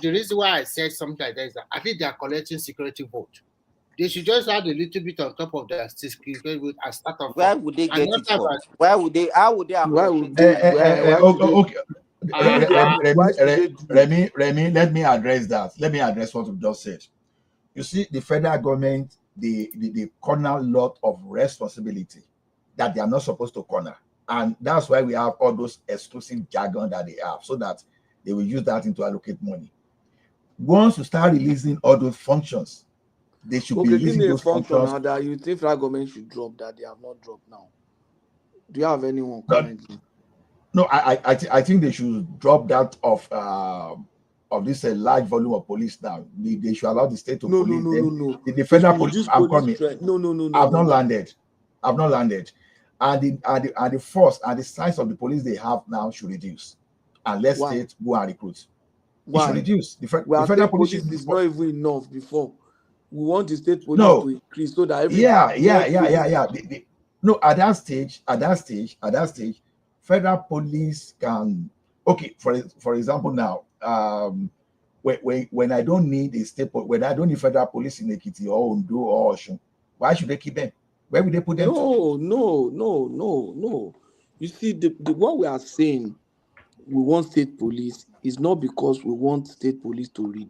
reason why I said something like that is that I think they are collecting security vote. They should just add a little bit on top of their security vote as startup fund. Where would they get it from? Why would they? How would they? Remy, let me address that. Let me address what you just said. You see, the federal government, they corner a lot of responsibility that they are not supposed to corner. And that's why we have all those exclusive jargon that they have, so that they will use that to allocate money. Once you start releasing all those functions, they should be releasing those functions. Now that you think federal government should drop that they have not dropped now. Do you have anyone currently? No, I think they should drop that of this large volume of police now. They should allow the state to police. No. The federal police. I'm coming. No. I've not landed. And the force and the size of the police they have now should reduce, and let states go and recruit. It should reduce. The federal police is not even enough. Before we want the state police to increase so that no, at that stage, federal police can. Okay, for example, now, when I don't need a state, when I don't need federal police in Ekiti or Ondo or Osun, why should they keep them? Where would they put them? No. You see, the what we are saying, we want state police is not because we want state police to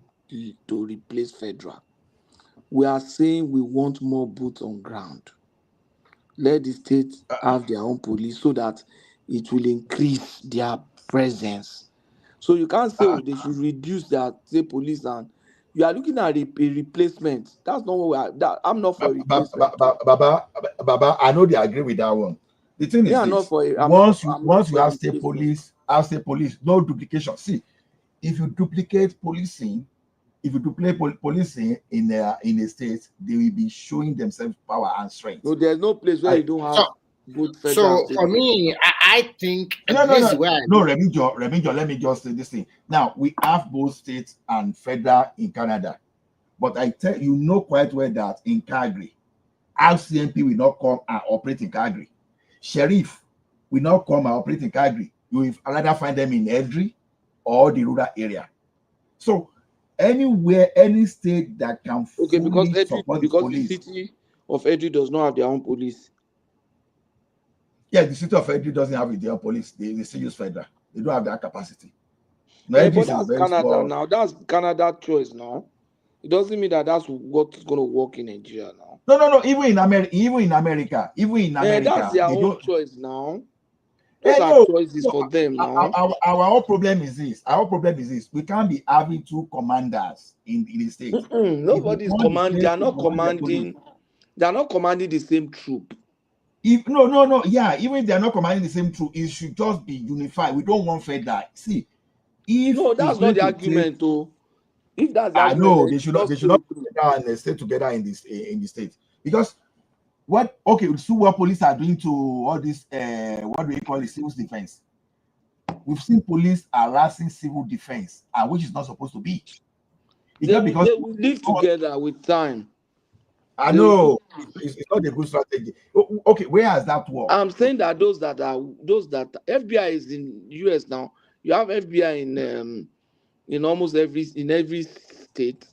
replace federal. We are saying we want more boots on ground. Let the states have their own police so that it will increase their presence. So you can't say they should reduce their state police, and you are looking at a replacement. That's not what we are. I'm not for replacement. Baba, I know they agree with that one. The thing is, once you have state police, no duplication. See, if you duplicate policing, policing in a state, they will be showing themselves power and strength. No, there's no place where you don't have good federal. So for me, I think no, Remigio, let me just say this thing. Now we have both states and federal in Canada, but I tell you, quite well that in Calgary, RCMP will not come and operate in Calgary. Sheriff will not come and operate in Calgary. You will rather find them in Edry or the rural area. So anywhere, any state that can because the city of Edo does not have their own police. Yeah, the city of Edo doesn't have their own police. They still use federal. They don't have that capacity. No, Yeah, but that's Canada now. That's Canada choice now. It doesn't mean that that's what's going to work in Nigeria now. No. Even in America, that's their own choice now. Those are choices for them now. Our whole problem is this. We can't be having two commanders in the state. Nobody's commanding. They are not commanding. They are not commanding the same troop. No. Yeah, even if they are not commanding the same troop, it should just be unified. We don't want federal. See, that's not the argument, though. If that's the argument, no, they should not be together and stay together in the state. Because so what police are doing to all this what do you call it, civil defense? We've seen police harassing civil defense, which is not supposed to be. They will live together with time. I know it's not a good strategy. Okay, where has that worked? I'm saying that those that FBI is in US now. You have FBI in almost every state.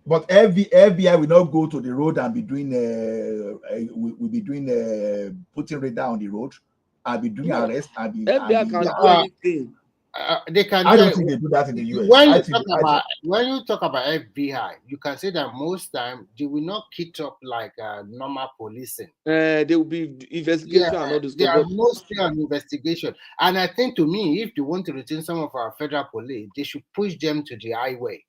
But FBI will not go to the road and be doing putting radar on the road. I'll be doing arrest. FBI can do anything. They can. I don't think they do that in the US. When you talk about FBI, you can say that most time they will not kit up like normal policing. They will be investigation and all this. They are mostly on investigation, and I think to me, if they want to retain some of our federal police, they should push them to the highway.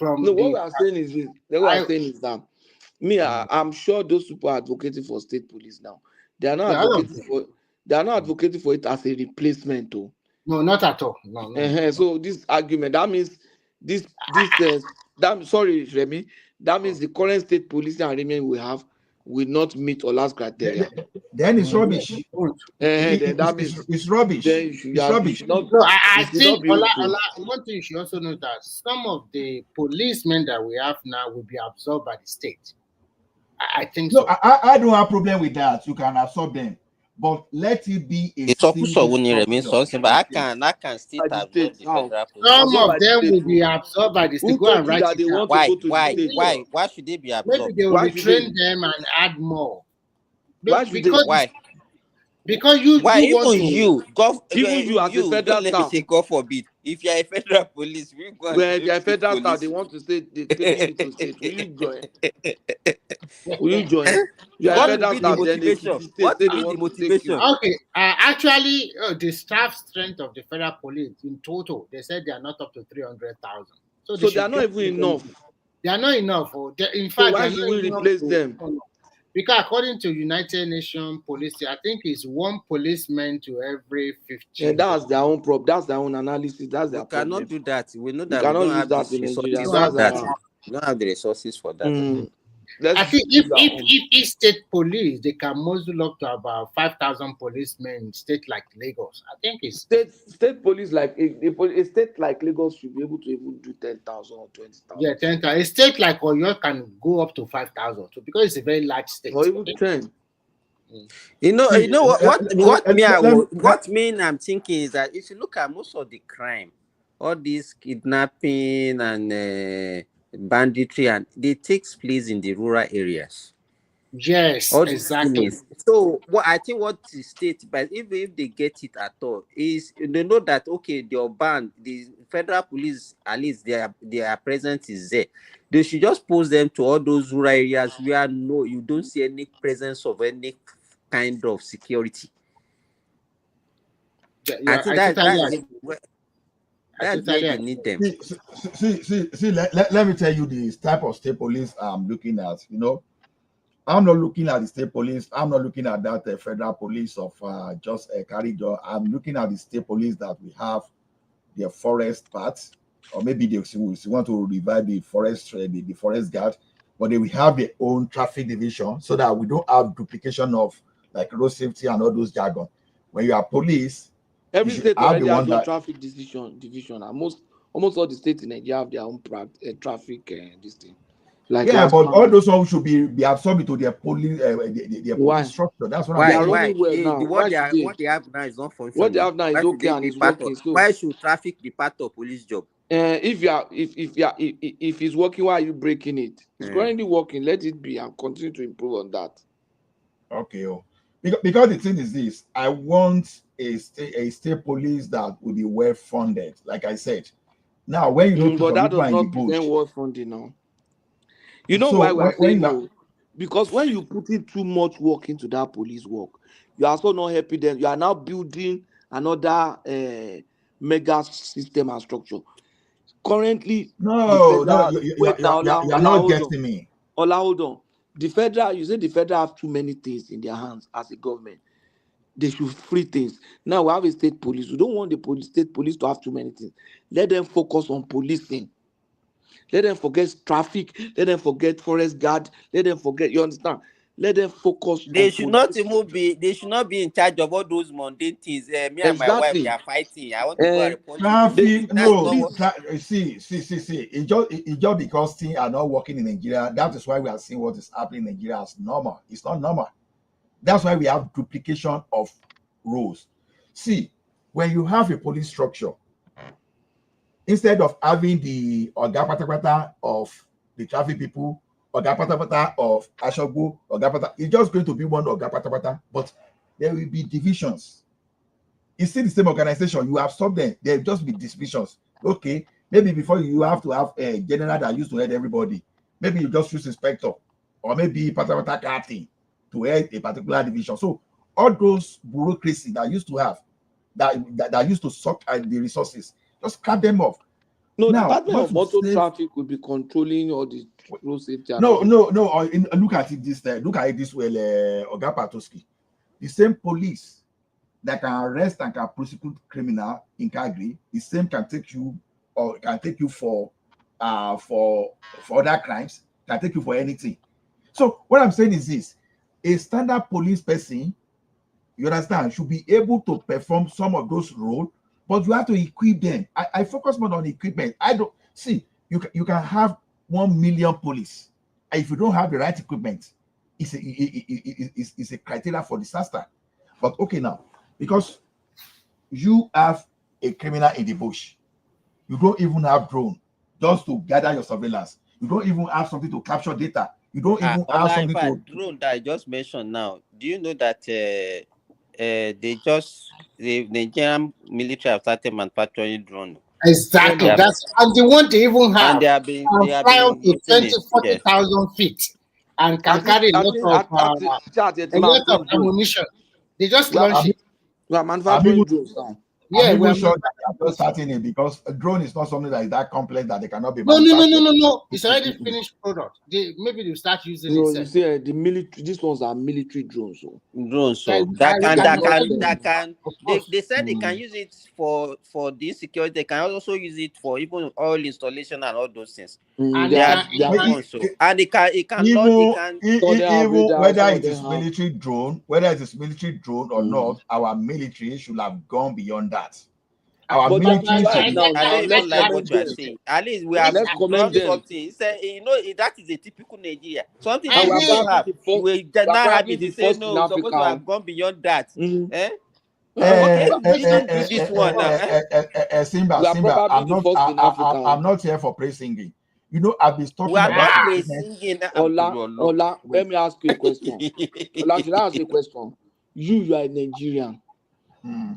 What we are saying is this. What I'm saying is that I'm sure those people are advocating for state police now. They are not advocating for it as a replacement, though. No, not at all. No. So this argument, that means sorry, Remy, that means the current state policing arrangement we have will not meet Ola's criteria. Then it's rubbish. It's rubbish. It's rubbish. No, I think Ola, one thing you should also know that some of the policemen that we have now will be absorbed by the state. I think so. I don't have a problem with that. You can absorb them. But let it be a but I can still absorb the federal police. Some of them will be absorbed by the state. Go and write it. Why should they be absorbed? Maybe they will retrain them and add more. Because you as a federal staff, God forbid, if you are a federal police, if you are a federal staff, they want to say they take you to state. Will you join? Will you join? You are a federal staff, then what will be the motivation? Okay, actually, the staff strength of the federal police in total, they said they are not up to 300,000. So they are not even enough. They are not enough. In fact, so why should we replace them? Because according to United Nations policy, I think it's one policeman to every 15. Yeah, that's their own problem. That's their own analysis. That's their problem. Cannot do that. We know that we don't have the resources for that. We don't have the resources for that. I think if each state police, they can muzzle up to about 5,000 policemen in state like Lagos. I think it's state police like a state like Lagos should be able to even do 10,000 or 20,000. Yeah, 10,000. A state like Oyo can go up to 5,000. So because it's a very large state. Or even 10. You know what I'm thinking is that if you look at most of the crime, all this kidnapping and banditry, and they takes place in the rural areas. Yes, exactly. So I think what the state, but if they get it at all, is they know that the federal police, at least their presence is there. They should just post them to all those rural areas where you don't see any presence of any kind of security. I think that's where you need them. See, let me tell you the type of state police I'm looking at. You know, I'm not looking at the state police. I'm not looking at that federal police of just a corridor. I'm looking at the state police that we have, their forest parts, or maybe they want to revive the forest guard, but they will have their own traffic division so that we don't have duplication of like road safety and all those jargon. When you are police, every state already has their traffic division. Almost all the states in Nigeria have their own traffic this thing. Like but all those ones should be absorbed into their police police structure. That's what I'm saying. What they have now is not functioning. What they have now is okay and it's working. Why should traffic be part of police job? if it's working, why are you breaking it? It's currently working. Let it be and continue to improve on that. Okay. Because the thing is this, I want a state police that will be well funded. Like I said, now when you know but that does in the not prevent bush, well funding now. You know so why we are when saying you are, no? Because when you put in too much work into that police work, you are also not helping them. You are now building another mega system and structure. Currently, no, you're not getting me. Hold on. The federal, you say the federal have too many things in their hands as a government. They should free things. Now we have a state police. We don't want the state police to have too many things. Let them focus on policing. Let them forget traffic. Let them forget forest guard. Let them forget. You understand? Let them focus. They should not even be. They should not be in charge of all those mundane things. Me and my wife, we are fighting. I want to go and report Traffic, you. no. See. It's just because things are not working in Nigeria. That is why we are seeing what is happening in Nigeria as normal. It's not normal. That's why we have duplication of roles. See, when you have a police structure, instead of having the Oga Patapata of the traffic people, Oga Patapata of Ashogo, Oga Patapata, it's just going to be one Oga Patapata, but there will be divisions. It's still the same organization. You have stopped them. There will just be divisions. Okay, maybe before you have to have a general that used to head everybody. Maybe you just choose inspector, or maybe Patapata captain to head a particular division. So all those bureaucracy that used to have, that used to suck at the resources, just cut them off. No, now, the Department of Motor Traffic will be controlling all the road safety. No. Look at it this time. Look at it this way, Oga Patoski. The same police that can arrest and can prosecute criminal in Calgary, the same can take you for other crimes, can take you for anything. So what I'm saying is this: a standard police person, you understand, should be able to perform some of those roles, but you have to equip them. I focus more on equipment. I don't see you can have 1 million police, and if you don't have the right equipment, it's a criteria for disaster. But okay, now because you have a criminal in the bush, you don't even have drone just to gather your surveillance. You don't even have something to capture data. You don't even have something to drone that I just mentioned now. Do you know that the Nigerian military have started manufacturing drone? Exactly. And they want to even have and they have been fly up to 40,000 feet and can carry a lot of ammunition. They just launched it. We are manufacturing drones now. Yeah, I'm even sure that they are just starting it because a drone is not something that is that complex that they cannot be No. It's already finished product. Maybe they'll start using it. You see, the military. These ones are military drones. Drones, so that can. They said they can use it for the security. They can also use it for even oil installation and all those things. And it can even whether it is military drone, or not, our military should have gone beyond that. Our military I don't even like what you are saying. At least we have done something. That is a typical Nigeria. Something we don't have. We now have it to say no. We're supposed to have gone beyond that. Okay, we don't do this one now. Simba, I'm not here for praise singing. You know, I've been talking about praise singing. Ola, let me ask you a question. Ola, should I ask you a question? You are a Nigerian.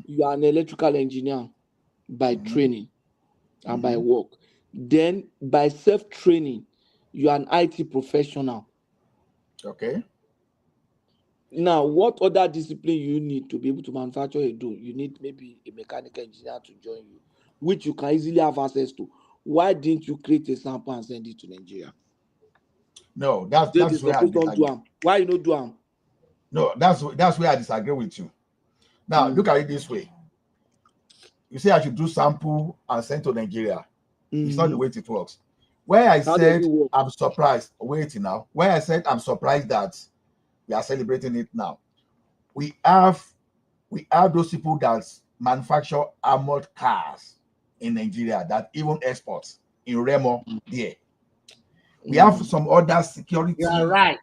You are an electrical engineer by training and by work. Then by self-training, you are an IT professional. Okay. Now, what other discipline you need to be able to manufacture a drone? You need maybe a mechanical engineer to join you, which you can easily have access to. Why didn't you create a sample and send it to Nigeria? No, that's where I disagree. Why you not do them? No, that's where I disagree with you. Now, look at it this way. You say I should do sample and send to Nigeria. It's not the way it works. Where I said I'm surprised. Wait now. Where I said I'm surprised that we are celebrating it now. We have those people that manufacture armored cars in Nigeria that even exports in Remo there. We have some other security. You are right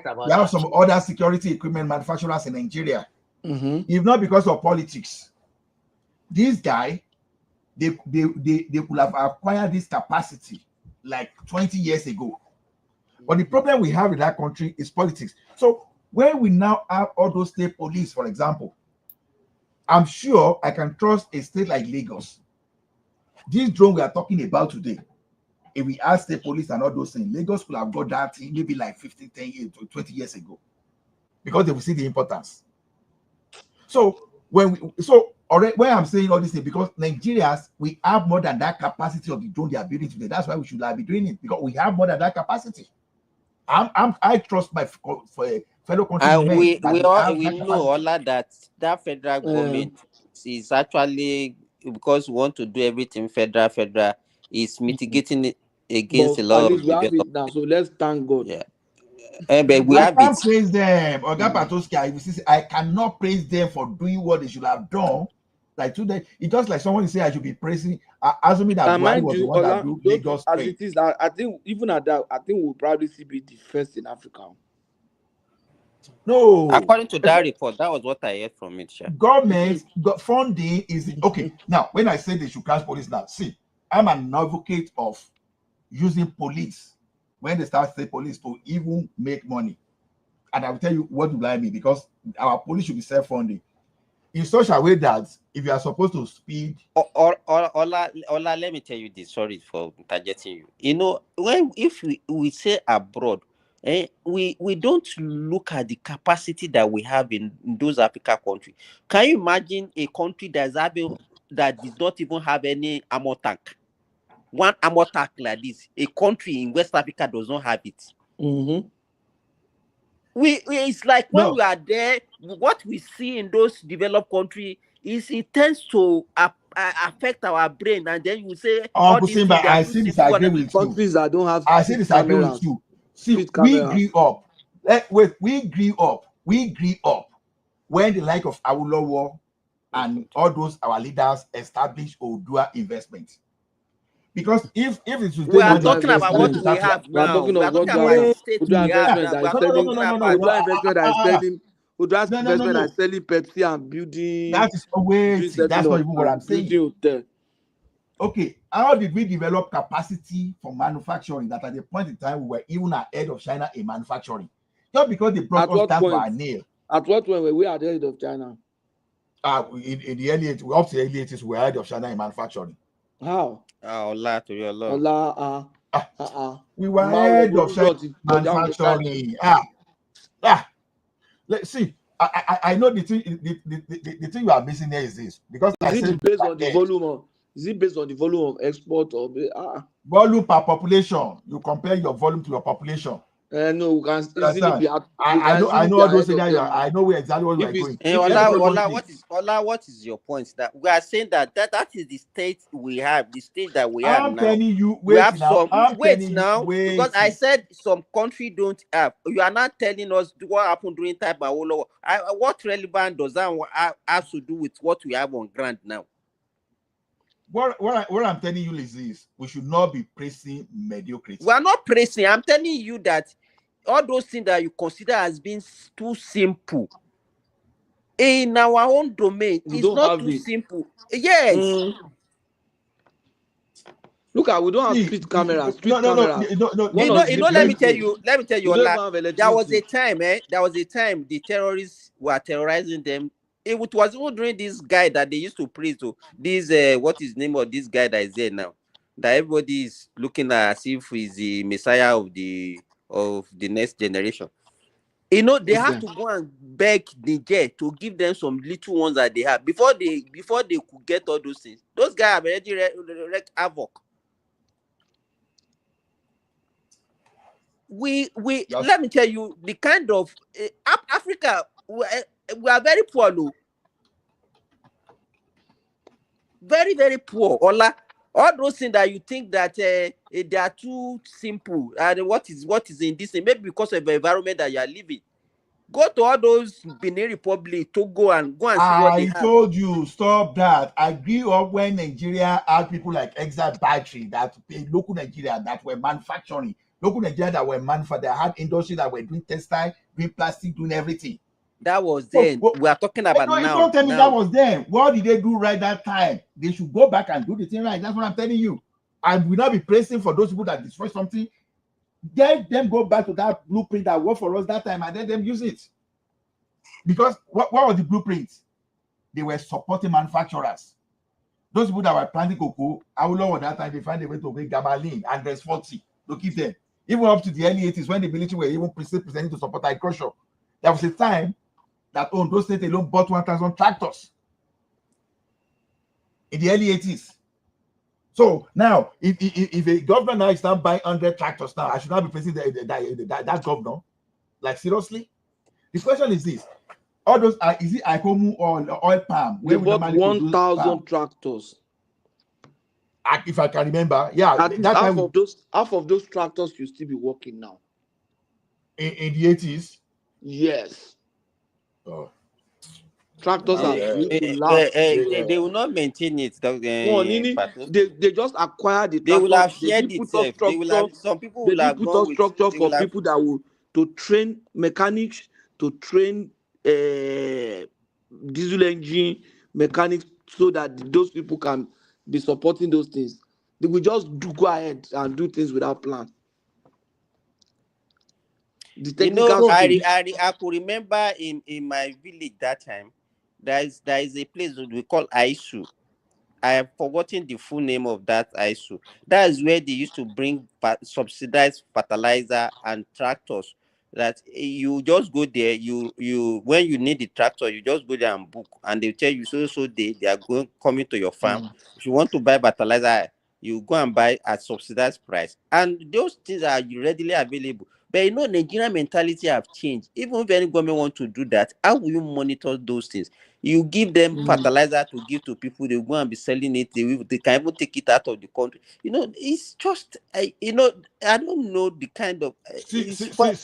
about we have some other security equipment manufacturers in Nigeria. If not because of politics, this guy they could have acquired this capacity like 20 years ago. But the problem we have in that country is politics. So when we now have all those state police, for example, I'm sure I can trust a state like Lagos. This drone we are talking about today, if we ask state police and all those things, Lagos could have got that thing maybe like 15, 10 years to 20 years ago, because they will see the importance. So when I'm saying all this thing, because Nigerians, we have more than that capacity of the drone they are building today. That's why we should be doing it, because we have more than that capacity. I trust my fellow countrymen. We know all that federal government is actually, because we want to do everything federal, is mitigating it against a lot of we have it now, so let's thank God. Yeah. But we I can't praise them. I cannot praise them for doing what they should have done. Like today, it's just like someone say I should be praising, assuming that Buhari was the one that do Lagos. As it is, I think even at that, I think we'll probably be the first in Africa. No, according to that report, that was what I heard from it. Government funding is okay. Now, when I say they should crash police, now see, I'm an advocate of using police when they start state police to even make money. And I will tell you what do I mean, because our police should be self-funding in such a way that if you are supposed to speed. Ola, let me tell you this. Sorry for interjecting you. You know, if we say abroad, we don't look at the capacity that we have in those African countries. Can you imagine a country that does not even have any armor tank? One armor tank like this, a country in West Africa does not have it. Mm-hmm. It's like when we are there, what we see in those developed countries is it tends to affect our brain, and then you say, I see disagree with countries that don't have. I see disagree with you. See, we grew up when the like of Awolowo and all those our leaders established Odua investment. Because if it was we are talking about what we have now, we are talking about the state we have investment that is selling Pepsi and building. That is always that's not even what I'm saying. Okay, how did we develop capacity for manufacturing that at the point in time we were even ahead of China in manufacturing? Not because they brought us down by a nail. At what point were we ahead of China? In the early 80s, up to the early 80s, we were ahead of China in manufacturing. How? Allah to your Lord. We were ahead of China manufacturing. Let's see. I know the thing you are missing there is this, because is it based on the volume of? Is it based on the volume of export or volume per population? You compare your volume to your population. No, we can easily be. I know all those things. I know exactly what you are going. Ola, what is your point? That we are saying that is the state we have, the state that we have now. I'm telling you, wait now, because I said some country don't have. You are not telling us what happened during time of Awolowo. What relevant does that have to do with what we have on ground now? What I'm telling you is this: we should not be praising mediocrity. We are not praising. I'm telling you that all those things that you consider as being too simple in our own domain is not too simple. Yes. Look at, we don't have speed cameras. Let me tell you, there was a time the terrorists were terrorizing them. It was even during this guy that they used to praise to this what is the name of this guy that is there now, that everybody is looking at as if he's the messiah of the next generation. You know, they have to go and beg Niger to give them some little ones that they have before they could get all those things. Those guys have already wreaked havoc. Let me tell you the kind of Africa. We are very poor, no. Very, very poor. All those things that you think that they are too simple. And what is in this thing? Maybe because of the environment that you are living. Go to all those Benin Republic, Togo, and go and see what they have. I told you, stop that. I grew up when Nigeria had people like Exile Battery, that local Nigeria that were manufacturing. Local Nigeria that were manufacturing. They had industry that were doing textile, doing plastic, doing everything. That was then. We are talking about no, now. Don't tell me that was then. What did they do right that time? They should go back and do the thing right. That's what I'm telling you. And we not be praising for those people that destroy something. Let them go back to that blueprint that worked for us that time and let them use it. Because what was the blueprint? They were supporting manufacturers. Those people that were planting cocoa, I will know at that time they find a way to make gabaline and there's 40 to keep them. Even up to the early 80s when the military were even presenting to support agriculture. There was a time that those states alone bought 1,000 tractors in the early 80s. So now, if a governor now is not buying 100 tractors now, I should not be facing that governor. Like, seriously? The question is this. All those, is it Ikomu or oil palm? They bought 1,000 tractors. If I can remember, yeah. At least half of those tractors should still be working now. In the 80s? Yes. Oh. Tractors are they will not maintain it. They just acquire the tractors. They will have shared it. They will have, some people will have put a structure for people that will to train mechanics, to train diesel engine mechanics, so that those people can be supporting those things. They will just go ahead and do things without plan. I could remember in my village that time, there is a place that we call Aisu. I have forgotten the full name of that Aisu. That is where they used to bring subsidized fertilizer and tractors. That you just go there, you when you need the tractor, you just go there and book, and they tell you so they are coming to your farm. If you want to buy fertilizer, you go and buy at subsidized price, and those things are readily available. But you know, Nigerian mentality have changed. Even if any government want to do that, how will you monitor those things? You give them fertilizer to give to people, they go and be selling it. They can even take it out of the country. You know, it's just, I don't know the kind of. Simba.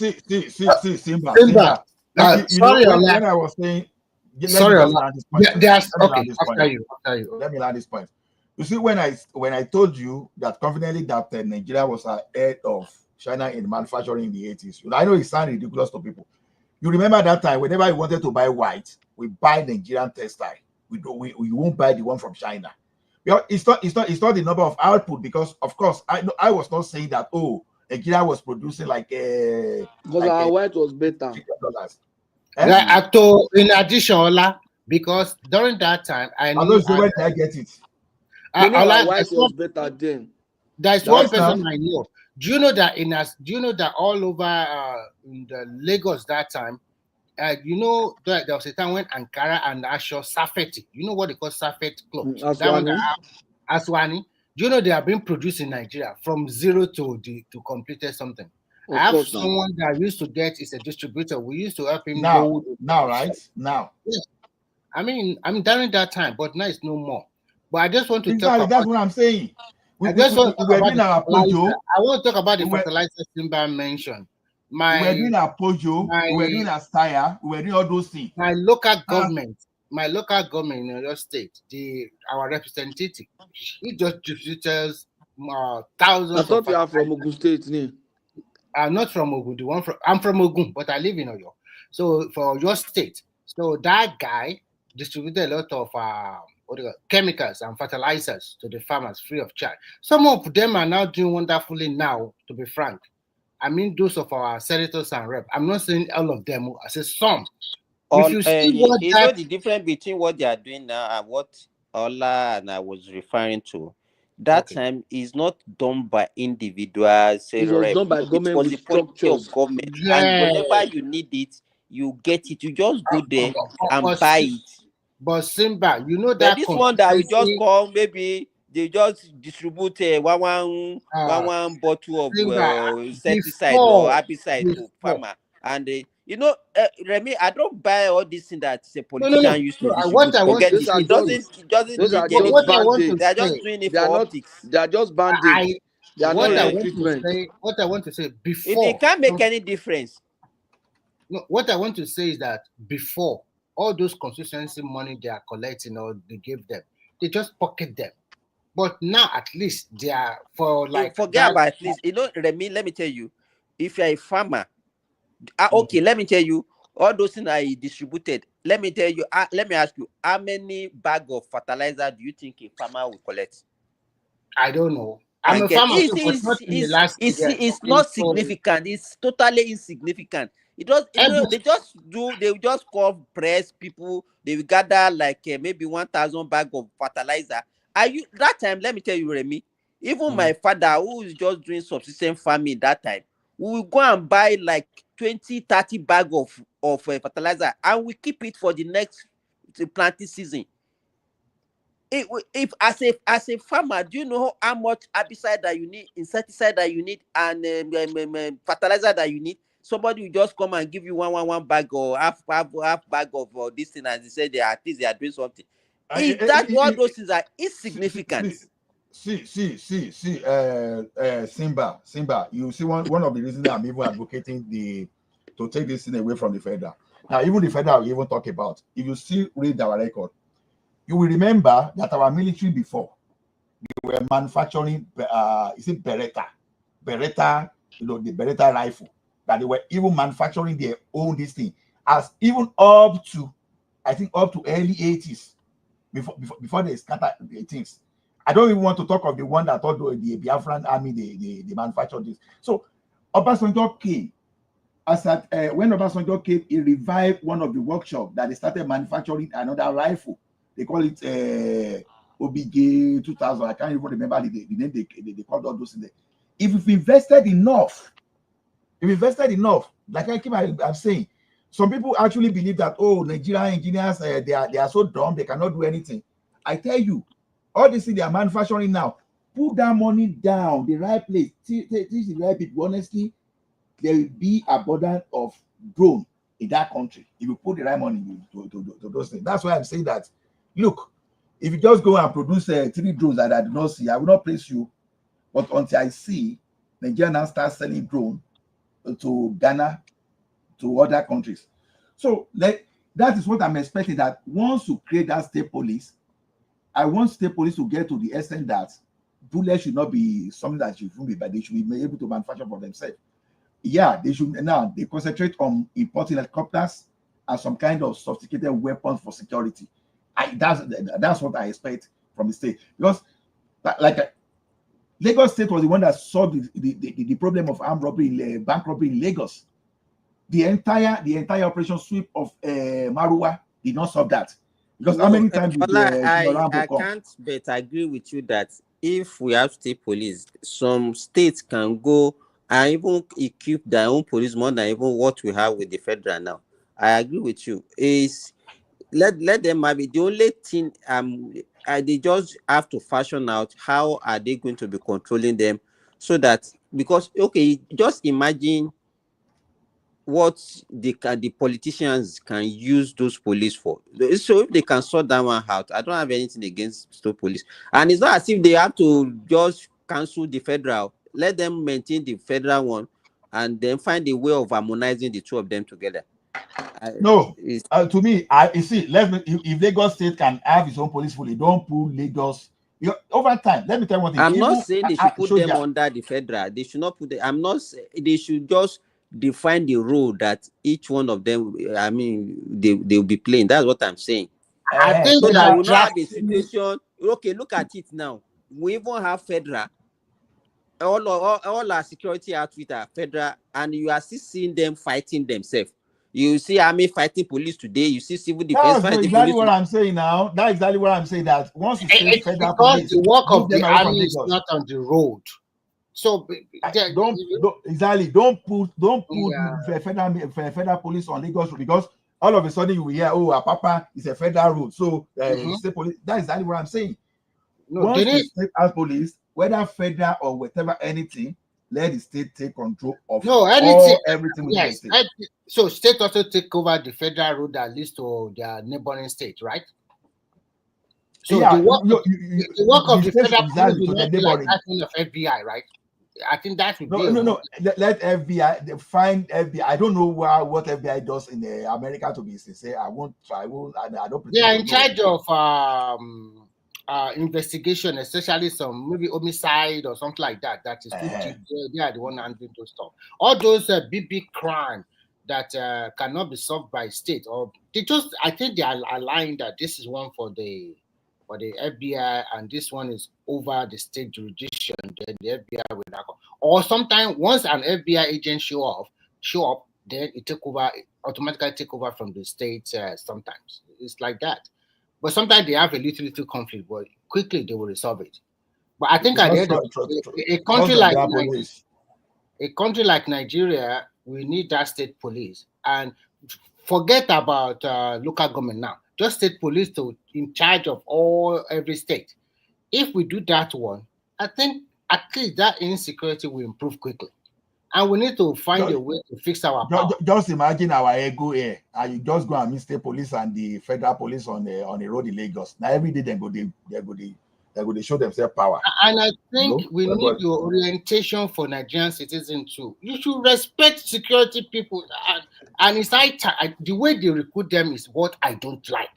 Sorry, when I was saying, sorry, let me land this point. You see, when I told you that confidently that Nigeria was ahead of China in manufacturing in the 80s, I know it sounds ridiculous to people. You remember that time, whenever you wanted to buy white, we buy Nigerian textile. We won't buy the one from China. It's not the number of output, because of course I was not saying that Nigeria was producing like because our white was better. In addition, Ola, because during that time I knew where did I get it? Our white was better then. There's one person I know. Do you know that all over in the Lagos that time, there was a time when Ankara and Asho Safeti, you know what they call Safeti clothes? Aswani. Do you know they have been produced in Nigeria from zero to completed something? I have someone that used to get is a distributor. We used to help him now. Yes. I mean during that time, but now it's no more. But I just want to talk about. That's what I'm saying. I want to talk about the fertilizer Simba mentioned. We were doing our Pojo, we were doing our Staya, we were doing all those things. My local government in your state, our representative, he just distributes thousands. I thought you are from Ogun State, I'm not from Ogun. I'm from Ogun, but I live in Oyo. So for your state, so that guy distributed a lot of chemicals and fertilizers to the farmers free of charge. Some of them are now doing wonderfully now, to be frank. I mean, those of our senators and reps. I'm not saying all of them. I say some. If you see know the difference between what they are doing now and what Ola and I was referring to. That time is not done by individuals. It was done by government. It was the policy of government. Yeah. And whenever you need it, you get it. You just go there and buy it. But Simba, you know that this one that we just call, maybe they just distribute one bottle of insecticide or herbicide to farmer, and Remy, I don't buy all this thing that a politician used to distribute. What I want to say, it doesn't those are just bandits. They are just doing it for optics. They are just bandits. What I want to say before, it can't make any difference. No, what I want to say is that before, all those constituency money they are collecting or they give them, they just pocket them. But now at least they are for like. Forget about at least. Remy, let me tell you, if you're a farmer, okay, let me tell you, all those things that he distributed. Let me tell you, let me ask you, how many bag of fertilizer do you think a farmer will collect? I don't know. I'm a farmer too, but not in the last year. It's not significant. It's totally insignificant. They will just call press people. They will gather like maybe 1,000 bag of fertilizer. That time? Let me tell you, Remy. Even my father, who is just doing subsistence farming that time, we will go and buy like 20, 30 bag of fertilizer, and we keep it for the next planting season. If as a farmer, do you know how much herbicide that you need, insecticide that you need, and fertilizer that you need? Somebody will just come and give you one bag or half bag of this thing, and they say at least they are doing something. All those things are insignificant. Simba, you see one of the reasons I'm even advocating to take this thing away from the federal. Now, even the federal we even talk about, if you still read our record, you will remember that our military before, they were manufacturing Beretta, the Beretta rifle, that they were even manufacturing their own this thing, as even up to early 80s, before they scattered the things. I don't even want to talk of the one that thought the Biafran army, they manufactured this. So Obasanjo came. When Obasanjo came, he revived one of the workshops that they started manufacturing another rifle. They call it OBG 2000. I can't even remember the name they called all those in there. If we've invested enough, like I'm saying, some people actually believe that, Nigerian engineers, they are so dumb, they cannot do anything. I tell you, all this thing they are manufacturing now, put that money down, the right place, teach the right people. Honestly, there will be abundance of drone in that country if you put the right money to those things. That's why I'm saying that, look, if you just go and produce 3 drones that I do not see, I will not place you. But until I see Nigeria now start selling drone to Ghana, to other countries. So that is what I'm expecting, that once you create that state police, I want state police to get to the extent that bullets should not be something that should be, but they should be able to manufacture for themselves. Yeah, they should now concentrate on importing helicopters and some kind of sophisticated weapons for security. That's what I expect from the state, because Lagos State was the one that solved the problem of armed robbery, bank robbery in Lagos. The entire operation sweep of Marua did not solve that. Because how many times did I can't but agree with you that if we have state police, some states can go and even equip their own police more than even what we have with the federal now. I agree with you. Is let them have it. The only thing they just have to fashion out how are they going to be controlling them, so that, because just imagine what the politicians can use those police for. So if they can sort that one out, I don't have anything against state police. And it's not as if they have to just cancel the federal. Let them maintain the federal one and then find a way of harmonizing the two of them together. To me, you see, if Lagos State can have its own police fully, don't put Lagos. Over time, let me tell you one thing. I'm not saying they should put them under the federal. They should not put them. I'm not saying they should just define the role that each one of them, they'll be playing. That's what I'm saying. I think so that we not have a situation. Okay, look at it now. We even have federal. All our security outfits are federal, and you are still seeing them fighting themselves. You see army fighting police today. You see civil defense fighting exactly police. What I'm saying now. That's exactly what I'm saying. That once you say federal police, the work of the army is not on the road. So don't put federal police on Lagos Road, because all of a sudden you will hear, Apapa is a federal road. So state police. That's exactly what I'm saying. Once the state has police, whether federal or whatever, anything, let the state take control of everything. Yes. So state also take over the federal road that leads to their neighboring state, right? So the work of the federal police will not be like that of FBI, right? I think that would be no. Let FBI find FBI. I don't know what FBI does in America, to be sincere. I don't. They are in charge of investigation, especially some maybe homicide or something like that. That is 50. They are the one handling those stuff. All those big crime, that cannot be solved by state, or they just, I think they are aligned that this is one for the FBI and this one is over the state jurisdiction. Then the FBI will not go. Or sometimes once an FBI agent show up, then it automatically take over from the state. Sometimes it's like that, but sometimes they have a little conflict, but quickly they will resolve it. But I think at the end of a country like Nigeria, we need that state police, and forget about local government now. Just state police in charge of every state. If we do that one, I think at least that insecurity will improve quickly. And we need to find a way to fix our power. Just imagine our ego here, and you just go and meet state police and the federal police on the road in Lagos. Now every day they go show themselves power. And I think we need your orientation for Nigerian citizens too. You should respect security people, and it's the way they recruit them is what I don't like.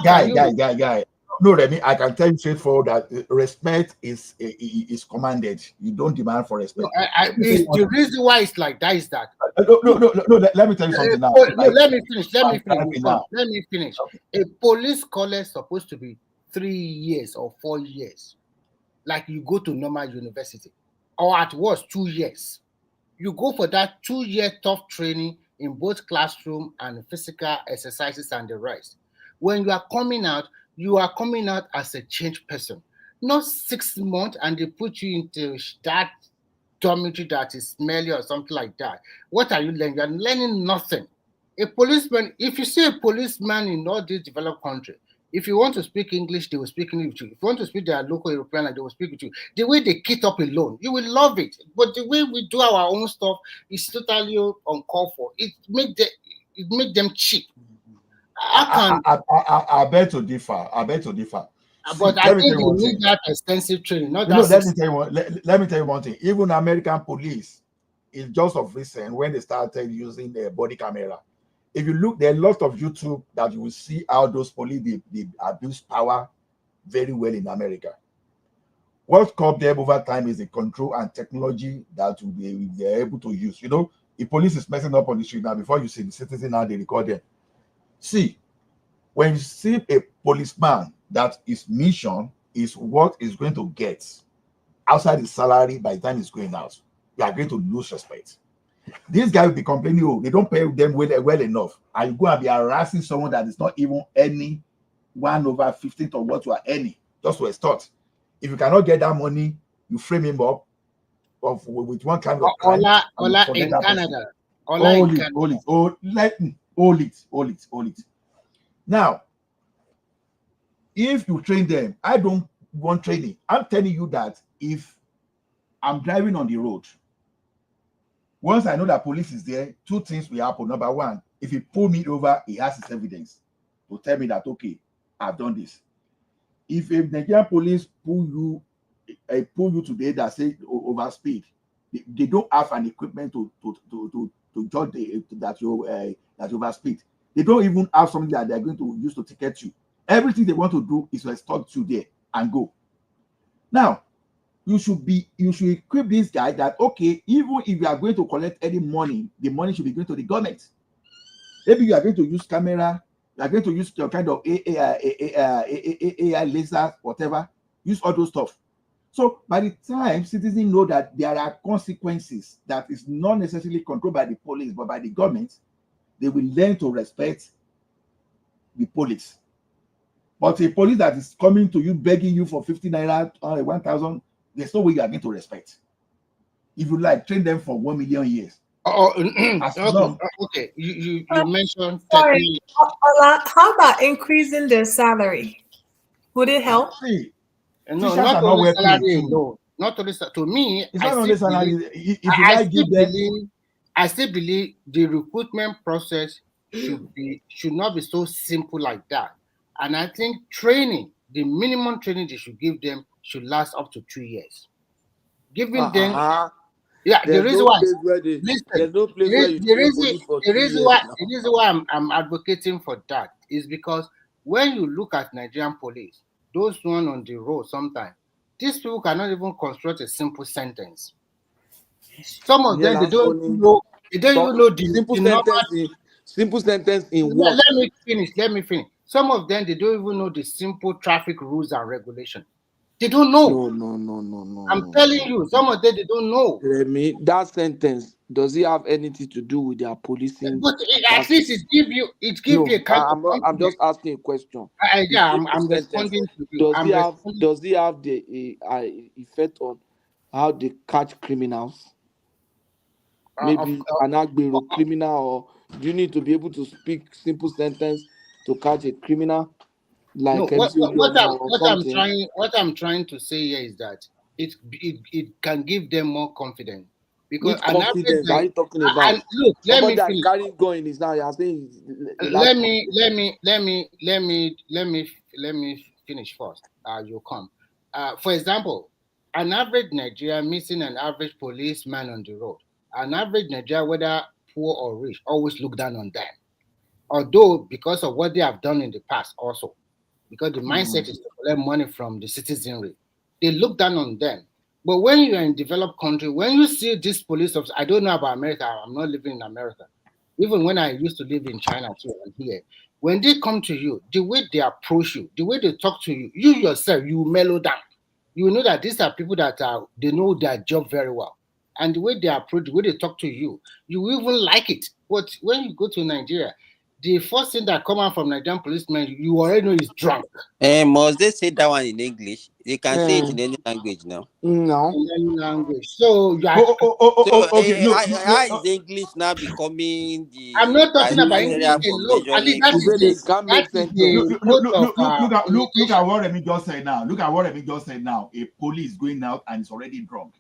Guy. No, Remy, I can tell you straightforward that respect is commanded. You don't demand for respect. The reason why it's like that is that. No. Let me tell you something now. Let me finish. A police collar is supposed to be 3 years or 4 years, like you go to normal university, or at worst 2 years. You go for that 2-year tough training in both classroom and physical exercises and the rest. When you are coming out as a changed person, not 6 months and they put you into that dormitory that is smelly or something like that. What are you learning? You are learning nothing. A policeman, if you see a policeman in all these developed countries, if you want to speak English, they will speak English with you. If you want to speak their local European, they will speak with you. The way they kit up alone, you will love it. But the way we do our own stuff is totally uncalled for. It make them cheap. I beg to differ. But I think you need that extensive training. Not that. Let me tell you one thing. Even American police, is just of recent when they started using their body camera. If you look, there are lots of YouTube that you will see how those police they abuse power very well in America. What caught them over time is the control and technology that they're able to use. You know, the police is messing up on the street now. Before you see the citizen now, they record them. See, when you see a policeman that his mission is what is going to get outside his salary by the time he's going out, you are going to lose respect. This guy will be complaining, oh, they don't pay them well enough. And you go and be harassing someone that is not even any 1/15 of what you are earning, just to a start. If you cannot get that money, you frame him up with one kind of crime. Ola in Canada. Hold it. Now, if you train them, I don't want training. I'm telling you that if I'm driving on the road, once I know that police is there, 2 things will happen. Number one, if he pull me over, he has his evidence to tell me that, okay, I've done this. If a Nigerian police pull you today that say overspeed, they don't have an equipment to judge that you overspeed. They don't even have something that they're going to use to ticket you. Everything they want to do is to escort you there and go. Now, you should equip this guy that, okay, even if you are going to collect any money, the money should be going to the government. Maybe you are going to use camera, you are going to use your kind of AI laser, whatever. Use all those stuff. So by the time citizens know that there are consequences that is not necessarily controlled by the police, but by the government, they will learn to respect the police. But a police that is coming to you, begging you for 50 naira or 1,000, there's no way you are going to respect. If you like, train them for 1 million years. Okay. You mentioned. Sorry, how about increasing their salary? Would it help? No, not only salary alone. Not only to me. It's not only salary. I still believe the recruitment process should not be so simple like that. And I think training, the minimum training they should give them, should last up to 2 years. Giving them, the reason why I'm advocating for that is because when you look at Nigerian police, those one on the road sometimes, these people cannot even construct a simple sentence. Some of them, they don't know They don't even know the simple sentence in what? Let me finish. Some of them, they don't even know the simple traffic rules and regulations. They don't know. No. I'm telling you, some of them, they don't know. That sentence, does it have anything to do with their policing? But at least it gives you a kind of confidence. I'm just asking a question. I'm responding to you. Does it have the effect on how they catch criminals? Maybe an agbero criminal, or do you need to be able to speak simple sentence to catch a criminal? Like no, what I'm trying to say here is that it can give them more confidence. Because which confidence are you talking about? Look, let me that finish. carrying going is now you're saying. Let me finish first. You'll come. For example, an average Nigerian missing an average policeman on the road. An average Nigerian, whether poor or rich, always look down on them. Although because of what they have done in the past, also because the mindset is to collect money from the citizenry, they look down on them. But when you are in developed country, when you see this police officer, I don't know about America. I'm not living in America. Even when I used to live in China too and here, when they come to you, the way they approach you, the way they talk to you, you yourself, you mellow down. You know that these are people that they know their job very well. And the way they approach, the way they talk to you, you even like it. But when you go to Nigeria, the first thing that come out from Nigerian policemen, you already know is drunk. Must they say that one in English? They can say it in any language now. No. In any language. So you are okay. How is English now becoming the? I'm not talking about English alone. At least Look at what Remy just said now. Look at what Remy just said now. A police going out and is already drunk.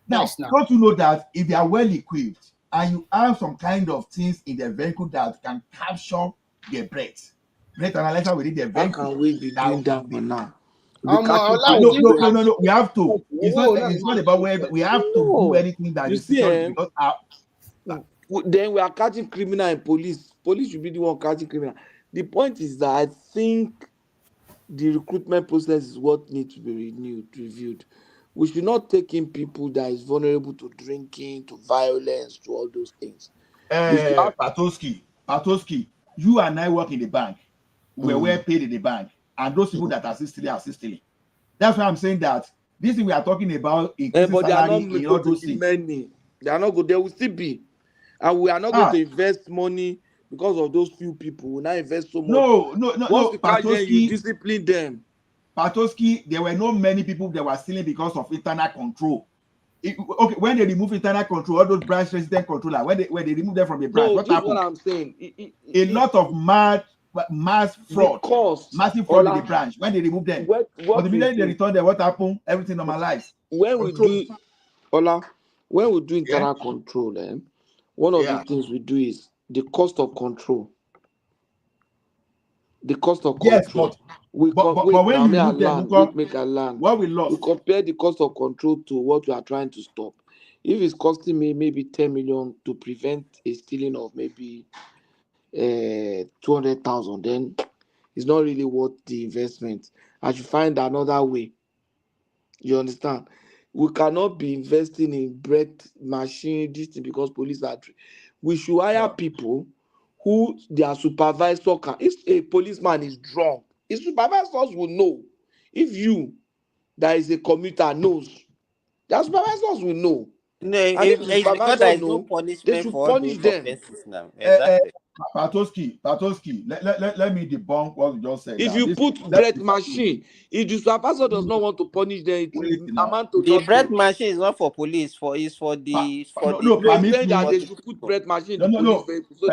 Now, don't you know that if they are well equipped and you have some kind of things in the vehicle that can capture their breath analyzer within the vehicle. How can we be doing that now? No. We have to. It's not about where we have to do anything that you is because then we are catching criminal and police. Police should be the one catching criminal. The point is that I think the recruitment process is what needs to be reviewed. We should not take in people that is vulnerable to drinking, to violence, to all those things. Patoski, you and I work in the bank. We're well paid in the bank. And those people that are stealing. That's why I'm saying that this thing we are talking about increasing but salary they are not going to be many. They are not good. They will still be. And we are not going to invest money because of those few people. We will not invest so much. No. Patoski, you discipline them. Patoski, there were not many people that were stealing because of internal control. When they remove internal control, all those branch resident controller, when they remove them from the branch, what happened? What I'm saying. A lot of mass fraud, massive fraud in the branch. When they remove them, but the minute they return there, what happened? Everything normalized. When we do internal control, one of the things we do is the cost of control. Yes, but when you look them, what we lost. We compare the cost of control to what we are trying to stop. If it's costing me maybe 10 million to prevent a stealing of maybe 200,000, then it's not really worth the investment. I should find another way. You understand? We cannot be investing in breath machine, this thing, because police are. We should hire people who their supervisor can. If a policeman is drunk, his supervisors will know. If you, that is a commuter, knows, their supervisors will know. No, if because there is no punishment for all those offenses now. Exactly. Patoski, let me debunk what you just said. If you put breath machine, if the supervisor does not want to punish them, it will amount to the breath machine is not for police. They should put breath machine. No. So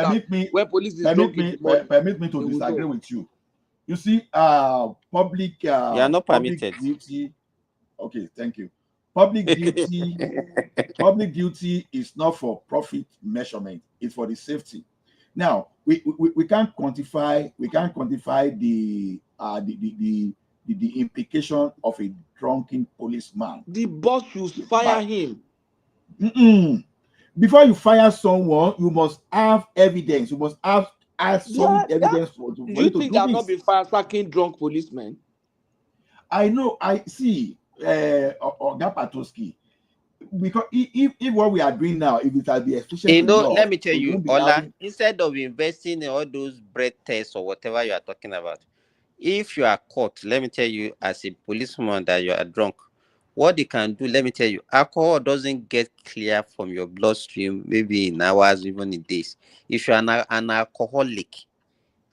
when police is permit me to disagree with you. You see, public. You are not permitted. Duty. Okay, thank you. Public duty is not for profit measurement. It's for the safety. Now we can't quantify the implication of a drunken policeman. The boss should fire him. Before you fire someone, you must have evidence. You must have solid evidence for do you think there have not been fire-sacking drunk policemen? I know. I see. Oga Patoski, because if what we are doing now, if it will be efficient You know, enough, let me tell we you, won't be Ola, having. instead of investing in all those breath tests or whatever you are talking about, if you are caught, let me tell you, as a policeman, that you are drunk, what they can do, let me tell you, alcohol doesn't get clear from your bloodstream, maybe in hours, even in days. If you are an alcoholic,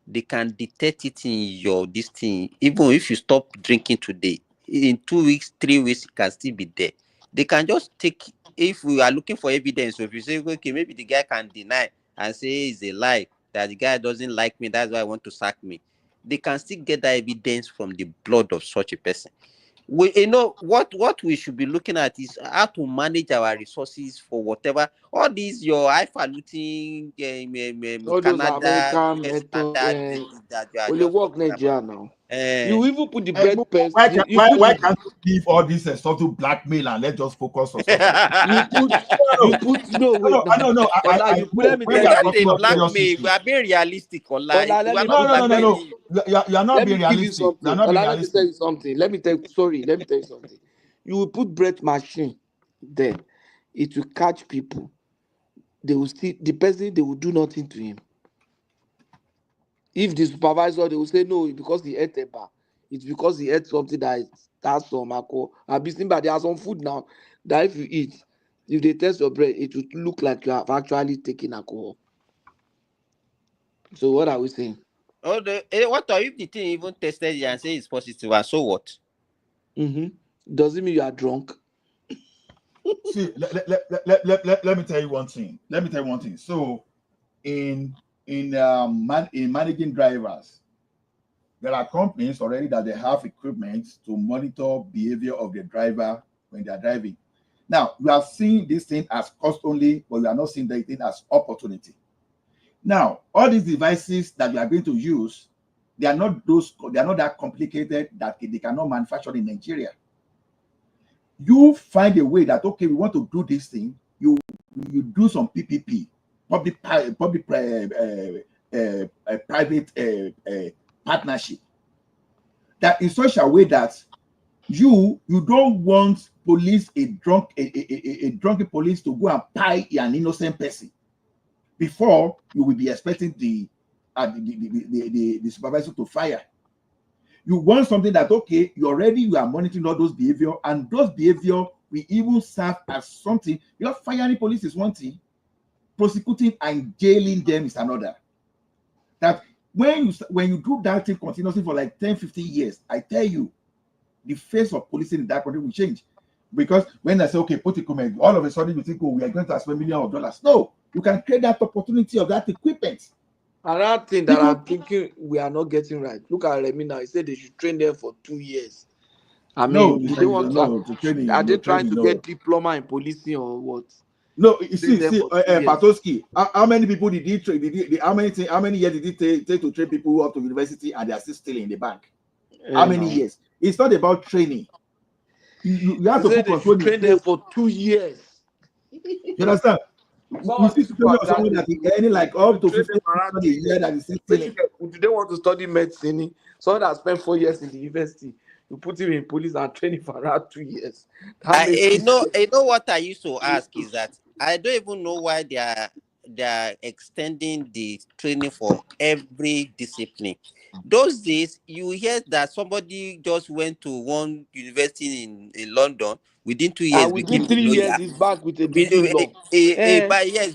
they can detect it in your this thing. Even if you stop drinking today, in 2 weeks, 3 weeks, it can still be there. They can just take, if we are looking for evidence, so if you say, okay, maybe the guy can deny and say it's a lie, that the guy doesn't like me, that's why I want to sack me. They can still get that evidence from the blood of such a person. We, you know, what we should be looking at is how to manage our resources for whatever all these your highfalutin All those Canada American US method standard that you are will just work talking about. Nigeria now. You even put the bread pest. Why You put why the, can't you leave all this stuff to blackmail and let's just focus on something? you put no wait now. No. Ola, I you know let me when tell we you are Not talking a of serious blackmail. issues. We are being realistic, Ola, online. let We are me not blackmailing No. you. You are not let being me give you realistic. You are something. not being Ola, let me tell realistic. you something. Let me tell you something. You will put bread machine there. It will catch people. They will still the person, they will do nothing to him. If the supervisor, they will say no, because he ate a bar. It's because he ate something that has some alcohol. I've been seen, but there are some food now that if you eat, if they test your bread, it will look like you have actually taken alcohol. So what are we saying? Oh, what are if the thing even tested you and say it's positive? And so what? Does it mean you are drunk? See, let me tell you one thing. So, in managing drivers, there are companies already that they have equipment to monitor behavior of the driver when they are driving. Now, we are seeing this thing as cost only, but we are not seeing the thing as opportunity. Now, all these devices that we are going to use, they are not that complicated that they cannot manufacture in Nigeria. You find a way that, okay, we want to do this thing. You do some PPP, private partnership. That in such a way that you don't want a drunken police to go and tie an innocent person before you will be expecting the supervisor to fire. You want something that, okay, you are monitoring all those behavior, and those behavior will even serve as something. You're firing police is one thing, prosecuting and jailing them is another. That when you do that thing continuously for like 10, 15 years, I tell you, the face of policing in that country will change. Because when I say, okay, put equipment, all of a sudden you think, oh, we are going to spend millions of dollars. No, you can create that opportunity of that equipment. Another thing that I'm thinking we are not getting right. Look at Remy now. He said they should train them for 2 years. I mean, are they trying to get diploma in policing or what? No, you see, Patoski, how many people did he train? How many years did he take to train people up to university and they are still stealing in the bank? How many years? It's not about training. You have to put control. Train them for 2 years. You understand? You see someone that is earning like up to 50,000 a year that is still stealing. Do they want to study medicine? Someone that spent 4 years in the university, you put him in police and train him for around 2 years. You know what I used to ask is that I don't even know why they are extending the training for every discipline. Those days, you hear that somebody just went to one university in London, within 2 years became within 3 a lawyer. years, he's back with a degree law. By years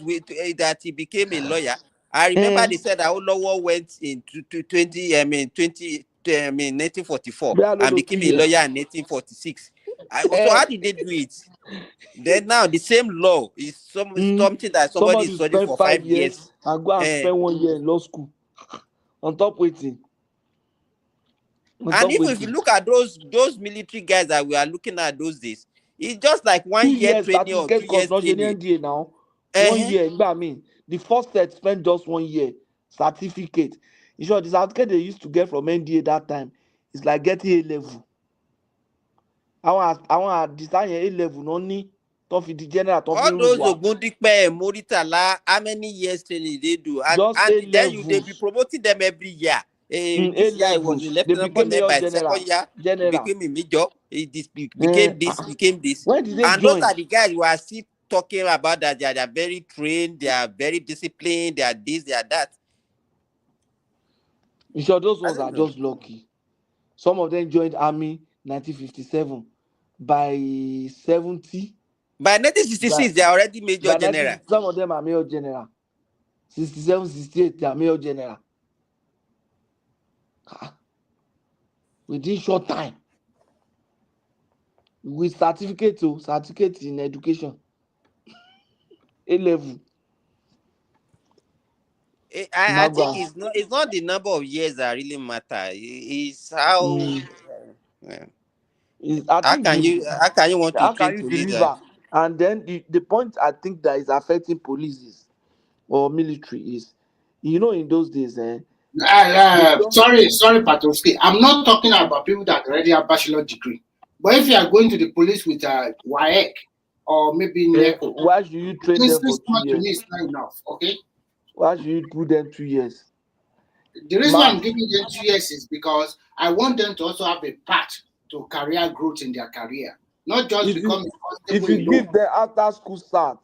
that he became a lawyer. I remember they said that Olowo went in 1944 and became a lawyer in 1946. So how did they do it? Then now the same law is something that somebody is studying for 5 years and go and spend 1 year in law school on top waiting. And if you look at those military guys that we are looking at those days, it's just like 1 year training or 2 years training. NDA now. 1 year, I mean, the first set spent just 1 year certificate. In short, the certificate they used to get from NDA that time is like getting A level. I want to design A level only. All those Ogundipe, Moritala, how many years training they do? And then they be promoting them every year. This year he was in They lieutenant became colonel. major By general. second year, he General. became a major. Became this. When did they And those join? are the guys who are still talking about that they are very trained, they are very disciplined, they are this, they are that. You sure those ones are just lucky? Some of them joined army 1957. By 70. By 1966, they are already major general. Some of them are major general. 67, 68, they are major general. Within short time. With certificate in education. A level. I think it's not the number of years that really matter. It's how how can you want to train to leader? And then the point I think that is affecting police or military is, in those days, sorry, Patowski. I'm not talking about people that already have bachelor degree. But if you are going to the police with a Wike or maybe NECO, why should you train them for 2 years? Is not enough, okay? Why should you put them 2 years? The reason I'm giving them 2 years is because I want them to also have a path to career growth in their career, not just become. If you give them after school start,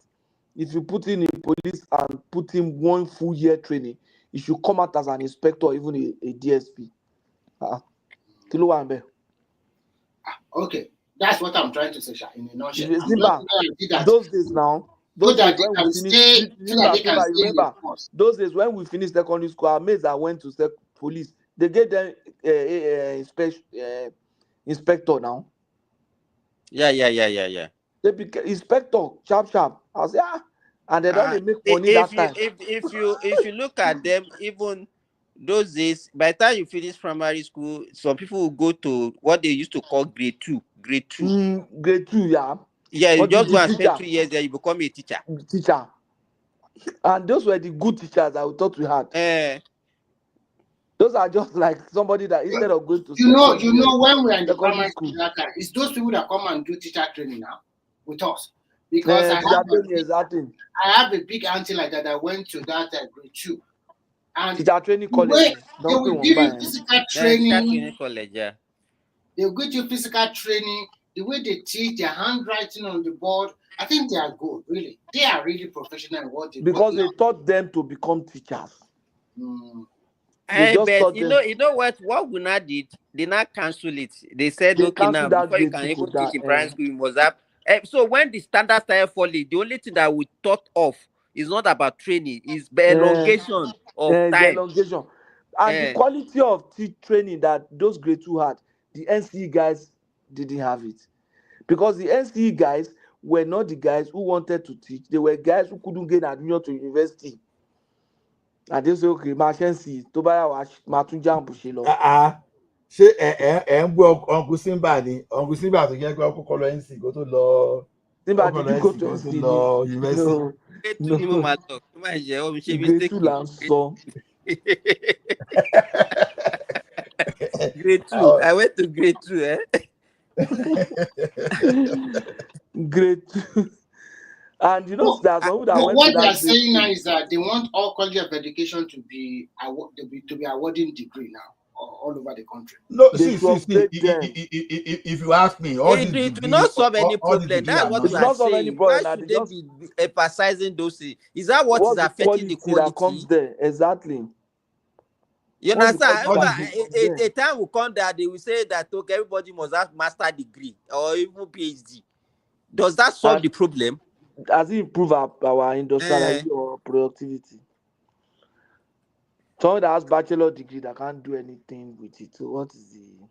if you put in police and put in 1 full year training, you should come out as an inspector or even a DSP. Okay, that's what I'm trying to say, in a nutshell. Those days now, those days when we finished secondary school, our mates that went to police, they gave them inspector now. Yeah. They became inspector, sharp. I say, and they don't make money that time. If you look at them, even those days, by the time you finish primary school, some people will go to what they used to call grade 2. Grade 2, yeah. Yeah, you just go and spend 2 years there, you become a teacher. And those were the good teachers that we thought we had. Those are just like somebody that instead of going to you know when we're in the primary school, it's those people that come and do teacher training now with us. Because I have a big auntie like that went to that grade 2. And teacher training college. They will give you physical training. College, yeah. They will give you physical training. The way they teach, their handwriting on the board, I think they are good, really. They are really professional in what they do. Because they taught them to become teachers. But you know what Guna did? They not cancel it. They said, okay, now before you can even teach in primary school, you must have. So when the standards started falling, the only thing that we thought of is not about training, it's elongation of time. Elongation. And the quality of training that those grade 2 had, the NCE guys didn't have it. Because the NCE guys were not the guys who wanted to teach. They were guys who couldn't get admission to university. And they say, okay, Machensi, to buy our Matunjam Bushilo. Ṣé ẹ ń gbọ́ Uncle Simba ni Uncle Simba tó jẹ́ pé ọkọ̀ kọ́ lọ NC kó tó lọ Simba did you go to NC lọ university. Grade 2 là ń sọ. Grade 2. I went to grade 2, Grade 2. And that what they are saying now is that they want all college of education to be awarding degree now all over the country. No, see. If you ask me, all these it will not solve any problem. That's what we are saying. Why should they be emphasizing those things? Is that what is affecting the quality that comes there? Exactly. You understand? A time will come that they will say that okay, everybody must have master degree or even PhD. Does that solve the problem? Does it improve our industrialization or productivity? Someone that has bachelor degree that can't do anything with it. So what is the?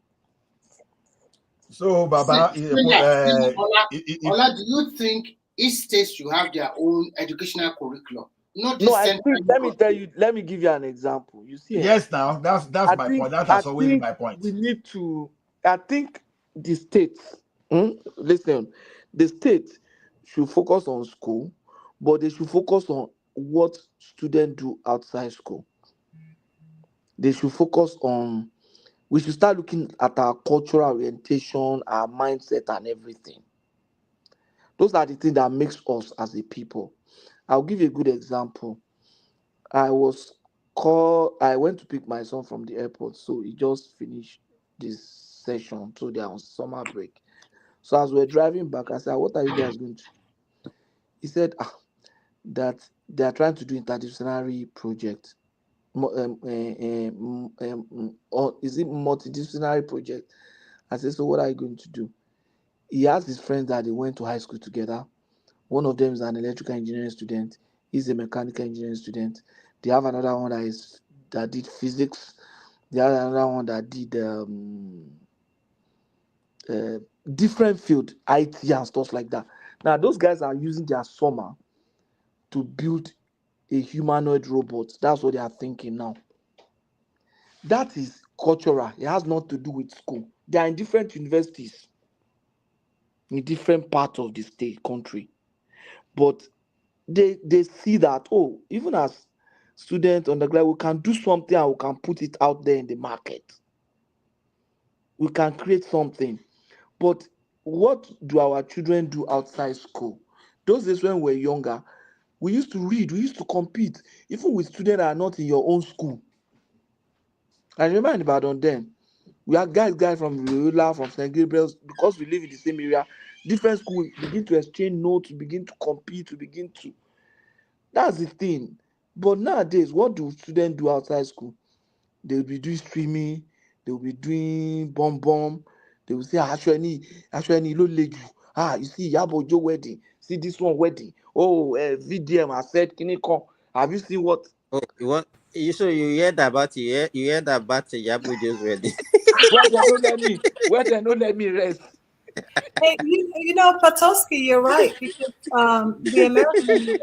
So, Baba, Ola, do you think each state should have their own educational curriculum? Let me tell you. Let me give you an example. You see? Yes, now that's my point. That's always my point. We need to. I think the states. Listen, the state should focus on school, but they should focus on what students do outside school. They should focus on. We should start looking at our cultural orientation, our mindset, and everything. Those are the things that makes us as a people. I'll give you a good example. I was I went to pick my son from the airport, so he just finished this session, so they're on summer break. So as we're driving back, I said, "What are you guys going to do?" He said, that they are trying to do interdisciplinary project. Or is it multidisciplinary project? I said, "So what are you going to do?" He asked his friends that they went to high school together. One of them is an electrical engineering student. He's a mechanical engineering student. They have another one that did physics. They have another one that did different field, IT and stuff like that. Now those guys are using their summer to build a humanoid robot. That's what they are thinking now. That is cultural. It has nothing to do with school. They are in different universities, in different parts of the state, country. But they see that, even as students undergrad, we can do something and we can put it out there in the market. We can create something. But what do our children do outside school? Those days when we were younger, we used to read, we used to compete, even with students that are not in your own school. I remember in Ibadan then, we had guys from Loyola, from St. Gabriel's, because we live in the same area, different schools begin to exchange notes, begin to compete, that's the thing. But nowadays, what do students do outside school? They will be doing streaming, they will be doing bomb. They will say, actually, you see, Yabo Joe wedding, see this one wedding. VDM, I said, Kiniko, have you seen what? Oh, you heard about Yabo Joe's wedding? Where they don't let me rest. Hey, you know, Patoski, you're right, because the American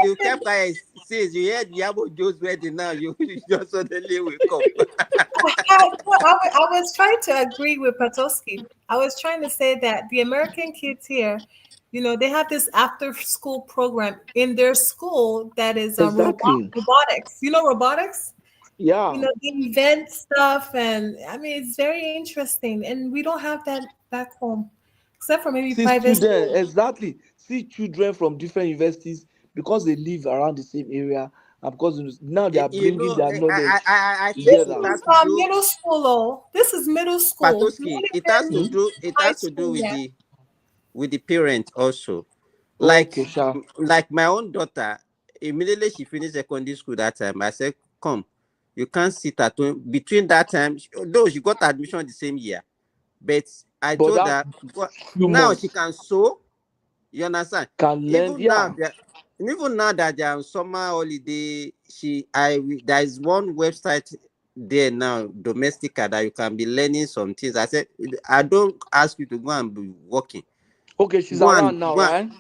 you kept quiet. Says you heard Yabo Joe's wedding now. You just suddenly wake up. I was trying to agree with Patoski. I was trying to say that the American kids here, you know, they have this after-school program in their school that is robotics. You know robotics? Yeah. You know, they invent stuff, and I mean, it's very interesting. And we don't have that back home, except for maybe private schools. Exactly. See children from different universities because they live around the same area, and because now they are bringing their knowledge together. This is middle school. This is middle school. Patoski, it has to do with the parent also. Like my own daughter, immediately she finished secondary school that time, I said, "Come, you can't sit at home." Between that time, though she got admission the same year, but I told her now she can sew. You understand? Even now that they are on summer holiday, there is one website there now, Domestica, that you can be learning some things. I said, I don't ask you to go and be working. Okay, she's around now, right?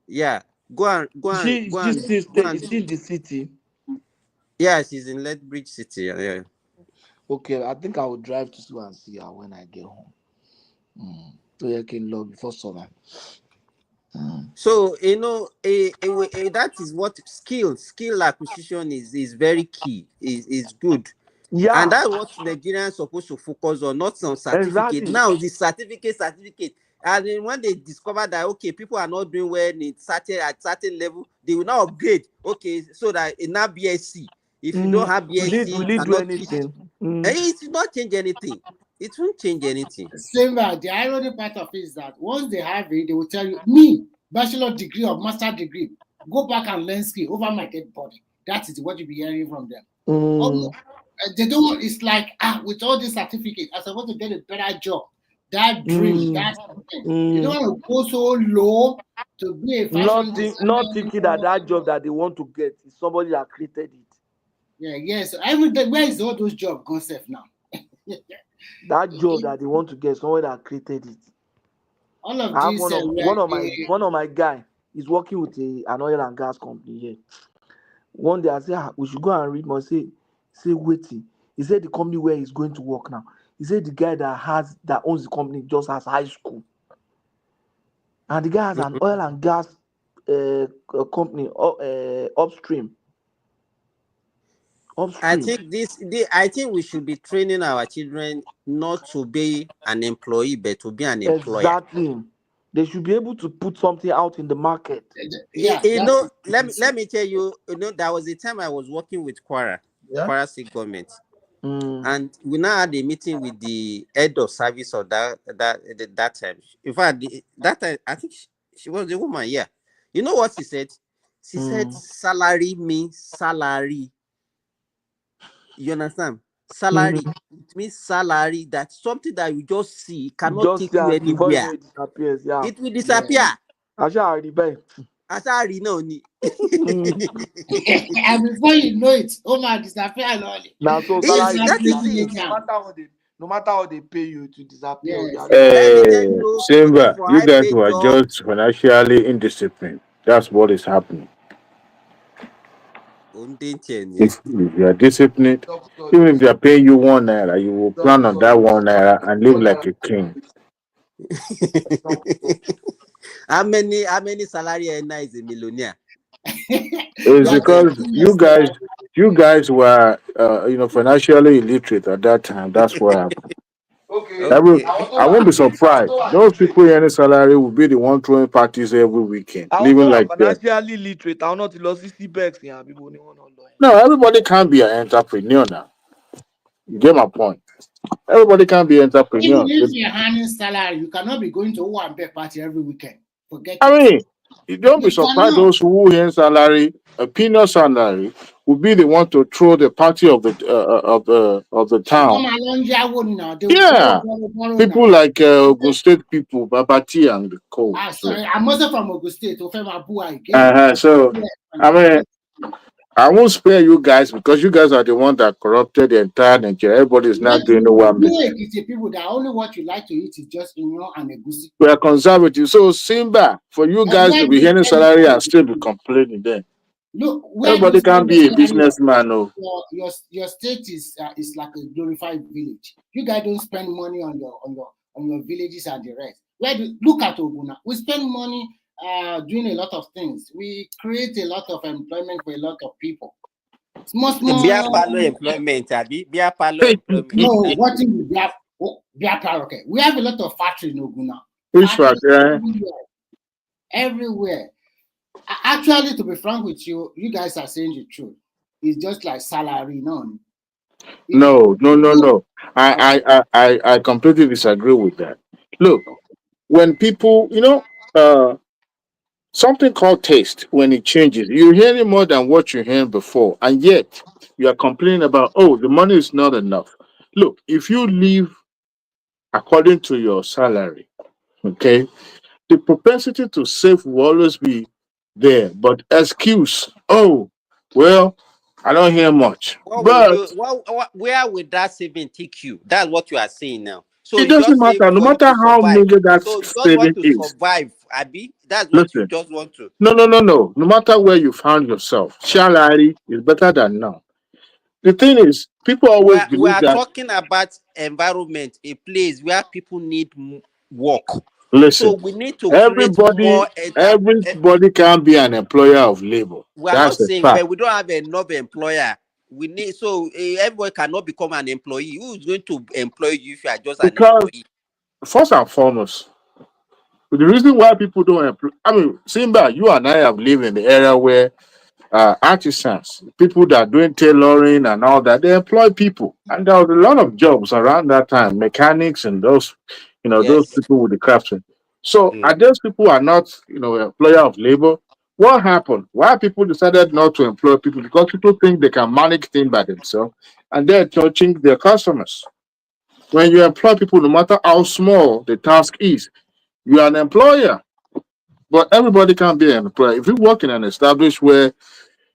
Yeah, go and She's in the city. Yeah, she's in Lethbridge City. Yeah. Okay, I think I will drive to school and see her when I get home. So I can log before summer. So you know, that is what skill acquisition is very key. Is good. Yeah, and that's what Nigerians are supposed to focus on, not on certificate. Exactly. Now the certificate, and then when they discover that people are not doing well at certain level, they will now upgrade. Okay, so that in now BSc, if you don't have BSc, will it do anything? It will not change anything. It won't change anything. Same, the irony part of it is that once they have it, they will tell you, me, bachelor degree or master degree, go back and learn skill over my dead body. That is what you'll be hearing from them. They don't. It's like with all this certificate, I want to get a better job. That dream, that's something. You don't want to go so low to be a fashion designer. Not thinking that job that they want to get is somebody that created it. Yeah, yes. Where is all those jobs concept now? That job that they want to get, somebody that created it. All of I have these. one of my guy is working with an oil and gas company here. One day I said, we should go and read more. Say waiting. He said the company where he's going to work now. He said the guy that owns the company just has high school. And the guy has an oil and gas company upstream. I think we should be training our children not to be an employee, but to be an employer. Exactly. They should be able to put something out in the market. Yeah, let me tell you, there was a time I was working with Kwara State government, and we now had a meeting with the head of service of that time. In fact, that time I think she was the woman. Yeah, you know what she said? She said salary means salary. You understand? Salary it means salary. That's something that you just see cannot take you anywhere. It disappears. Yeah, it will disappear. And before you know it, Omar disappear. Now, so salary, that is it. No matter how they pay you to disappear. Simba, you guys were just financially indisciplined. That's what is happening. If you are disciplined, even if they are paying you 1 naira, you will plan on that 1 naira and live like a king. How many salary earner is a millionaire? It's because you guys were financially illiterate at that time. That's what happened. I won't be surprised. Those people earning salary will be the one throwing parties every weekend, living like that. Financially literate. I will not lose CBEX. No, everybody can't be an entrepreneur now. You get my point. Everybody can't be an entrepreneur. Even if you're earning salary, you cannot be going to one big party every weekend. Forget I mean, you don't be surprised those who earn salary, a peanut salary, will be the one to throw the party of the town. Yeah, people like Ogun State people, Babati and the co. Sorry, I'm also from Ogun State. So I mean, I won't spare you guys because you guys are the one that corrupted the entire Nigeria. Everybody is not doing the one. People that only what you like to eat is just and egusi. We are conservative. So Simba, for you guys to be earning salary and still be complaining then. Look, everybody can be a businessman. No. Your state is like a glorified village. You guys don't spend money on your villages and the rest. Look at Oguna. We spend money doing a lot of things. We create a lot of employment for a lot of people. Small employment, Abi. Employment. No, what is okay. We have a lot of factories in Oguna. Everywhere. Actually, to be frank with you, you guys are saying the truth. It's just like salary, no. No. I completely disagree with that. Look, when people, something called taste, when it changes, you're hearing more than what you heard before, and yet you are complaining about, the money is not enough. Look, if you live according to your salary, okay, the propensity to save will always be there. But excuse, I don't hear much. Where would that saving take you? That's what you are saying now. So it doesn't matter, no matter how major that saving is. Survive, Abi. That's what you just want to. No. No matter where you found yourself, salary is better than none. The thing is, people always believe we are that. Talking about environment, a place where people need work. Listen, so we need to everybody can be an employer of labor. We are not saying, but we don't have enough employer. We need everyone cannot become an employee. Who is going to employ you if you are just an employee? First and foremost, the reason why people don't employ, Simba, you and I have lived in the area where artisans, people that are doing tailoring and all that, they employ people, and there was a lot of jobs around that time, mechanics and those, those people with the craftsmen. So, and those people are not, employer of labor. What happened? Why people decided not to employ people? Because people think they can manage things by themselves, and they're touching their customers. When you employ people, no matter how small the task is, you are an employer. But everybody can be an employer. If you work in an established where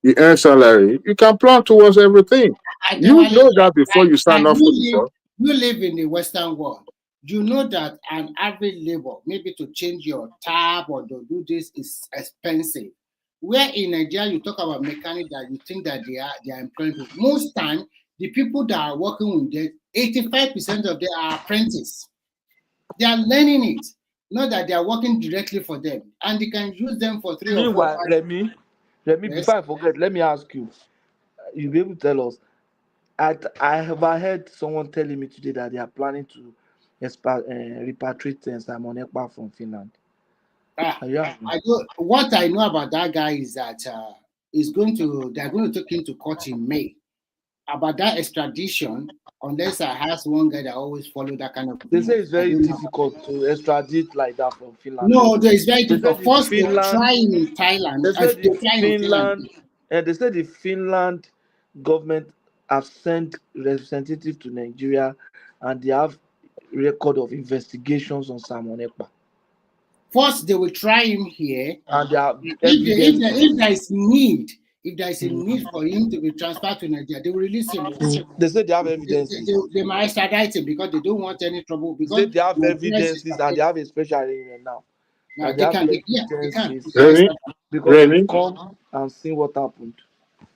you earn salary, you can plan towards everything. You know that before you sign off for yourself. You live in the Western world. You know that an average labor, maybe to change your tap or to do this, is expensive. Where in Nigeria you talk about mechanics that you think that they are employing people. Most time, the people that are working with them, 85% of them are apprentices. They are learning it, not that they are working directly for them, and they can use them for 3 or 4. Remy, before I forget, let me ask you. You'll be able to tell us. I have heard someone telling me today that they are planning to repatriate Simon Ekpa from Finland. What I know about that guy is that they're going to take him to court in May. About that extradition, unless I ask one guy that always follow that kind of. They say it's very difficult to extradite like that from Finland. No, it's very difficult. First, they try in Thailand. They said the Finland government have sent representatives to Nigeria, and they have record of investigations on Simon Ekpa. First, they will try him here, and if there is need. If there is a need for him to be transferred to Nigeria, they will release him. They say they have evidence. They might extradite him because they don't want any trouble. Because they have evidences and they have a special arrangement now. Now they can. Because they come and see what happened.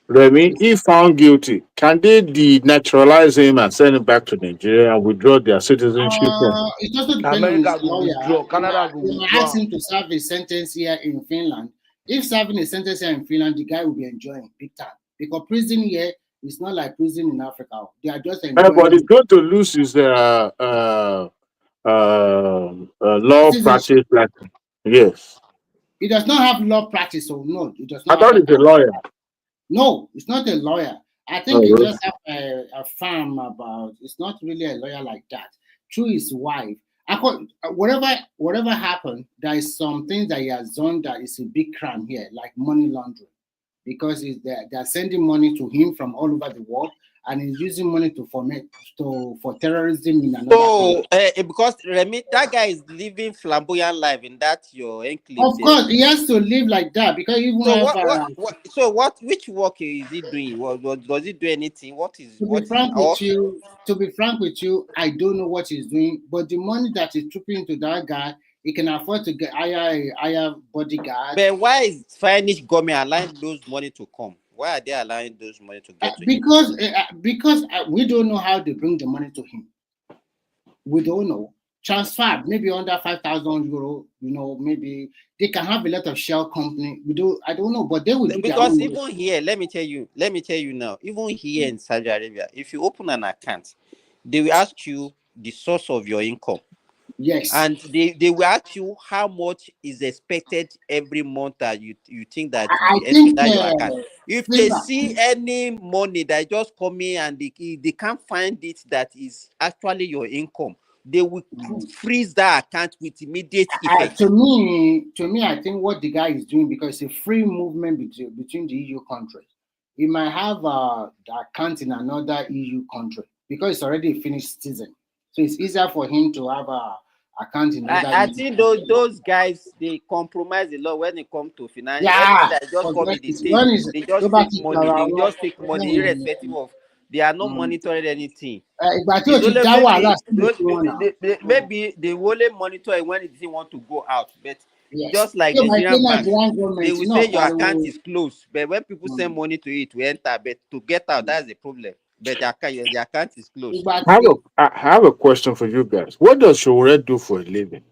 Remy, if found guilty, can they denaturalize him and send him back to Nigeria and withdraw their citizenship? It also depends on his lawyer. Canada will ask him to serve a sentence here in Finland. If serving a sentence here in Finland, the guy will be enjoying big time. Because prison here is not like prison in Africa. They are just enjoying. But he's going to lose his law practice. Yes. He does not have law practice, so no. He does not. I thought he's a lawyer. No, it's not a lawyer. I think he just have a firm about. It's not really a lawyer like that. Through his wife. Whatever happened, there is some things that he has done that is a big crime here, like money laundering, because they're sending money to him from all over the world, and he's using money for terrorism in another country. Because Remy, that guy is living flamboyant life in that your enclave. Of course, he has to live like that because even which work is he doing? Does he do anything? To be frank with you, I don't know what he's doing, but the money that is trooping into that guy, he can afford to get higher bodyguard. But why is Finnish government allowing those money to come? Why are they allowing those money to get to him? Because we don't know how they bring the money to him. We don't know. Transfer maybe under 5,000 euro. Maybe they can have a lot of shell company. I don't know, but they will do because even here, let me tell you now. Even here in Saudi Arabia, if you open an account, they will ask you the source of your income. Yes. And they will ask you how much is expected every month that you think that your account. If they see any money that just come in and they can't find it that is actually your income, they will freeze that account with immediate effect. To me, I think what the guy is doing, because it's a free movement between the EU countries. He might have the account in another EU country because it's already a Finnish citizen. So it's easier for him to have a account in other. I think those guys, they compromise a lot when it comes to finance. Yeah, they just take money. They just take money irrespective of. They are not monitoring anything. Maybe they only monitor it when it doesn't want to go out. But just like the Nigerian bank, they will say your account is closed. But when people send money to it, we enter. But to get out, that's the problem. But the account is closed. I have a question for you guys. What does Showore do for a living?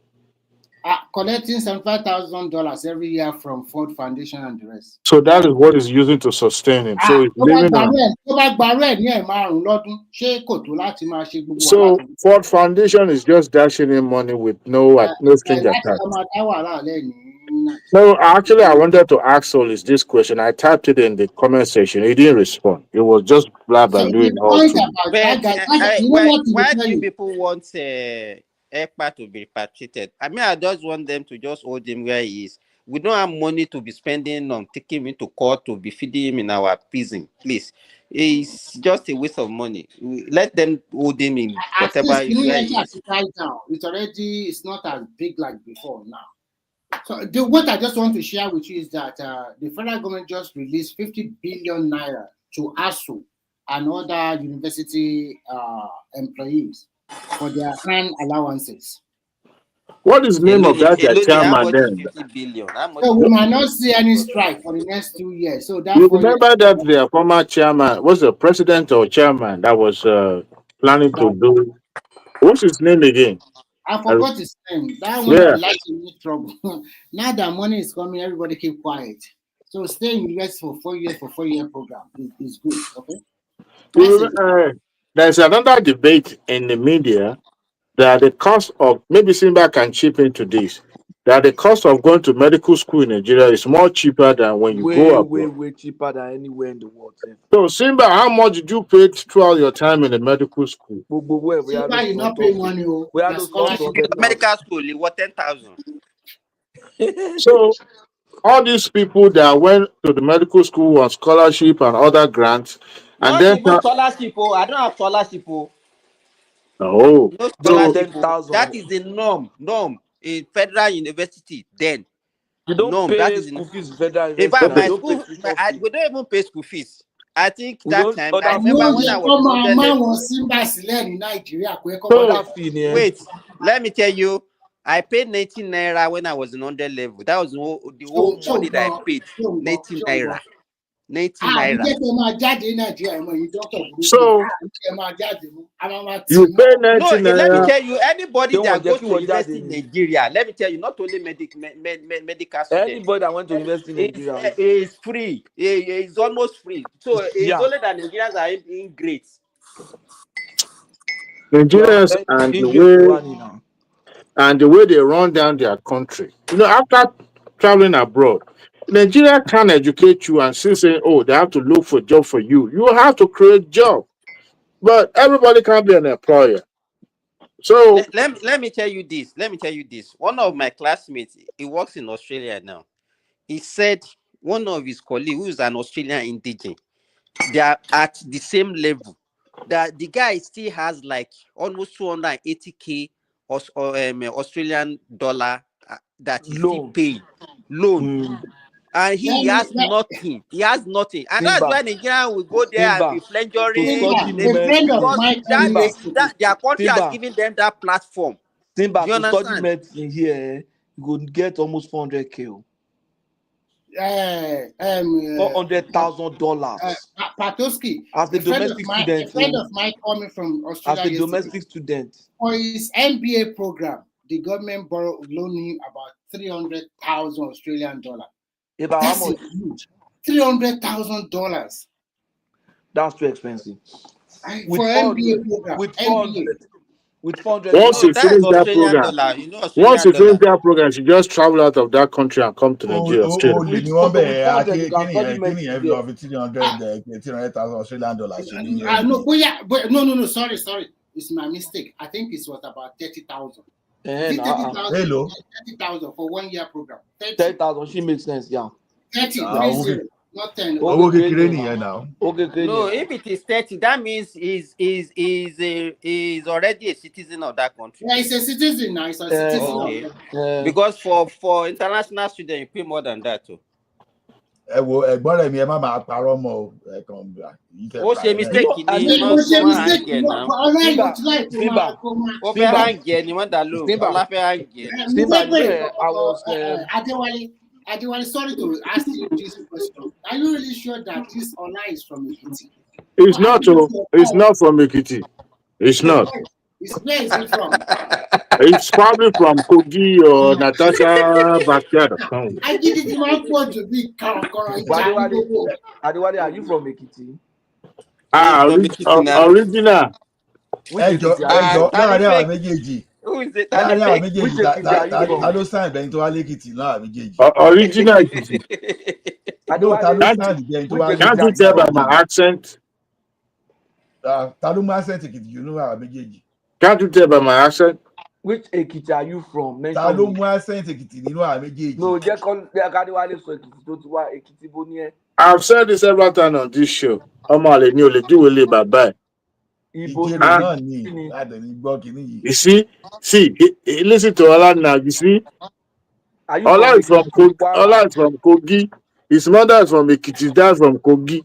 Collecting $75,000 every year from Ford Foundation and the rest. So that is what he's using to sustain him. So he's living So Ford Foundation is just dashing him money with no string attached. No, actually, I wanted to ask Solis this question. I typed it in the comment section. He didn't respond. It was just blab and doing all. Why do people want Ekpa to be repatriated? I mean, I just want them to just hold him where he is. We don't have money to be spending on taking him into court to be feeding him in our prison. Please, it's just a waste of money. Let them hold him in whatever. It's not as big like before now. So what I just want to share with you is that the federal government just released 50 billion naira to ASU and other university employees for their hand allowances. What is the name of that chairman then? 50 billion. So we might not see any strike for the next 2 years. So you remember that their former chairman was the president or chairman that was planning to do. What's his name again? I forgot his name. That one like to meet trouble. Now that money is coming, everybody keep quiet. So stay in US for 4 years for 4-year program is good. Okay. There's another debate in the media that the cost of maybe Simba can chip into this. that the cost of going to medical school in Nigeria is more cheaper than when you go abroad. Way cheaper than anywhere in the world. So, Simba, how much did you pay throughout your time in the medical school? Simba, you not pay money. We are scholarship. Medical school, it was 10,000. So, all these people that went to the medical school on scholarship and other grants, and Not then even scholarship. Oh, I don't have scholarship. Oh. no Scholarship. That is the norm in federal university. Then you don't norm. pay That is school fees. Federal in fact, university. my school, we don't even pay school fees. I think We that don't- time. other I remember when I was wait, let me tell you. I paid 19 naira when I was in 100 level. That was the whole money that I paid. 19 naira. 19 naira. So you pay 19 No, let me naira. tell you, anybody Don't that want goes Jackie to was university in daddy. Nigeria, let me tell you, not only medical students, Anybody that went to university in Nigeria is free. It's almost free. So it's Yeah. only that Nigerians are in grades. Nigerians and the way they run down their country. You know, after traveling abroad, Nigeria can't educate you and still say, oh, they have to look for a job for you. You have to create job. But everybody can't be an employer. So Let me tell you this. Let me tell you this. One of my classmates, he works in Australia now. He said one of his colleagues, who is an Australian indigent, they are at the same level. That the guy still has like almost 280k Australian dollar that he's still paying loan. And he has nothing. He has nothing. And that's why Nigerian will go there and be flangery because their country has given them that platform. Simba, Do you to study understand? medicine here, you could get almost 400k. $400,000 Patoski, as a domestic student. A friend of mine coming from Australia as a domestic student. For his MBA program, the government loaned him about 300,000 Australian dollars. About how much? $300,000. That's too expensive. For MBA program. With 400. With 400. Once you finish that program, once you finish that program, you just travel out of that country and come to Nigeria straight. $300,000 Australian dollars. No, sorry. It's my mistake. I think it was about 30,000. 30,000 for 1 year program. 30,000. She makes sense, yeah. 30, not 10. Now. No, if it is 30, that means he's already a citizen of that country. Yeah, he's a citizen now. He's a citizen. Because for international students, you pay more than that too. Ṣe mistake Adewale, sorry to ask you this question. Are you really sure that this Ola is from Ekiti? It's not. It's not from Ekiti. It's not. Where is it from? It's probably from Kogi or Natasha backyard. I did it one point to be Adewale, are you from Ekiti? Original. Who is it? Original. Can't you tell by my accent? You know how Can't you tell by my accent? Which Ekiti are you from? No, I've said this several times on this show. You see, listen to Ola now. You see, Ola is from Kogi. His mother is from Ekiti. Dad from Kogi.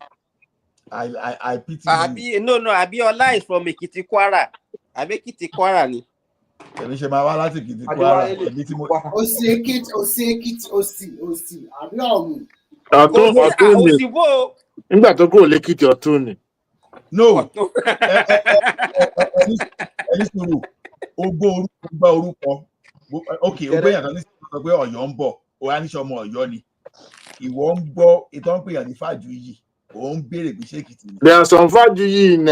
I pity you. No, Abiola is from Ekiti Kwara. Ekiti Kwara ni. Nígbà tó kúrò lẹ́kìtì ọ̀tún ni. No. orúkọ. Okay, yàtọ̀ ní sọ pé Ọ̀yọ́ ń bọ̀, ó wá níṣẹ́ ọmọ Ọ̀yọ́ ni. Ìwọ ń gbọ́ ìtàn pé yàn ní Fájuyì, ó ń béèrè pé ṣé Èkìtì ni. There are some Fájuyì in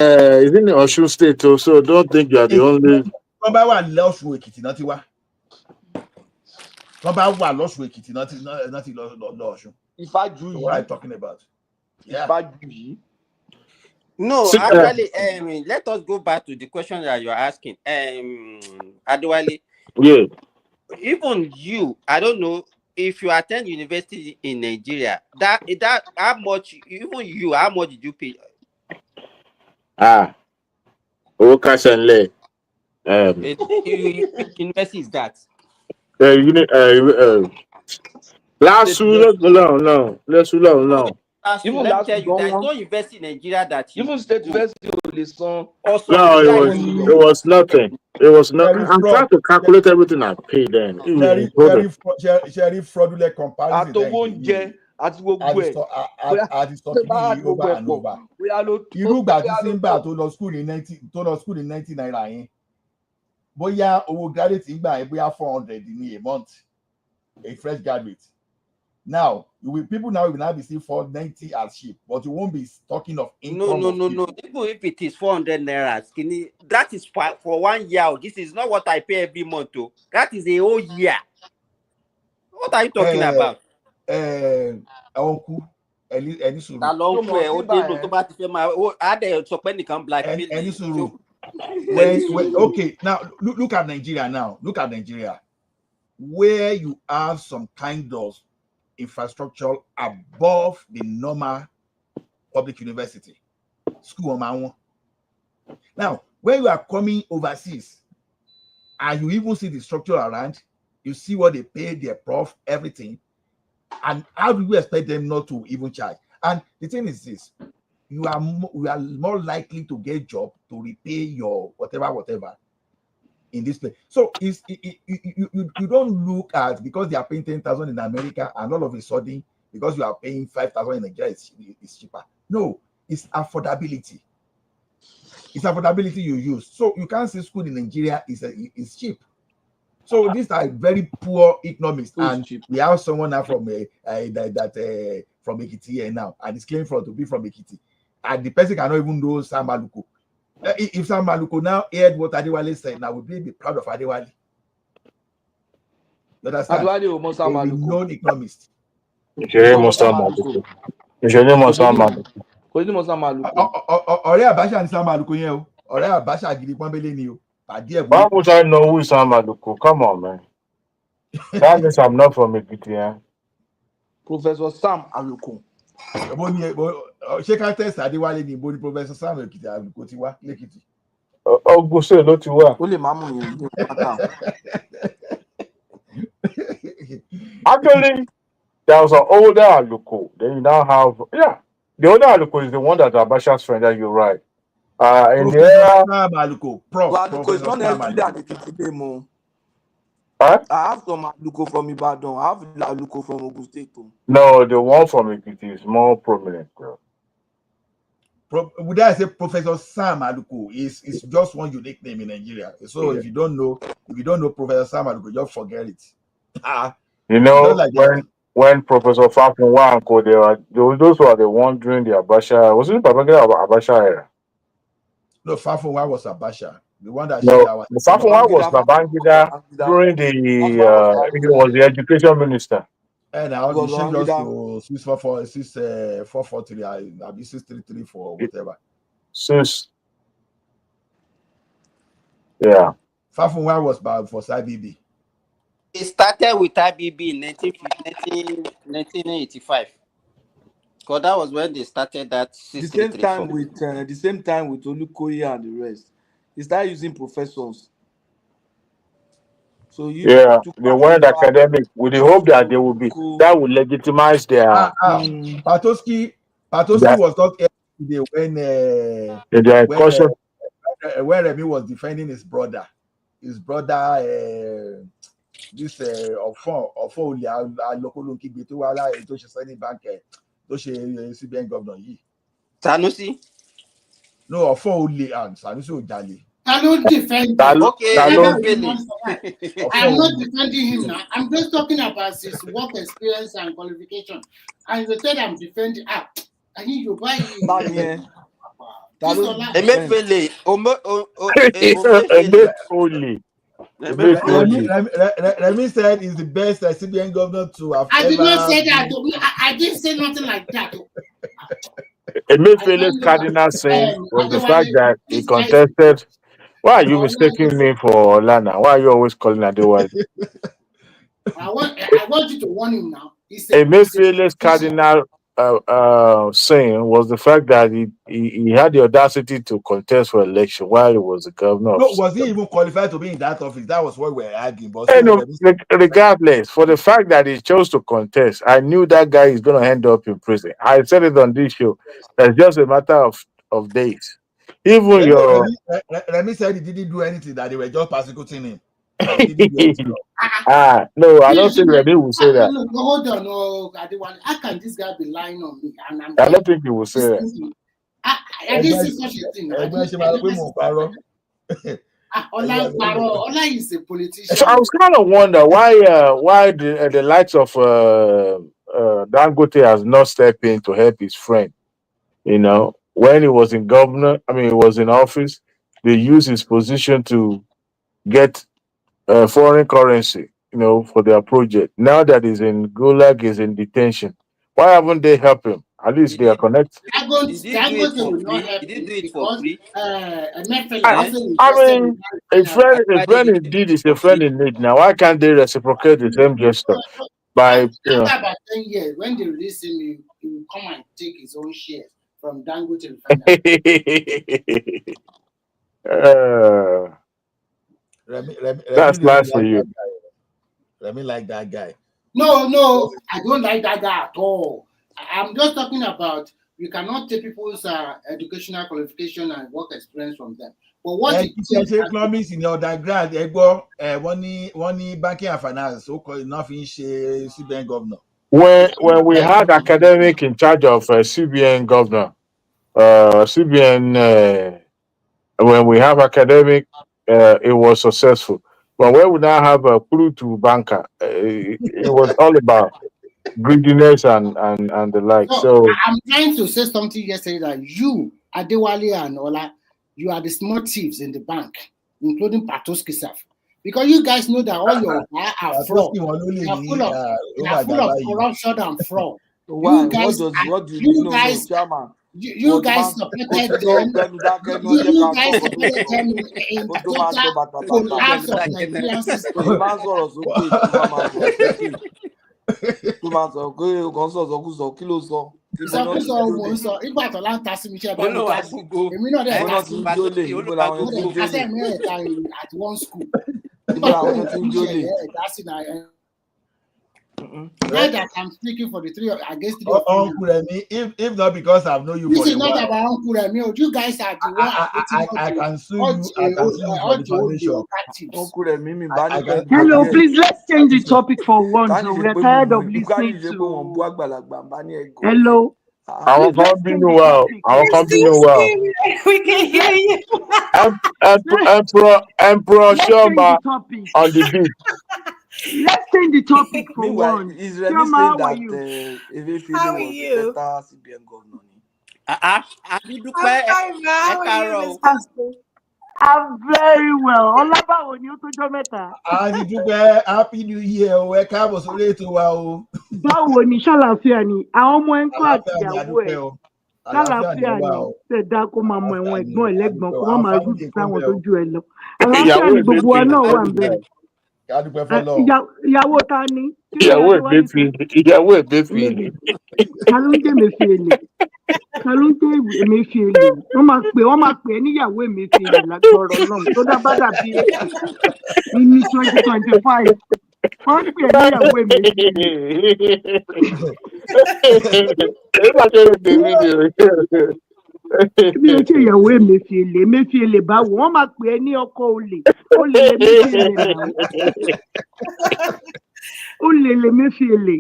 Osun State, so don't think you are the only. Wọ́n bá wà lọ́sùn Èkìtì náà ti wá. What about Lọ́ṣùn Èkìtì? Nothing Lọ́ṣùn. If I do, what are you talking about? Yeah. If I do, no, actually, let us go back to the question that you're asking. Adewale, Yeah. even you, I don't know if you attend university in Nigeria. That how much? Even you, how much did you pay? Okasanle. University is that? Last no. Even let me tell you, there is no university in Nigeria that even state university also. No, it was nothing. It was not. I'm trying to calculate everything I paid then. Very fraudulent comparison. Over and over. Irúgbà tí Simba tó lọ school in 19 naira yẹn. Bóyá owó graduate ìgbà yẹn bóyá 400 in a month. A fresh graduate. Now, people now will not be seeing 490 as cheap, but you won't be talking of income. No. Even if it is 400 naira, that is for 1 year. This is not what I pay every month. Though. That is a whole year. What are you talking about? Uncle, okay, now look at Nigeria now. Look at Nigeria, where you have some kind of infrastructure above the normal public university school. Now, when you are coming overseas and you even see the structure around, you see what they pay their prof, everything, and how do you expect them not to even charge? And the thing is this: you are more likely to get job to repay your whatever in this place. So you don't look at because they are paying 10,000 in America and all of a sudden because you are paying 5,000 in Nigeria it's cheaper. No, it's affordability. It's affordability you use. So you can't say school in Nigeria is cheap. So these are very poor economists, and we have someone now from from Ekiti here now, and he's claiming to be from Ekiti, and the person cannot even know Sam Maluko. If Sam Maluko now heard what Adewale said, now we'll be proud of Adewale. You understand? Adewale or Sam Maluko? Known economist. Ọ̀rẹ́ Abacha ni Sam Maluko yẹn o. Ọ̀rẹ́ Abacha gidi pọ́nbélé ni o. Why would I know who is Sam Maluko? Come on, man. That means I'm not from Ekiti, yeah? Professor Sam Maluko. Ṣé ká test Adéwálé ni ibo ni Professor Sam Maluko ti wá l'Ekiti? Oguse ló ti wá. Ó lè má mú yẹn ní pátá. Actually, there was an older Aluko. Then you now have, the older Aluko is the one that Abacha's friend, that you're right. In the era, Maluko, Aluko is not necessarily at the more. I have some Aluko from Ibadan. I have Aluko from Ogun State. No, the one from Ekiti is more prominent, bro. Would I say Professor Sam Maluko is just one unique name in Nigeria? So if you don't know Professor Sam Maluko, just forget it. You know, like when Professor Kwankwaso and Co, those were the one during the Abacha. Was it Babangida Abacha era? No, Kwankwaso was Abacha. The one that Kwankwaso was Babangida during he was the education minister. And now he changed us to 643, I'll be 6334, whatever. Yeah. Kwankwaso was for IBB. It started with IBB in 1985. Because that was when they started that system. The same time with Olukoya and the rest. They started using professors. So they weren't academic with the hope that they will be that will legitimize their Patoski was not here when Remy was defending his brother. This Ofo Lokolonki Betuala to Shani Bank to CBN governor. Sanusi? No, Ofo and Sanusi Ojali. I don't defend him. Okay, I'm not defending him now. I'm just talking about his work experience and qualification. And the third I'm defending, I need you buy Remy said he's the best CBN governor to have I did not say that. I didn't say nothing like that. Emefiele's cardinal sin was the fact that he contested. Why are you mistaking me for Lana? Why are you always calling Adewale? I want you to warn him now. Emefiele's cardinal saying was the fact that he had the audacity to contest for election while he was the governor. No, was he even qualified to be in that office? That was what we were arguing. But regardless, for the fact that he chose to contest, I knew that guy is going to end up in prison. I said it on this show. That's just a matter of days. Even Remy said he didn't do anything, that they were just persecuting him. No, I don't think Remy will say that. No, hold on, no, Adewale. How can this guy be lying on me? And I don't think he will say that. I didn't say such a thing. Ola is a politician. So I was kind of wonder why the likes of Dangote has not stepped in to help his friend. You know, when he was he was in office, they used his position to get foreign currency, for their project. Now that he's in Gulag, he's in detention. Why haven't they helped him? At least they are connected. He didn't do it for free. A friend indeed is a friend in need. Now, why can't they reciprocate the same gesture? After about 10 years, when they release him, he will come and take his own shares from Dangote. That's nice for you. Remy like that guy. No, I don't like that guy at all. I'm just talking about you cannot take people's educational qualification and work experience from them. But what economics in your undergrad, one banking and finance, so called nothing CBN governor. When we had academic in charge of CBN governor, when we have academic, it was successful. But when we now have a to banker, it was all about greediness and the like. So I'm trying to say something yesterday that you, Adewale and Ola, you are the small thieves in the bank, including Patoski self. Because you guys know that all your are fraud. They are full of corruption and fraud. You guys supported them. You guys supported them in total collapse of Nigerian system. At one school. Now that I'm speaking for the three against three. Uncle Remy, if not because I've known you this is not about Uncle Remy. You guys are the one. I can sue you. I can sue you for defamation. Uncle Remy, hello, please let's change the topic for once. So we're tired of listening to. Hello. Our company well. We can hear you. Emperor Shoma on the beat. Let's change the topic for one. Is Remy saying that how are you? Better CBN governor? I'm very well. Happy New Year. Welcome to báwo ni ṣàlàáfíà ni àwọn ọmọ ẹ̀ ń kọ́ àtìyàwó ẹ̀ ṣàlàáfíà ni ṣẹ̀dá kó máa mọ ẹ̀wọ̀n ẹ̀gbọ́n ẹ̀lẹ́gbọ̀n kó má máa rúdì sáwọn tó ju ẹ̀ lọ àlàáfíà ni gbogbo wa náà wà ń bẹ̀rẹ̀. Ìyàwó ta ni? Ìyàwó Emefiele. Ta ló ń jẹ́ Emefiele? Wọ́n máa pè é níyàwó Emefiele lágbọ́rọ̀ náà tó dábàdà bí ní 2025. Wọ́n pè é níyàwó Emefiele. Mi ò ṣe ìyàwó Emefiele báwo wọ́n máa pè é ní ọkọ olè Emefiele.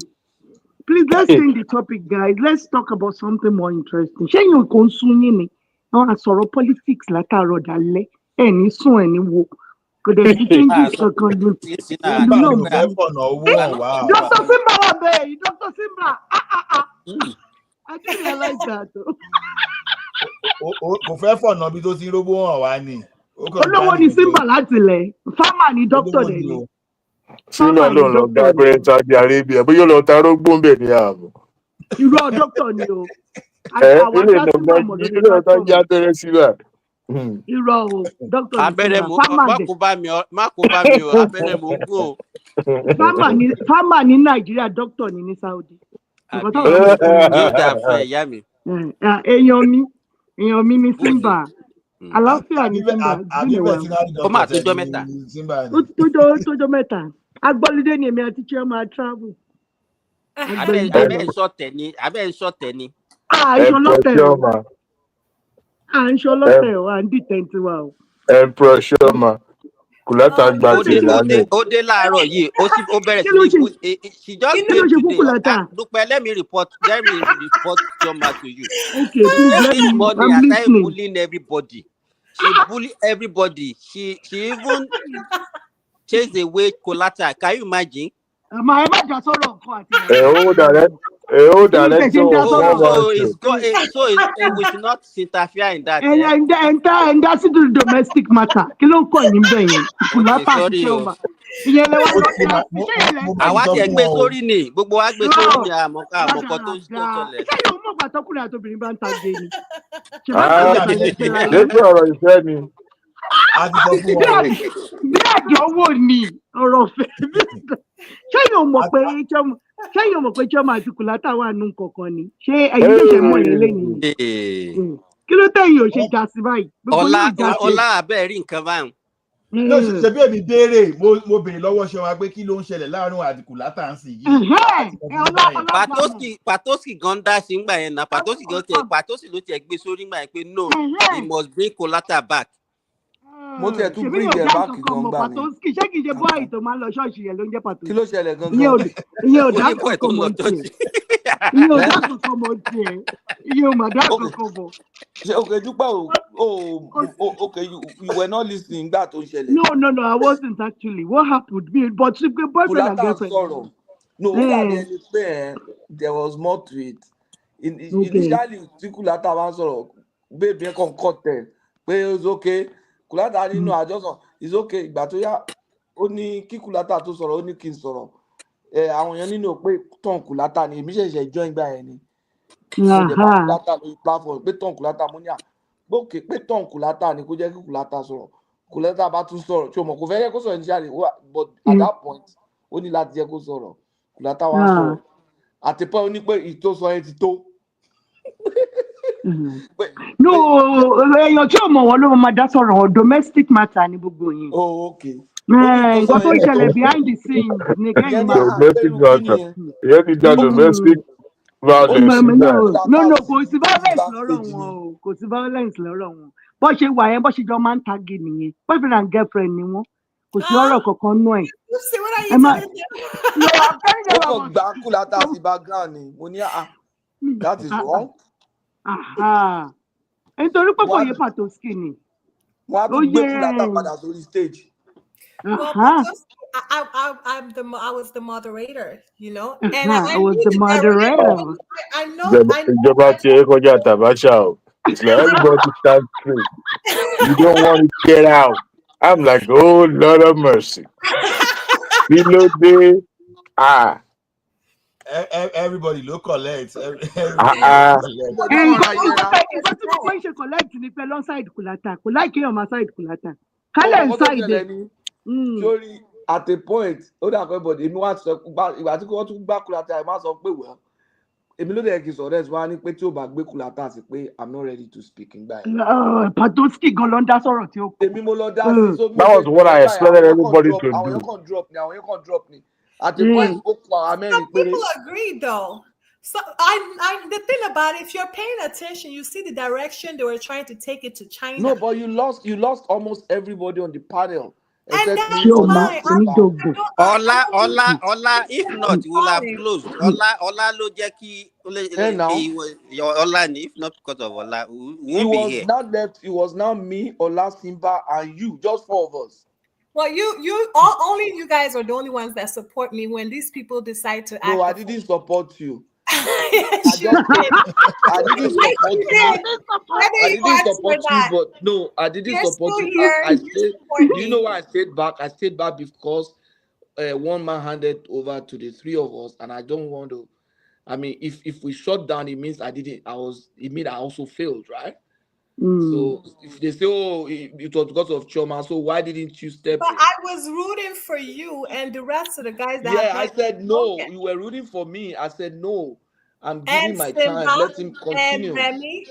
Please let's change the topic, guys. Let's talk about something more interesting. Ṣé yín kò ń sún yín ni? Wọ́n á sọ̀rọ̀ politics látàárọ̀ dalẹ́ ẹ̀ ní sùn ẹ̀ ní wo. Kò dẹ̀ sí changes kankan lu. Dr. Simba wà bẹ́ẹ̀ yìí, Dr. Simba. I didn't realize that. Kò fẹ́ fọ̀nà bí tó ti rógbó hàn wá ni. Olówó ni Simba láti ilẹ̀. Farmer ni doctor dẹ̀ ni. Simba ló ń lọ gba abẹ́rẹ́ Saudi Arabia bóyá ó lọ ta arógbó ń bẹ̀ ní ààbò. Irọ́ doctor ni o. Ilé ìlọ́ta jẹ́ abẹ́rẹ́ síbà. Irọ́ o, doctor ni abẹ́rẹ́ Simba. mo Farmer má dẹ̀. kó bá mi o abẹ́rẹ́ mo gún o. Farmer ní Nàìjíríà doctor ni ní Saudi. Yóò dà fún ẹ̀yà mi. Èèyàn mi ni Simba. Àlàáfíà ni Simba. Ó máa tójọ́ mẹ́ta. Tójọ́ mẹ́ta. Agbọ́lídé ni èmi àti Chioma travel. Abẹ́ ń ṣọ̀tẹ̀ ni. À ń ṣọlọ́tẹ̀ o, à ń dìtẹ̀ǹtì wa o. Emperor Chioma. Kùlátà gba ti lálẹ́. Ó dé láàárọ̀ yìí, ó bẹ̀rẹ̀ sí ní she just came today. Dúpẹ́, let me report Chioma to you. Okay, please let me. I'm listening. Bullying everybody. She bully everybody. She even chased away collateral. Can you imagine? Màá má jà sọ̀rọ̀ nǹkan àti. So we should not interfere in that. And that's the domestic matter. Kí ló ń kọ́ ní bẹ́ẹ̀ yẹn? Kùlátà àti Chioma. Ìyẹn lè wá lọ́ọ́ àwa ti gbé sórí ni gbogbo wa gbé sórí ni àmọ́kọ́ tó ṣẹlẹ̀. Ṣé yóò mọ̀ pàtọ́kùnrin àtòbìnrin bá ń ta gé ni? Lẹ́gbẹ̀ẹ́ ọ̀rọ̀ ìfẹ́ ni. Bí àjọ wò ni ọ̀rọ̀ fẹ́. Ṣé yóò mọ̀ pé Chioma àti Kùlátà wà nù kankan ni? Ṣé ẹ̀yin ló ṣe mọ̀ yẹn lẹ́yìn? Kí ló tẹ̀yìn ò ṣe já sí báyìí? Ọlá abẹ́ rí nǹkan báyìí. Ló ṣe bí èmi béèrè mo béèrè lọ́wọ́ ṣe wa pé kí ló ń ṣẹlẹ̀ láàrin àti Kùlátà ń sìn yìí. Patoski gan dá sí ngbà yẹn náà Patoski ló tiẹ̀ gbé sórí ngbà yẹn pé no he must bring Kùlátà back. Mo tiẹ̀ tún bring ẹ̀ back gan gbà mí. Patoski ṣé kìí ṣe bọ́ àìtó máa ń lọ ṣọ́ọ̀ṣì yẹn ló ń jẹ́ Patoski. Kí ló ṣẹlẹ̀ gangan? Ìyẹn ò dá kankan mọ̀ tiẹ̀. Ìyẹn ò dá kankan mọ̀ tiẹ̀. Ìyẹn ò mà dá kankan mọ̀. Okay, Dúpẹ́ okay, you were not listening nígbà tó ń ṣẹlẹ̀. No, I wasn't actually. What happened? But boyfriend and girlfriend. Sọ̀rọ̀. No, ó dàbí ẹni pé there was more to it. Initially, tí Kùlátà bá ń sọ̀rọ̀, baby ẹ̀ kàn kọ́ tẹ̀ pé it's okay. Kùlátà nínú àjọsàn it's okay. Ìgbà tó yá ó ní kí Kùlátà tó sọ̀rọ̀ ó ní kí n sọ̀rọ̀. Àwọn èèyàn nínú pé tán Kùlátà ni èmi ṣẹ̀ṣẹ̀ join gbà yẹn ni. Kùlátà lórí platform pé tán Kùlátà mo ní gbókè pé tán Kùlátà ni kó jẹ́ kí Kùlátà sọ̀rọ̀. Kùlátà bá tún sọ̀rọ̀ tí o mọ̀ kò fẹ́ yẹ kó sọ̀rọ̀ níṣàlẹ̀ but at that point ó ní láti jẹ́ kó sọ̀rọ̀. Kùlátà wá sọ̀rọ̀ àtìpẹ́ ó ní pé ìtó sọ ẹ́ ti tó. No, èèyàn tí ò mọ̀ wọ́n ló máa dá sọ̀rọ̀ domestic matter ni gbogbo yẹn. Oh, okay. Nǹkan tó ń ṣẹlẹ̀ behind the scenes ni kẹ́yìn máa. Domestic matter. Ìyẹn ti da domestic violence. No, kò sí violence lọ́rọ̀ wọn o. Kò sí violence lọ́rọ̀ wọn. Bó ṣe wà yẹn bó ṣe jọ máa ń tagi nìyẹn. Boyfriend and girlfriend ni wọ́n. Kò sí ọ̀rọ̀ kankan nú ẹ̀. Ó kàn gbá Kùlátà sí background ni. Mo ní that is wrong. Nítorí pé kò yẹ Patoski ni. Wọ́n á tún gbé Kùlátà padà sórí stage. I was the moderator, you know, and I was the moderator. I know. Ìjọba ti ẹ kọjá Tabasha o. It's like everybody stand straight. You don't want to get out. I'm like, oh Lord of mercy. Everybody ló collect. Wọ́n ṣe collect ní pẹ́ lọ́sàìdì Kùlátà. Kò láì kéèyàn máa ṣàìdì Kùlátà. Kálẹ̀ ń ṣàìdì. Sórí at a point ó dà pé bọ̀dé èmi wá sọ ìgbà tí wọ́n tún gbá Kùlátà ẹ̀ máa sọ pé wẹ́ẹ́ èmi ló dẹ̀ kí sọ̀rọ̀ ẹ̀ wá ní pé tí ó bá gbé Kùlátà sí pé I'm not ready to speak nígbà yẹn. Patoski gan ló ń dá sọ̀rọ̀ tí ó kọ. Èmi mo lọ dá sí. That was what I expected everybody to do. Àwọn yẹn kàn drop ni. At the point ó kọ Amẹ́rin péré. People agree though. So the thing about it, if you're paying attention, you see the direction they were trying to take it to China. No, but you lost almost everybody on the panel. And that's why Ola, if not, we will have closed. Ola ló jẹ́ kí Ola ni, if not because of Ola, we won't be here. It was now me, Ola, Simba, and you, just 4 of us. Well, only you guys are the only ones that support me when these people decide to act. No, I didn't support you. I didn't support you. I didn't support you, but no, I didn't support you. I stayed. Do you know why I stayed back? I stayed back because one man handed over to the three of us, and I don't want to. I mean, if we shut down, it means it means I also failed, right? So if they say, oh, it was because of Choma, so why didn't you step But in? I was rooting for you and the rest of the guys that Yeah, I said no. You were rooting for me. I said no. I'm giving my time. Let him continue. And Remy.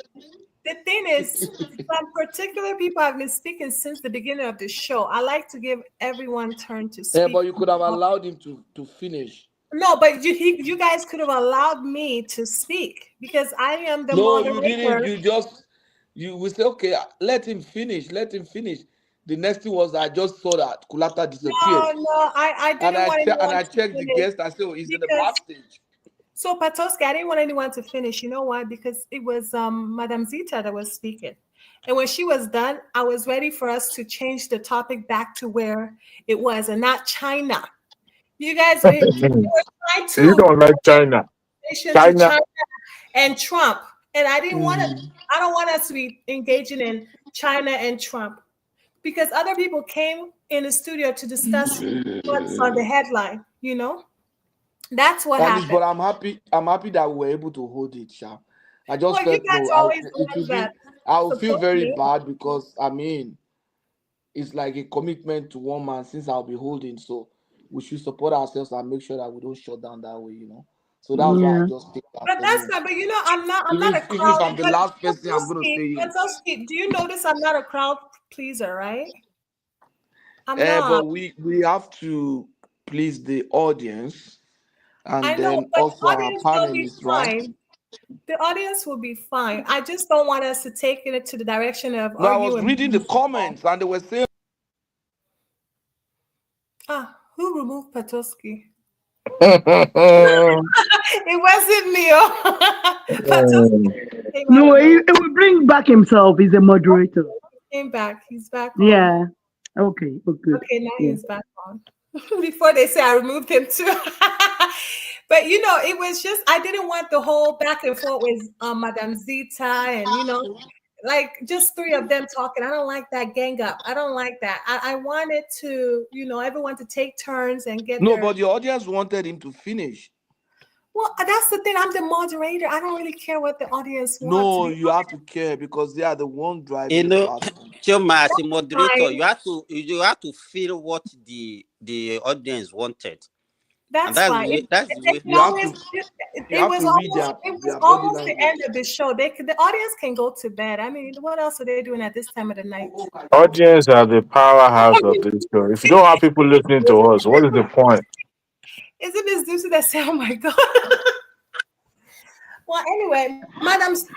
The thing is, some particular people have been speaking since the beginning of the show. I like to give everyone turn to speak. Yeah, but you could have allowed him to finish. No, but you guys could have allowed me to speak because I am the moderator. No, you didn't. You will say, okay, let him finish. Let him finish. The next thing was I just saw that Kulata disappeared. No, I didn't want anyone and I checked the guest. I said, oh, he's in the backstage. So Patoski, I didn't want anyone to finish. You know why? Because it was Madame Zita that was speaking. And when she was done, I was ready for us to change the topic back to where it was and not China. You guys were trying to. You don't like China. China and Trump. And I didn't want to, I don't want us to be engaging in China and Trump because other people came in the studio to discuss what's on the headline, you know? That's what happened. But I'm happy that we were able to hold it, Sha. I just felt I will feel very bad because I mean it's like a commitment to one man since I'll be holding. So we should support ourselves and make sure that we don't shut down that way, you know. So that's why I just think that. But that's not, but you know, I'm not a crowd. Even if I'm the last person, I'm gonna say it. Do you notice I'm not a crowd pleaser, right? I'm not. But we have to please the audience and then also our panelists, right? The audience will be fine. I just don't want us to take it to the direction of. No, I was reading the comments and they were saying. Who removed Patoski? It wasn't me. No, he will bring back himself. He's a moderator. He came back. He's back on. Yeah. Okay. Good. Okay, now he's back on. Before they say I removed him too. But you know, it was just I didn't want the whole back and forth with Madame Zita and you know, like just three of them talking. I don't like that gang up. I don't like that. I wanted to, you know, everyone to take turns and get. No, but your audience wanted him to finish. Well, that's the thing. I'm the moderator. I don't really care what the audience wants. No, you have to care because they are the one driving. You know, Choma, as a moderator, you have to feel what the audience wanted. That's fine. That's the way. It was almost the end of the show. The audience can go to bed. I mean, what else are they doing at this time of the night? Audience are the powerhouse of this show. If you don't have people listening to us, what is the point? Is it Miss Lucy that said, "Oh my God"? Well, anyway, Madam, Miss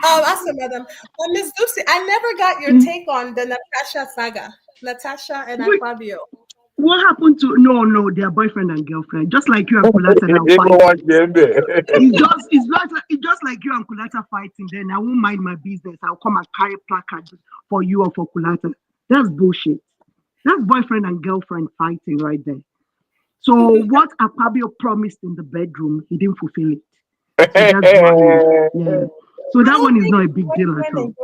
Lucy, I never got your take on the Natasha saga, Natasha and Fabio. What happened to no, their boyfriend and girlfriend, just like you and Kulata now fighting. It's just like you and Kulata fighting. Then I won't mind my business. I'll come and carry placards for you or for Kulata. That's bullshit. That's boyfriend and girlfriend fighting right there. So what Fabio promised in the bedroom, he didn't fulfill it. So that's one. So that one is not a big deal at all.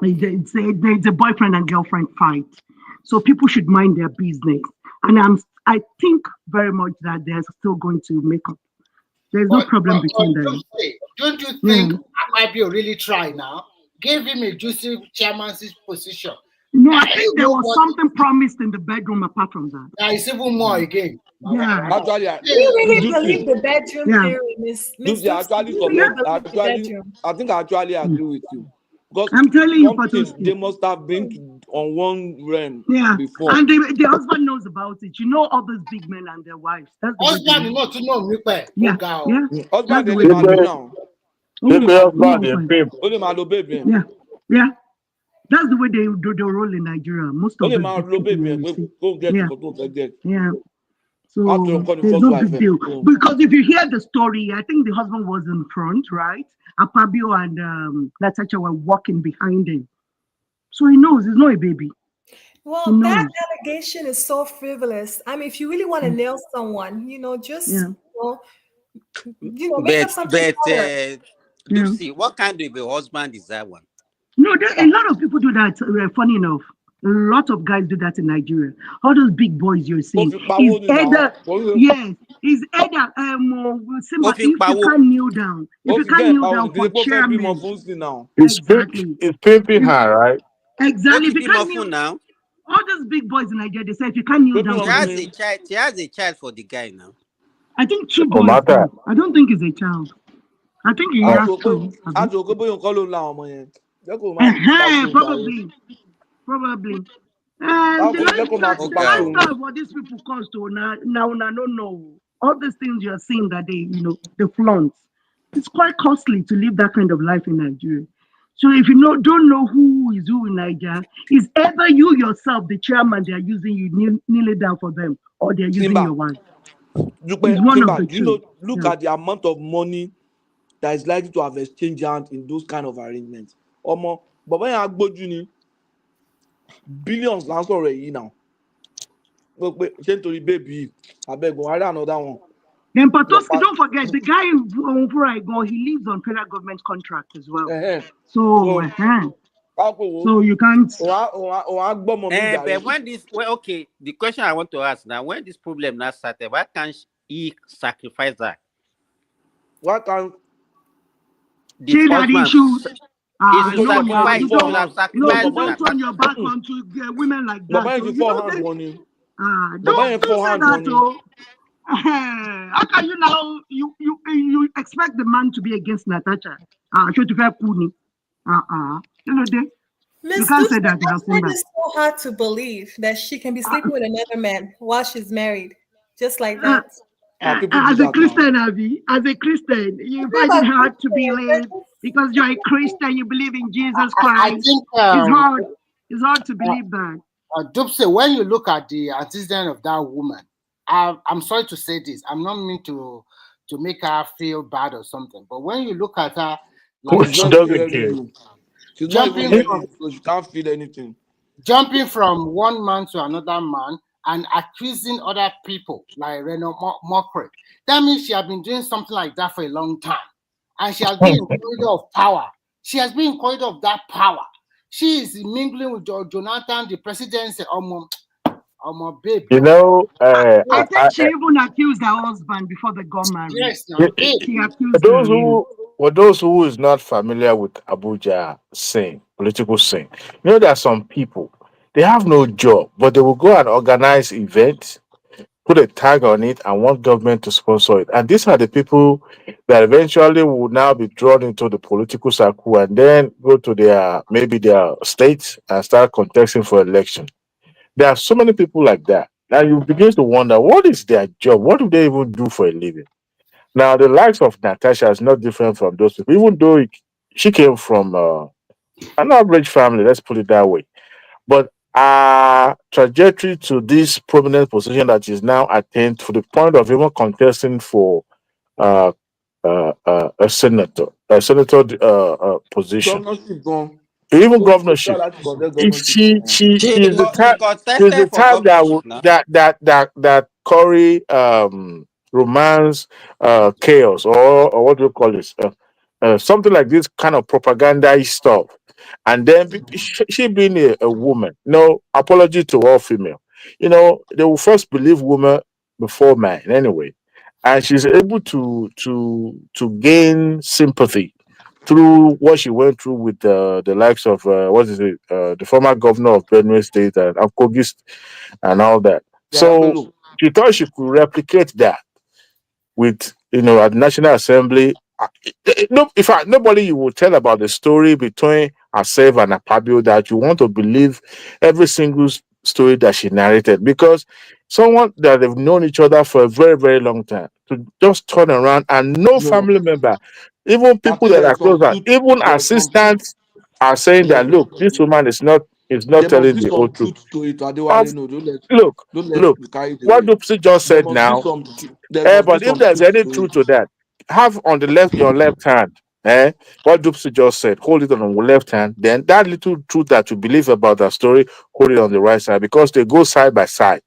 It's a boyfriend and girlfriend fight. So people should mind their business. And I think very much that they're still going to make up. There's no problem between them. Don't you think Fabio really try now? Give him a juicy chairman's position. No, I think there was something promised in the bedroom apart from that. It's even more again. Yeah. Actually, do you really believe the bedroom theory, Miss? I think I actually agree with you. Because I'm telling you, they must have been on one realm before. And the husband knows about it. You know all those big men and their wives. That's the husband not to know. Husband they now. Yeah. That's the way they roll in Nigeria. Most of them. Yeah. So there's no big deal. Because if you hear the story, I think the husband was in front, right? Fabio and Natasha were walking behind him. So he knows he's not a baby. Well, that allegation is so frivolous. I mean, if you really want to nail someone, you know, just you know, Make up But something better. Lucy, what kind of a husband is that one? No, a lot of people do that. Funny enough, a lot of guys do that in Nigeria. All those big boys you're seeing is either Simba, if you can't kneel down, for chairman, exactly. It's pimping her, right? Exactly. If you can't kneel now, all those big boys in Nigeria, they say if you can't kneel down, she has a child for the guy now. I think 2 boys. I don't think it's a child. I think he has 2. Probably. And the lifestyle what these people cost to now no. All these things you're seeing that the flaunt. It's quite costly to live that kind of life in Nigeria. So if you don't know who is who in Nigeria, is either you yourself, the chairman, they are using you kneeling down for them, or they're using your wife. It's one of the two. Look at the amount of money that is likely to have exchanged hands in those kind of arrangements. But when you billions last already now. Baby, I beg go another one. Then Patoski, don't forget the guy where I go, he lives on federal government contract as well. So you can't. But when the question I want to ask now, when this problem now started, why can't he sacrifice that? Why can't the husband? Don't turn your back onto women like that. Don't say that. How can you now? You expect the man to be against Natasha? You can't say that. It's so hard to believe that she can be sleeping with another man while she's married, just like that. As a Christian, you find it hard to believe because you're a Christian, you believe in Jesus Christ. I think it's hard to believe that. Dupse, when you look at the antecedent of that woman, I'm sorry to say this, I'm not mean to make her feel bad or something, but when you look at her, like, she doesn't care. She's jumping from, so she can't feel anything. Jumping from one man to another man and accusing other people like Reno mockery. That means she has been doing something like that for a long time. And she has been in corridor of power. She has been in corridor of that power. She is mingling with Jonathan, the presidency, baby. You know, I think she even accused her husband before they got married. Yes, she accused those who is not familiar with Abuja scene, political scene, you know, there are some people, they have no job, but they will go and organize events, put a tag on it, and want government to sponsor it. And these are the people that eventually will now be drawn into the political circle and then go to their states and start contesting for election. There are so many people like that. Now you begin to wonder, what is their job? What do they even do for a living? Now, the likes of Natasha is not different from those people, even though she came from an average family, let's put it that way. But our trajectory to this prominent position that is now attained to the point of even contesting for a senator position. Even governorship. She's the type that curry romance chaos or what do you call this? Something like this kind of propaganda stuff. And then she being a woman, no apology to all female. You know, they will first believe woman before man anyway. And she's able to gain sympathy through what she went through with the likes of the former governor of Benue State and Akogist and all that. So she thought she could replicate that with at the National Assembly. Nobody you will tell about the story between herself and Akpabio that you want to believe every single story that she narrated, because someone that they've known each other for a very, very long time to just turn around and no family member, even people that are closer, even assistants are saying that, look, this woman is not telling the whole truth. Look, what Dupsy just said now, but if there's any truth to that, have on your left hand, what Dupsy just said, hold it on the left hand, then that little truth that you believe about that story, hold it on the right side, because they go side by side.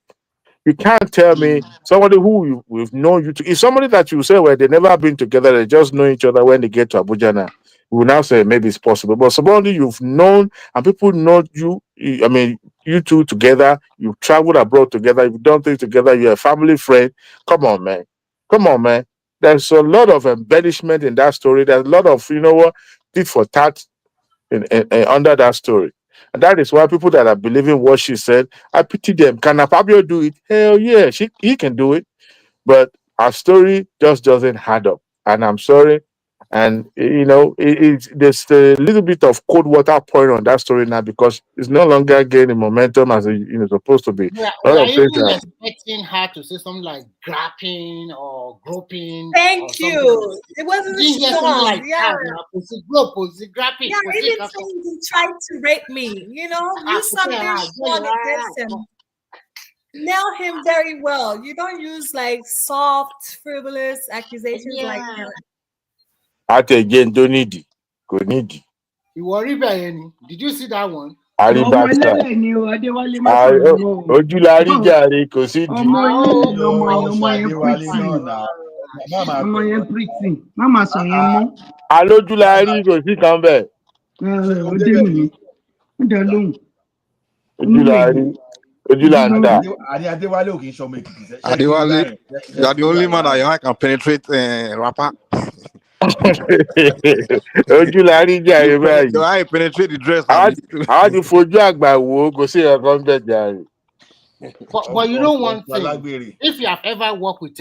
You can't tell me somebody who we've known you to is somebody that you say they never been together, they just know each other when they get to Abuja now. We will now say maybe it's possible. But somebody you've known and people know you, I mean, you two together, you've traveled abroad together, you've done things together, you're a family friend. Come on, man. Come on, man. There's a lot of embellishment in that story. There's a lot of, tit for tat under that story. And that is why people that are believing what she said, I pity them. Can Fabio do it? Hell yeah, he can do it. But our story just doesn't add up. And I'm sorry. And, there's a little bit of cold water pouring on that story now because it's no longer gaining momentum as it's supposed to be. We are even expecting her to say something like grapping or groping. Thank you. It wasn't strong. Like yeah. Grapping. Yeah, even though he tried to rape me, use something strong against him. Nail him very well. You don't use like soft, frivolous accusations like that. At again, don't need it. Go need it. You worry about any? Did you see that one? Adewale, you are the only man that can penetrate rapper. I penetrate the dress. How do you forget go see a convert? But you know one thing, if you have ever worked with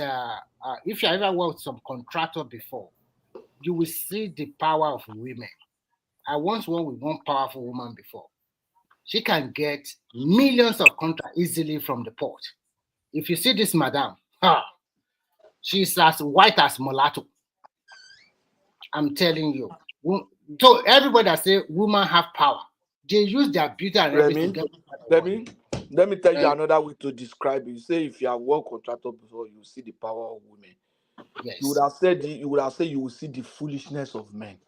some contractor before, you will see the power of women. I once worked with one powerful woman before. She can get millions of contracts easily from the port. If you see this madam, she's as white as mulatto. I'm telling you. So everybody that say women have power, they use their beauty and everything. Let me tell you another way to describe it. You say if you have worked contractor before, you see the power of women. Yes. You would have said you will see the foolishness of men.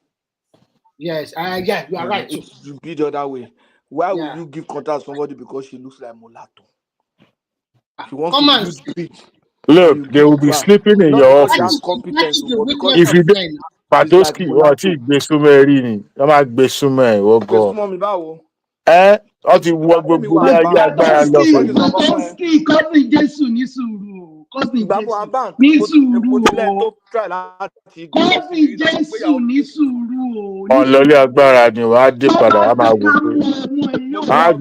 Yes, you are right. It should be the other way. Why will you give contract to somebody because she looks like mulatto? She wants to build big. Look, they will be sleeping in your office. If you don't, Patoski, what is Besumeri? I'm not Besumer. Oh God. Ọtí wọ gbogbo ayé agbára lọ fún mi. Patoski cousin Jésù ní sùúrù. Cousin Jésù ní sùúrù. Cousin Jésù ní sùúrù. Ọlọ́lé agbára ni wàá dé padà wàá máa wò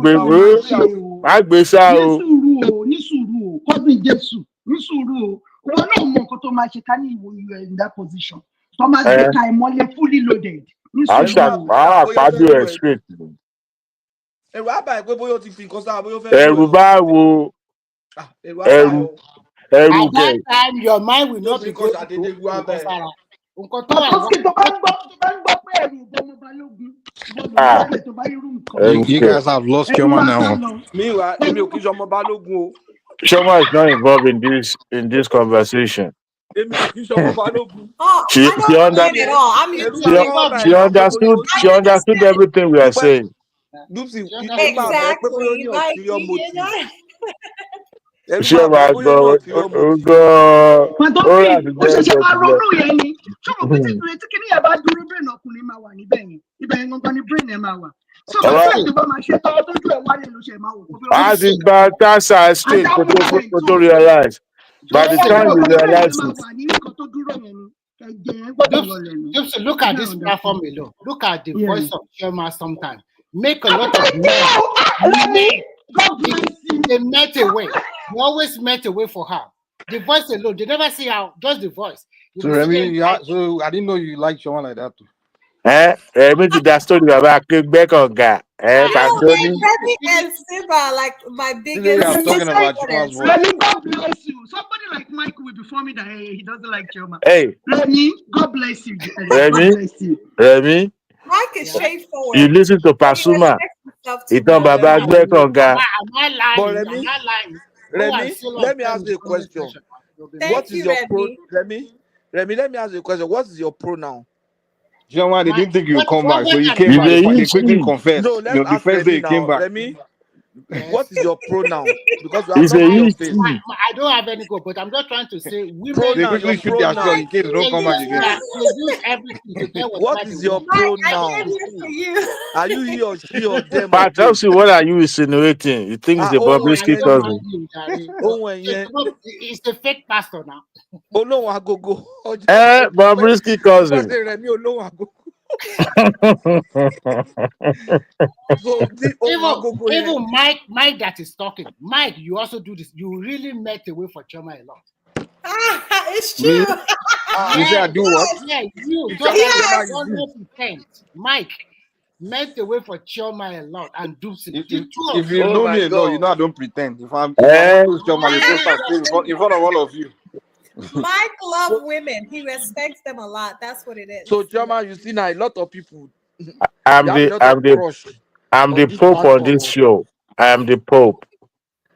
pé. Má gbé sá o. Ní sùúrù. Cousin Jésù ní sùúrù. Wọn náà mọ nǹkan tó máa ṣe ká ní ìwò you are in that position. Tó máa gbé ka ìmọ́lẹ̀ fully loaded. Ní sùúrù. Àpàdé ẹ̀ straight. Ẹ̀rù àbá ẹ̀ pé bóyá o ti fi nǹkan sára bóyá o fẹ́. Ẹ̀rù bá wo. Ẹ̀rù at that time your mind will not be good. You guys have lost Chioma now. Meanwhile, Chioma is not involved in this conversation. She understood everything we are saying. Exactly. Ṣé wàá gbọ́ Pàtọ́kì ó ṣẹ̀ṣẹ̀ máa ronú yẹn ni ṣọ́mọ̀ pé tí kìíní yẹn bá dúró brain ọkùnrin máa wà níbẹ̀ yẹn ibẹ̀ yẹn gangan ni brain ẹ̀ máa wà. So bàbá ìjọba máa ṣe tọ́wọ́ tójú ẹ̀ wálé ló ṣe máa wò. A ti gba tasa straight kó tó realize. By the time you realize it. Look at this platform alone. Look at the voice of Chioma sometimes. Make a lot of men. They met away. They always met away for her. The voice alone. They never see her, just the voice. So Remy, so I didn't know you like Chioma like that too. Me to that story about back on guy. Remy and Simba like my biggest. I'm talking about Chima's voice. Remy, God bless you. Somebody like Mike will inform me that he doesn't like Chioma. Hey, Remy, God bless you. Remy. Mike is straightforward. You listen to Pasuma. Itan Baba Gbe Konga. But Remy, let me ask you a question. What is your pro? Remy, let me ask you a question. What is your pronoun? Chioma, they didn't think you would come back, so you came back. They quickly confessed. No, the first day you came back. Remy, Yes. What is your pronoun? Because you have It's not a put your face. I don't have any goal, but I'm just trying to say women. Pronoun, quickly your shoot their shot pronoun. in case they don't come back again. They use everything to get What what is your Mike, I pronoun? came here for you. Are you he or she or them or But they? also, what are you insinuating? You think it's a Ohun Bobrisky ẹ̀yẹ cousin? ni. Ohun ẹ̀yẹ. It's a fake pastor now. Olóhùn agogo. Bobrisky cousin. Bọ́sẹ̀ rẹ̀ mi olóhùn agogo. So even Mike that is talking. Mike, you also do this. You really met away for Choma a lot. It's true. You say I do what? Yeah, you. Yes. 100%. Mike met away for Choma a lot and do If you know me enough, you know I don't pretend. If I'm Choma, you go start in front of all of you. Mike loves women. He respects them a lot. That's what it is. So Choma, you see now a lot of people. I'm the Pope on this show. I am the Pope.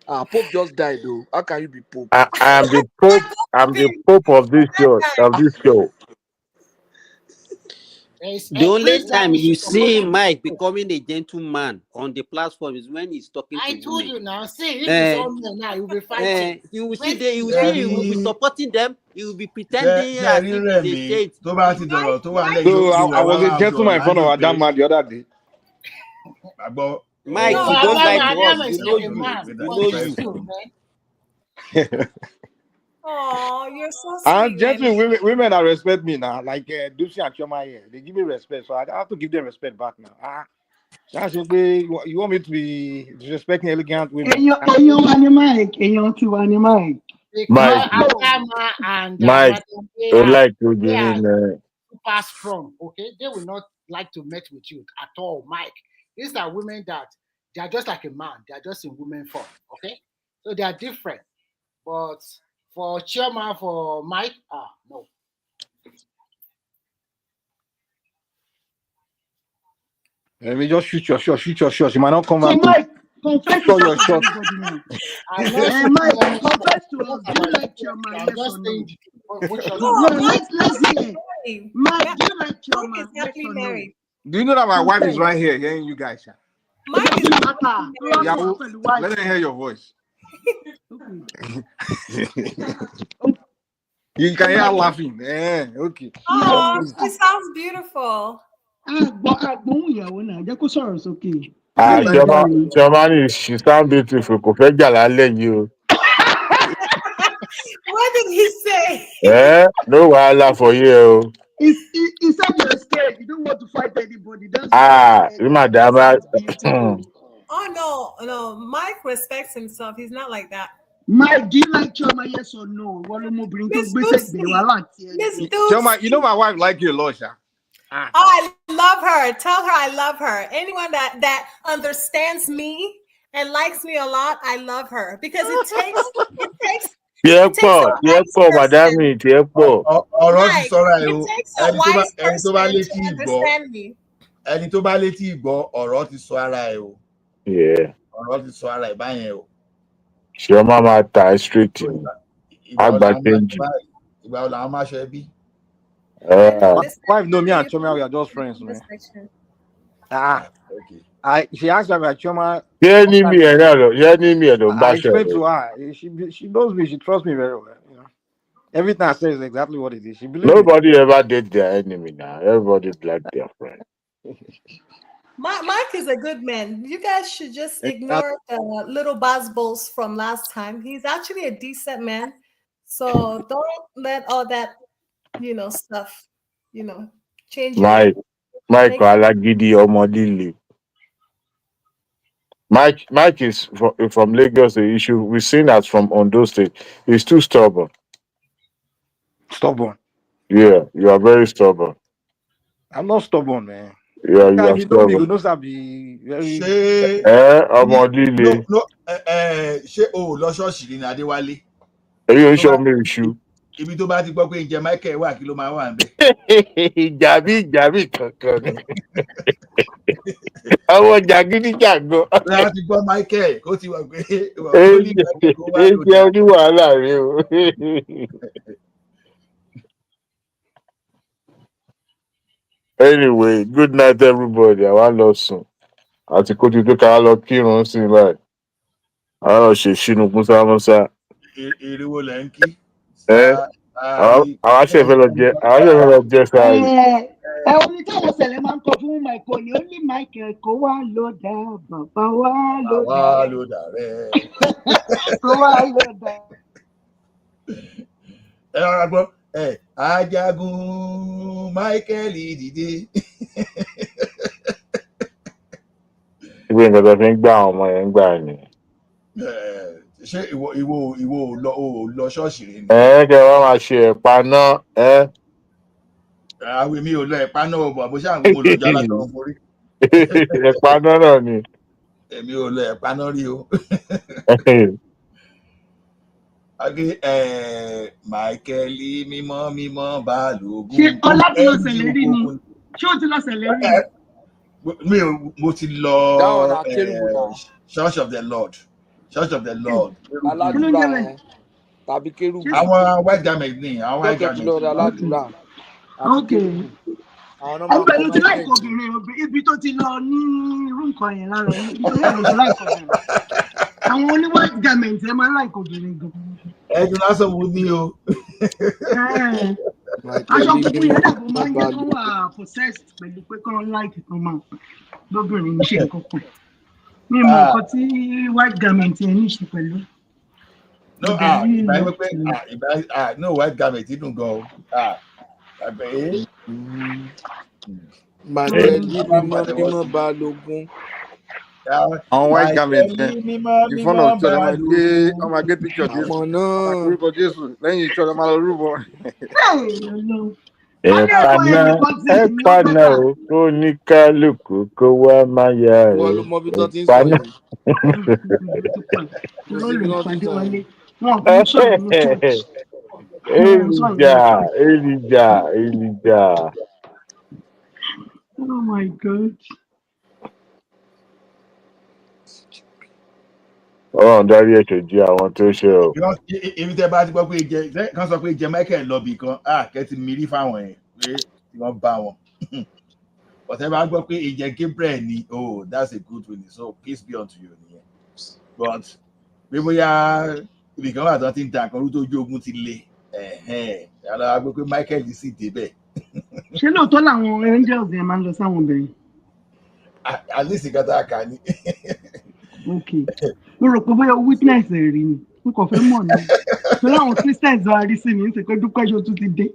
Pope just died though. How can you be Pope? I am the Pope. I'm the Pope of this show. The only time you see Mike becoming a gentleman on the platform is when he's talking to women. I told you now. See, if it's on there now, you'll be fighting. You will see he will be supporting them. He will be pretending as if he's a saint. So I was a gentleman in front of Adama the other day. Mike, No, you don't like Adama us. is We know like a man. you. We know you. Oh, you're so And sweet. gentlemen, women that respect me now, like Dupsy and Choma here, they give me respect, so I have to give them respect back now. You want me to be disrespecting elegant women? Mike, Adama and Mike, they like to they are do super strong. Okay, they will not like to mess with you at all, Mike. These are women that they are just like a man. They are just in women form. Okay, so they are different. But for Chioma, for Mike, no. Let me just shoot your shot. You might not come back. Mike, confess to your shot. Mike, confess to us. Do you like Chioma? Yes or no? No, let's hear. Mike, do you like Chioma? Yes or no? Do you know that my wife is right here hearing you guys? Mike is let her hear your voice. You can hear her laughing. Okay. Oh, she sounds beautiful. Choma, she sounds beautiful. What did he say? No wahala for you. He said you're scared. You don't want to fight anybody. Oh no. Mike respects himself. He's not like that. Mike, do you like Choma? Yes or no? Choma, you know my wife like you a lot, Sha. Oh, I love her. Tell her I love her. Anyone that understands me and likes me a lot, I love her because it takes a wise person to understand me. Yeah. Your mama tie straight. Wife know me and Choma, we are just friends, man. Okay. She asked me about Choma. I explained to her. She knows me. She trusts me very well. You know, everything I say is exactly what it is. She believes. Nobody ever date their enemy now. Everybody like their friend. Mike is a good man. You guys should just ignore the little buzzballs from last time. He's actually a decent man. So don't let all that, stuff, change your Mike Mike is from Lagos. The issue we've seen that from Ondo State. He's too stubborn. Stubborn. Yeah, you are very stubborn. I'm not stubborn, man. Yeah, you are stubborn. You know, be very. You show me issue. Ibi tó bá ti gbọ́ pé ǹjẹ́ Michael wà kí ló máa wà ń bẹ̀. Jàbí kankan. Àwọn jàgídíjàgan. Láti gbọ́ Michael kó ti wà pé jẹ́ oníwàhálà rẹ o. Anyway, good night everybody. Àwa lọ sùn. Àti kó ti tó ká lọ kírun sí báyìí. Oh, Shinu Musa Musa. Iriwo Lenki. I should have just Orin táwọn ṣẹlẹ̀ máa ń kọ fún Michael ni ó ní Michael kó wá ló dá bàbá wá ló dá rẹ̀. kó wá ló dá. Ẹ rọra gbọ́ ajagun Michael dìde. Ibi nǹkan tó fi ń gbá àwọn ọmọ yẹn ń gbà ni. Ṣé ìwọ ò lọ ṣọ́ọ̀ṣì rẹ ni? Kẹ wọ́n máa ṣe ẹ̀pà náà. Àwọn èmi ò lọ ẹ̀pá náà bọ̀ bó ṣáà ń mo lọ jálá tó ń forí. Ẹ̀pà náà ni. Èmi ò lọ ẹ̀pá náà rí o. Michael mímọ́ Balógun. Ṣé ọlá ti lọ ṣẹlẹ̀ rí ni? Ṣé o ti lọ ṣẹlẹ̀ rí ni? Mo ti lọ Church of the Lord. Aládùúrà tàbí kérúbù. Àwọn white garment ni àwọn white garment. Aládùúrà. Ọgbẹ́ ló ti láìkọ̀ obìnrin ibi tó ti lọ ní irú nǹkan yẹn lára ibi tó yẹ ló ti láìkọ̀ obìnrin. Àwọn oní white garment ẹ máa ń láìkọ̀ obìnrin gan. Ẹ̀dùn lásán mo ní o. Aṣọ kúkú yẹn dàbò máa ń jẹ́ kó wà possessed pẹ̀lú pé kọ́ láìkì kan máa lóbìnrin ní ṣe nǹkan kan. Mi mọ̀ nǹkan tí white garment yẹn ní ṣe pẹ̀lú. No white garment dùn gan o. Mímọ́ Balógun. Àwọn white garment yẹn ìfọ́nà ìjọba máa gbé picture Jésù. Ọmọ náà. Orúkọ Jésù lẹ́yìn ìjọba máa lọ rúbọ. Ẹ̀pà náà ó kó ní kálukú kó wá máa yá rẹ̀. Wọ́n ló mọ bí tó ti ń sọ yìí. Elijah. Oh my God. Ọlọ́run dárí ẹ̀ṣẹ̀ jí àwọn tó ṣe o. Ibi tẹ́ bá ti gbọ́ pé kan sọ pé jẹ Michael lọ́bì kan kẹ́tì mírí fáwọn yẹn pé wọ́n bá wọn. Ọ̀tẹ́ bá gbọ́ pé ìjẹ Gabriel ni that's a good win, so peace be unto you nìyẹn. But bí bóyá ibì kan wà tó ti ń ta àkànrú tó ojú ogun ti le yàrá gbọ́ pé Michael sì débẹ̀. Ṣé lóòótọ́ làwọn angels yẹn máa ń lọ sáwọn obìnrin? At least ìkàtà àkà ni. Okay. Mo rò pé bóyá witness rí ni mo kàn fẹ́ mọ̀ ni pé àwọn Christians wá rí sí mi ń ṣe pé dúpẹ́ ṣo tún ti dé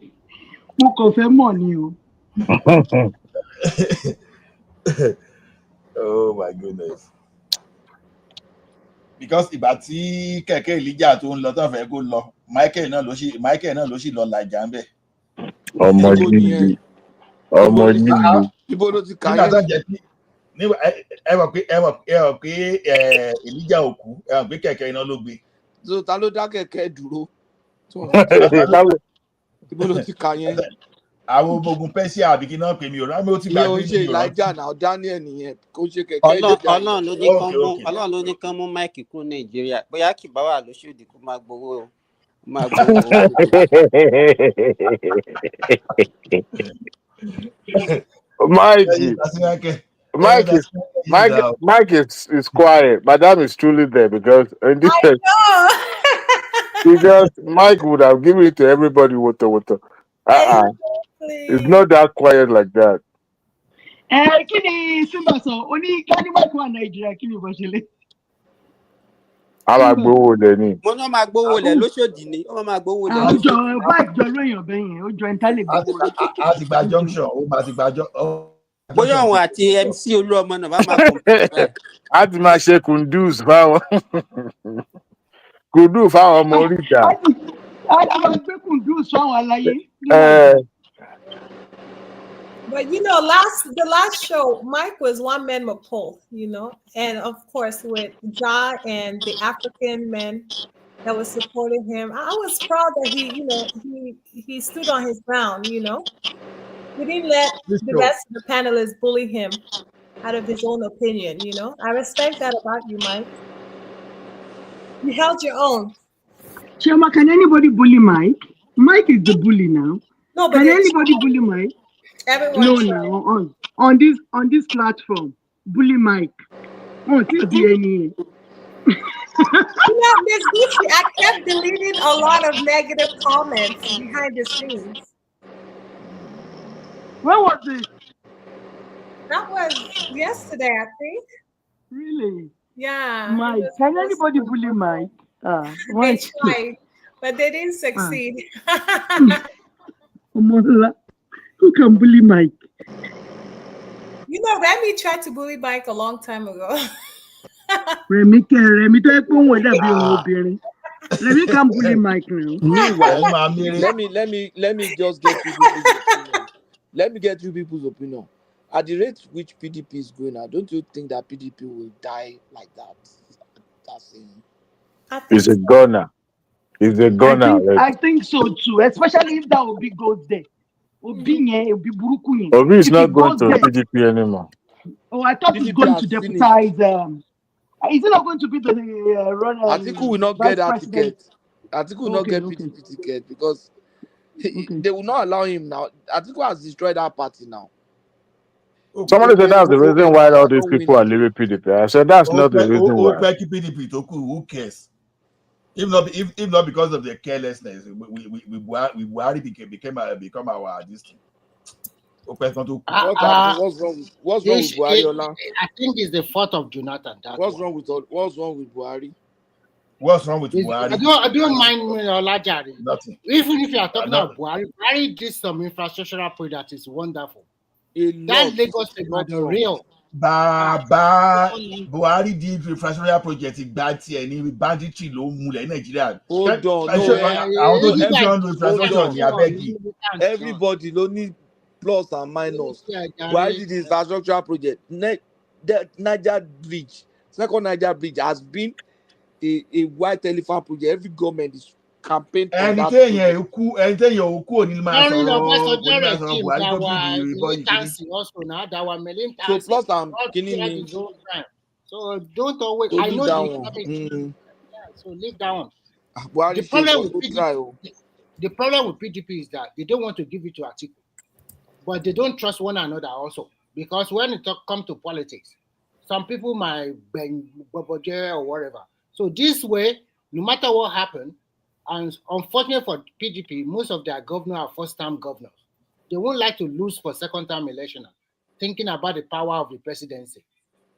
mo kàn fẹ́ mọ̀ ni o. Oh my goodness. Because ìgbà tí kẹ̀kẹ́ Elijah tó ń lọ tó fẹ́ kó lọ Michael náà ló sì lọ làjà ń bẹ̀. Ọmọ líle. Ibo ló ti kà yẹn. Ẹ mọ̀ pé Elijah òkú ẹ mọ̀ pé kẹ̀kẹ́ iná ló gbé. So ta ló dá kẹ̀kẹ́ dúró? Ibo ló ti kà yẹn? Àwọn ọmọ ogun Persia àbí kí náà pè mí ọ̀rọ̀ àmì ó ti gbàgbé. Ìyẹn ò ṣe Elijah náà Daniel nìyẹn kó ṣe kẹ̀kẹ́ Ọlọ́run ló ní kán mú Mike kúrò Nàìjíríà bóyá kì bá wà lóṣòdì kó máa gbowó. Mike is quiet. Madam is truly there because because Mike would have given it to everybody. Water. It's not that quiet like that. Kí ni Simba sọ? Ó ní kí ni Mike wà Nàìjíríà kí ni ìbọn ṣe lé? A máa gbowó lẹ̀ ni. Mo náà máa gbowó lẹ̀ lóṣòdì ni. Ó máa gbowó lẹ̀ lóṣòdì. Àjọ Mike jọ lóyìn ọ̀bẹ yẹn, ó jọ ẹ̀ńtá lè gbowó lẹ̀. A ti gba junction, ó máa ti gba junction. Bóyá àwọn àti MC Olúọmọ náà bá máa kọ̀. A ti máa ṣe kundus fáwọn ọmọ oríta. A ti máa gbé kundus fáwọn aláyé. But the last show, Mike was one man McCall, and of course with Ja and the African men that was supporting him. I was proud that he stood on his ground, He didn't let the rest of the panelists bully him out of his own opinion, I respect that about you, Mike. You held your own. Chioma, can anybody bully Mike? Mike is the bully now. No, but can anybody bully Mike? Everyone. No, on this platform, bully Mike. Oh, TDNE. Miss Gucci, I kept deleting a lot of negative comments behind the scenes. When was it? That was yesterday, I think. Really? Yeah. Mike, can anybody bully Mike? They tried, but they didn't succeed. Who can bully Mike? You know, Remy tried to bully Mike a long time ago. Remy don't Remy can bully Mike now. Meanwhile, let me just get you people's opinion. Let me get you people's opinion. At the rate which PDP is going now, don't you think that PDP will die like that? He's a gunner. He's a gunner. I think so too, especially if that Obi goes there. Obi is not going to PDP anymore. Oh, I thought he's going to deputize. Is he not going to be the runner? Atiku will not get that ticket. Atiku will not get PDP ticket because they will not allow him now. Atiku has destroyed that party now. Somebody said that's the reason why all these people are leaving PDP. I said that's not the reason why. PDP, who cares? If not because of their carelessness, we become our destiny. What's wrong with Buhari? I think it's the fault of Jonathan. What's wrong with Buhari? What's wrong with Buhari? I don't mind Olajari. Nothing. Even if you are talking about Buhari did some infrastructural project that is wonderful. That Lagos is not real. Buhari did infrastructural project in banditry low mule Nigeria. Hold on. Everybody don't need plus and minus. Buhari did infrastructural project. The Niger Bridge, second Niger Bridge has been a white elephant project. Every government is campaign on that. So plus I'm killing me. So don't always. I know so leave that one. The problem with PDP is that they don't want to give it to Atiku, but they don't trust one another also, because when it comes to politics, some people might bang Bode George or whatever. So this way, no matter what happens, and unfortunately for PDP, most of their governors are first-time governors. They won't like to lose for second-time election, thinking about the power of the presidency.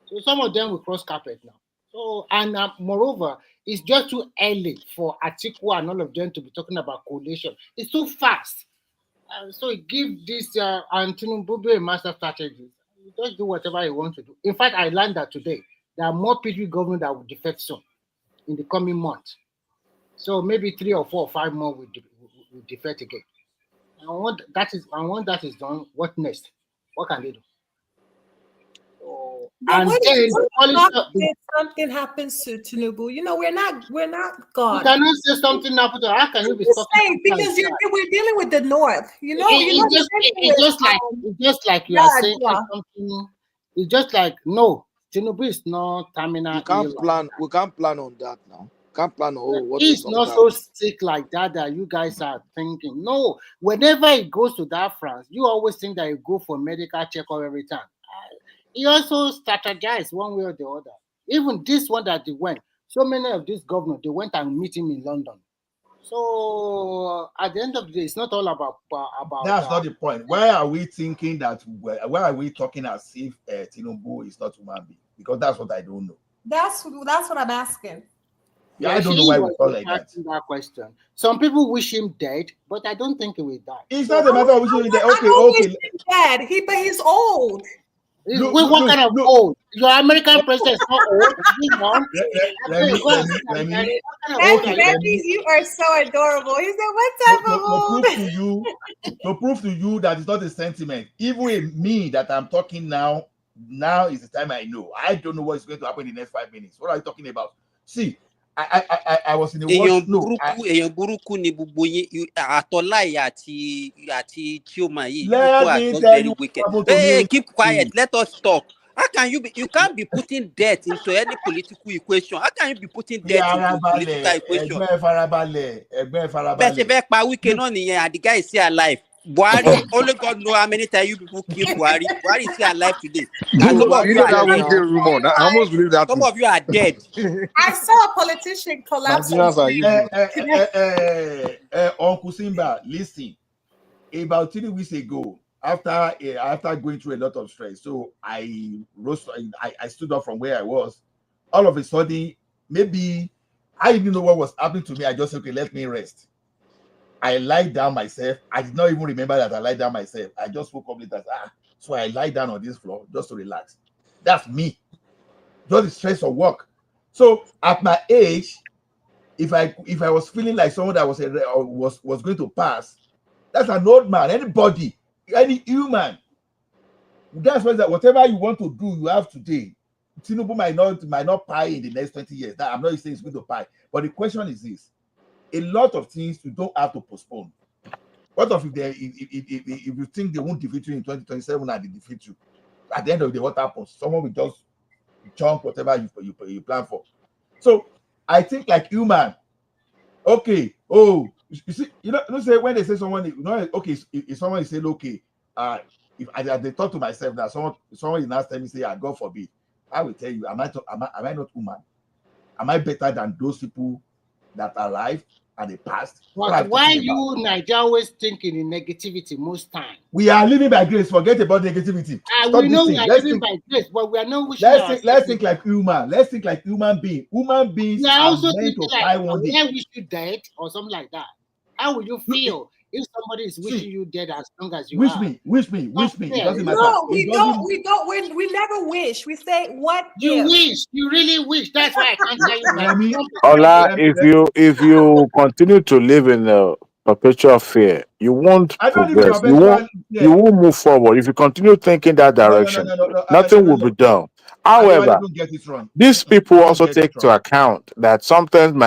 So some of them will cross carpet now. So and moreover, it's just too early for Atiku and all of them to be talking about coalition. It's too fast. So give this and Tinubu a master strategy. Just do whatever you want to do. In fact, I learned that today there are more PDP government that will defect soon in the coming months. So maybe 3 or 4 or 5 more will defect again. And once that is done, what next? What can they do? And then something happens to Tinubu, you know, we're not God. You cannot say something happens to her. How can you be talking? Because we're dealing with the North, you know. It's just like you are saying something. It's just like no, Tinubu is not terminal. We can't plan on that now. Can't plan on what he's not so sick like that you guys are thinking. No, whenever he goes to that France, you always think that you go for medical checkup every time. He also strategized one way or the other. Even this one that they went, so many of these governors, they went and meet him in London. So at the end of the day, it's not all about that's not the point. Why are we thinking that? Why are we talking as if Tinubu is not human being? Because that's what I don't know. That's what I'm asking. Yeah, I don't know why we talk like that. That question. Some people wish him dead, but I don't think he will die. It's not a matter of wishing him dead. Okay. Dead. But he's old. What kind of old? Your American president is not old. You are so adorable. He said, "What type of old?" To prove to you that it's not a sentiment. Even with me that I'm talking now is the time I know. I don't know what's going to happen in the next 5 minutes. What are you talking about? See, I was in the worst. No, Hey, keep quiet. Let us talk. How can you be? You can't be putting death into any political equation. How can you be putting death into political equation? But the guy is still alive. Buhari, only God know how many times you people kill Buhari. Buhari is still alive today. And You some know, of you that are one dead. day rumor. I almost believe that. Some of you are dead. I saw a politician collapse. Nigerians are evil. Uncle Simba, listen. About 3 weeks ago, after going through a lot of stress, so I stood up from where I was. All of a sudden, maybe I didn't know what was happening to me. I just said, okay, let me rest. I lied down myself. I did not even remember that I lied down myself. I just woke up later. So I lie down on this floor just to relax. That's me. Just the stress of work. So at my age, if I was feeling like someone that was going to pass, that's an old man. Anybody, any human. That's why whatever you want to do, you have today. Tinubu might not pie in the next 20 years. That I'm not saying it's going to pie. But the question is this: a lot of things you don't have to postpone. What if if you think they won't defeat you in 2027 and they defeat you? At the end of the day, what happens? Someone will just jump whatever you plan for. So I think like human, okay, you see, say when they say someone, okay, if someone is saying, okay, if they talk to myself that someone is now telling me, say, God forbid, I will tell you, am I not human? Am I better than those people that are alive and the past? But why you Nigeria always thinking in negativity most time? We are living by grace. Forget about negativity. We know we are living by grace, but we are not wishing. Let's think like human. Let's think like human being. Human beings are also meant to like, die one day. I wish you dead or something like that. How would you feel if somebody is wishing you dead as long as you wish are? me. It doesn't matter. No, we never wish. We say what you wish. You really wish. That's why I can't tell you. Ola, if you continue to live in a perpetual fear, you won't progress. You won't move forward. If you continue thinking that direction, nothing will be done. However, these people also take to account that something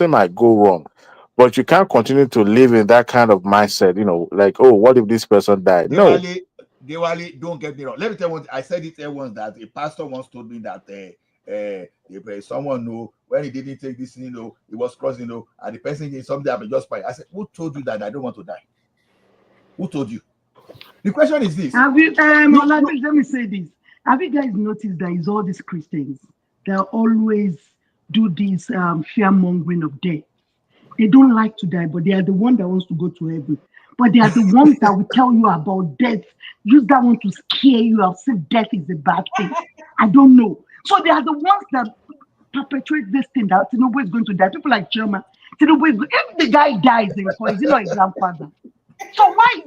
might go wrong. But you can't continue to live in that kind of mindset, like, oh, what if this person died? No. Dewali, don't get me wrong. Let me tell you what I said it once that a pastor once told me that if someone when he didn't take this, he was crossing, and the person did something happened just by. I said, who told you that I don't want to die? Who told you? The question is this. Have you let me say this. Have you guys noticed that it's all these Christians that always do this fear mongering of death? They don't like to die, but they are the one that wants to go to heaven. But they are the ones that will tell you about death. Use that one to scare you and say death is a bad thing. I don't know. So they are the ones that perpetuate this thing that Tinubu is going to die. People like Choma, Tinubu is if the guy dies in court, is he not his grandfather? So why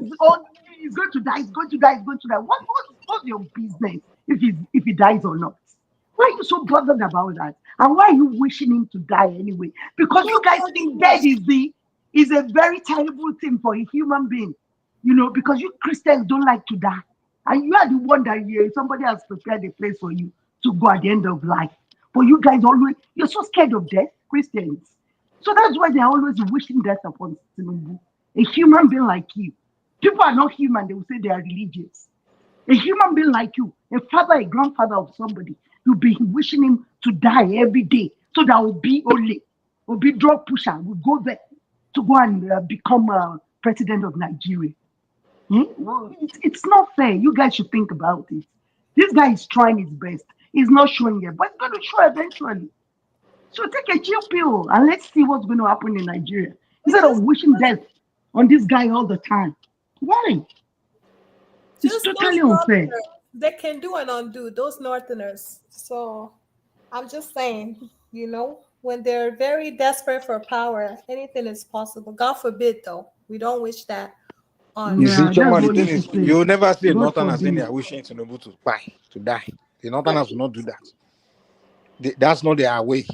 he's going to die? He's going to die. He's going to die. What's your business if he dies or not? Why are you so bothered about that? And why are you wishing him to die anyway? Because you guys think death is a very terrible thing for a human being, because you Christians don't like to die. And you are the one that somebody has prepared a place for you to go at the end of life. But you guys you're so scared of death, Christians. So that's why they're always wishing death upon Tinubu. A human being like you. People are not human, they will say they are religious. A human being like you, a father, a grandfather of somebody, you'll be wishing him to die every day. So that will be drug pusher, will go there to go and become president of Nigeria. Well, it's not fair. You guys should think about it. This guy is trying his best. He's not showing it, but he's going to show eventually. So take a chill pill and let's see what's going to happen in Nigeria. Instead of wishing death on this guy all the time. Why? It's totally unfair. They can do and undo, those Northerners. So I'm just saying, when they're very desperate for power, anything is possible. God forbid, though. We don't wish that on. You see, Choma, the thing is, you'll never see a Northerners saying they are wishing Tinubu to die. The Northerners will not do that. That's not their way.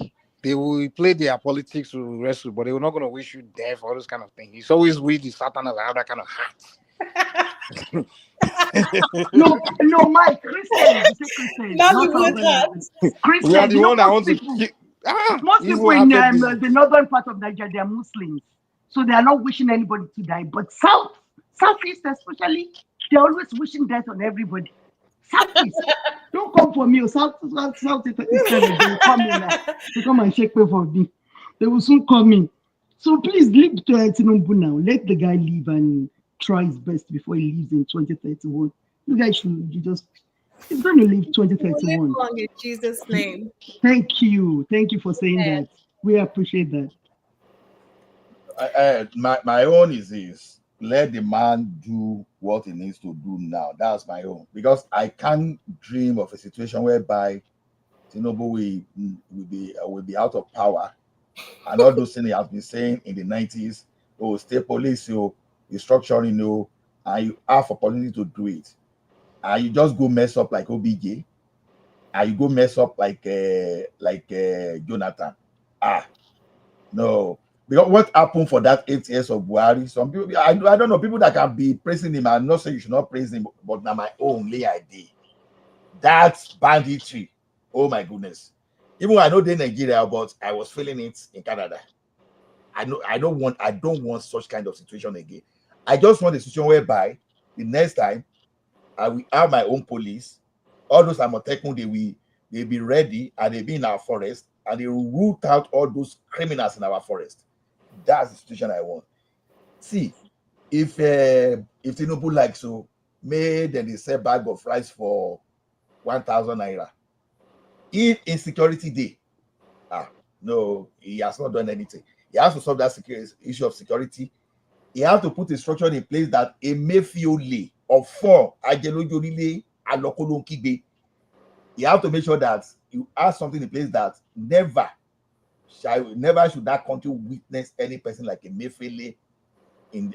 They will play their politics to wrestle, but they're not going to wish you death or those kind of things. It's always with the Southerners have that kind of heart. No, Mike, Christians. Not with that. Christians. We are the one that wants to kill. Most people in the northern part of Nigeria, they are Muslims. So they are not wishing anybody to die. But Southeast especially, they're always wishing death on everybody. Southeast. Don't come for me. Southeast, they will come in to come and shake me for me. They will soon come in. So please leave Tinubu now. Let the guy live and try his best before he leaves in 2031. You guys should he's going to leave He will live 2031. long in Jesus' name. Thank you for saying that. We appreciate that. My own is this: let the man do what he needs to do now. That's my own, because I can't dream of a situation whereby Tinubu will be out of power, and all those things he has been saying in the 90s. Oh, state police, restructuring, and you have opportunity to do it, and you just go mess up like OBJ, and you go mess up like Jonathan. No. Because what happened for that 8 years of Buhari? Some people, I don't know, people that can be praising him. I'm not saying you should not praise him, but now my only idea. That's banditry. Oh my goodness. Even I know they're Nigeria, but I was feeling it in Canada. I don't want such kind of situation again. I just want a situation whereby the next time I will have my own police. All those Amotekun, they'll be ready, and they'll be in our forest, and they will root out all those criminals in our forest. That's the situation I want. See, if Tinubu likes so, may then they sell bag of rice for 1,000 naira. If insecurity day, no, he has not done anything. He has to solve that issue of security. He has to put a structure in place that a Emefiole of 4 Ajelojorile Alokolonkibe. You have to make sure that you have something in place that never should that country witness any person like a Emefiole in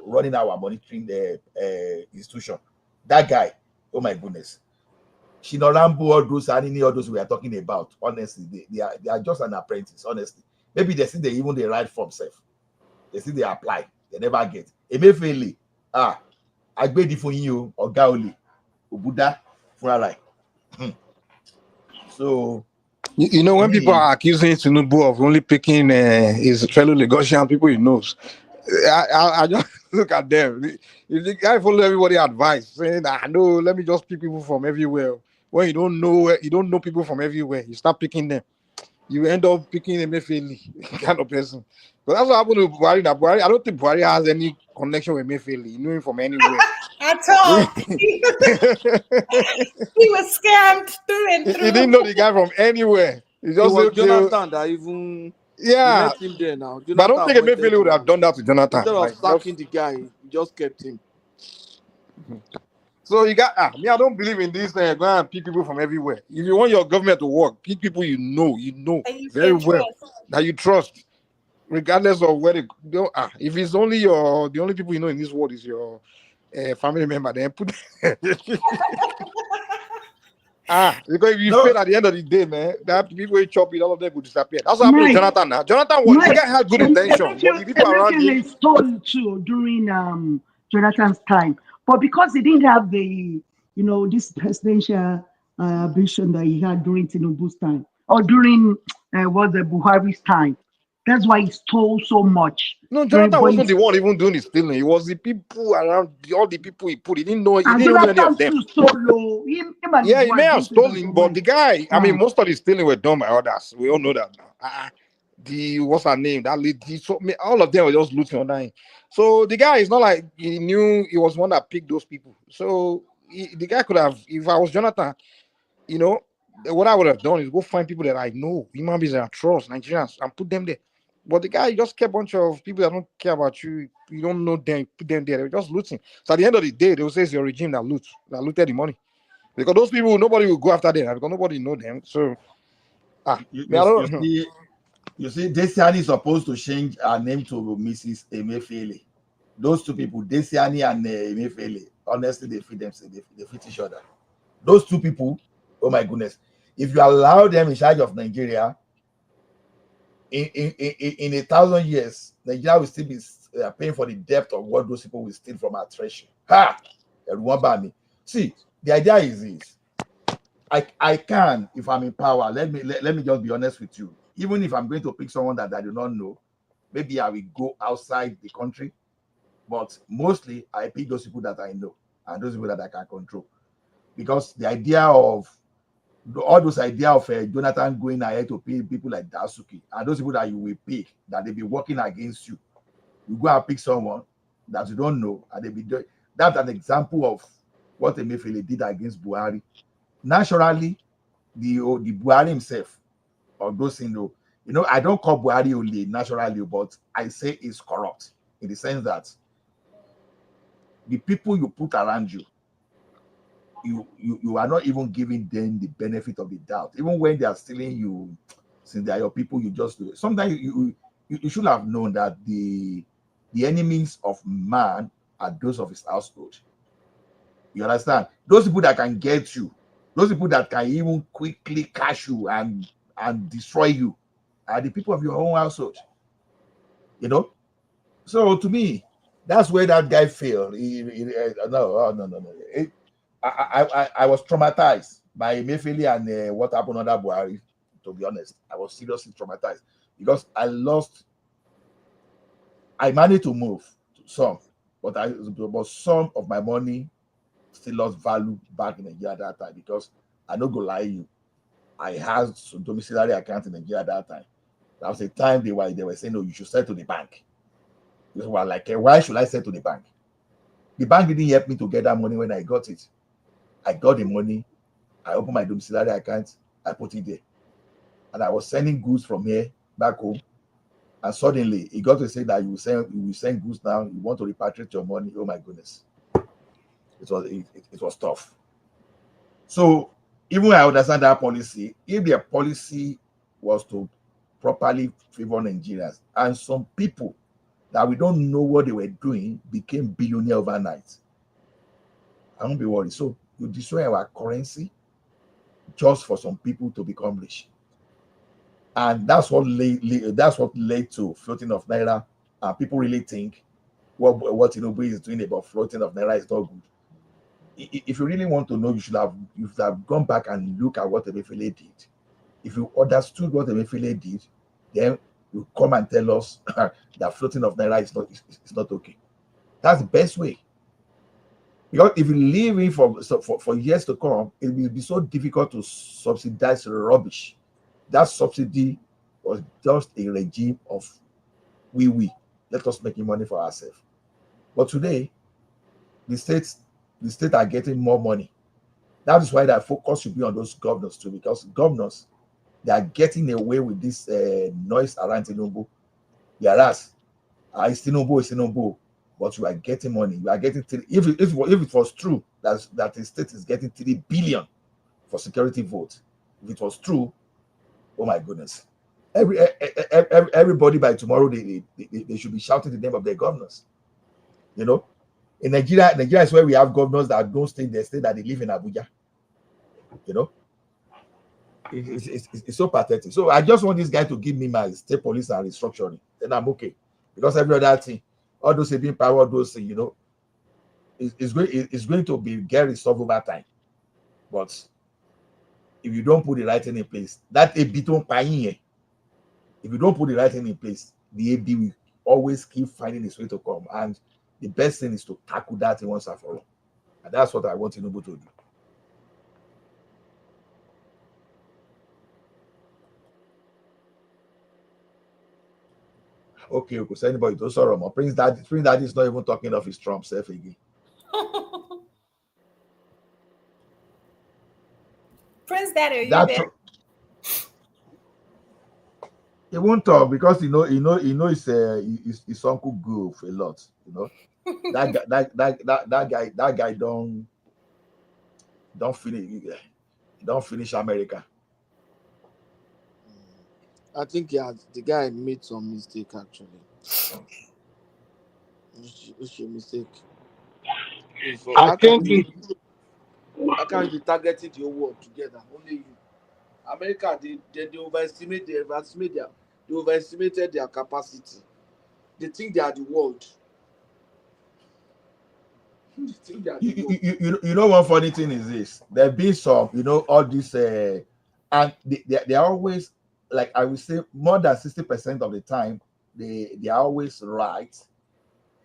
running our monitoring institution. That guy, oh my goodness. Shinorambo, all those we are talking about, honestly, they are just an apprentice, honestly. Maybe they see they write from self. They see they apply, they never get. Emefiole, Agbedi for you, or Gaoli, Obuda, Furalai. So, you know, when people are accusing Tinubu of only picking his fellow Lagosian people he knows, I just look at them. If the guy follow everybody advice, saying, no, let me just pick people from everywhere. When you don't know people from everywhere, you start picking them. You end up picking a Emefiole kind of person. But that's what happened to Buhari. Buhari, I don't think Buhari has any connection with Emefiole. You know him from anywhere. At all. He was scammed through and through. He didn't know the guy from anywhere. He just was Jonathan that even left him there now. Jonathan, but I don't think Emefiole would have done that to Jonathan. Instead of sacking the guy, he just kept him. So you got me. I don't believe in this. Go and pick people from everywhere. If you want your government to work, pick people you know very well that you trust, regardless of where they go. If it's only the only people you know in this world is your family member, then put. Because if you fail at the end of the day, man, that people will chop it, all of them will disappear. That's what happened to Jonathan now. Jonathan the guy had good intention, but the people around him stole too during Jonathan's time. But because he didn't have the, this presidential ambition that he had during Tinubu's time, or during Buhari's time, that's why he stole so much. No, Jonathan wasn't the one even doing the stealing. It was the people around, all the people he put. He didn't know any of them. Yeah, he may have stolen, but the guy, I mean, most of the stealing were done by others. We all know that now. What's her name? That lady, all of them were just looting on that. So the guy is not like he knew he was one that picked those people. So the guy could have, if I was Jonathan, what I would have done is go find people that I know, human beings that I trust, Nigerians, and put them there. But the guy just kept a bunch of people that don't care about you. You don't know them, put them there. They're just looting. So at the end of the day, they will say it's your regime that looted the money. Because those people, nobody will go after them because nobody know them. So, you see, Desiani is supposed to change her name to Mrs. Emefiele. Those two people, Desiani and Emefiele, honestly, they fit each other. Those two people, oh my goodness. If you allow them in charge of Nigeria, in 1,000 years, Nigeria will still be paying for the debt of what those people will steal from our treasury. Everyone by me. See, the idea is this. I can, if I'm in power, let me just be honest with you. Even if I'm going to pick someone that I do not know, maybe I will go outside the country. But mostly, I pick those people that I know and those people that I can control. Because the idea of all those idea of Jonathan going ahead to pay people like Dasuki and those people that you will pick, that they be working against you, you go and pick someone, that you don't know, and they be doing that's an example of what Emefiele did against Buhari. Naturally, the Buhari himself, or those I don't call Buhari only naturally, but I say it's corrupt in the sense that the people you put around you, you are not even giving them the benefit of the doubt. Even when they are stealing you, since they are your people, you just do it. Sometimes you should have known that the enemies of man are those of his household. You understand? Those people that can get you, those people that can even quickly catch you and destroy you are the people of your own household. So to me, that's where that guy failed. No. I was traumatized by Emefiele and what happened under Buhari. To be honest, I was seriously traumatized because I managed to move some, but some of my money still lost value back in Nigeria at that time because I don't go lie you. I had some domiciliary account in Nigeria at that time. That was a time they were saying, no, you should sell to the bank. They were like, why should I sell to the bank? The bank didn't help me to get that money when I got it. I got the money, I opened my domiciliary account, I put it there. And I was sending goods from here back home. And suddenly it got to say that you will send goods now, you want to repatriate your money. Oh my goodness. It was tough. So even I understand that policy, if their policy was to properly favor Nigerians, and some people that we don't know what they were doing became billionaire overnight, I won't be worried. So you destroy our currency just for some people to become rich. And that's what led to floating of Naira. And people really think what Tinubu is doing about floating of Naira is not good. If you really want to know, you should have gone back and look at what Emefiele did. If you understood what Emefiele did, then you come and tell us that floating of Naira is not okay. That's the best way. Because if you leave it for years to come, it will be so difficult to subsidize rubbish. That subsidy was just a regime of let us make money for ourselves. But today, the states are getting more money. That is why that focus should be on those governors too, because governors, they are getting away with this noise around Tinubu. Whereas, it's Tinubu, but you are getting money. You are getting if it was true that the state is getting 3 billion for security votes, if it was true, oh my goodness, everybody by tomorrow they should be shouting the name of their governors. In Nigeria is where we have governors that don't stay in their state, that they live in Abuja. It's so pathetic. So I just want this guy to give me my state police and restructuring, then I'm okay. Because every other thing, all those being power, those things, it's going to be get resolved over time. But if you don't put the right thing in place, that AB don't pay in. If you don't put the right thing in place, the AB will always keep finding its way to come. And the best thing is to tackle that thing once and for all. And that's what I want Tinubu to do. Okay, so anybody to sorrow more. Prince Daddy is not even talking of his Trump self again. Prince Daddy, are you there? He won't talk because his uncle goof a lot. That guy don't finish America. I think the guy made some mistake actually. Which a mistake. How can you be targeting the whole world together? Only you. America, they overestimated their capacity. They think they are the world. You know one funny thing is this. There be some, all this and they are always, like I would say, more than 60% of the time they are always right,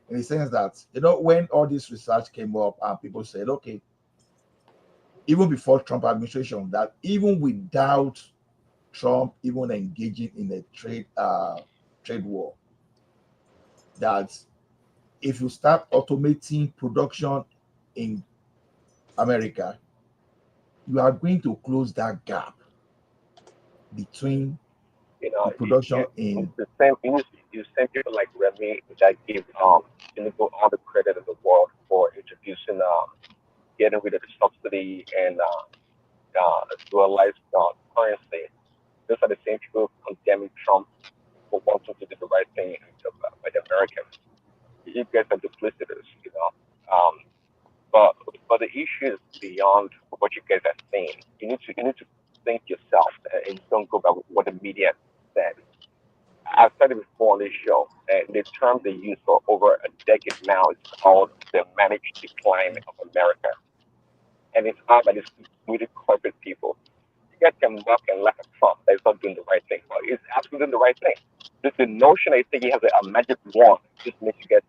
in the sense that when all this research came up and people said, okay, even before Trump administration, that even without Trump even engaging in a trade war, that if you start automating production in America, you are going to close that gap between the production in it's the same. You same people like Remy that give Tinubu all the credit in the world for introducing getting rid of the subsidy and dualized currency. Those are the same people condemning Trump for wanting to do the right thing with Americans. You guys are duplicitous, But the issue is beyond what you guys are saying. You need to think yourself and don't go by what the media said. I've said it before on this show. The term they use for over a decade now is called the managed decline of America, and it's all by these really corporate people. You guys can mock and laugh at Trump that he's not doing the right thing, but he's absolutely doing the right thing. Just the notion that you think he has a magic wand just makes you guys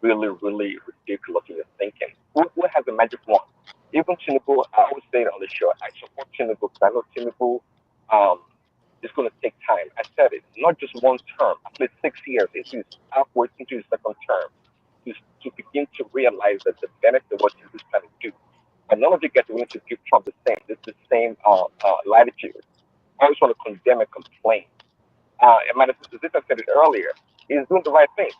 really, really ridiculous in your thinking. Who has a magic wand? Even Tinubu, I always say it on the show, I support Tinubu because I know Tinubu is going to take time. I said it, not just one term, at least 6 years upwards into his second term, to begin to realize that the benefit of what Tinubu is trying to do. And none of you guys are willing to give Trump the same latitude. I always want to condemn and complain. And as I said it earlier, he's doing the right thing.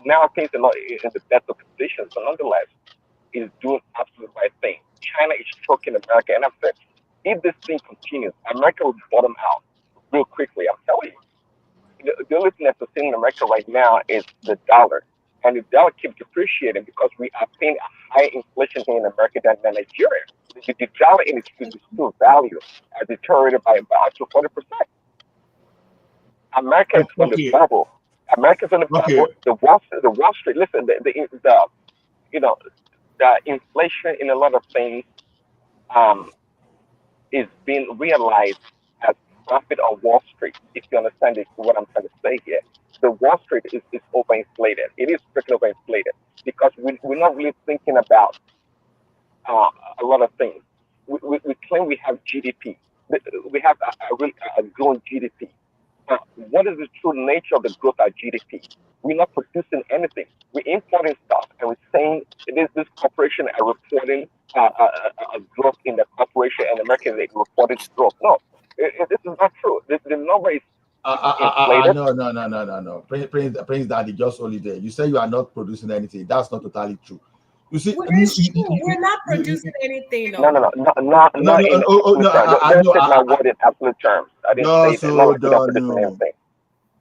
Now things are not in the best of conditions, but nonetheless, he's doing absolutely the right thing. China is choking America, and I've said, if this thing continues, America will bottom out real quickly. I'm telling you. The only thing that's sustaining America right now is the dollar. And the dollar keeps depreciating because we are paying a higher inflation here in America than Nigeria. The dollar in its true value are deteriorated by about 40%. America is on the bubble. America's on the bubble. The Wall Street. Listen, the inflation in a lot of things is being realized as profit on Wall Street. If you understand what I'm trying to say here, the Wall Street is overinflated. It is freaking overinflated because we're not really thinking about a lot of things. We claim we have GDP. We have a growing GDP. What is the true nature of the growth of GDP? We're not producing anything. We're importing stuff, and we're saying this corporation are reporting a growth in the corporation, and Americans are reporting growth. No, this is not true. The number is inflated. No. Prince Daddy, just only there. You say you are not producing anything. That's not totally true. You see, we're not producing anything. No. Don't take my word in absolute terms. I didn't say that. No, we're not producing anything.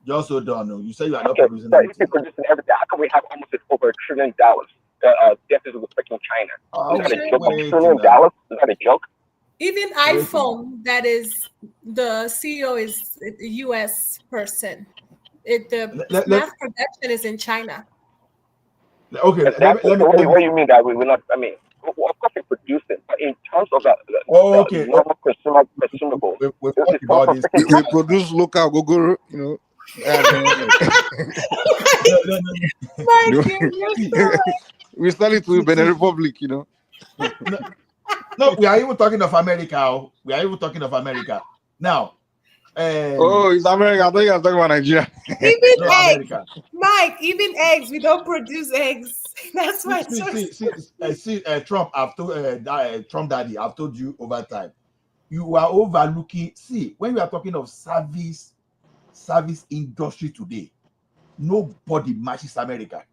Just so don't. You say you are not producing so anything. If you're producing everything, how come we have almost over $1 trillion deficit with freaking China? Is that a joke? $1 trillion? Is that a joke? Even iPhone, that is, the CEO is a U.S. person. Mass production is in China. Okay. What do you mean that we're not? I mean, of course we're producing, but in terms of the normal consumable, we produce local Google, we sell it to Benin Republic, No, we are even talking of America. We are even talking of America now. It's America. I think I'm talking about Nigeria. Even eggs, Mike. Even eggs. We don't produce eggs. That's why. See, Trump. I've told Trump Daddy. I've told you over time. You are overlooking. See, when we are talking of service industry today, nobody matches America.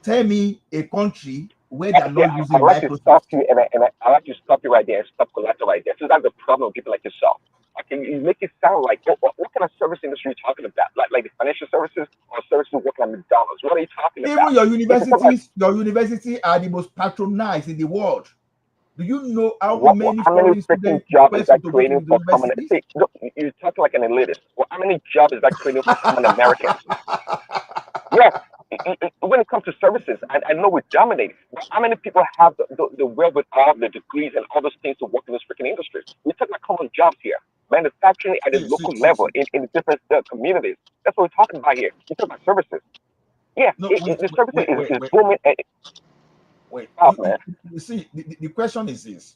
Tell me a country where they are not using I like to stop you, and I like to stop you right there and stop collateral right there. So that's the problem with people like yourself. Okay, you make it sound like what kind of service industry are you talking about? Like the financial services or services working at McDonald's? What are you talking about? Even your university are the most patronized in the world. Do you know how many freaking jobs is that creating for common? See, look, you're talking like an elitist. Well, how many jobs is that creating for common Americans? Yes. When it comes to services, I know we dominate. But how many people have the wherewithal, the degrees, and all those things to work in this freaking industry? We're talking about common jobs here. Manufacturing at the local level in the different communities. That's what we're talking about here. We're talking about services. Yeah, the services is booming. Man. You see, the question is this.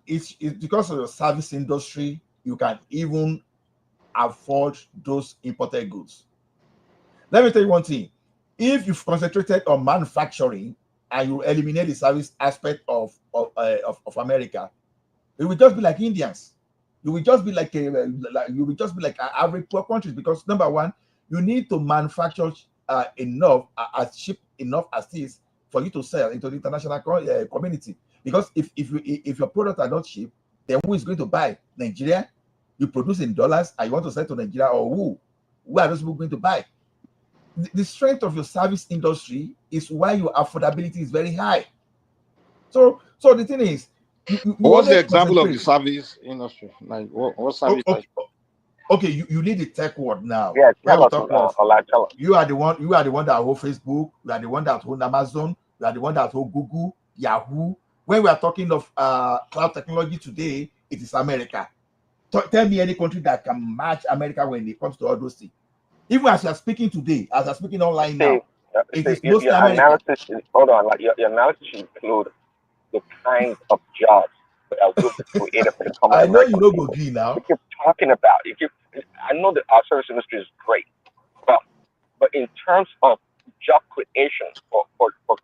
It's because of the service industry, you can even afford those imported goods. Let me tell you one thing. if you've concentrated on manufacturing and you eliminate the service aspect of America, it will just be like Indians. You will just be like average poor countries, because number one, you need to manufacture enough as cheap enough as this for you to sell into the international community. Because if your products are not cheap, then who is going to buy? Nigeria? You produce in dollars and you want to sell to Nigeria, or who are those people going to buy? The strength of your service industry is why your affordability is very high. So the thing is, what's the example of the service industry? Like what service? Okay, you need the tech word now. Yeah, tell us. You are the one that hold Facebook. You are the one that hold Amazon. You are the one that hold Google, Yahoo. When we are talking of cloud technology today, it is America. Tell me any country that can match America when it comes to all those things. Even as you are speaking today, as I'm speaking online now, it is mostly America. Hold on, like your analysis should include the kinds of jobs that will be created for the common I know American you don't people. go green now. If you're talking about, I know that our service industry is great, but in terms of job creation for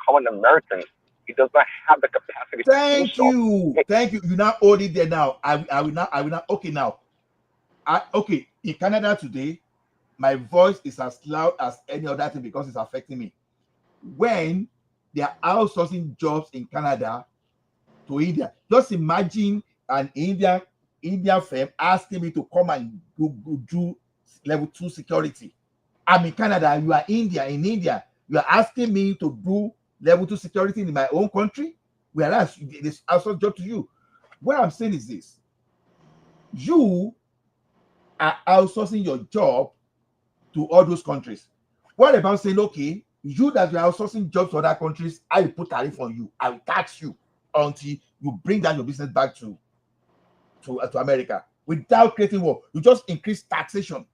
common Americans, it does not have the capacity to do so. Thank you. You now hold it there now. I will now. Okay, now. Okay, in Canada today, my voice is as loud as any other thing because it's affecting me. When they are outsourcing jobs in Canada to India, just imagine an Indian firm asking me to come and do level 2 security. I'm in Canada, you are in India. You are asking me to do level 2 security in my own country, whereas this outsourced job to you. What I'm saying is this: you are outsourcing your job to all those countries. What about saying, okay, you that you are outsourcing jobs to other countries, I will put tariff on you, I will tax you until you bring down your business back to America without creating war. You just increase taxation.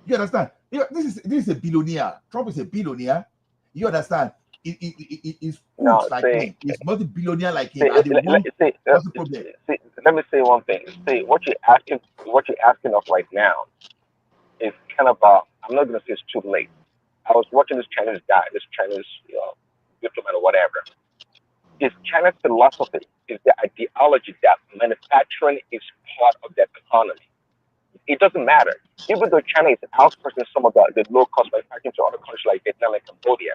You understand? This is a billionaire. Trump is a billionaire. You understand? It's crooks like me. It's not a billionaire like him. Let me say one thing. What you're asking of right now is kind of I'm not gonna say it's too late. I was watching this Chinese diplomat or whatever. Is China's philosophy, is the ideology that manufacturing is part of their economy. It doesn't matter. Even though China is outsourcing some of the low-cost manufacturing to other countries like Vietnam and Cambodia,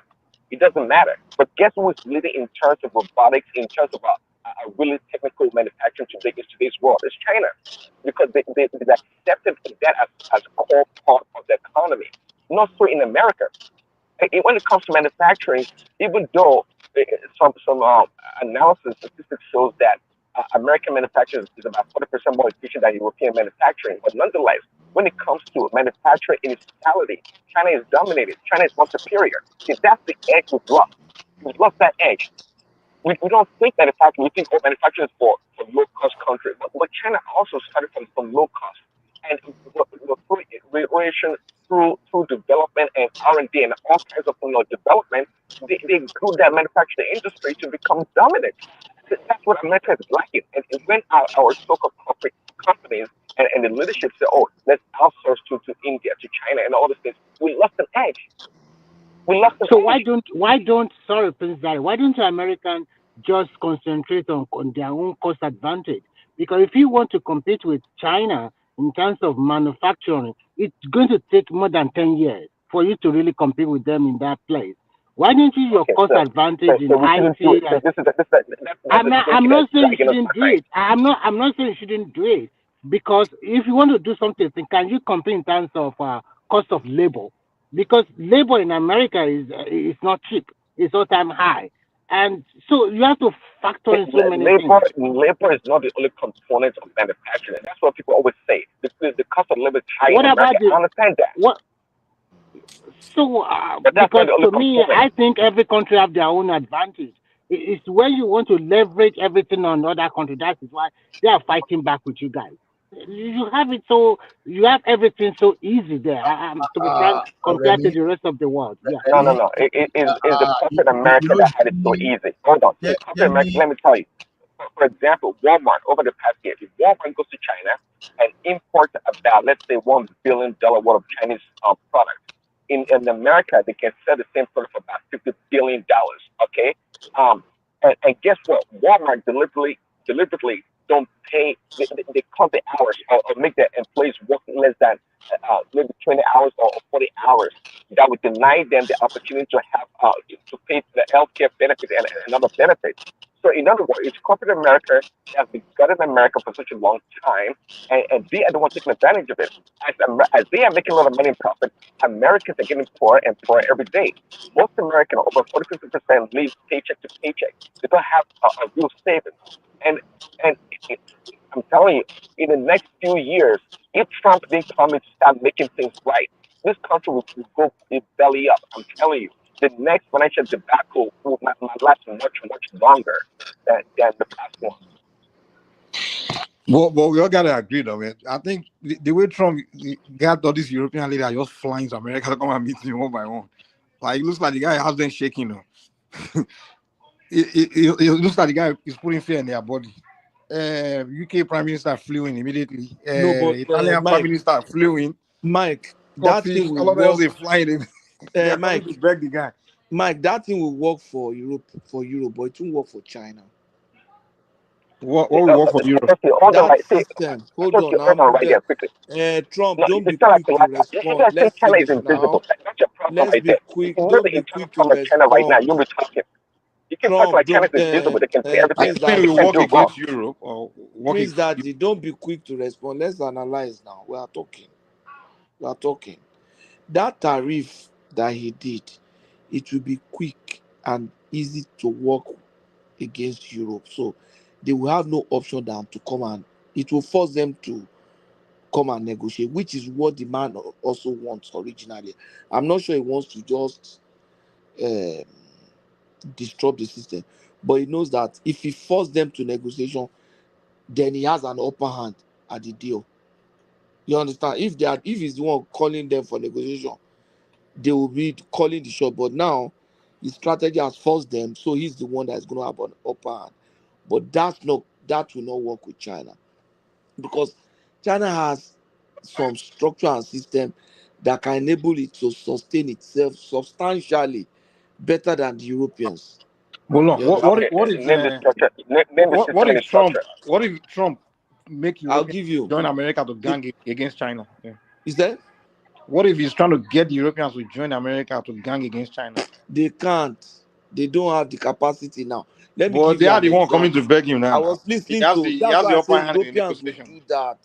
it doesn't matter. But guess who is leading in terms of robotics, in terms of a really technical manufacturing today in today's world? It's China, because they accepted that as a core part of the economy. Not so in America. When it comes to manufacturing, even though some analysis statistics shows that American manufacturing is about 40% more efficient than European manufacturing, but nonetheless, when it comes to manufacturing in its totality, China is dominated. China is more superior. If that's the edge we've lost. We've lost that edge. We don't think manufacturing. We think manufacturing is for low-cost countries, but China also started from low cost, and through development and R&D and all kinds of development, they grew that manufacturing industry to become dominant. That's what America is lacking. And when our so-called corporate companies and the leadership say, "Oh, let's outsource to India, to China, and all these things," we lost an edge. Why don't sorry, Prince Barry, why don't Americans just concentrate on their own cost advantage? Because if you want to compete with China in terms of manufacturing, it's going to take more than 10 years for you to really compete with them in that place. Why don't you use your cost advantage in IT? I'm not saying you shouldn't do it. I'm not saying you shouldn't do it, because if you want to do something, can you compete in terms of cost of labor? Because labor in America is not cheap; it's all-time high, and so you have to factor in so many things. Labor is not the only component of manufacturing. That's what people always say. The cost of labor is high What in about America. I understand that. What? So, because to me, I think every country have their own advantage. It's when you want to leverage everything on other countries. That is why they are fighting back with you guys. You have it so you have everything so easy there. To be frank, compared to the rest of the world. Yeah. No. It's the corporate America that had it so easy. Hold on. The corporate America, let me tell you. For example, Walmart over the past year, if Walmart goes to China and imports about, let's say, $1 billion worth of Chinese products, in America, they can sell the same product for about $50 billion. Okay, and guess what? Walmart deliberately don't pay. They cut the hours or make their employees work less than maybe 20 hours or 40 hours. That would deny them the opportunity to have to pay the healthcare benefits and other benefits. So in other words, it's corporate America that has been governing America for such a long time, and they are the ones taking advantage of it. As they are making a lot of money in profit, Americans are getting poorer and poorer every day. Most Americans, over 40-50%, live paycheck to paycheck. They don't have a real savings. And I'm telling you, in the next few years, if Trump didn't come and start making things right, this country will go belly up. I'm telling you, the next financial debacle might last much longer than the past one. But we all gotta agree though, man. I think the way Trump got all these European leaders just flying to America to come and meet him one by one. Like it looks like the guy has them shaking though. It looks like the guy is putting fear in their body. UK Prime Minister flew in immediately. No, but Italian Prime Minister flew in. Mike, that Scottish, thing all will of them work. they flying in. They are coming Mike, to beg the guy. Mike, that thing will work for Europe, but it won't work for China. What will work for Europe? That system. Hold on now. Trump, don't be quick to respond. Let's China is finish invisible. now. That's your problem Let's right be there. quick. You know Don't the be internal quick to problem with China right now. respond. You'll be talking. You can talk Trump, like China don't. is invisible. They can say everything. Prince Daddy, They can do wrong. against Europe or Prince Daddy, don't be quick to respond. Let's analyze now. We are talking. That tariff that he did, it will be quick and easy to work against Europe. So they will have no option than to come, and it will force them to come and negotiate, which is what the man also wants originally. I'm not sure he wants to just disrupt the system, but he knows that if he forces them to negotiation, then he has an upper hand at the deal. You understand? If he's the one calling them for negotiation, they will be calling the shot. But now his strategy has forced them, so he's the one that's going to have an upper hand. But that will not work with China, because China has some structure and system that can enable it to sustain itself substantially better than the Europeans. Hold on. What if Trump make Europeans join America to gang against China? Yeah. Is that? What if he's trying to get the Europeans to join America to gang against China? They can't. They don't have the capacity now. Let me But give they you are an the one example. coming to beg him now. I was listening to. That's why I say Europeans will do that,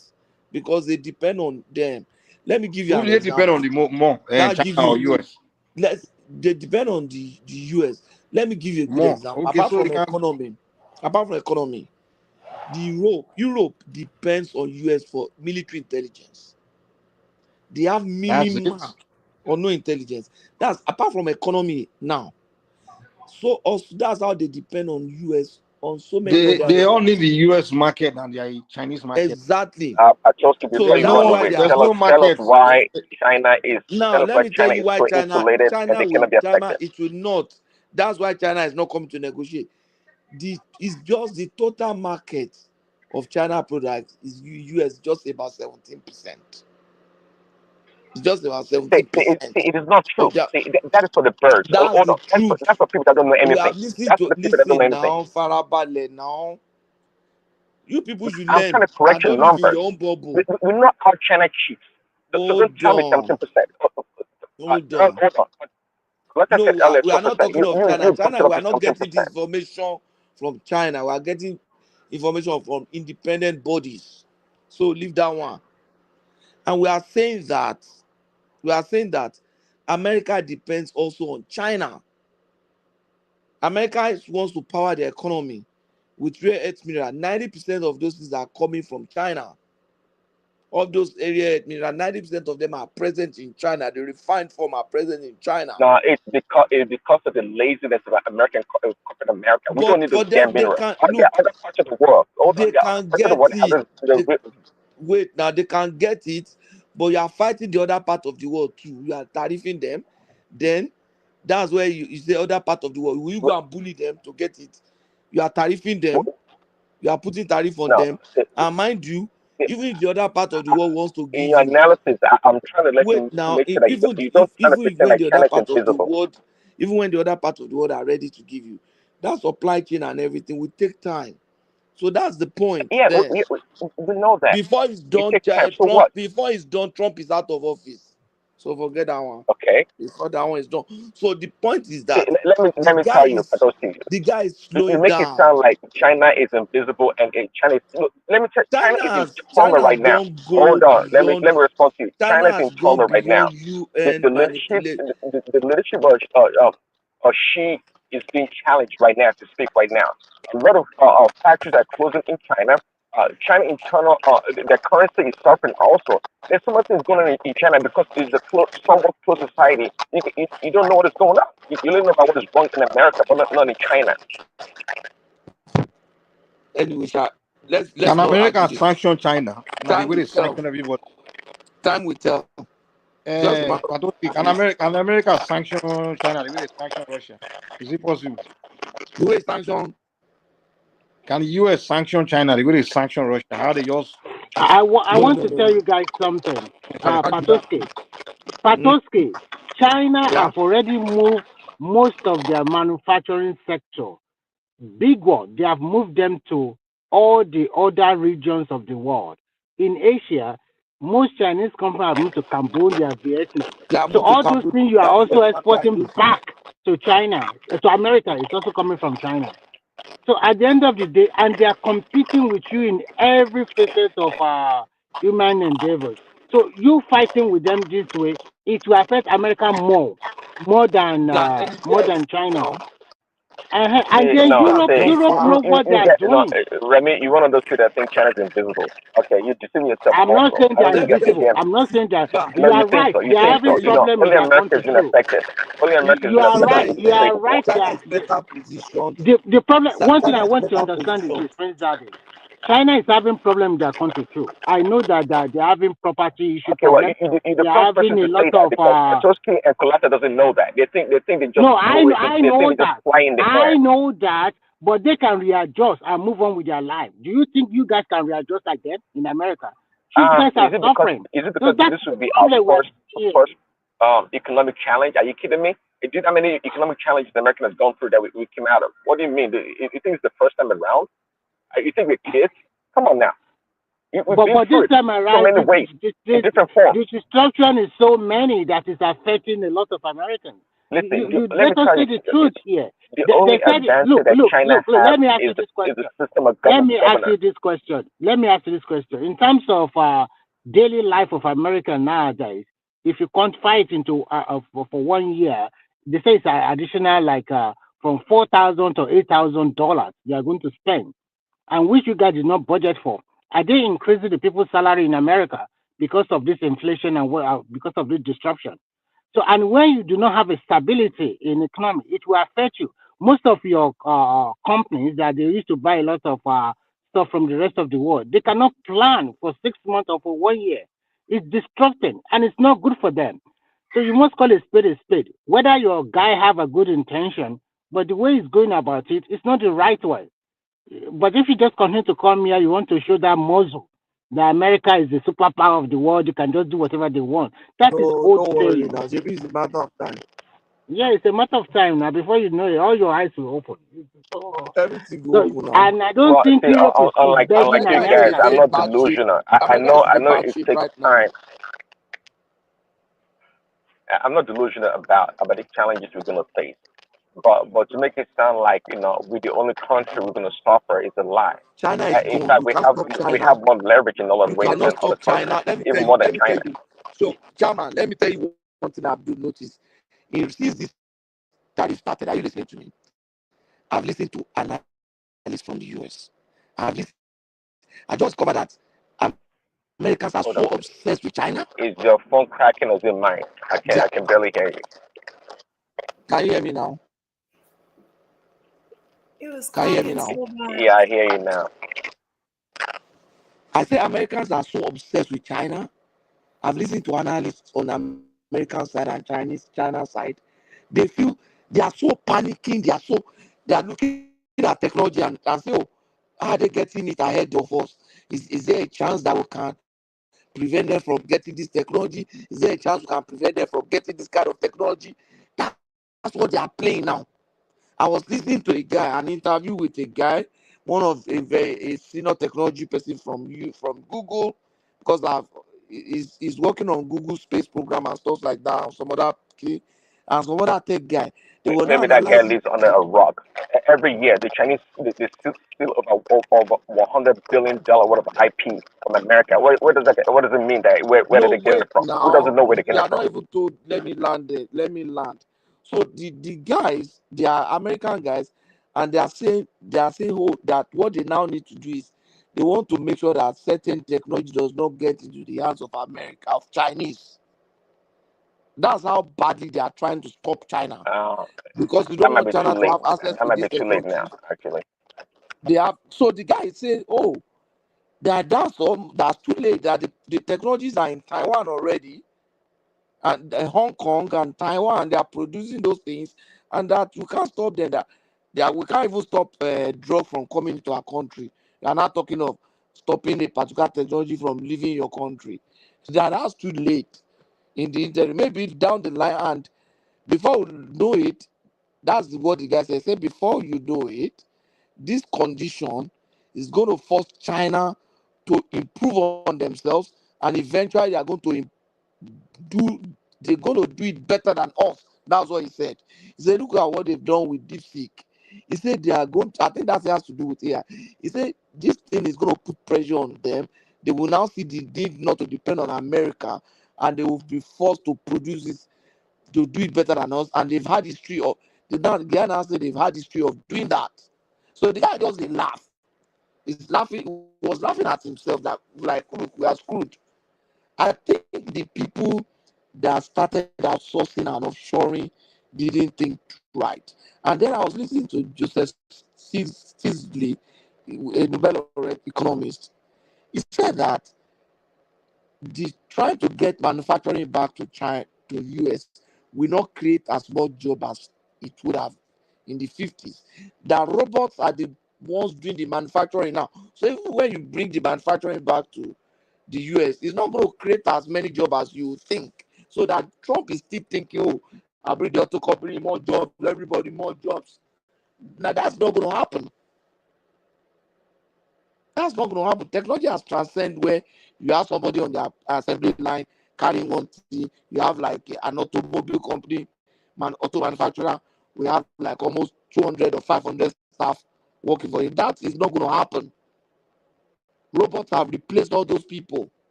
because they depend on them. Let me give you an example. Who they depend on the more? China or US? They depend on the US. Let me give you a good example. Okay, Apart from economy, Europe depends on US for military intelligence. They have minimum or no intelligence. That's apart from economy now. So also that's how they depend on US on so many. They all need the US market and the Chinese market. Exactly. I told you before. There's no market. Tell us why China is. Now let me tell you why China affected. it will not. That's why China is not coming to negotiate. It's just the total market of China products is US just about 17%. It's just about 17%. It is not true. That is for the birds. That's the truth. That's for people that don't know anything. We have listen now, Farabale now. You people should learn. I'm trying to correct your numbers. Your own bubble. We know how China cheats. So don't tell me 17%. Hold on. Like I said earlier, we are not talking of China. China, we are not getting this information from China. We are getting information from independent bodies. So leave that one. And we are saying that America depends also on China. America wants to power the economy with rare earth mineral. 90% of those things are coming from China. Of those area mineral, 90% of them are present in China. The refined form are present in China. No, it's because of the laziness of American corporate America. We don't need those damn minerals. There are other parts of the world. They can get it. Wait, now they can get it, but you are fighting the other part of the world too. You are tariffing them. Then that's where you say other part of the world. Will you go and bully them to get it? You are tariffing them. You are putting tariff on them. And mind you, even if the other part of the world wants to give in your you. analysis, I'm trying to let Wait you now, make sure that you don't try to pretend when like the China other is part of the invisible. world, even when the other part of the world are ready to give you, that supply chain and everything will take time. So that's the point. Yeah, There. we know that. Before it's It done, takes time. So Trump. what? Before it's done, Trump is out of office. So forget that one. Okay. Before that one is done. So the point is See, that let me tell you, Patosi, the guy is you slowing make it down. sound like China is invisible and China is. Look, let me tell you, China is in taller right now. Hold on, let me respond to you. China is in taller right now. The leadership of Xi is being challenged right now to speak right now. A lot of factories are closing in China. China internal, their currency is suffering also. There's so much things going on in China because it's a somewhat closed society. You don't know what is going on. You only know about what is wrong in America, but not in China. Anyway, let's Can not America argue this. sanction China? Now the Time way will they tell. sanction everybody. Time will tell. Can America sanction China the way they sanction Russia? Is it possible? The way sanction. Can the US sanction China the way they sanction Russia? How they just I want to tell you guys something. Patoski, China have already moved most of their manufacturing sector. Big one, they have moved them to all the other regions of the world. In Asia, most Chinese companies have moved to Cambodia, Vietnam. So all those things you are also exporting back to China, to America, it's also coming from China. So at the end of the day, and they are competing with you in every facet of human endeavors. So you fighting with them this way, it will affect America more than China. And then Europe know what they are doing. Remy, you're one of those people that think China's invisible. Okay, you're deceiving yourself. I'm not saying they're invisible. I'm not saying that. You are right. They are having problem in their country too. Only America is You are right. affected. You are right. The problem. One thing I want to understand is this, Prince Daddy. China is having problem in their country too. I know that they're having property issue problem. You're the They're first person having a to say lot that of. because Satoshi and Kolata doesn't know that. They think they just No, I know that. I air. know that, but they can readjust and move on with their life. Do you think you guys can readjust like that in America? You guys are suffering. Is it because this would be our first economic challenge? Are you kidding me? How many economic challenges the American has gone through that we came out of? What do you mean? You think it's the first time around? You think we're kids? Come on now. But this time around, so many ways, in different forms. The destruction is so many that is affecting a lot of Americans. Listen, let us say the truth here. The only advantage that China has let me ask you this is question. the system of Let me governance. ask you this question. In terms of daily life of America nowadays, if you quantify it into for 1 year, they say it's additional like from $4,000 to $8,000 you are going to spend, and which you guys did not budget for. Are they increasing the people's salary in America because of this inflation and because of this disruption? So, and when you do not have a stability in economy, it will affect you. Most of your companies that they used to buy a lot of stuff from the rest of the world, they cannot plan for 6 months or for 1 year. It's disrupting and it's not good for them. So you must call a spade. Whether your guy have a good intention, but the way he's going about it, it's not the right way. But if you just continue to come here, you want to show that muzzle that America is the superpower of the world, you can just do whatever they want. That is old saying. It's a matter of time. Yeah, it's a matter of time now. Before you know it, all your eyes will open. Everything will open now. And I don't think Europe is begging guys, America. I'm not delusional. I know it takes time. I'm not delusional about the challenges we're going to face. But to make it sound like we're the only country we're going to suffer is a lie. China is in fact, we have more leverage in a lot of ways than other countries, even more than China. So, Chairman, let me tell you one thing I've noticed. Since this tariff started, are you listening to me? I've listened to analysts from the US. I just covered that Americans are so obsessed with China. Is your phone cracking or is it mine? I can barely hear you. Can you hear me now? Can you hear me now? Yeah, I hear you now. I say Americans are so obsessed with China. I've listened to analysts on American side and China side. They feel they are so panicking. They are looking at technology and say, oh, how are they getting it ahead of us? Is there a chance that we can prevent them from getting this technology? Is there a chance we can prevent them from getting this kind of technology? That's what they are playing now. I was listening to an interview with a guy, one of a senior technology person from Google, because he's working on Google space program and stuff like that, and some other tech guy. They were Maybe not that guy analyzing. lives under a rock. Every year, the Chinese they steal over $100 billion worth of IP from America. Where does that? What does it mean that? Where did No, they get wait it from? Who now. doesn't know where they You get it are from? not even told. Let me land there. Let me land. So the guys, they are American guys, and they are saying oh, that what they now need to do is they want to make sure that certain technology does not get into the hands of America, of Chinese. That's how badly they are trying to stop China, because you That don't might want be too China to late. have access That to might this be too late technology. now, actually. They have. So the guy is saying, oh, that's too late. That the technologies are in Taiwan already, and Hong Kong and Taiwan, they are producing those things, and that you can't stop them. That we can't even stop drug from coming into our country. You are not talking of stopping a particular technology from leaving your country. That's too late in the interim. Maybe down the line, and before we know it, that's what the guy said. Say before you know it, this condition is going to force China to improve on themselves, and eventually they are going to they're going to do it better than us. That's what he said. He said, look at what they've done with DeepSeek. He said they are going to, I think that has to do with AI. He said this thing is going to put pressure on them. They will now see the need not to depend on America, and they will be forced to produce this, to do it better than us. And they've had history of, the guy now said they've had history of doing that. So the guy just laugh. He's laughing, he was laughing at himself that, like, look, we are screwed. I think the people that started outsourcing and offshoring didn't think right. And then I was listening to Joseph Stiglitz, a Nobel laureate economist. He said that trying to get manufacturing back to China, to US, will not create as much job as it would have in the 50s. That robots are the ones doing the manufacturing now. So even when you bring the manufacturing back to the US, it's not going to create as many jobs as you think. So that Trump is still thinking, oh, I'll bring the auto company more jobs, everybody more jobs. Now that's not going to happen. That's not going to happen. Technology has transcended where you have somebody on the assembly line carrying one thing. You have like an automobile company, auto manufacturer. We have like almost 200 or 500 staff working for it. That is not going to happen. Robots have replaced all those people.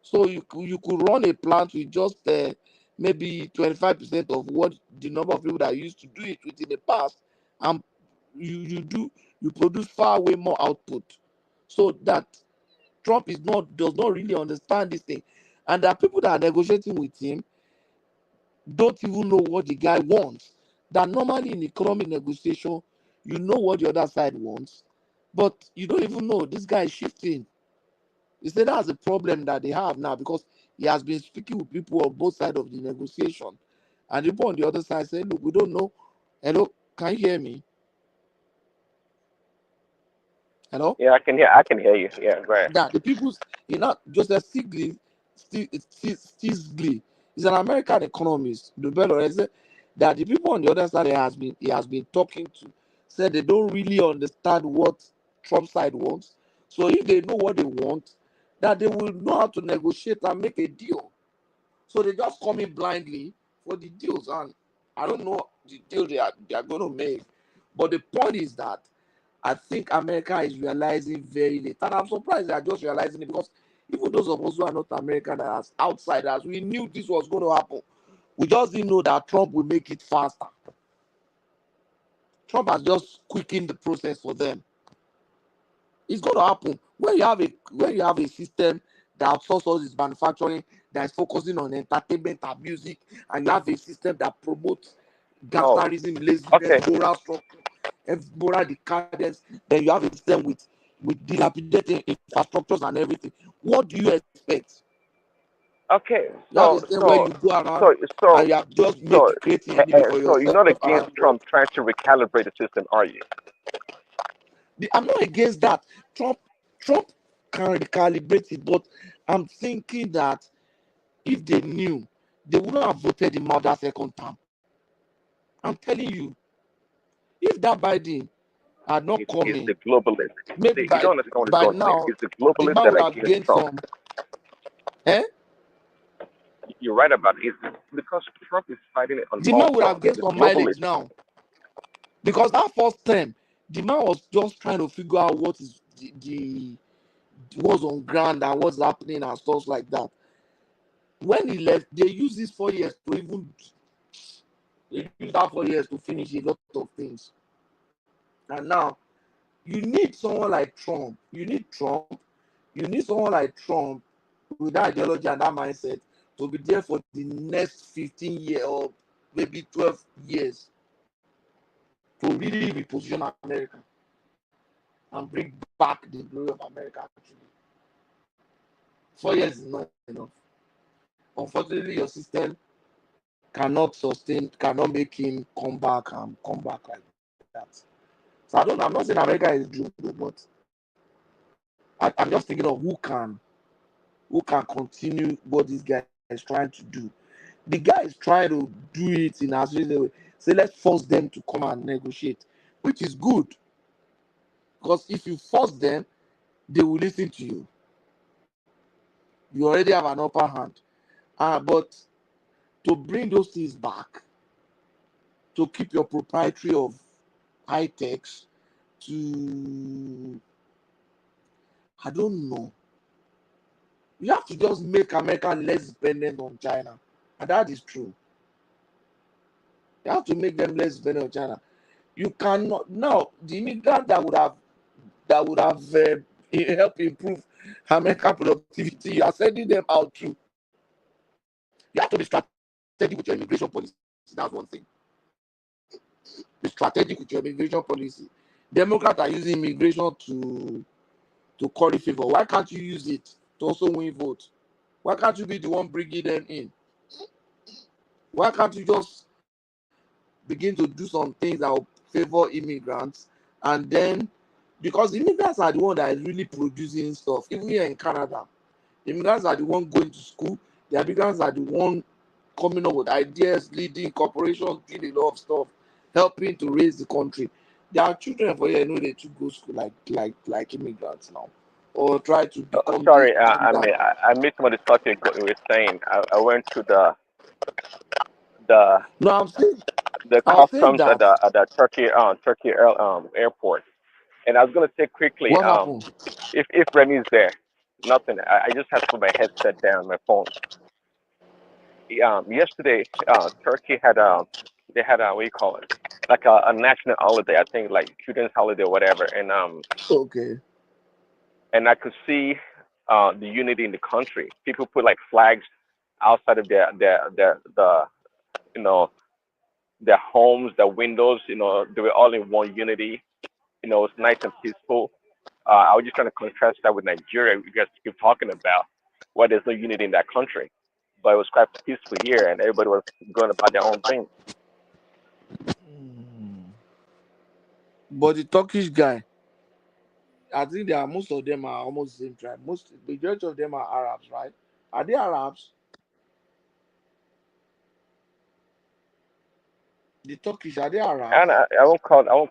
So you could run a plant with just maybe 25% of what the number of people that used to do it with in the past, and you produce far way more output. So that Trump does not really understand this thing, and there are people that are negotiating with him don't even know what the guy wants. That normally in economic negotiation, you know what the other side wants, but you don't even know this guy is shifting. He said that's a problem that they have now, because he has been speaking with people on both sides of the negotiation. And the people on the other side said, look, we don't know. Hello, can you hear me? Hello? Yeah, I can hear you. Yeah, right. That the people, Joseph Stiglitz is an American economist. The Bell said that the people on the other side he has been talking to said they don't really understand what Trump side wants. So if they know what they want, that they will know how to negotiate and make a deal. So they just come in blindly for the deals, and I don't know the deal they are going to make. But the point is that I think America is realizing very late, and I'm surprised they are just realizing it, because even those of us who are not American, as outsiders, we knew this was going to happen. We just didn't know that Trump will make it faster. Trump has just quickened the process for them. It's going to happen when you have a system that outsources its manufacturing, that is focusing on entertainment and music, and you have a system that promotes gangsterism, laziness, moral structure, and moral decadence. Then you have a system with dilapidated infrastructures and everything. What do you expect? Okay, You have a system where you go around and you are just creating enemy for so you're yourself not against around the world. Trump trying to recalibrate the system, are you? I'm not against that. Trump can recalibrate it. But I'm thinking that if they knew, they wouldn't have voted him out that second term. I'm telling you, if that Biden had not come It's in, the globalist. maybe You don't understand what is by going on. now, It's the the globalists man that would are have against gained Trump. some. Eh? You're right about it. It's because Trump is fighting it on The all man would have fronts. gained The some mileage globalists. now. Because that first time, the man was just trying to figure out what is the what's on ground and what's happening and stuff like that. When he left, they used these 4 years to even they used that 4 years to finish a lot of things. And now you need someone like Trump. You need Trump. You need someone like Trump with that ideology and that mindset to be there for the next 15 years or maybe 12 years to really reposition America and bring back the glory of America. Actually, 4 years is not enough. Unfortunately, your system cannot sustain, cannot make him come back like that. So I don't know. I'm not saying America is doomed, but I'm just thinking of who can continue what this guy is trying to do. The guy is trying to do it in as a way. Say, let's force them to come and negotiate, which is good. Because if you force them, they will listen to you. You already have an upper hand. But to bring those things back, to keep your proprietary of high techs, to I don't know. You have to just make America less dependent on China, and that is true. You have to make them less dependent on China. You cannot now the immigrant that would have helped improve American productivity. You are sending them out too. You have to be strategic with your immigration policy. That's one thing. Be strategic with your immigration policy. Democrats are using immigration to curry favor. Why can't you use it to also win votes? Why can't you be the one bringing them in? Why can't you just begin to do some things that will favor immigrants, and then because immigrants are the one that is really producing stuff, even here in Canada, immigrants are the one going to school, the immigrants are the one coming up with ideas, leading corporations, doing a lot of stuff, helping to raise the country. There are children for here know they to go school like immigrants now, or try to become Sorry, this, become I that. mean, I missed some of the stuff you were saying. I went to the No, I'm saying customs at that. the Turkey airport, and I was gonna say quickly, What happened? if Remy's there, nothing. I just had to put my headset down, my phone. Yesterday, Turkey had they had what do you call it, like a national holiday, I think like children's holiday or whatever, Okay. and I could see the unity in the country. People put like flags outside of the you know their homes, their windows. They were all in one unity. It was nice and peaceful. I was just trying to contrast that with Nigeria. You guys keep talking about why there's no unity in that country, but it was quite peaceful here, and everybody was going about their own thing. But the Turkish guy, I think most of them are almost the same tribe. Majority of them are Arabs, right? Are they Arabs? The Turkish, are they And Arabs? I won't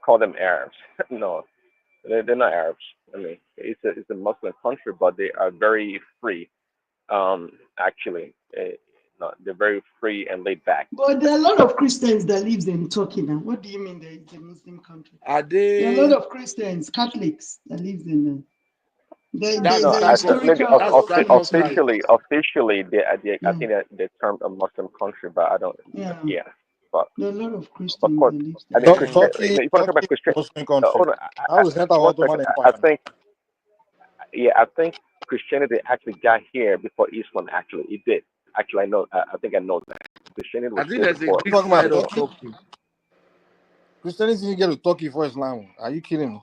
call them Arabs. No, they're not Arabs. I mean, it's a Muslim country, but they are very free. Actually, no, they're very free and laid back. But there are a lot of Christians that lives in Turkey now. What do you mean it's a Muslim country? Are There are a they? lot of Christians, Catholics that lives in That's No, the I thought maybe historical officially I think that they're termed a Muslim country, but I don't. Yeah. Yeah, but There are a lot of of Christians course, that live I there. mean, Christian. Turkey, You want to talk about Christian? Muslim country. Hold on, I was center of one Ottoman second. Empire. I think Christianity actually got here before Islam. Actually, it did. Actually, I know. I think I know that Christianity I was think here there's a before. Greek Talking about side of Turkey? Turkey. Christianity didn't get to Turkey for Islam. Are you kidding me?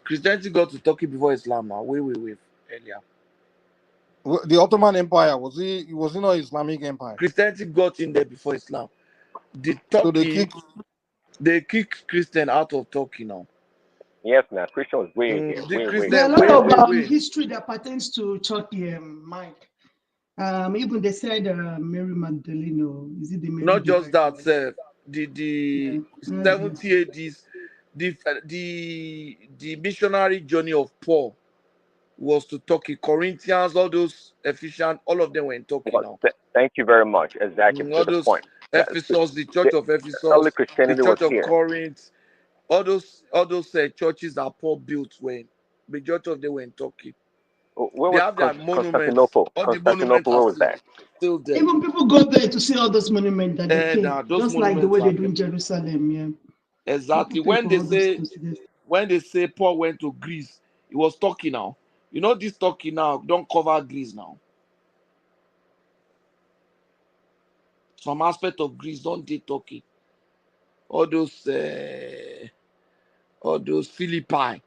Christianity got to Turkey before Islam now. Way earlier. The Ottoman Empire was it not Islamic empire? Christianity got in there before Islam. The So Turkey, they kick Christian out of Turkey now. Yes, now Christian was way in here, The way. Christian, There are a lot of way. history that pertains to Turkey, Mike. Even they said Mary Magdalene, or is it the Mary? Not just that, the 70 ADs, the missionary journey of Paul was to Turkey. Corinthians, all those Ephesians, all of them were in Turkey now. Thank you very much. Exactly. All To the those point. Ephesus, the church of Ephesus, Early the Christianity church was of here. Corinth, all those churches that Paul built, when majority of them were in Turkey. Where They was have their monuments. Constantinople? All the monuments Where are was that? still there. Even people go there to see all those monuments that they came, Those just like the way they monuments do in Jerusalem. Yeah. Exactly. People pay When they say Paul went to Greece, it was Turkey now. You know, this Turkey now don't cover Greece now. Some aspect of Greece don't date Turkey. All those Philippi,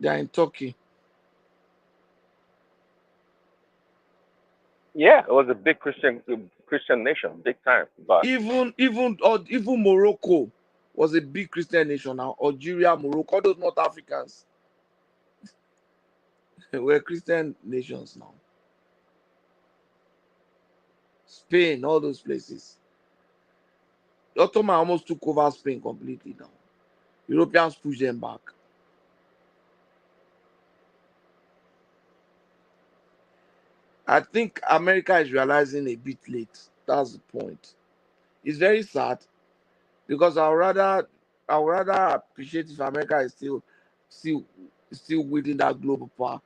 they are in Turkey. Yeah, it was a big Christian nation, big time. But even Morocco was a big Christian nation now. Algeria, Morocco, all those North Africans were Christian nations now. Spain, all those places. The Ottoman almost took over Spain completely now. Europeans pushed them back. I think America is realizing a bit late. That's the point. It's very sad because I would rather appreciate if America is still within that global power.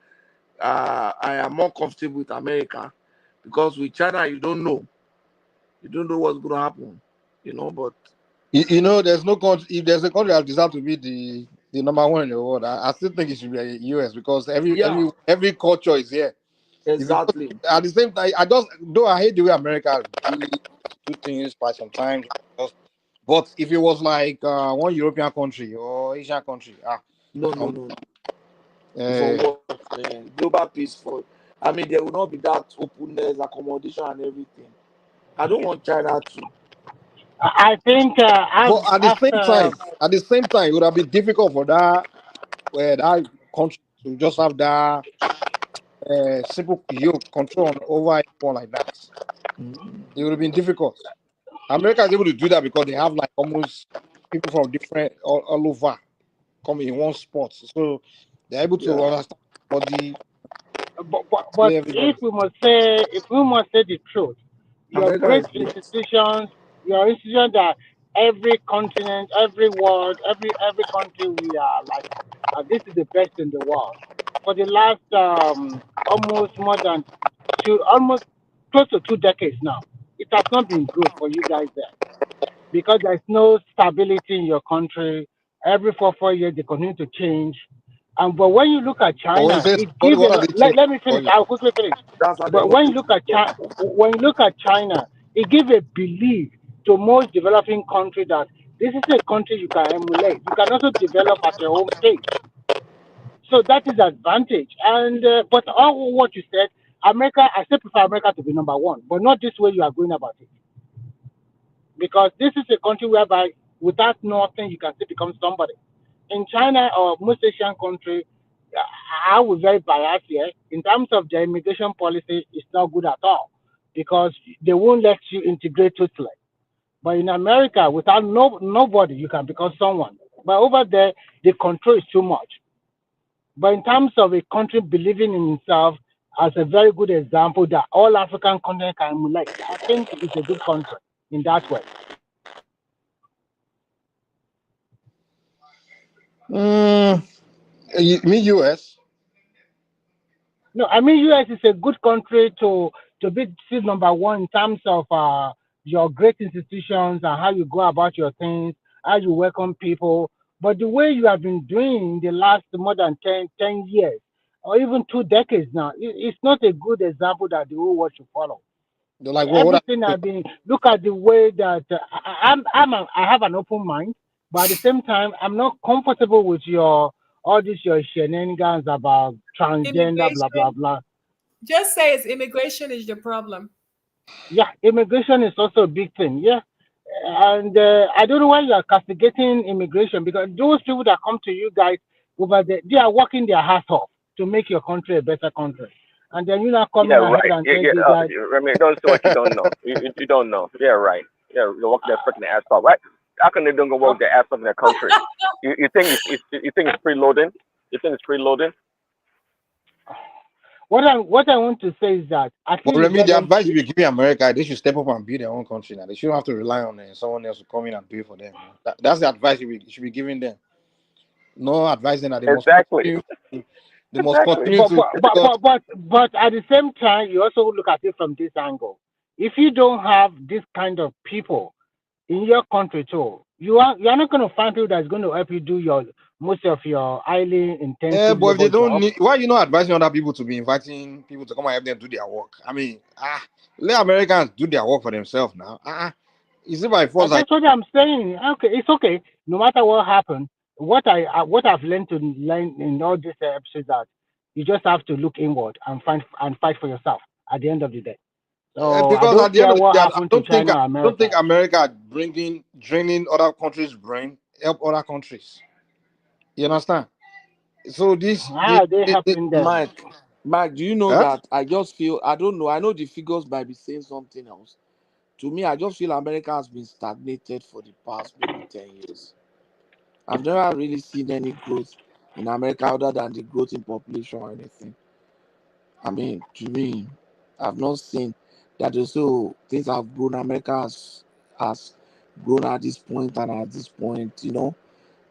I am more comfortable with America because with China you don't know what's going to happen. But there's no country. If there's a country that deserves to be the number one in the world, I still think it should be the US because every culture is here. Exactly. At the same time, I hate the way America do things by sometimes. But if it was like one European country or Asian country, no. For global peace, I mean, there will not be that openness, accommodation, and everything. I don't want China to. I think. But at the same time, it would have been difficult for that country to just have that simple control over everyone like that. It would have been difficult. America is able to do that because they have like almost people from different all over come in one spot, so they're able to understand body. But if we must say the truth, your great institutions, your institutions that every continent, every world, every country, we are like, this is the best in the world. For the last almost close to 2 decades now, it has not been good for you guys there because there's no stability in your country. Every 4 years they continue to change. But when you look at China, it gives let me finish. I'll quickly finish. But when you look at China, it gives a belief to most developing countries that this is a country you can emulate. You can also develop at your own pace. So that is the advantage. And but all what you said, America, I still prefer America to be number one, but not this way you are going about it. Because this is a country whereby without nothing you can still become somebody. In China or most Asian countries, I was very biased here. In terms of their immigration policy, it's not good at all because they won't let you integrate totally. But in America, without nobody, you can become someone. But over there, the control is too much. But in terms of a country believing in itself, as a very good example that all African countries can emulate, I think it's a good country in that way. You mean US? No, I mean US is a good country to be number one in terms of your great institutions and how you go about your things, how you welcome people. But the way you have been doing the last more than 10 years or even 2 decades now, it's not a good example that the whole world should follow. Like everything I've been look at the way that I have an open mind, but at the same time I'm not comfortable with your shenanigans about transgender blah blah blah. Just say immigration is the problem. Yeah, immigration is also a big thing. Yeah, And I don't know why you are castigating immigration, because those people that come to you guys over there, they are working their ass off to make your country a better country. And then you're not Yeah, coming ahead right. and Yeah, tell yeah. the guys, I mean, don't say what you don't know. You don't know. Yeah, right. Yeah, they're working their freaking ass off. Right? How come they don't go work their ass off in their country? You think you think it's freeloading? You think it's freeloading? what I want to say is that at But least you Remy, get the them. advice you be giving America, they should step up and build their own country now. They shouldn't have to rely on someone else to come in and do it for them. That's the advice you should be giving them. No advising that they must Exactly. continue. They must Exactly. continue But to. but, but but but but at the same time, you also look at it from this angle. If you don't have this kind of people in your country too, you're not going to find people that's going to help you do your most of your highly intensive But if they labor don't job. need, why you not advising other people to be inviting people to come and help them do their work? I mean, let Americans do their work for themselves now. Is it by force? That's what I'm saying. Okay, it's okay. No matter what happened, what I've learned to learn in all these episodes, that you just have to look inward and fight for yourself at the end of the day. So I Because don't at the end care of the what day, happened to China or I don't America. think America draining other countries' brain help other countries. You understand? So How are they helping them? Mike, do you know huh? that I just feel I don't know. I know the figures might be saying something else. To me, I just feel America has been stagnated for the past maybe 10 years. I've never really seen any growth in America other than the growth in population or anything. I mean, to me, I've not seen that also things have grown. America has grown at this point and at this point,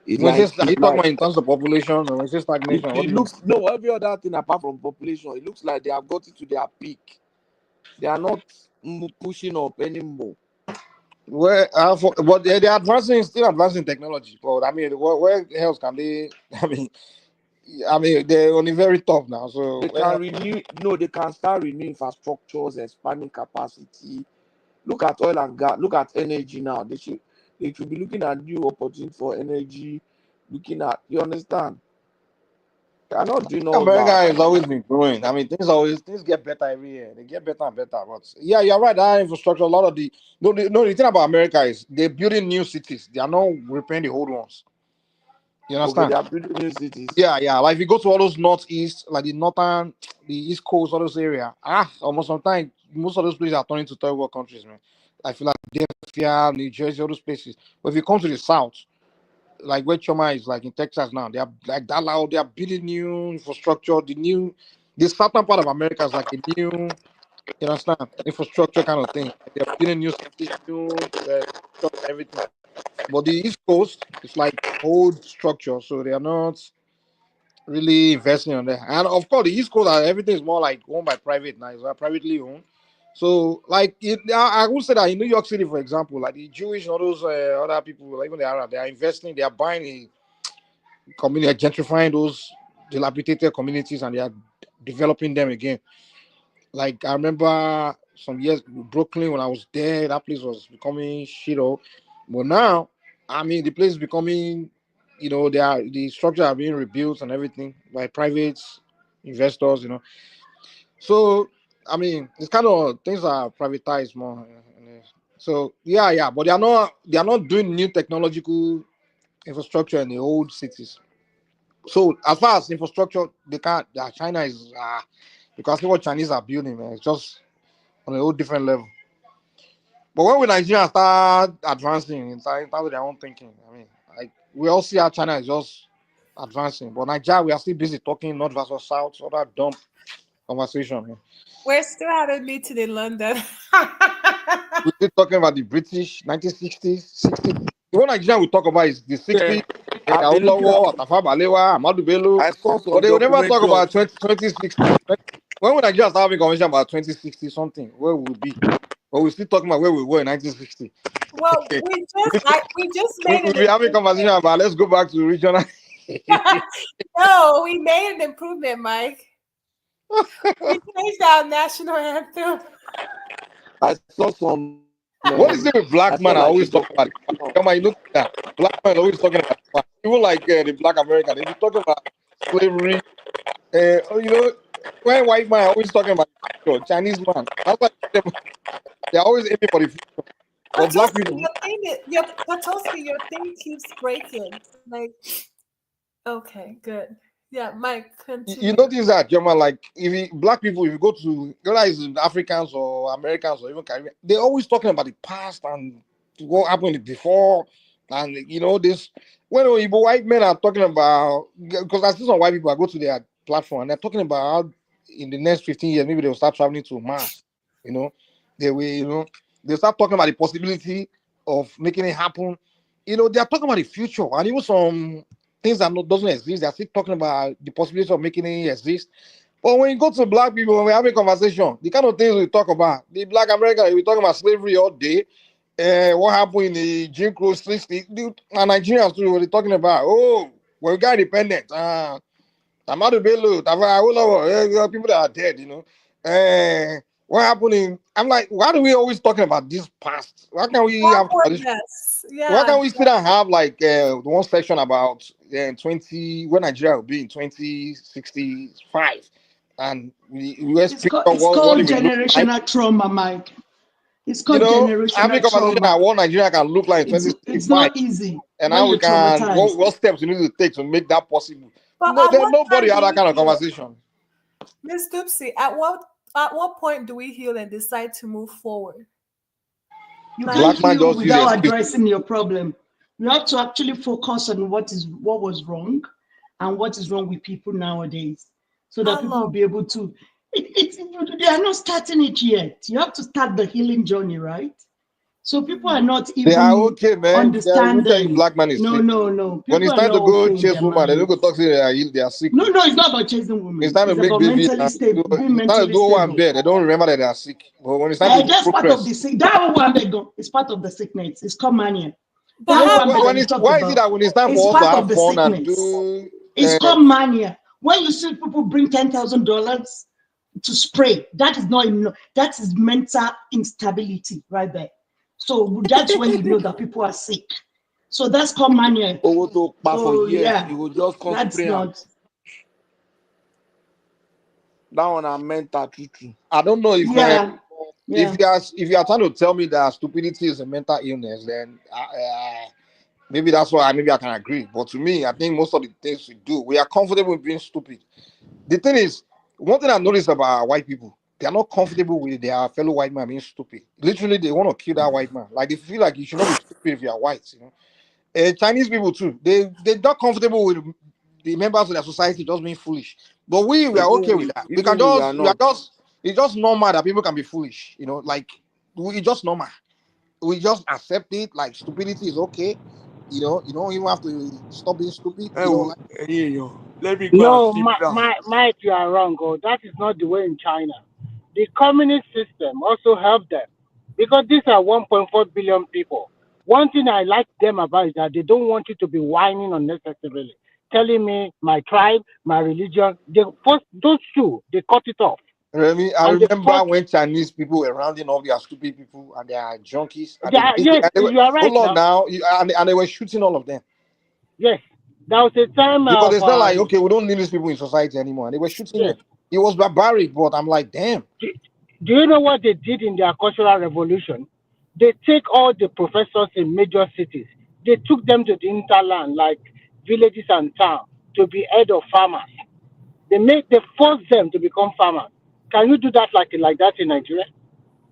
it When you like say, are you talking about in terms of population or when you say stagnation? What it do you mean? looks no every other thing apart from population. It looks like they have got to their peak. They are not pushing up anymore. Where, but they're advancing, still advancing technology. But I mean, where else can they? I mean, they're on the very top now. So They can renew. No, they can start renewing infrastructures, expanding capacity. Look at oil and gas. Look at energy now. They should be looking at new opportunities for energy. Looking at, you understand? They are not doing all America that. has always been growing. I mean, things get better every year. They get better and better. But yeah, you're right. That infrastructure, a lot of the the thing about America is they're building new cities. They are not repairing the old ones. You Okay, understand? they are building new cities. Yeah. Like if you go to all those northeast, like the northern, the east coast, all those area, almost sometimes most of those places are turning to third world countries, man. Like Philadelphia, New Jersey, all those places. But if you come to the south, like where Choma is, like in Texas now, they are like that loud. They are building new infrastructure. The southern part of America is like a new, you understand, infrastructure kind of thing. They are building new cities, new everything. But the East Coast is like old structure, so they are not really investing on that. And of course, the East Coast, everything is more like owned by private now. It's privately owned. So, like, I would say that in New York City, for example, like the Jewish and all those other people, like even the Arab, they are investing, they are buying a community, gentrifying those dilapidated communities, and they are developing them again. Like I remember some years Brooklyn when I was there, that place was becoming shit. But now, I mean, the place is becoming, the structure are being rebuilt and everything by private investors. So I mean, it's kind of things are privatized more. So yeah, but they are not doing new technological infrastructure in the old cities. So as far as infrastructure, they can't. China is because what Chinese are building, man, it's just on a whole different level. But when we Nigerians start advancing in terms of their own thinking, I mean, like we all see how China is just advancing, but Nigeria we are still busy talking North versus South, so that dumb conversation. Man. We're still having meeting in London. We're still talking about the British 1960s, 60s. The one Nigeria we talk about is the 60s. I've been looking Awolowo, at. Tafawa Balewa, Amadu Bello, I saw but some they will never talk documentary. about 2060. When we Nigeria start having conversation about 2060 something, where we'll be, but we're still talking about where we were in 1960. Well, we just made We'll an be having conversation improvement. about let's go back to regional. No, we made an improvement, Mike. We changed our national anthem. I saw some. What is it with I black saw man? I like a always talk about it. Come on, you look at that. Black man is always talking about it. Even like the black American, they be talking about slavery. When white man always talking about Chinese man. That's why they're always aiming for the future. For black people, your thing keeps breaking. Like, okay, good. Yeah, Mike, continue. You notice that, German, like black people, if you go to whether it's Africans or Americans or even Caribbean, they're always talking about the past and what happened before, and this. When Igbo white men are talking about, because I see some white people, I go to their platform and they're talking about how in the next 15 years maybe they'll start traveling to Mars. They will, they'll start talking about the possibility of making it happen. They're talking about the future, and even some things that doesn't exist, they're still talking about the possibility of making it exist. But when you go to black people, when we have a conversation, the kind of things we talk about, the black American, we talk about slavery all day. What happened in the Jim Crow 60s, and Nigerians too, what they're talking about. Oh, when we got independent, Amadu Bello, people that are dead, what happened in, I'm like, why do we always talking about this past? Why can't we have why can't we sit and have like one section about 20 when Nigeria will be in 2065, and it's called generational trauma, Mike. It's called generational conversation about what Nigeria can look like in 2065. It's not easy. And how we can what steps we need to take to make that possible. Nobody had that kind of conversation. Ms. Dupsy, at what point do we heal and decide to move forward? You can't heal without addressing your problem. You have to actually focus on what was wrong and what is wrong with people nowadays, so that people will be able to. They are not starting it yet. You have to start the healing journey, right? So people are not even understanding. Black man is sick. No. When it's time to go chase woman, they don't go talk to they are sick. No, it's not about chasing women. It's time to make babies. It's time to do one bed. They don't remember that they are sick. But when it's time to that's part of the sick. That one they go. It's part of the sickness. It's called mania. Why is it that when it's time for us to have fun and do? It's called mania. When you see people bring $10,000 to spray, that is not enough. That is mental instability right there. So that's when you know that people are sick. So that's called mania. You will just come that's not. That one I meant that true. I don't know if if you are trying to tell me that stupidity is a mental illness, then maybe that's why maybe I can agree. But to me, I think most of the things we do, we are comfortable with being stupid. The thing is, one thing I noticed about white people, they are not comfortable with their fellow white man being stupid. Literally, they want to kill that white man. Like they feel like you should not be stupid if you are white. Chinese people too, they're not comfortable with the members of their society just being foolish. But we are okay with that. It's just normal that people can be foolish. It's just normal. We just accept it. Like stupidity is okay. You don't even have to stop being stupid. Let me go. No, Mike, you are wrong. That is not the way in China. The communist system also helped them because these are 1.4 billion people. One thing I like them about is that they don't want you to be whining unnecessarily, telling me my tribe, my religion. Those two, they cut it off. Remy, I remember when Chinese people were rounding up their stupid people and they are junkies. You are right. Hold on now, and they were shooting all of them. Yes, there was a time because it's not like okay, we don't need these people in society anymore. And they were shooting them. It was barbaric, but I'm like, damn. Do you know what they did in their cultural revolution? They take all the professors in major cities. They took them to the hinterland, like villages and towns, to be head of farmers. They force them to become farmers. Can you do that like that in Nigeria?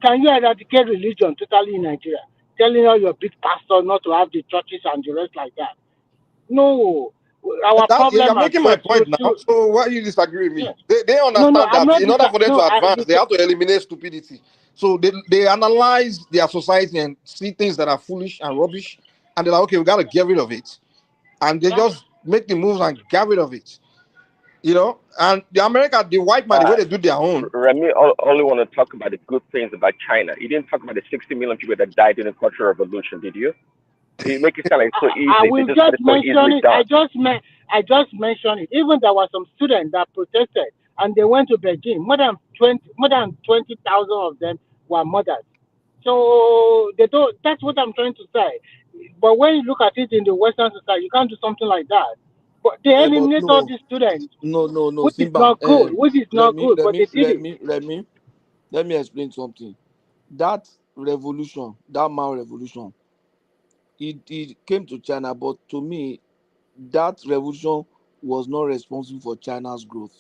Can you eradicate religion totally in Nigeria? Telling all your big pastors not to have the churches and the rest like that? No. You're making my point now. So why you disagree with me? Yeah. They understand that in order for them to advance, they have to eliminate stupidity. So they analyze their society and see things that are foolish and rubbish, and they're like, okay, we got to get rid of it. And they just make the moves and get rid of it. And the white man, the way they do their own. Remy only want to talk about the good things about China. You didn't talk about the 60 million people that died in the Cultural Revolution, did you? You make it sound like so easy. I will just mention it. I just mentioned it. Even there were some students that protested and they went to Beijing. More than 20,000 of them were mothers. So they don't. That's what I'm trying to say. But when you look at it in the Western society, you can't do something like that. But they eliminate all these students. No. Which is not good. Which is not good. But they did it. Let me explain something. That revolution, that Mao revolution, it came to China, but to me, that revolution was not responsible for China's growth.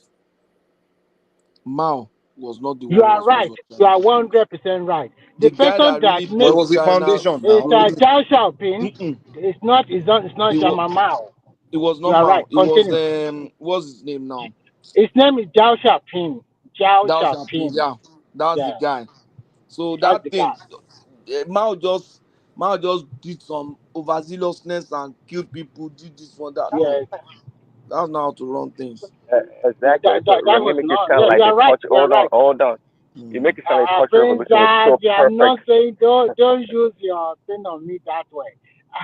Mao was not the You one are right. responsible for You are China's growth. 100% right. The The guy person that that really makes But it was built the China's foundation is now. growth, Zhao Xiaoping. mm-mm, It's not it was Mao. it was You not are Mao. right. It was Continue. what's his name now? His name is Zhao Xiaoping. Zhao Dao Xiaoping. Xiaoping. Yeah, that's Yeah, the guy. So that's that the thing, guy. Mao just did some overzealousness and killed people. Did this one that. No, Yes, that's not how to run things. Exactly. So that Remy was make it not. sound Yeah, like you the are right. culture. You are right. Hold on. You make it sound like the cultural Prince revolution was so I'm not perfect. saying don't use your thing on me that way.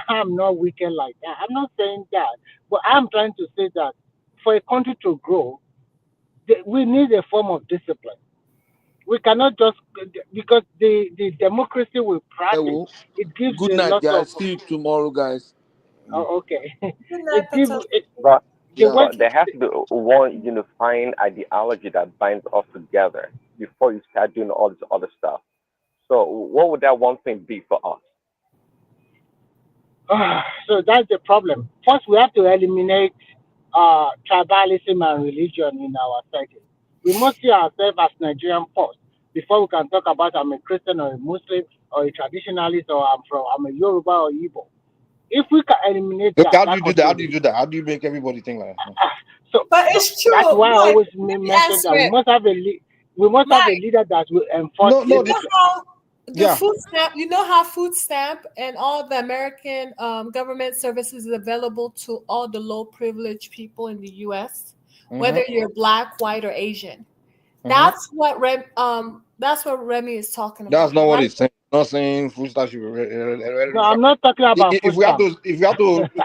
I'm not wicked like that. I'm not saying that, but I'm trying to say that for a country to grow, we need a form of discipline. We cannot just because the democracy we practice Well, it gives good a night, lot of guys. See you tomorrow, guys. okay. Good It night, gives Peter. it, But the Yeah. way but there has to be one unifying ideology that binds us together before you start doing all this other stuff. So what would that one thing be for us? so that's the problem. First, we have to eliminate tribalism and religion in our setting. We must see ourselves as Nigerian first before we can talk about I'm a Christian or a Muslim or a traditionalist or I'm a Yoruba or Igbo. If we can eliminate Okay, that, how do that you do that? How control. do you do that? How do you make everybody think like that? So, But so it's true. that's why I Mike, always let me mention answer that we it. must have a leader that will enforce No, You no, know discipline. how the yeah. food stamp, you know how food stamp and all the American government services is available to all the low privileged people in the US, whether you're black, white, or Asian. That's what Remy is talking That's about, not what right? it's saying. Not saying food stamps should No, I'm not talking about if food we have stamp. to,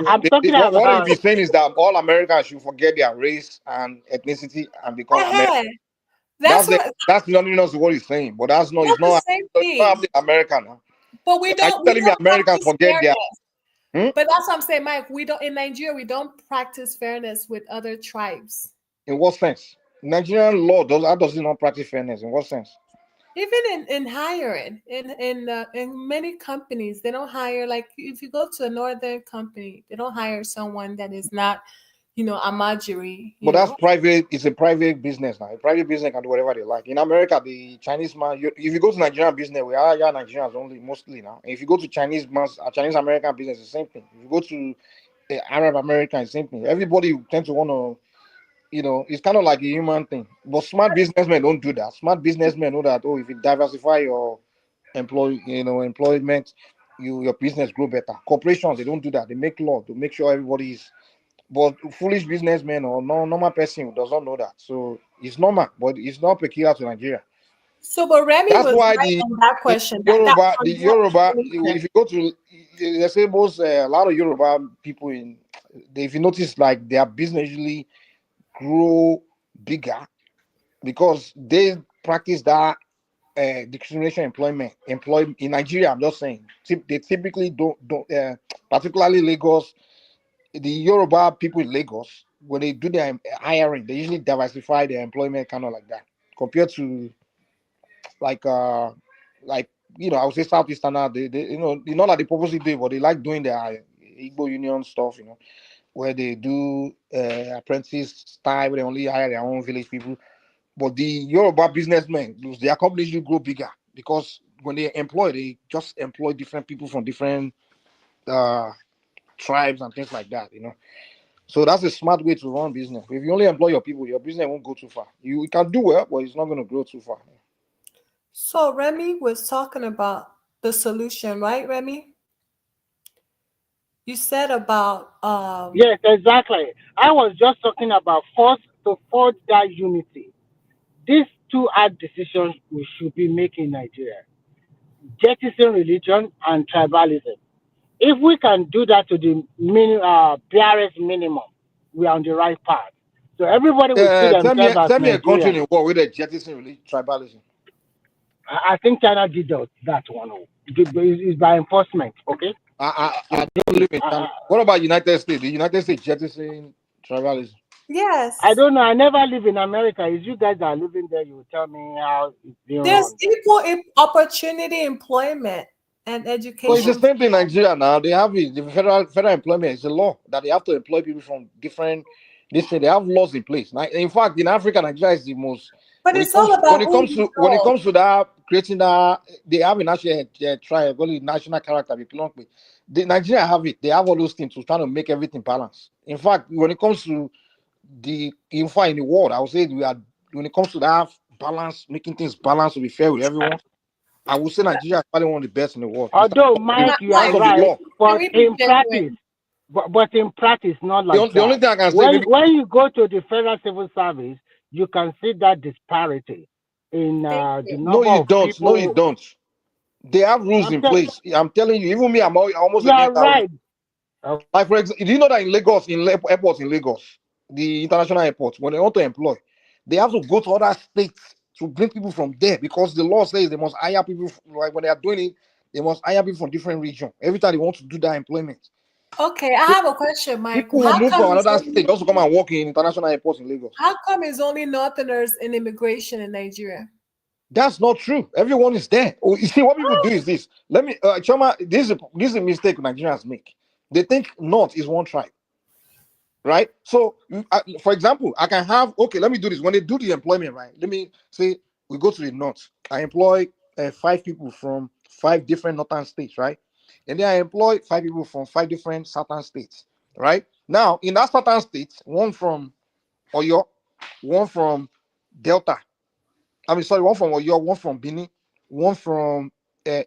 I'm talking what if about he's saying is that all Americans should forget their race and ethnicity and become American? That's what That's not what he's saying, but that's not. It's not the not. same It's not thing. happening American. Huh? But we Are you telling me don't Americans practice forget their? fairness. But that's what I'm saying, Mike. We don't in Nigeria. We don't practice fairness with other tribes. In what sense? Nigerian law does it not practice fairness? In what sense? Even in hiring, in many companies, they don't hire, like if you go to a northern company, they don't hire someone that is not, a Amajiri. But that's private. It's a private business now. A private business can do whatever they like. In America, the Chinese man, if you go to Nigerian business, we are Nigerians only mostly now. And if you go to Chinese American business, the same thing. If you go to Arab American, the same thing. Everybody tend to want to, it's kind of like a human thing. But smart businessmen don't do that. Smart businessmen know that, if you diversify your employment, your business grow better. Corporations, they don't do that. They make law to make sure everybody is. But foolish businessman or normal person does not know that. So it's normal, but it's not peculiar to Nigeria. So, but Remy That's was why right on that question. Yoruba, if you go to, let's say a lot of Yoruba people if you notice, like their business usually grow bigger because they practice that discrimination employment in Nigeria. I'm just saying, they typically don't particularly Lagos. The Yoruba people in Lagos, when they do their hiring, they usually diversify their employment kind of like that, compared to like I would say Southeastern. They not like they purposely do it, but they like doing their Igbo union stuff, where they do apprentice style, where they only hire their own village people. But the Yoruba businessmen, their companies usually grow bigger because when they just employ different people from different tribes and things like that, So that's a smart way to run business. If you only employ your people, your business won't go too far. You can do well, but it's not going to grow too far. So Remy was talking about the solution, right, Remy? You said about yes, exactly. I was just talking about to forge that unity. These two hard decisions we should be making in Nigeria: jettison religion and tribalism. If we can do that to the barest minimum, we are on the right path. So everybody will see Tell me themselves as a country in Nigerian. the world with a jettison tribalism. I think China did that one. It's by enforcement, okay? I don't live in China. What about United States? The United States jettison tribalism. Yes. I don't know. I never live in America. If you guys are living there, you will tell me how it's being There's run. equal opportunity employment and education. Well, it's the same thing in Nigeria now. They have it. The federal employment is a law that they have to employ people from different. They have laws in place. Now, in fact, in Africa, Nigeria is the most. But it's all about when it comes to that creating that, they have a national national character. The Nigeria have it. They have all those things to try to make everything balance. In fact, when it comes to in the world, I would say when it comes to that balance, making things balance to be fair with everyone. I would say Nigeria is probably one of the best in the world. Although, Mike, you are right, but in practice, but in practice, not like that. The only thing I can say, when you go to the federal civil service, you can see that disparity in the number of people. No, you don't. They have rules in place. I'm telling you, even me, I'm almost against that. Right. Like, for example, do you know that in Lagos, airports in Lagos, the international airports, when they want to employ, they have to go to other states to bring people from there because the law says they must hire people. Like when they are doing it, they must hire people from different regions every time they want to do that employment. Okay, I have a question, Mike. People will move from another state just to come and work in international airports in Lagos. How come it's only Northerners in immigration in Nigeria? That's not true. Everyone is there. Oh, you see, what people do is this. Let me, Choma, this is a mistake Nigerians make. They think North is one tribe, right? So, for example, I can have, okay, let me do this. When they do the employment, right? Let me say we go to the North. I employ 5 people from 5 different northern states, right? And then I employ 5 people from 5 different southern states, right? Now, in that southern states, one from Oyo, one from Delta. One from Oyo, one from Benin, one from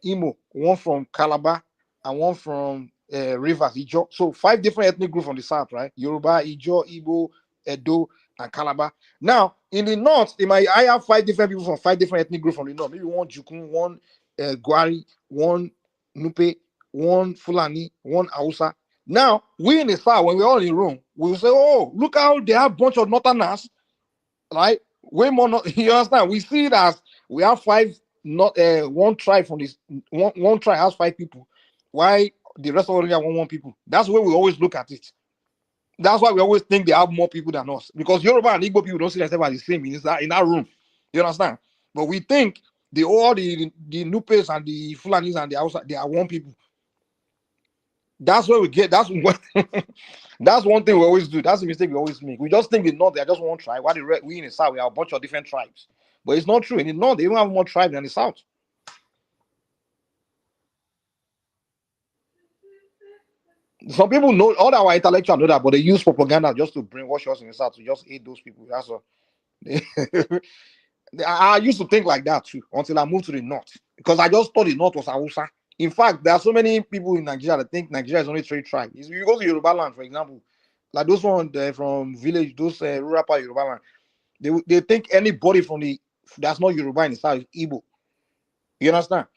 Imo, one from Calabar, and one from Rivers, Ijo. So 5 different ethnic groups from the south, right? Yoruba, Ijo, Igbo, Edo, and Calabar. Now, in the north, I have 5 different people from 5 different ethnic groups from the north. Maybe one Jukun, one Gwari, one Nupe, one Fulani, one Hausa. Now, we in the south, when we're all in the room, we will say, oh, look how they have a bunch of northerners, right? Way more, you understand? We see it as we have 5, not one tribe from this, one tribe has 5 people. Why the rest of the have 1 people? That's the way we always look at it. That's why we always think they have more people than us. Because Yoruba and Igbo people don't see themselves as the same in that room. You understand? But we think the Nupes and the Fulanis and the Hausa, they are 1 people. That's where we get. That's one thing we always do. That's the mistake we always make. We just think the North they are just 1 tribe. While we in the South we have a bunch of different tribes. But it's not true. In the North they even have more tribes than the South. Some people know, all our intellectuals know that, but they use propaganda just to brainwash us in the South to just hate those people. That's all. I used to think like that too until I moved to the North because I just thought the North was Hausa. In fact, there are so many people in Nigeria that think Nigeria is only 3 tribes. If you go to Yoruba land, for example, like those ones from village, those rural part of Yoruba land, they think anybody from that's not Yoruba in the South is Igbo. You understand?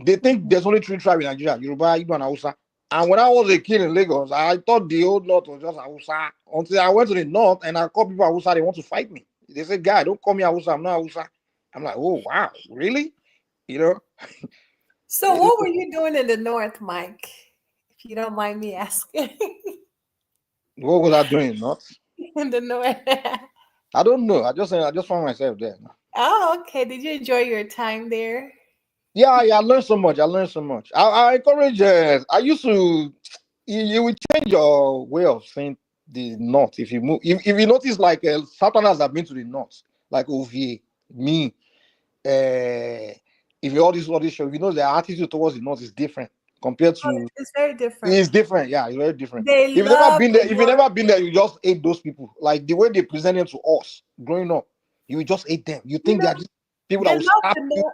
They think there's only 3 tribes in Nigeria: Yoruba, Igbo, and Hausa. And when I was a kid in Lagos, I thought the old North was just Hausa until I went to the North and I called people Hausa. They want to fight me. They say, "Guy, don't call me Hausa. I'm not Hausa." I'm like, "Oh wow, really?" You know. So what were you doing in the North, Mike? If you don't mind me asking. What was I doing in the North? In the North. I don't know. I just found myself there. Oh, okay. Did you enjoy your time there? Yeah, I learned so much. I encourage. I used to. You will change your way of saying the North if you move. If you notice, like Southerners have been to the North, like OVA, me. If you all this show, if you know their attitude towards the North is different compared to. It's very different. It's different. Yeah, it's very different. If you've never been there, you just hate those people. Like the way they present them to us growing up, you just hate them. You think they're just people that will slap you.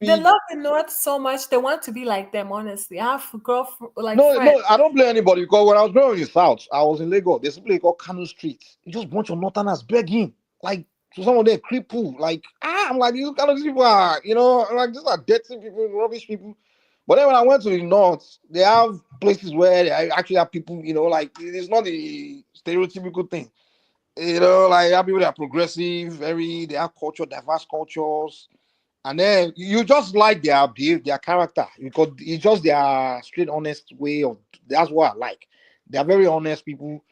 They love the North so much. They want to be like them. Honestly, I have girlfriend like no, friends. I don't blame anybody because when I was growing in the South, I was in Lagos. There's a place called Kano Street. It's just a bunch of Northerners begging, like so some of them cripple. Like I'm like these kind of people are, like these are dirty people, rubbish people. But then when I went to the North, they have places where they actually have people, like it's not the stereotypical thing. Like have people that are progressive, they have culture, diverse cultures. And then you just like their character because it's just their straight, honest way of. That's what I like. They are very honest people.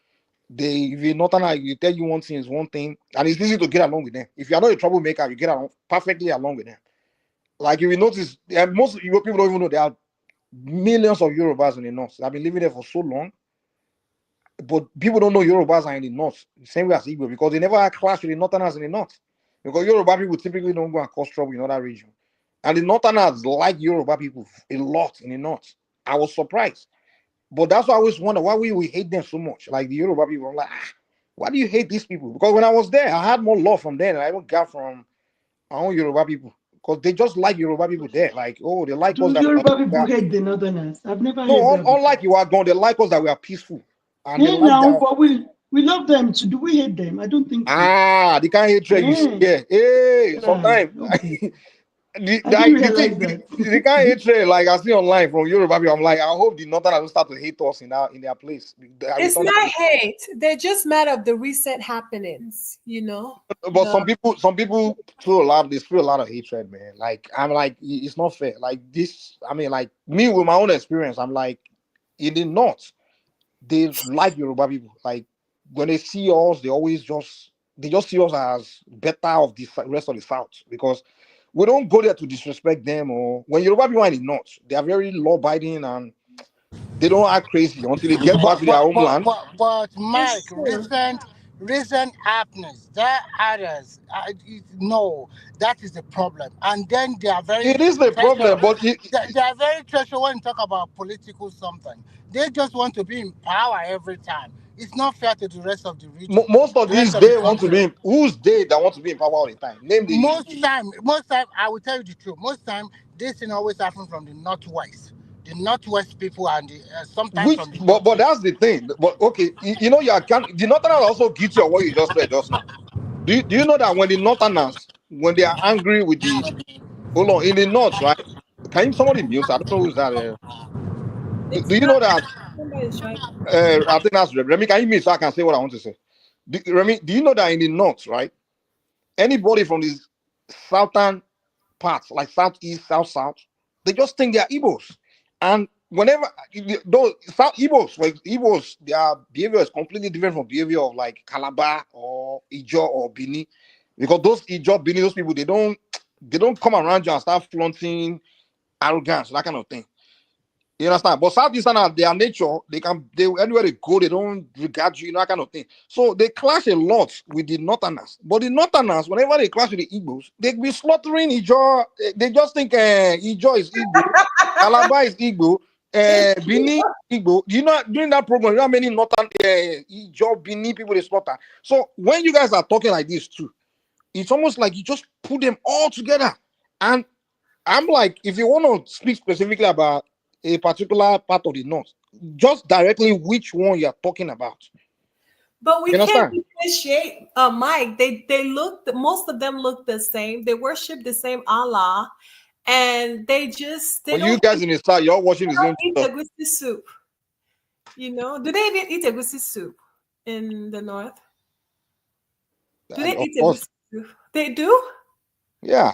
if you're not you tell you one thing is one thing, and it's easy to get along with them. If you're not a troublemaker, you get along perfectly along with them. Like if you notice, most people don't even know there are millions of Yorubas in the north. I've been living there for so long, but people don't know Yorubas are in the north, the same way as Igbo, because they never clash with the northerners in the north. Because Yoruba people typically don't go and cause trouble in other regions. And the northerners like Yoruba people a lot in the north. I was surprised. But that's why I always wonder why we hate them so much. Like the Yoruba people, I'm like, why do you hate these people? Because when I was there, I had more love from them than I even got from our own Yoruba people. Because they just like Yoruba people there. Like, oh, they like us. Do Yoruba people hate the northerners? I've never heard No, that. unlike you are gone, they like us that we are peaceful. And Yeah, they like now, that. but we love them. So do we hate them? I don't think so. They can't hate you see. Yeah. Hey, sometimes Okay. I didn't realize that. they can't hate trade like I see online from Yoruba people. I'm like, I hope the Northerners don't start to hate us in their place. It's not hate. They're just mad of the recent happenings, you know. But some people feel a lot of hatred, man. Like I'm like, it's not fair. Like this, I mean, like me with my own experience, I'm like, in the North, they like Yoruba people. Like when they see us, they just see us as better of the rest of the South, because we don't go there to disrespect them. Or when Yoruba people are in the North, they are very law-abiding and they don't act crazy until they get back to their homeland. But Mike, recent happenings, there are others. No, that is the problem. And then they are very. It is the problem, but they are very treacherous when you talk about political something. They just want to be in power every time. It's not fair to the rest of the region. Most of these they want to be in, who's they that want to be in power all the time? Name the most time I will tell you the truth. Most time this thing always happens from the northwest. The northwest people and sometimes from the but that's the thing. But okay, you know, the northerners also guilty of what you just said just now. Do you know that when the northerners, when they are angry with the in the north, right? Can somebody mute? I don't know who's that. Do you know that? I think that's Remy. Can you mute so I can say what I want to say? Remy, do you know that in the north, right? Anybody from the southern parts, like southeast, south, they just think they are Igbos. And whenever those South Igbos, their behavior is completely different from behavior of like Calabar or Ijo or Bini, because those Ijo, Bini, those people, they don't come around you and start flaunting arrogance, that kind of thing. You understand? But Southeastern, their nature, anywhere they go, they don't regard you, that kind of thing. So they clash a lot with the Northerners. But the Northerners, whenever they clash with the Igbos, they be slaughtering Ijo. They just think Ijo is Igbo, Calabar is Igbo, Bini Igbo. You know, during that program, you know how many Northern Ijo, Bini people they slaughter. So when you guys are talking like this too, it's almost like you just put them all together. And I'm like, if you want to speak specifically about a particular part of the north, just directly which one you are talking about. But we can't differentiate, Mike. Most of them look the same. They worship the same Allah, and they you guys in the south, you're watching the same eat egusi soup. You know, do they even eat egusi soup in the north? Do they eat egusi soup? They do. Yeah.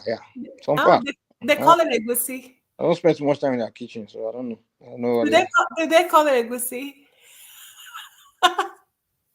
Some part. They call it egusi. I don't spend too much time in that kitchen, so I don't know. Do they call it egusi?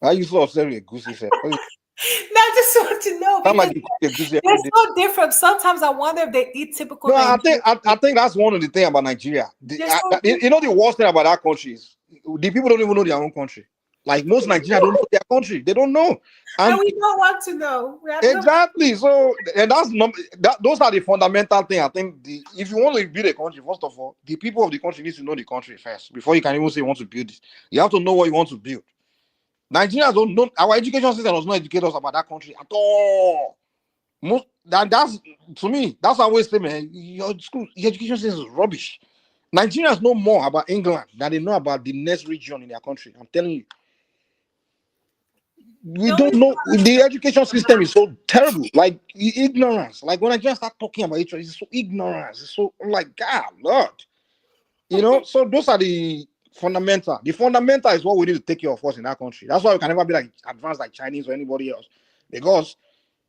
I used to observe egusi. I just want to know because they're so different. Sometimes I wonder if they eat typical. No, I think that's one of the things about Nigeria. You know, the worst thing about that country is the people don't even know their own country. Like most Nigerians don't know their country. They don't know. And we don't want to know. Exactly. So, and those are the fundamental things. I think if you want to build a country, first of all, the people of the country need to know the country first before you can even say you want to build it. You have to know what you want to build. Nigerians don't know. Our education system does not educate us about that country at all. That's to me. That's how I always say, man. Your education system is rubbish. Nigerians know more about England than they know about the next region in their country. I'm telling you. We don't know. The education system is so terrible, like ignorance. Like when I just start talking about it, it's so ignorance. It's so like God, Lord, you know. So those are the fundamental. The fundamental is what we need to take care of us in that country. That's why we can never be like advanced like Chinese or anybody else, because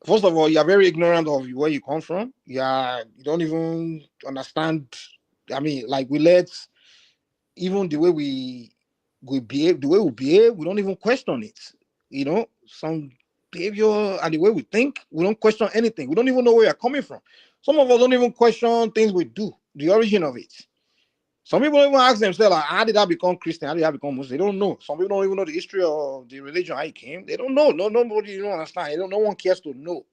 first of all, you are very ignorant of where you come from. You don't even understand. I mean, like even the way we behave, we don't even question it. some behavior and the way we think. We don't question anything. We don't even know where we're coming from. Some of us don't even question things we do, the origin of it. Some people even ask themselves, like, how did I become Christian? How did I become Muslim? They don't know. Some people don't even know the history of the religion, how it came. They don't know. Nobody don't understand. No one cares to know.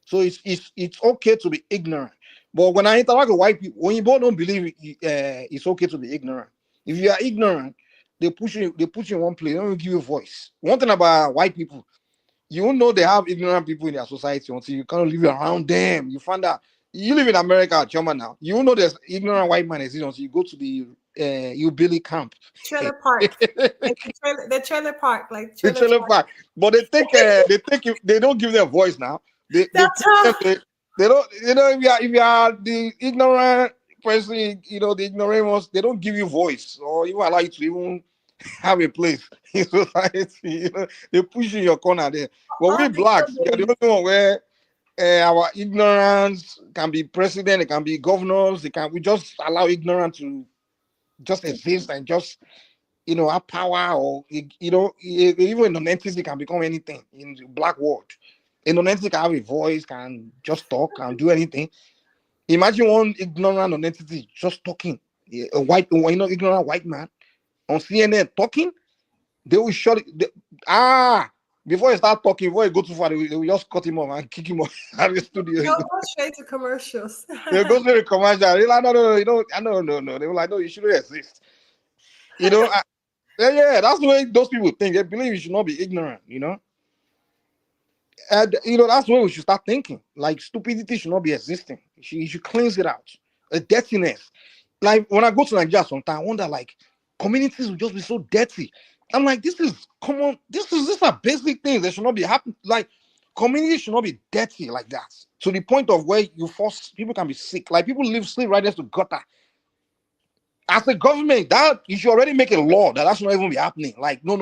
So it's okay to be ignorant. But when I interact with white people, when you both don't believe it's okay to be ignorant. If you are ignorant, they put you in one place. They don't give you a voice. One thing about white people, you won't know they have ignorant people in their society until you can't live around them. You find out. You live in America or Germany now. You won't know there's ignorant white man until you go to the Billy camp. Trailer park. the trailer park. Like the trailer park. But they they don't give them a voice now. They don't, if you are the ignorant person, the ignoramus, they don't give you voice or even allow you to even have a place in society. They push you in your corner there. But we blacks, we are the only one where our ignorance can be president, it can be governors, we just allow ignorance to just exist and just have power, or even non-entity can become anything in the black world. A non-entity can have a voice, can just talk, can do anything. Imagine one ignorant non-entity just talking, a white, ignorant white man on CNN talking. They will shut it. Before he start talking, before he go too far, they will just cut him off and kick him off out of the studio. They'll go straight to commercials. They'll go straight to commercial. They're like, no. They were like, no, you shouldn't exist. Yeah, that's the way those people think. They believe you should not be ignorant, And that's the way we should start thinking. Like, stupidity should not be existing. You should cleanse it out. A dirtiness. Like, when I go to Nigeria sometimes, I wonder, like, communities will just be so dirty. I'm like, these are basic things that should not be happening. Like, communities should not be dirty like that. To the point of where people can be sick. Like, people sleep right next to gutter. As a government, that you should already make a law that should not even be happening. Like, no.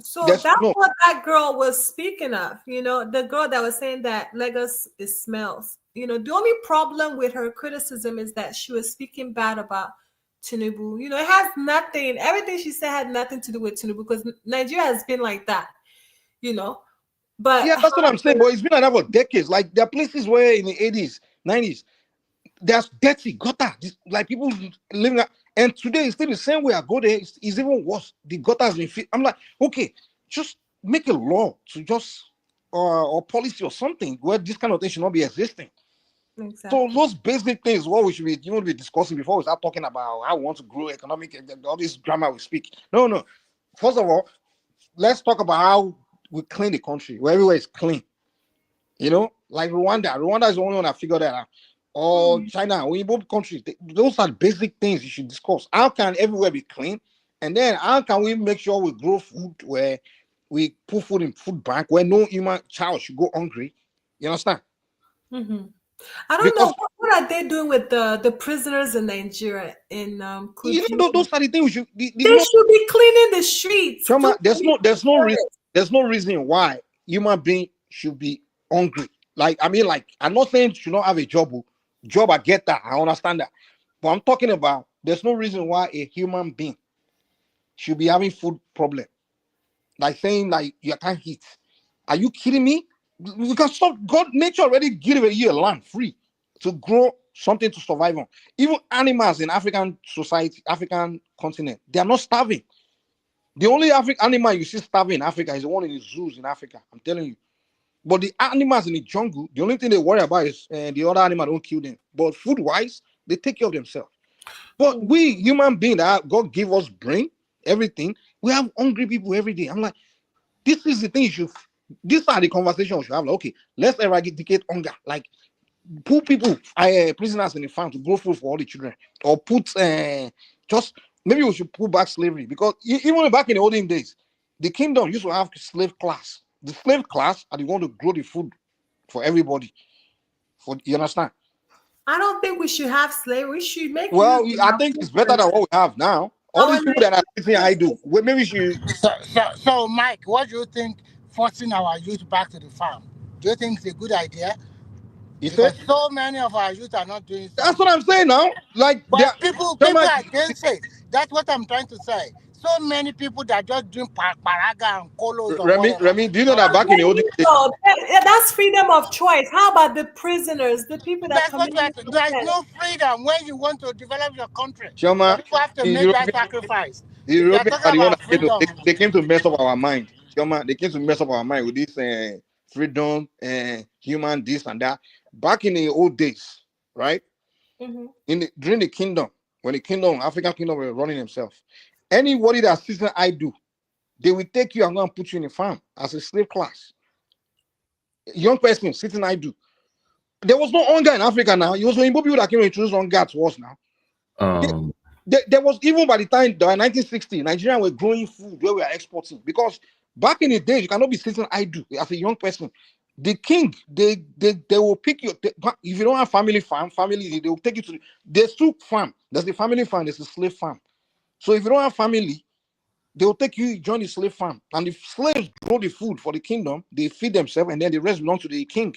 So that's what that girl was speaking of. The girl that was saying that Lagos smells. The only problem with her criticism is that she was speaking bad about Tinubu. It has nothing. Everything she said had nothing to do with Tinubu, because Nigeria has been like that. But yeah, that's what I'm saying. But it's been like that for decades. Like, there are places where in the 80s, 90s, there's dirty gutter. Like, people living out, and today it's still the same way. I go there, it's even worse. The gutter has been fit. I'm like, okay, just make a law to just or policy or something where this kind of thing should not be existing. Exactly. So those basic things, what we should be discussing before we start talking about how we want to grow economic, all this grammar we speak. No. First of all, let's talk about how we clean the country, where everywhere is clean. Like Rwanda. Rwanda is the only one that figured that out. Or China, or in both countries, those are basic things you should discuss. How can everywhere be clean? And then how can we make sure we grow food where we put food in food bank where no human child should go hungry? You understand? Mm-hmm. I don't know what are they doing with the prisoners in Nigeria in those are the things they should be cleaning the streets. There's no reason why human being should be hungry. Like, I'm not saying you should not have a job. I get that, I understand that, but I'm talking about there's no reason why a human being should be having food problem. Like saying like you can't eat. Are you kidding me? We can stop. Nature already gave you a land free to grow something to survive on. Even animals in African society, African continent, they are not starving. The only African animal you see starving in Africa is the one in the zoos in Africa. I'm telling you. But the animals in the jungle, the only thing they worry about is the other animal don't kill them. But food-wise, they take care of themselves. But we human beings that God gave us brain, everything, we have hungry people every day. I'm like, this is the thing these are the conversations we should have. Like, okay, let's eradicate hunger. Like, put people, prisoners in the farm to grow food for all the children. Or put, maybe we should put back slavery. Because even back in the olden days, the kingdom used to have slave class. The slave class are the one to grow the food for everybody. You understand? I don't think we should have slavery. We should make. Well, I think it's better than what we have now. All these people that are sitting, I do. Maybe we should. So, Mike, what do you think? Forcing our youth back to the farm. Do you think it's a good idea? Because so many of our youth are not doing so. That's what I'm saying now. Like, but people are against it. That's what I'm trying to say. so many people that just doing paraga and colos. Remy, do you know that back in the old days? That's freedom of choice. How about the prisoners, the people that there is no freedom when you want to develop your country. Shoma, People have to make that sacrifice. The Europeans are the one that they came to mess up our mind. Shoma, they came to mess up our mind with this freedom and human this and that. Back in the old days, right? During the kingdom, when the African kingdom were running themselves, anybody that citizen I do, they will take you and go and put you in a farm as a slave class. Young person, citizen I do. There was no hunger in Africa now. It was when people that came to introduce hunger to us now. There was, even by the time 1960, Nigerian were growing food where we are exporting, because back in the day you cannot be citizen I do as a young person. The king, they will pick you. If you don't have family, they will take you to. There's two farm. There's the family farm. There's the slave farm. So if you don't have family, they will take you join the slave farm, and the slaves grow the food for the kingdom. They feed themselves, and then the rest belong to the king.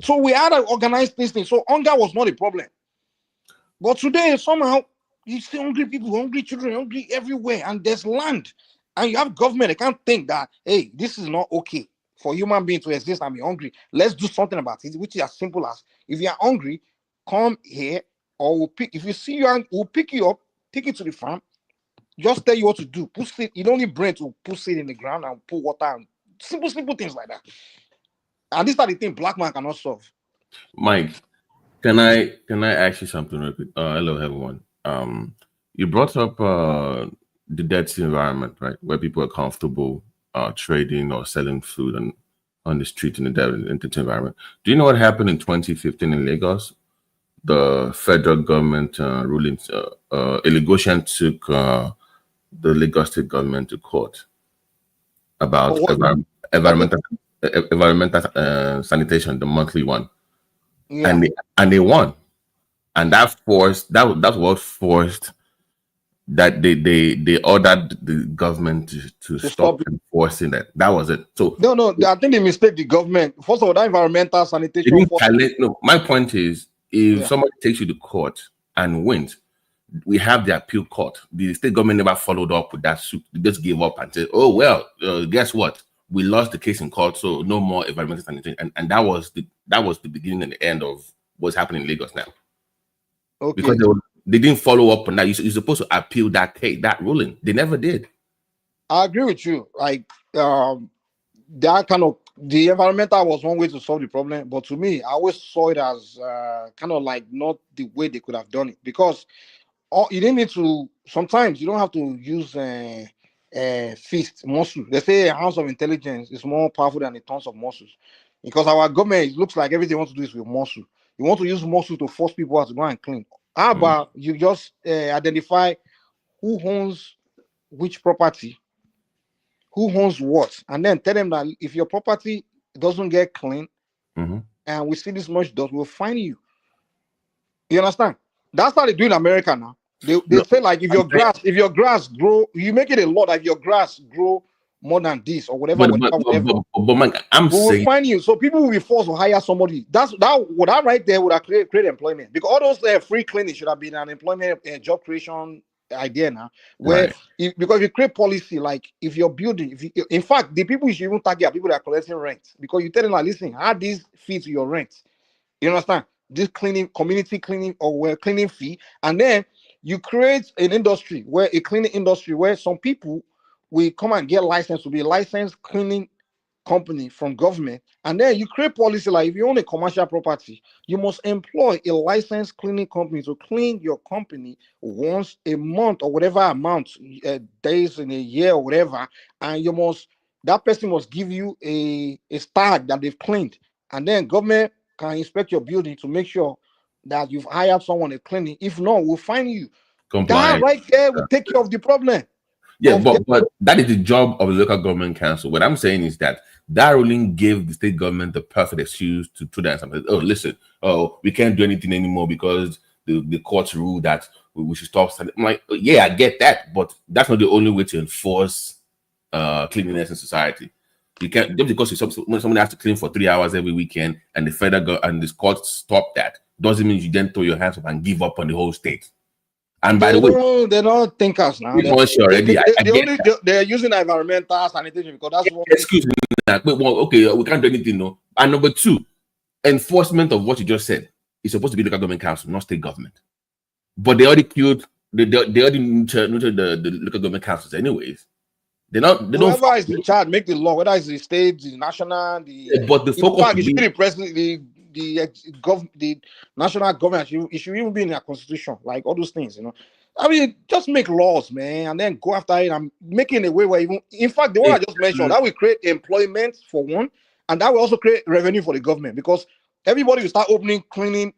So we had to organize this thing. So hunger was not a problem. But today somehow you see hungry people, hungry children, hungry everywhere, and there's land, and you have government. They can't think that, hey, this is not okay for human being to exist and be hungry. Let's do something about it, which is as simple as, if you are hungry, come here, or we'll pick. If you see you, we'll pick you up, take you to the farm, just tell you what to do. Put seed. You don't need brain to put seed in the ground and put water and simple things like that. And these are the things black man cannot solve. Mike, can I ask you something real quick? Hello, everyone. You brought up the dirty environment, right, where people are comfortable trading or selling food on the street in the dirty environment. Do you know what happened in 2015 in Lagos? The federal government rulings, a Lagosian took the Lagos state government to court about environmental sanitation, the monthly one, and they won, and that what forced that they ordered the government to stop enforcing that. That was it. So no, I think they mistake the government. First of all, that environmental sanitation. No, my point is, if somebody takes you to court and wins, we have the appeal court. The state government never followed up with that suit. They just gave up and said, "Oh well, guess what? We lost the case in court, so no more environmental sanitation." And that was the beginning and the end of what's happening in Lagos now. Okay. Because they didn't follow up on that. You're supposed to appeal that case, that ruling. They never did. I agree with you. Like that kind of, the environmental was one way to solve the problem, but to me, I always saw it as kind of like not the way they could have done it, because you didn't need to. Sometimes you don't have to use fist muscle. They say an ounce of intelligence is more powerful than a tons of muscles, because our government, it looks like everything they want to do is with muscle. You want to use muscle to force people out to go and clean. How about you just identify who owns which property, who owns what, and then tell them that if your property doesn't get clean, and we see this much dust, we'll fine you. You understand? That's how they do in America now. They say, like, if your grass grow, you make it a law that if your grass grow more than this or whatever. But Mike, we will find you. So people will be forced to hire somebody. That right there would have created employment, because all those free clinics should have been an employment job creation idea now. Where because if you create policy, like if you're building, in fact, the people you should even target are people that are collecting rent, because you tell them, like, listen, add this fee to your rent. You understand? This community cleaning or cleaning fee, and then you create an industry where some people will come and get licensed to be a licensed cleaning company from government, and then you create policy like, if you own a commercial property, you must employ a licensed cleaning company to clean your company once a month or whatever amount, days in a year or whatever, and that person must give you a tag that they've cleaned, and then government can inspect your building to make sure that you've hired someone to clean it. If not, we'll fine you. That right there will take care of the problem. Yeah, but that is the job of the local government council. What I'm saying is that ruling gave the state government the perfect excuse to do that. Oh, listen, we can't do anything anymore because the courts ruled that we should stop. I'm like, yeah, I get that, but that's not the only way to enforce cleanliness in society. You can't, just because somebody has to clean for 3 hours every weekend and the federal and the courts stop that, doesn't mean you then throw your hands up and give up on the whole state. And by the way, they're not thinkers now. They're using environmental sanitation because that's what. Excuse me. Well, okay, we can't do anything, no. And number two, enforcement of what you just said is supposed to be local government council, not state government. But they already killed. They already neutered the local government councils, anyways. They don't. Whoever is in charge make the law, whether it's the state, the national, but the focus should be the president, the national government. It should even be in their constitution, like all those things, you know. I mean, just make laws, man, and then go after it and making a way where even, in fact, the one I just mentioned, that will create employment for one, and that will also create revenue for the government because everybody will start opening cleaning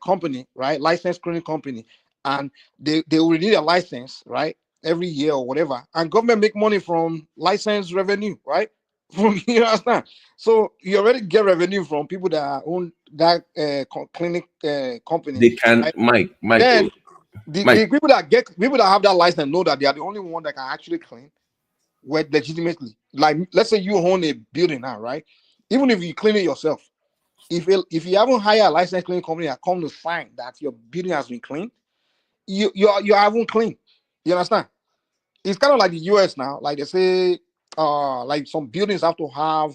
company, right? Licensed cleaning company, and they will need a license, right? Every year or whatever, and government make money from license revenue, right? You understand? So you already get revenue from people that own that clinic company. They can, right? Mike. Then the people that have that license know that they are the only one that can actually clean legitimately. Like, let's say you own a building now, right? Even if you clean it yourself, if you haven't hired a licensed cleaning company that come to sign that your building has been cleaned, you haven't cleaned. You understand? It's kind of like the US now. Like they say, like some buildings have to have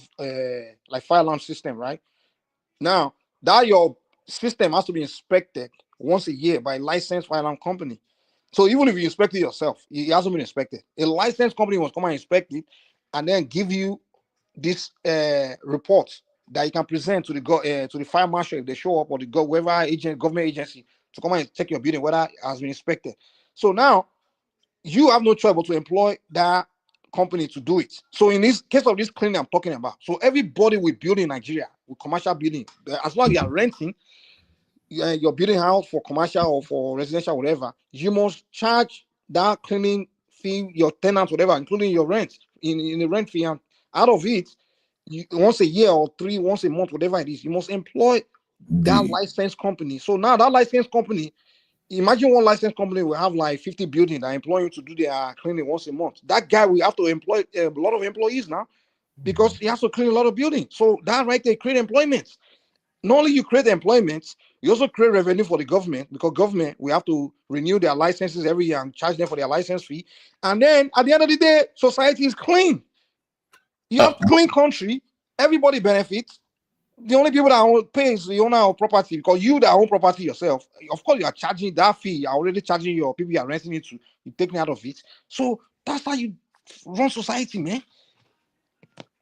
like fire alarm system, right? Now that your system has to be inspected once a year by a licensed fire alarm company. So even if you inspect it yourself, it hasn't been inspected. A licensed company must come and inspect it, and then give you this report that you can present to the fire marshal if they show up, or the government agency to come and check your building whether it has been inspected. So now you have no choice but to employ that company to do it. So in this case of this cleaning I'm talking about, so everybody will build in Nigeria with commercial building, as long as you are renting your building house for commercial or for residential, whatever, you must charge that cleaning fee, your tenants, whatever, including your rent in the rent fee, and out of it, once a year or once a month, whatever it is, you must employ that licensed company. So now that licensed company, imagine one licensed company will have like 50 buildings that employ you to do their cleaning once a month. That guy will have to employ a lot of employees now because he has to clean a lot of buildings. So that right there create employment. Not only you create employment, you also create revenue for the government, because government will have to renew their licenses every year and charge them for their license fee. And then at the end of the day, society is clean. You have clean country, everybody benefits. The only people that pay is the owner of property, because you that own property yourself, of course, you are charging that fee. You are already charging your people you are renting it to. You taking out of it. So that's how you run society, man.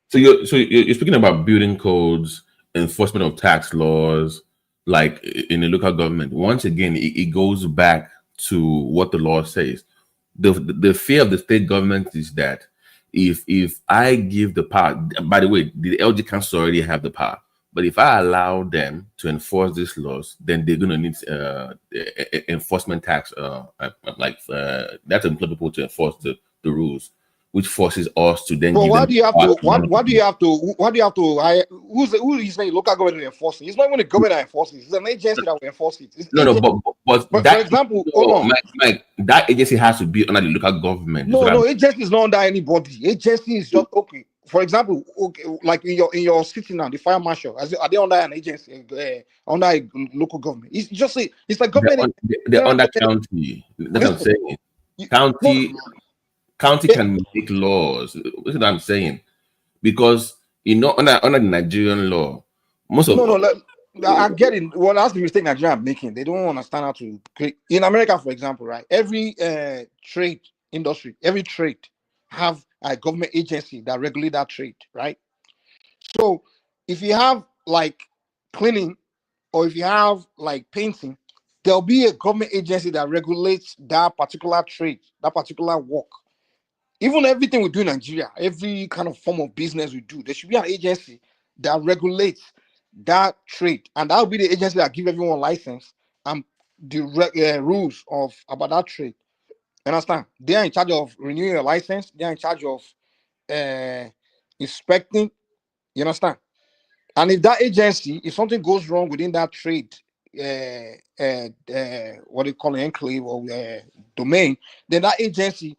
So you're speaking about building codes, enforcement of tax laws, like in the local government. Once again, it goes back to what the law says. The fear of the state government is that if I give the power, by the way, the LG council already have the power. But if I allow them to enforce these laws, then they're going to need enforcement tax, that's employ people to enforce the rules, which forces us to then. But why do you have to hire? Who is saying local government to enforce it? It's not even the government that enforces it. It's an agency that will enforce it. But that, for example, Mike, that agency has to be under the local government. No, agency is not under anybody. Agency is just okay. For example, okay, like in your city now, the fire marshal, are they under an agency, under a local government? It's just it's like government. They're under county. That's what I'm saying. County can make laws. That's what I'm saying. Because under the Nigerian law, most of I get it. Well, that's the mistake Nigeria are making. They don't understand how to create. In America, for example, right? Every trade industry, every trade have a government agency that regulate that trade, right? So if you have like cleaning, or if you have like painting, there'll be a government agency that regulates that particular trade, that particular work. Even everything we do in Nigeria, every kind of form of business we do, there should be an agency that regulates that trade, and that'll be the agency that give everyone license and the rules about that trade. You understand? They are in charge of renewing a license. They are in charge of inspecting. You understand? And if that agency, if something goes wrong within that trade, what do you call it, enclave or domain, then that agency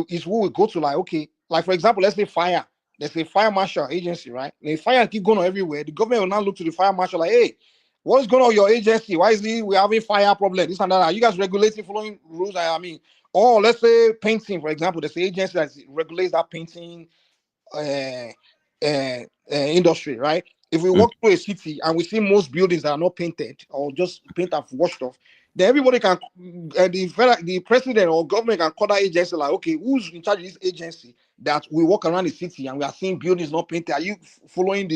is who will go to, like, okay, like for example, let's say fire. There's a fire marshal agency, right? The fire keep going on everywhere. The government will now look to the fire marshal like, hey, What's going on with your agency? Why is we having fire problem? This and that. Are you guys regulating, following rules? I mean, or let's say painting, for example. There's an agency that regulates that painting industry, right? If we walk through a city and we see most buildings that are not painted or just paint and washed off, then everybody can, the president or government can call that agency like, okay, who's in charge of this agency that we walk around the city and we are seeing buildings not painted? Are you following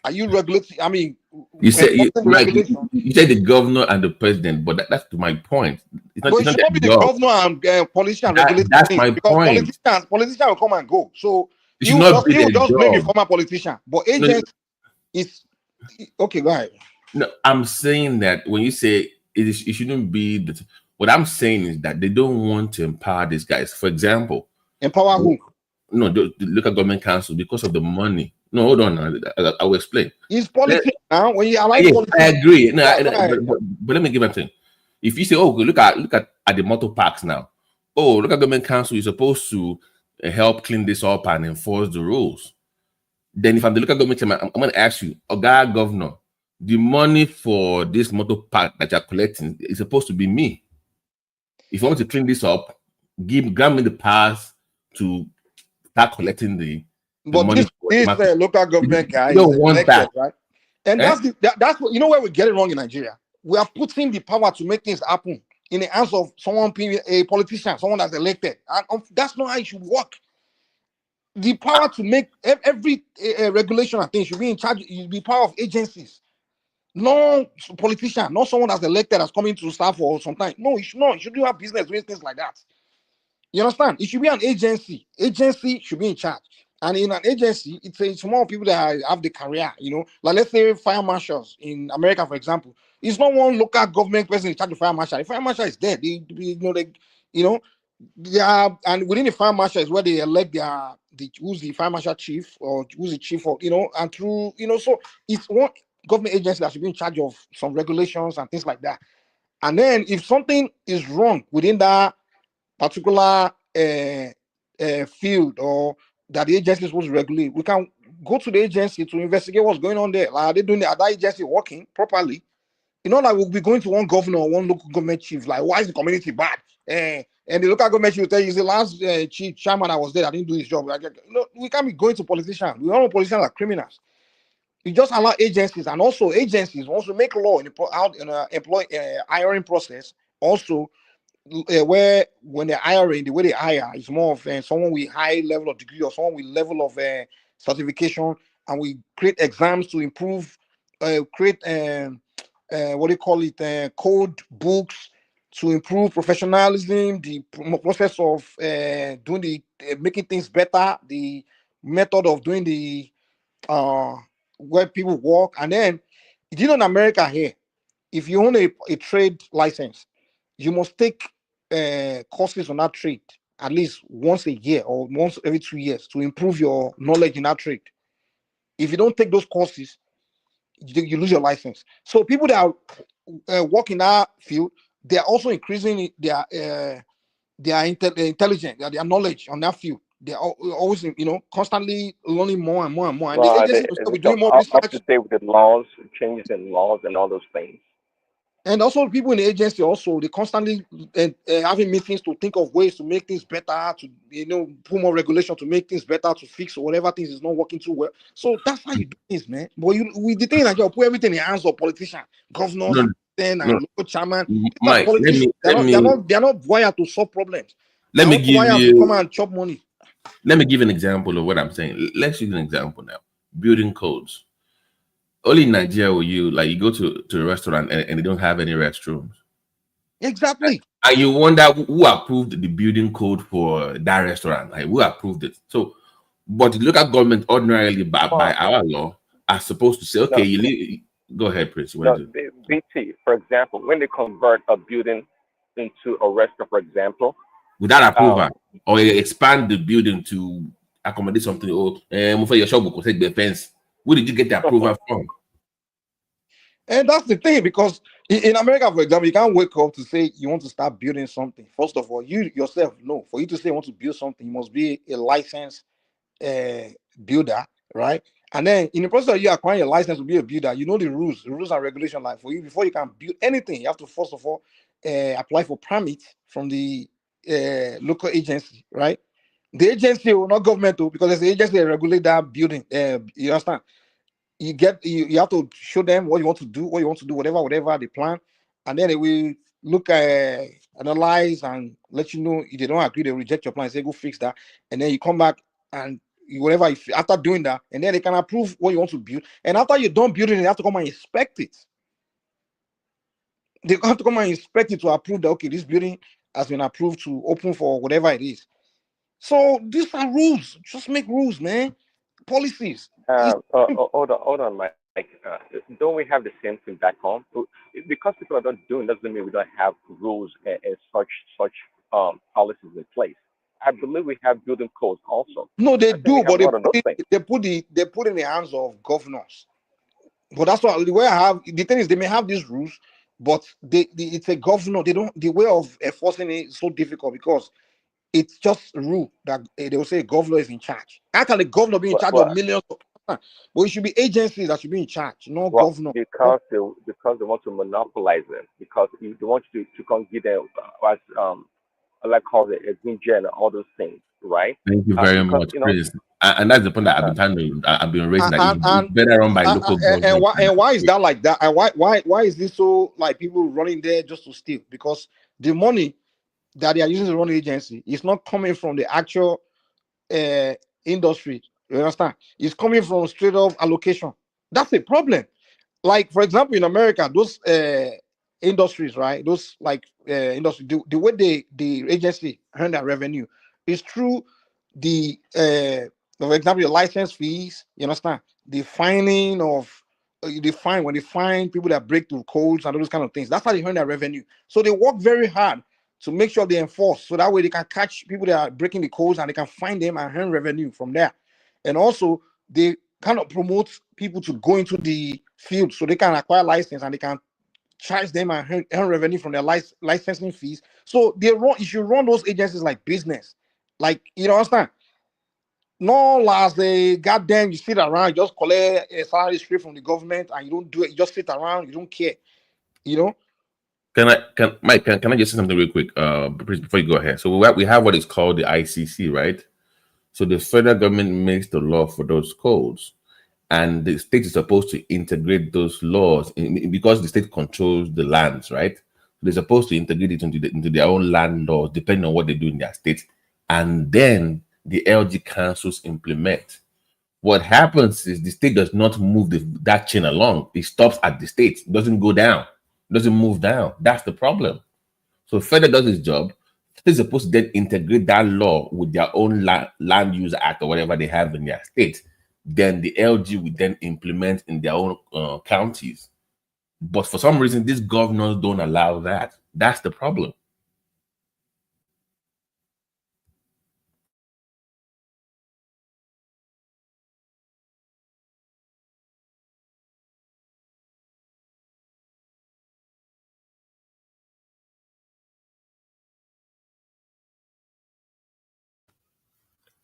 are you regulating? I mean, you said you said the governor and the president, but that's to my point. But it should not be the governor and politician regulating that's things, my because point. politicians will come and go. So It should not be he will their just blame the job. former politician. But agency is okay. Go ahead. No, I'm saying that when you say it shouldn't be what I'm saying is that they don't want to empower these guys. For example, empower who? No, the local government council, because of the money. No, hold on. I will explain. It's politics now. When you align politics, I agree. No, but let me give a thing. If you say, "Oh, look at the motor parks now," oh, local government council is supposed to help clean this up and enforce the rules. Then, if I'm the local government chairman, I'm going to ask you, "Okay, governor, the money for this motor park that you're collecting is supposed to be me. If you want to clean this up, grant me the pass to start collecting the money." This local government guy is elected, right? And that's what, you know where we get it wrong in Nigeria. We are putting the power to make things happen in the hands of someone, a politician, someone that's elected, and that's not how it should work. The power to make every regulation and thing should be in charge. It be power of agencies, no politician, not someone that's elected that's coming to staff or something. No, it should not. It shouldn't have business doing things like that. You understand? It should be an agency. Agency should be in charge. And in an agency, it's more people that have the career, you know. Like let's say fire marshals in America, for example. It's not one local government person in charge of fire marshal. The fire marshal is dead. They are, and within the fire marshal is where they elect who's the fire marshal chief or who's the chief of, and through, so it's one government agency that should be in charge of some regulations and things like that. And then if something is wrong within that particular field or that the agency is supposed to regulate, we can go to the agency to investigate what's going on there. Like, are they doing are that agency working properly? Like we'll be going to one governor or one local government chief, like, why is the community bad? And the local government chief will tell you, the last chief chairman I was there, I didn't do his job. We can't be going to politicians. We all know politicians are criminals. We just allow agencies, and also agencies also make law in the hiring process. Also, where when they're hiring, the way they hire is more of someone with high level of degree or someone with level of certification, and we create exams to improve, create code books to improve professionalism, the process of doing making things better, the method of doing the where people work. And then, in America here, if you own a trade license, you must take courses on that trade at least once a year or once every 2 years to improve your knowledge in that trade. If you don't take those courses, you lose your license. So people that work in that field, they are also increasing their intelligence, their knowledge on that field. They're always, constantly learning more and more and more. And the agency will be doing more research. Up to date with the laws, changes in laws, and all those things. And also, people in the agency also, they constantly having meetings to think of ways to make things better, to put more regulation to make things better, to fix whatever things is not working too well. So that's how you do things, man. But we the thing that you put everything in the hands of politicians, governors, and local chairman. Mike, they're not wired to solve problems. Let me give you to come and chop money. Let me give an example of what I'm saying. Let's use an example now. Building codes. Only in Nigeria will you go to a restaurant and they don't have any restrooms. Exactly. And you wonder who approved the building code for that restaurant. Like, who approved it? So, but the local government ordinarily by our law are supposed to say, okay, go ahead, Prince. BT, for example, when they convert a building into a restaurant, for example, without approval, or expand the building to accommodate something, for your shop will take the fence. Where did you get the approval from? And that's the thing, because in America, for example, you can't wake up to say you want to start building something. First of all, you yourself know, for you to say you want to build something, you must be a licensed builder, right? And then in the process of you acquiring a license to be a builder, you know the rules and regulations. Like for you, before you can build anything, you have to first of all apply for permit from the local agency, right? The agency will not government too, because there's the agency that regulate that building. You understand? You have to show them what you want to do, whatever they plan, and then they will look at analyze and let you know if they don't agree, they reject your plan, say go fix that, and then you come back and whatever after doing that, and then they can approve what you want to build. And after you're done building, they have to come and inspect it. They have to come and inspect it to approve that okay, this building has been approved to open for whatever it is. So these are rules. Just make rules, man. Policies. Hold on, Mike. Don't we have the same thing back home? Because people are not doing doesn't mean we don't have rules and such policies in place. I believe we have building codes also. No, they do, but they put in the hands of governors. But that's what the way I have the thing is they may have these rules, but it's a governor. They don't the way of enforcing it is so difficult because it's just a rule that they will say a governor is in charge. How can the governor be in charge of millions? But it should be agencies that should be in charge, not governor. Because they want to monopolize them. Because they want you to come give them like call it a green and all those things, right? Thank you very much, Chris. And that's the point that I've been raising that it's better run by local government. And why is that like that? And why is this so like people running there just to steal? Because the money that they are using to run the agency is not coming from the actual industry. You understand? It's coming from straight off allocation. That's a problem. Like for example, in America, those industries, right? Those like industry, the way the agency earn that revenue is through the for example, the license fees. You understand? The fining of when they find people that break through codes and all those kind of things. That's how they earn that revenue. So they work very hard to make sure they enforce, so that way they can catch people that are breaking the codes and they can find them and earn revenue from there. And also they kind of promote people to go into the field so they can acquire license and they can charge them and earn revenue from their licensing fees. So you should run those agencies like business, like you understand. No, last they goddamn you sit around, you just collect a salary straight from the government and you don't do it, you just sit around, you don't care, Can I just say something real quick before you go ahead? So we have what is called the ICC, right? So the federal government makes the law for those codes, and the state is supposed to integrate those laws because the state controls the lands, right? They're supposed to integrate it into their own land laws, depending on what they do in their state, and then the LG councils implement. What happens is the state does not move that chain along. It stops at the state. It doesn't go down. It doesn't move down. That's the problem. So federal does its job. They're supposed to then integrate that law with their own land use act or whatever they have in their state. Then the LG will then implement in their own counties. But for some reason, these governors don't allow that. That's the problem.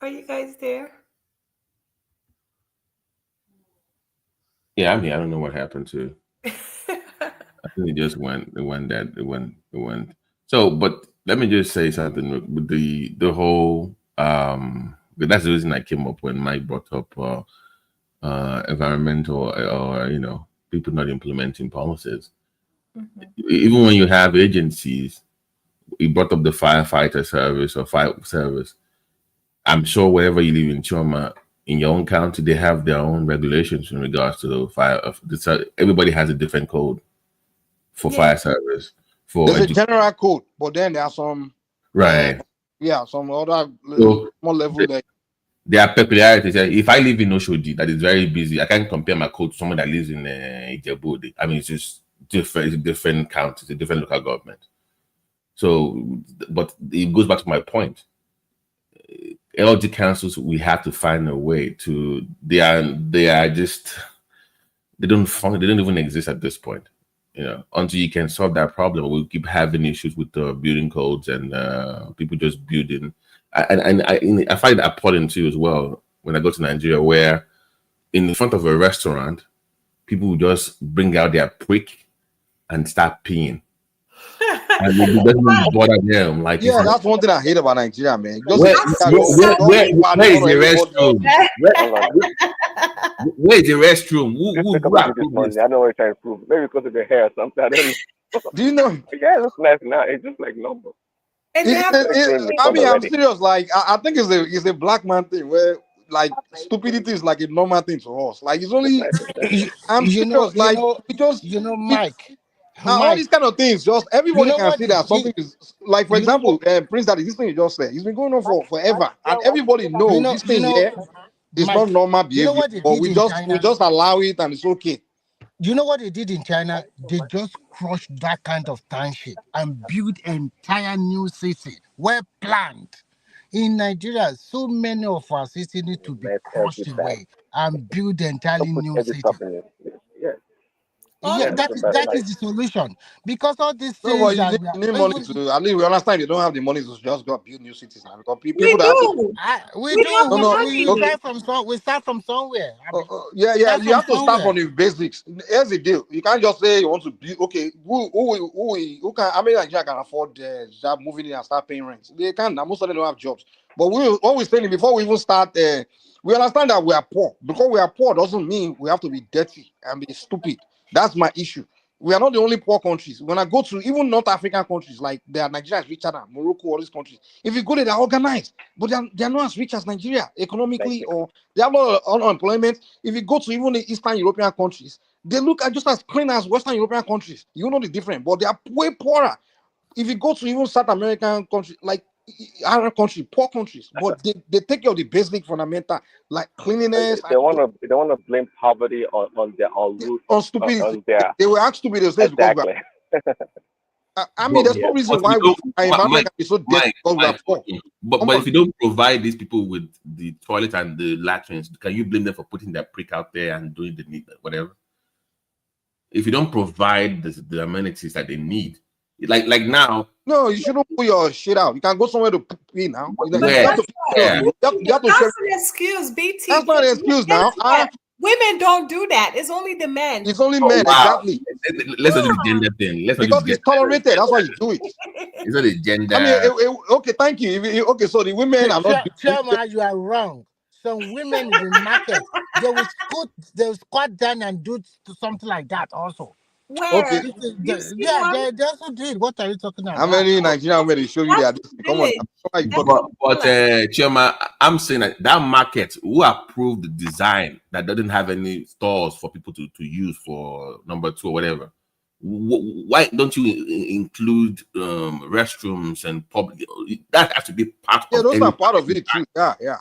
Are you guys there? Yeah, I'm here. I don't know what happened to. I think it just went. It went. So, but let me just say something with the whole. That's the reason I came up when Mike brought up environmental or people not implementing policies. Mm-hmm. Even when you have agencies, he brought up the firefighter service or fire service. I'm sure wherever you live in Choma, in your own county, they have their own regulations in regards to the fire. Everybody has a different code for fire service. There's a general code, but then there are some some other more level there. There are peculiarities. If I live in Oshodi, that is very busy, I can't compare my code to someone that lives in Ijebu. I mean, it's just different. It's a different county, it's a different local government. So, but it goes back to my point. LG councils, we have to find a way to. They don't even exist at this point. Until you can solve that problem, we'll keep having issues with the building codes and people just building. And I find it appalling too as well when I go to Nigeria, where in the front of a restaurant, people will just bring out their prick and start peeing. And it doesn't even bother them. Like, yeah, that's one thing I hate about Nigeria, man. Where is the restroom? Where is the restroom? Who I don't know what you're trying to prove. Maybe because of the hair or something. I don't know. Do you know? Yeah, it looks nice now. It's just like normal. I mean, I'm serious. Like, I think it's a black man thing where like stupidity is like a normal thing to us. Like, it's only I'm serious. Like, Mike. All these kind of things, just everybody can see that something is like, for example, Prince Daddy, this thing you just said, it's been going on for forever, and everybody knows this thing here is not normal behavior, but we just allow it and it's okay. You know what they did in China? They just crushed that kind of township and built entire new city, well planned. In Nigeria, so many of our cities need to be crushed away and build entirely new cities. Yeah, that is the solution, because all these things. No, you need money to. At least we understand they don't have the money to just go build new cities now. Because people we start from somewhere. Yeah. You have to start from the basics. Here's the deal: you can't just say you want to build. Okay, who can? I mean, Nigeria can afford job moving in and start paying rent. They can. Most of them don't have jobs. But what we're saying before we even start, we understand that we are poor. Because we are poor doesn't mean we have to be dirty and be stupid. That's my issue. We are not the only poor countries. When I go to even North African countries, like Nigeria is richer than Morocco, all these countries. If you go there, they're organized, but they're not as rich as Nigeria economically, or they have a lot of unemployment. If you go to even the Eastern European countries, they look just as clean as Western European countries. You know the difference, but they are way poorer. If you go to even South American countries, like Arab countries, poor countries, but they take care of the basic fundamental, like cleanliness. They want to blame poverty on stupidity. They were asked stupid exactly. I mean, there's no reason why our environment can be so dirty because we are poor. But if you don't provide these people with the toilet and the latrines, can you blame them for putting their prick out there and doing the need, whatever? If you don't provide the amenities that they need, like now. No, you shouldn't put your shit out. You can go somewhere to pee now. That's an excuse, BT. That's not an excuse now. Women don't do that. It's only the men. It's only men, exactly. Let's not do the gender thing. Because it's tolerated. That's why you do it. It's not the gender. I mean, okay, thank you. Okay, so the women are not. Chairman, you are wrong. Some women in the market, they will squat down and do something like that also. Where? Okay. They also did. What are you talking about? How many Nigerian women show you that? Come on. But Chairman, I'm saying that market who approved the design that doesn't have any stores for people to use for number 2 or whatever. Why don't you include restrooms and public? That has to be part of it. Yeah, those are part of it too. Yeah.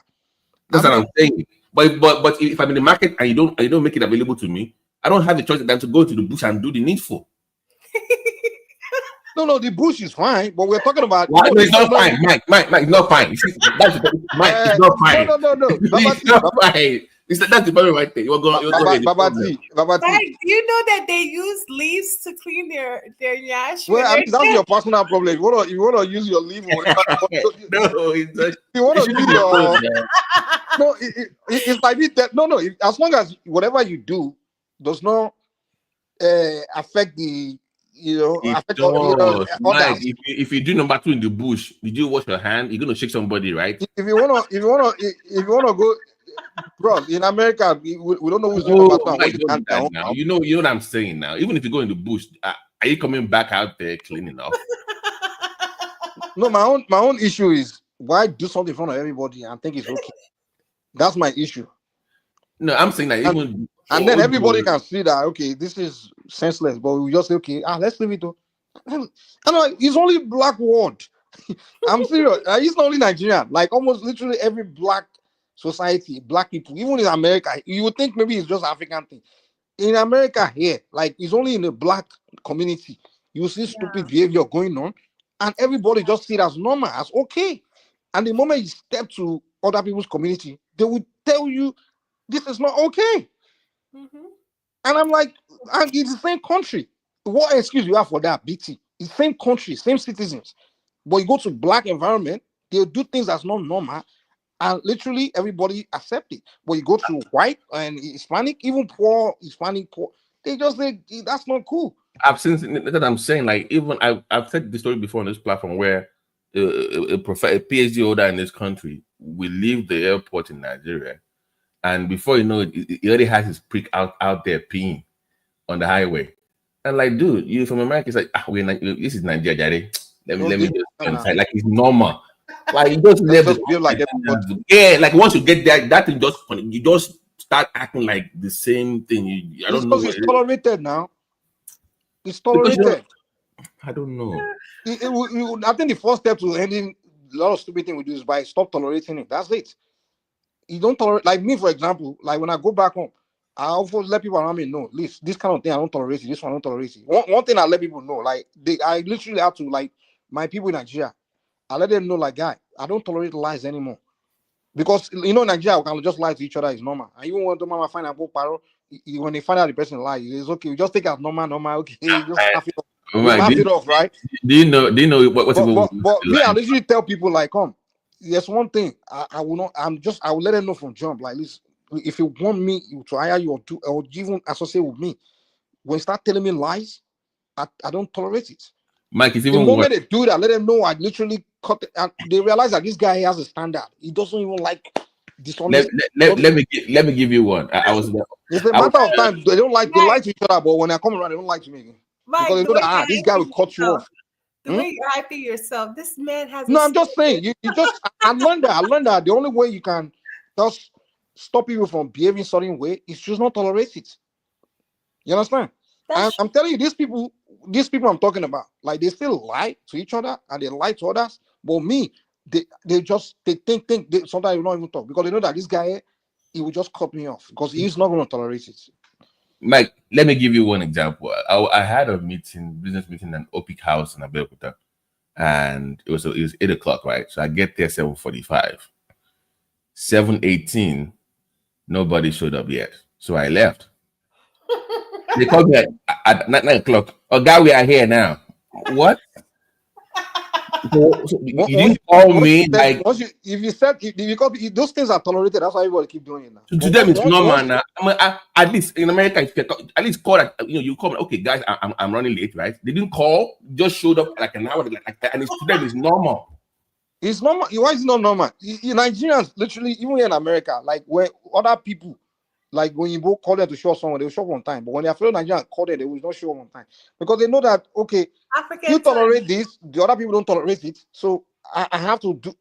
That's what I'm saying. But if I'm in the market and you don't make it available to me, I don't have a choice than to go to the bush and do the needful. No, the bush is fine, but we're talking about. No, it's not fine, Mike. It's not fine. Mike, it's not fine. No. It's not fine. That's the very right thing. Babati. You know that they use leaves to clean their yash. Well, I mean, that's your personal problem. You wanna use your leaf. No, it's not. You wanna use your. No, it's like it. No. As long as whatever you do does not affect the. Mike, if you do number 2 in the bush, did you wash your hand? You're gonna shake somebody, right? If you wanna go, bro, in America, we don't know who's doing number 2. Now. You know what I'm saying now. Even if you go in the bush, are you coming back out there cleaning up? No, my own issue is why do something in front of everybody and think it's okay. That's my issue. No, I'm saying that even. And then everybody can see that, okay, this is senseless, but we just say, okay, let's leave it though. I know it's only black world. I'm serious. It's not only Nigerian. Like almost literally every black society, black people, even in America, you would think maybe it's just African thing. In America here, like it's only in the black community, you see stupid behavior going on, and everybody just see it as normal, as okay. And the moment you step to other people's community, they will tell you this is not okay. Mm-hmm. And I'm like, and it's the same country. What excuse you have for that, BT? It's the same country, same citizens. But you go to black environment, they'll do things that's not normal. And literally everybody accept it. But you go to white and Hispanic, even poor Hispanic poor, they just say that's not cool. I've seen that. I'm saying, like, even I've said the story before on this platform where a PhD holder in this country will leave the airport in Nigeria, and before you know it, he already has his prick out there peeing on the highway. And like, dude, you from America? It's like, this is Nigeria, Daddy. Let me just inside. Like, it's normal. Like, you just live like yeah. Like, once you get that thing, you just start acting like the same thing. I don't know. It's tolerated now. It's tolerated. I don't know. I think the first step to ending a lot of stupid things we do is by stop tolerating it. That's it. You don't tolerate, like me, for example, like when I go back home, I also let people around me know, this kind of thing I don't tolerate it. This one I don't tolerate it. One thing I let people know, like I literally have to, like, my people in Nigeria, I let them know, like, guy, I don't tolerate lies anymore. Because you know, Nigeria, we can just lie to each other, is normal. And even when the mama find out paro, when they find out the person lie, it's okay. We just take it as normal, okay. Just laugh it off. Laugh it off, right? Do you know what but me, I literally tell people, like, come, there's one thing I will not. I will let them know from jump. Like, listen, if you want me to hire you or even associate with me, when you start telling me lies, I don't tolerate it. Mike, it's the even moment worse. they do that, let them know I literally cut it, and they realize that this guy has a standard. He doesn't even like dishonest. Let me give you one. I was there. It's a matter of time. They don't like, they lie to each other, but when I come around, they don't like to me. Mike, Because they know that this guy will cut you off. The way you're hyping yourself, this man has. No, I'm just saying. You just. I learned that. I learned that the only way you can just stop people from behaving certain way is just not tolerate it. You understand? I'm telling you, these people I'm talking about, like, they still lie to each other and they lie to others. But me, they think sometimes you don't even talk because they know that this guy, he will just cut me off because he's not going to tolerate it. Mike, let me give you one example. I had a business meeting at Opic House in Abeokuta, and it was 8 o'clock, right? So I get there 7:45. 7:18, nobody showed up yet. So I left. They called me at 9 o'clock. Oh, guy, we are here now. What? So you didn't call me like. If you said because those things are tolerated, that's why everybody keep doing it now. To them, it's normal now. At least in America, at least call that. You call me. Okay, guys, I'm running late, right? They didn't call. Just showed up like an hour, like that, and to them, it's normal. It's normal. Why is it not normal? Nigerians, literally, even here in America, like where other people, like when you call them to show someone, they will show up on time. But when they are fellow Nigerians call them, they will not show up on time because they know that, okay, you tolerate this, the other people don't tolerate it. So I have to do.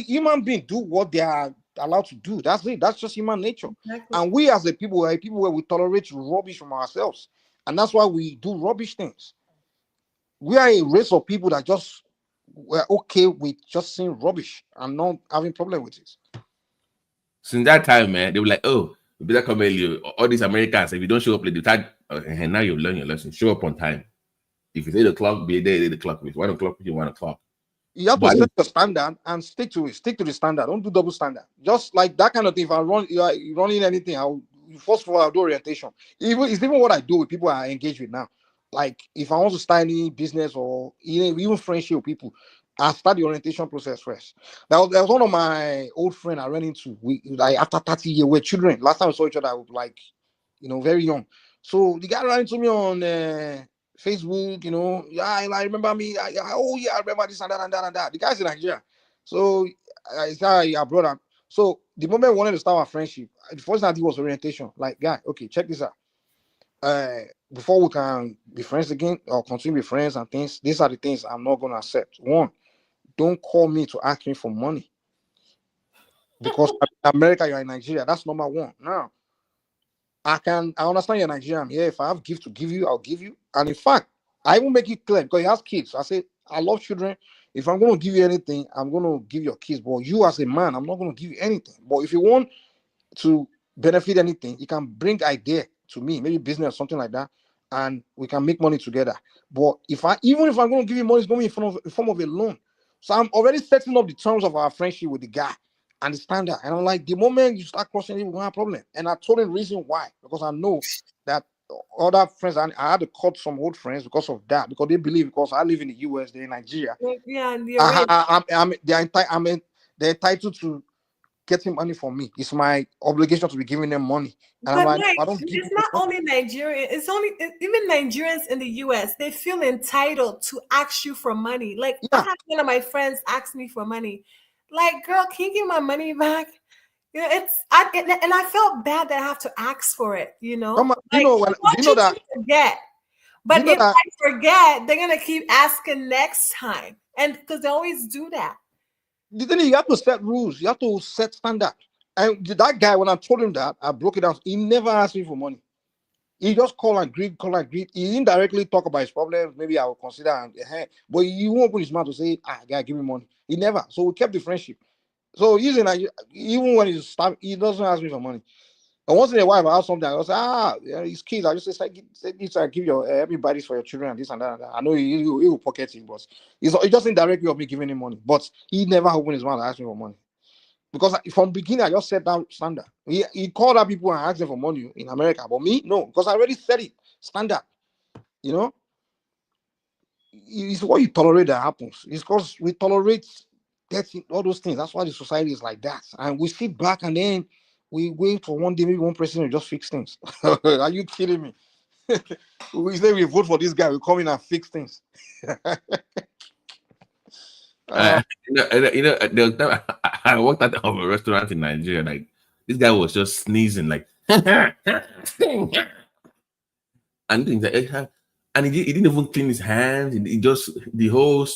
Human beings do what they are allowed to do. That's it. That's just human nature. Exactly. And we as a people are people where we tolerate rubbish from ourselves, and that's why we do rubbish things. We are a race of people that just we're okay with just seeing rubbish and not having problem with it. Since that time, man, they were like, "Oh, you better come early." All these Americans, if you don't show up late, and now you've learned your lesson. Show up on time. If it's 8 o'clock, be there 8 o'clock. If it's 1 o'clock, be 1 o'clock. You have to set the standard and stick to it. Stick to the standard. Don't do double standard. Just like that kind of thing. If I run, you're running anything, first of all, I'll do orientation. It's even what I do with people I engage with now. Like if I want to start any business or even friendship with people, I start the orientation process first. That was one of my old friends I ran into. We like after 30 years, we're children. Last time we saw each other, I was like, very young. So the guy ran into me on Facebook, I remember me. I remember this and that and that and that. The guy's in Nigeria. So I said, yeah, brother. So the moment we wanted to start our friendship, the first thing I did was orientation. Like, guy, okay, check this out. Before we can be friends again or continue to be friends and things, these are the things I'm not going to accept. One, don't call me to ask me for money. Because in America, you're in Nigeria. That's number one. Now, I understand you're Nigerian. Yeah, if I have gift to give you, I'll give you. And in fact, I will make it clear because he has kids. I say, I love children. If I'm going to give you anything, I'm going to give your kids. But you as a man, I'm not going to give you anything. But if you want to benefit anything, you can bring idea to me, maybe business or something like that, and we can make money together. But even if I'm going to give you money, it's going to be in form of a loan. So I'm already setting up the terms of our friendship with the guy and the standard. And I'm like, the moment you start crossing it, we're going to have a problem. And I told him the reason why, because I know that other friends, I had to cut some old friends because of that, because they believe because I live in the US, they're in Nigeria. Yeah, they're entitled to getting money from me. It's my obligation to be giving them money. And But I'm like, Mike, I don't give it's not only Nigeria. It's even Nigerians in the U.S. They feel entitled to ask you for money. Like I had one of my friends ask me for money. Like, girl, can you give my money back? You know, and I felt bad that I have to ask for it. You know, Come on, like, you know I want you to forget. But if I forget, they're gonna keep asking next time, and because they always do that. The thing is, you have to set rules. You have to set standard. And that guy, when I told him that, I broke it down. He never asked me for money. He just call and greet. He indirectly talk about his problems. Maybe I will consider, but he won't open his mouth to say, guy, give me money. He never. So we kept the friendship. So even when he doesn't ask me for money. And once in a while, if I have something, I'll say, his kids, I just say, give your everybody's for your children and this and that. I know he will pocket it, but it's just indirectly of me giving him money. But he never opened his mouth to ask me for money. Because from beginning, I just set down standard. He called out people and asked them for money in America, but me, no, because I already set it standard. You know, it's what you tolerate that happens. It's because we tolerate all those things. That's why the society is like that. And we sit back and then we wait for one day, maybe one person will just fix things. Are you kidding me? We say we vote for this guy, we come in and fix things. I worked at a restaurant in Nigeria. Like this guy was just sneezing, like, and things like, and he didn't even clean his hands. He just the whole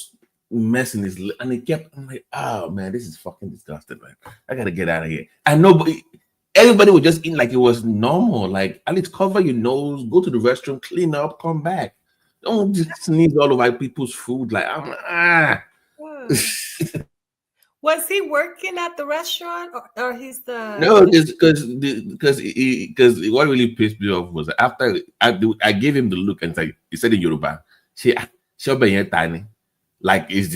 mess in his lip, and he kept. I'm like, oh man, this is fucking disgusting, man. I gotta get out of here. And nobody, everybody was just eating like it was normal. Like, at least cover your nose, go to the restroom, clean up, come back. Don't just sneeze all over people's food. Like, Was he working at the restaurant or he's the No, because what really pissed me off was after I gave him the look and he said in Yoruba, tiny, like is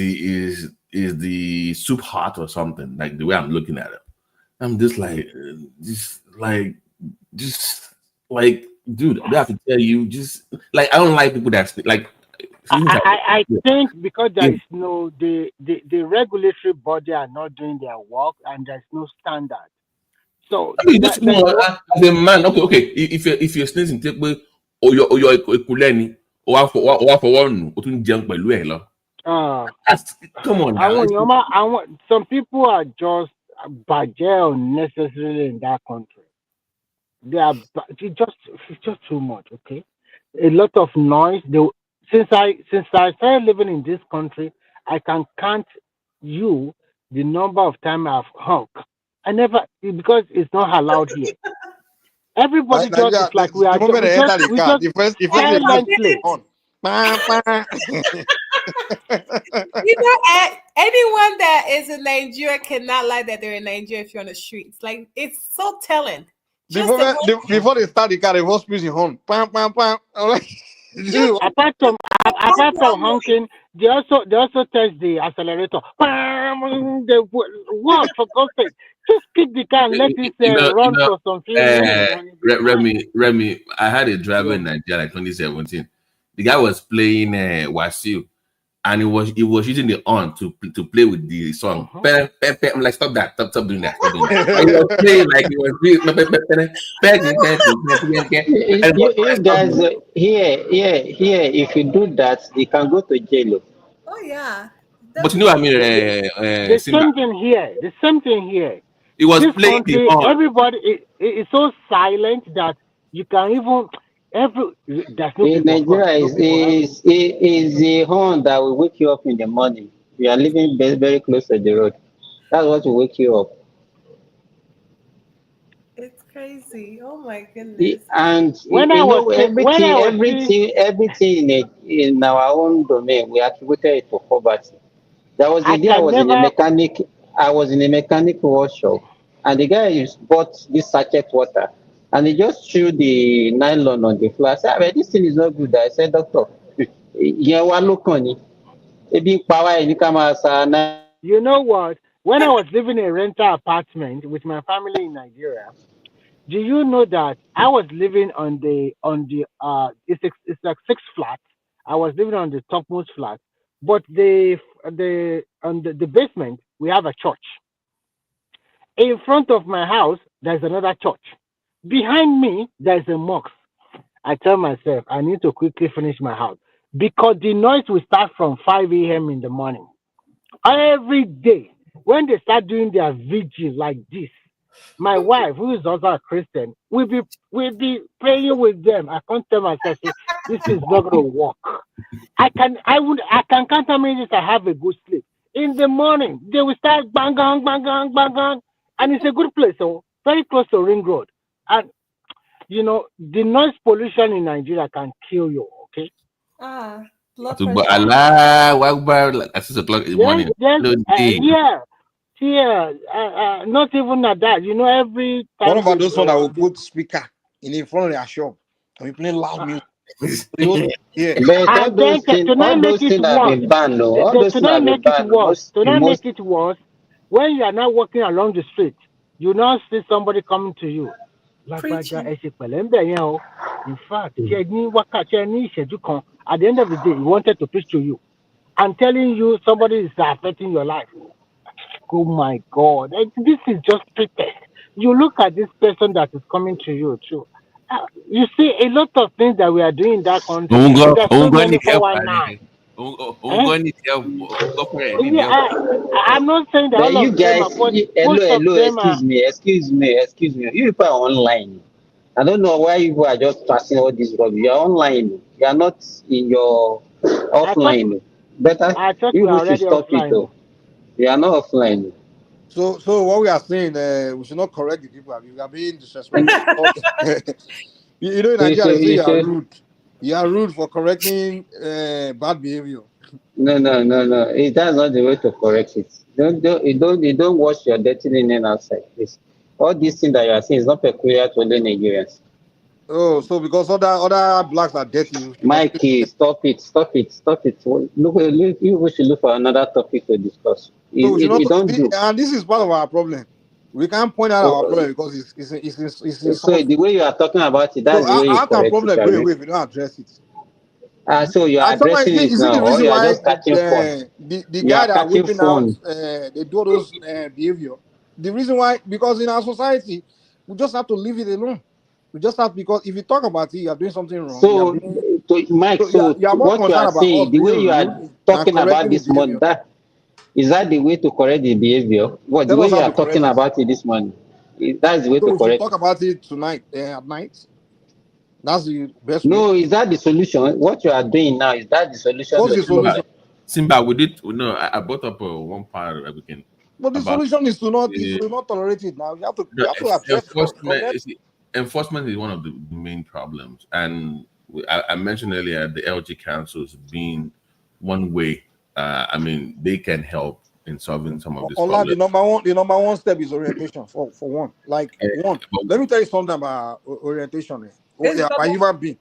the soup hot or something? Like the way I'm looking at it, I'm just like, dude, I have to tell you, just like I don't like people that like. I think because there is no the regulatory body are not doing their work and there's no standard. So as a man, okay. If you're sneezing, take away or your ekuleni or for one or to jump by Luella. Come on now. Some people are just bajel unnecessarily in that country. It's just too much. Okay, a lot of noise. Since I started living in this country, I can count the number of times I've honked. I never, because it's not allowed here. Everybody just is like we are silently. Anyone that is in Nigeria cannot lie that they're in Nigeria if you're on the streets. Like, it's so telling. Before they start the car, they was using horn. Pam, pam, pam. Apart from honking, they also test the accelerator. What, for God's sake? Just kick the car and let it run for some few minutes. Remy, I had a driver in Nigeria like 2017. The guy was playing Wasiu, and he was using the on to play with the song. I'm like, stop that, stop doing that. Stop doing that. He was playing like he was you guys here, if you do that, you can go to jail. Oh yeah. But you know what I mean? The same thing here. It was playing country, the on. Everybody is so silent that you can even in Nigeria is the horn that will wake you up in the morning. You are living very, very close to the road. That's what will wake you up. It's crazy. Oh my goodness. And everything in our own domain, we attributed it to poverty. There was the day I was in a mechanic workshop, and the guy bought this sachet water. And he just threw the nylon on the floor. I said, this thing is not good. I said, doctor, you know what? When I was living in a rental apartment with my family in Nigeria, do you know that I was living on the it's like 6 flats. I was living on the topmost flat, but on the basement we have a church. In front of my house, there's another church. Behind me, there's a mosque. I tell myself I need to quickly finish my house because the noise will start from 5 a.m. in the morning. Every day, when they start doing their vigil like this, my wife, who is also a Christian, will be praying with them. I can't tell myself, say, this is not going to work. I can count how many days I have a good sleep. In the morning, they will start bang, bang, bang, bang, bang, bang, and it's a good place, so very close to Ring Road. And you know, the noise pollution in Nigeria can kill you. Okay. Blood So, pressure. but Allah, Akbar, at 6 o'clock in the morning. Not even at that. You know, every time. What about those one that will put speaker in front of their shop and we play loud music? Yeah. But all those things have been banned, though. All those To things not have been make banned. it worse, when you are now walking along the street, you now see somebody coming to you. Preaching. In fact, at the end of the day, he wanted to preach to you. I'm telling you, somebody is affecting your life. Oh my God, this is just pretext. You look at this person that is coming to you too. You see a lot of things that we are doing in that country. There's so many 419. I'm not saying that But all you of them guys, are, but most of them are. excuse me. You people are online. I don't know why you are just passing all this rubbish. You are online. You are not in your offline. I thought You we are should already stop offline. it though. You are not offline. So what we are saying, we should not correct the people. We are being disrespectful. you know, in Nigeria, they say you are rude. You are rude for correcting bad behavior. No. That's not the way to correct it. Don't wash your dirty linen outside, please. All these things that you are saying is not peculiar to only Nigerians. Oh, so because other blacks are dirty. Mikey, stop it. Look, you should look for another topic to discuss. And this is part of our problem. We can't point out our problem because it's so the way you are talking about it, that's the way you how can correct problem it. go away if you don't address it? So you are addressing it now, or you are just catching phone? The guy that whipping out, they do those behavior. The reason why, because in our society, we just have to leave it alone. We just have, because if you talk about it, you are doing something wrong. So, Mike, you are more what you are saying, the way you are talking about this morning, is that the way to correct the behavior? What the way you are talking about it this morning, that's the way to correct. Talk about it tonight at night. That's the best way. No, is that the solution? What you are doing now, is that the solution? What's the solution? Simba, we did. No, I brought up one part that we can. But the solution is to not tolerate it now. You have to address it. Enforcement is one of the main problems, and I mentioned earlier the LG councils being one way. I mean, they can help in solving some of this. The number one step is orientation for one. Let me tell you something about orientation. By human being,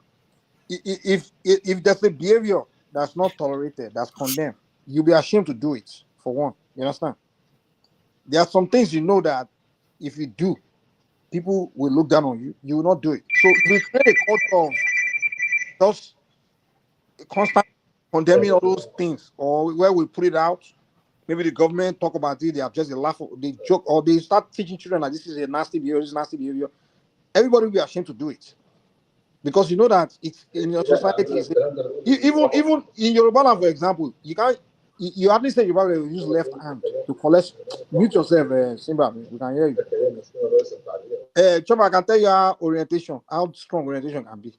if there's a behavior that's not tolerated, that's condemned, you'll be ashamed to do it. For one, you understand? There are some things you know that if you do, people will look down on you. You will not do it. So if we create a culture of just constant condemning all those things, or where we put it out, maybe the government talk about it, they have just a laugh, they joke, or they start teaching children that this is a nasty behavior, this is nasty behavior. Everybody will be ashamed to do it. Because you know that it's in your society, even in Yoruba land, for example, you hardly say Yoruba will use left hand to collect. Mute yourself, Simba, we can hear you. Choma, I can tell you how strong orientation can be.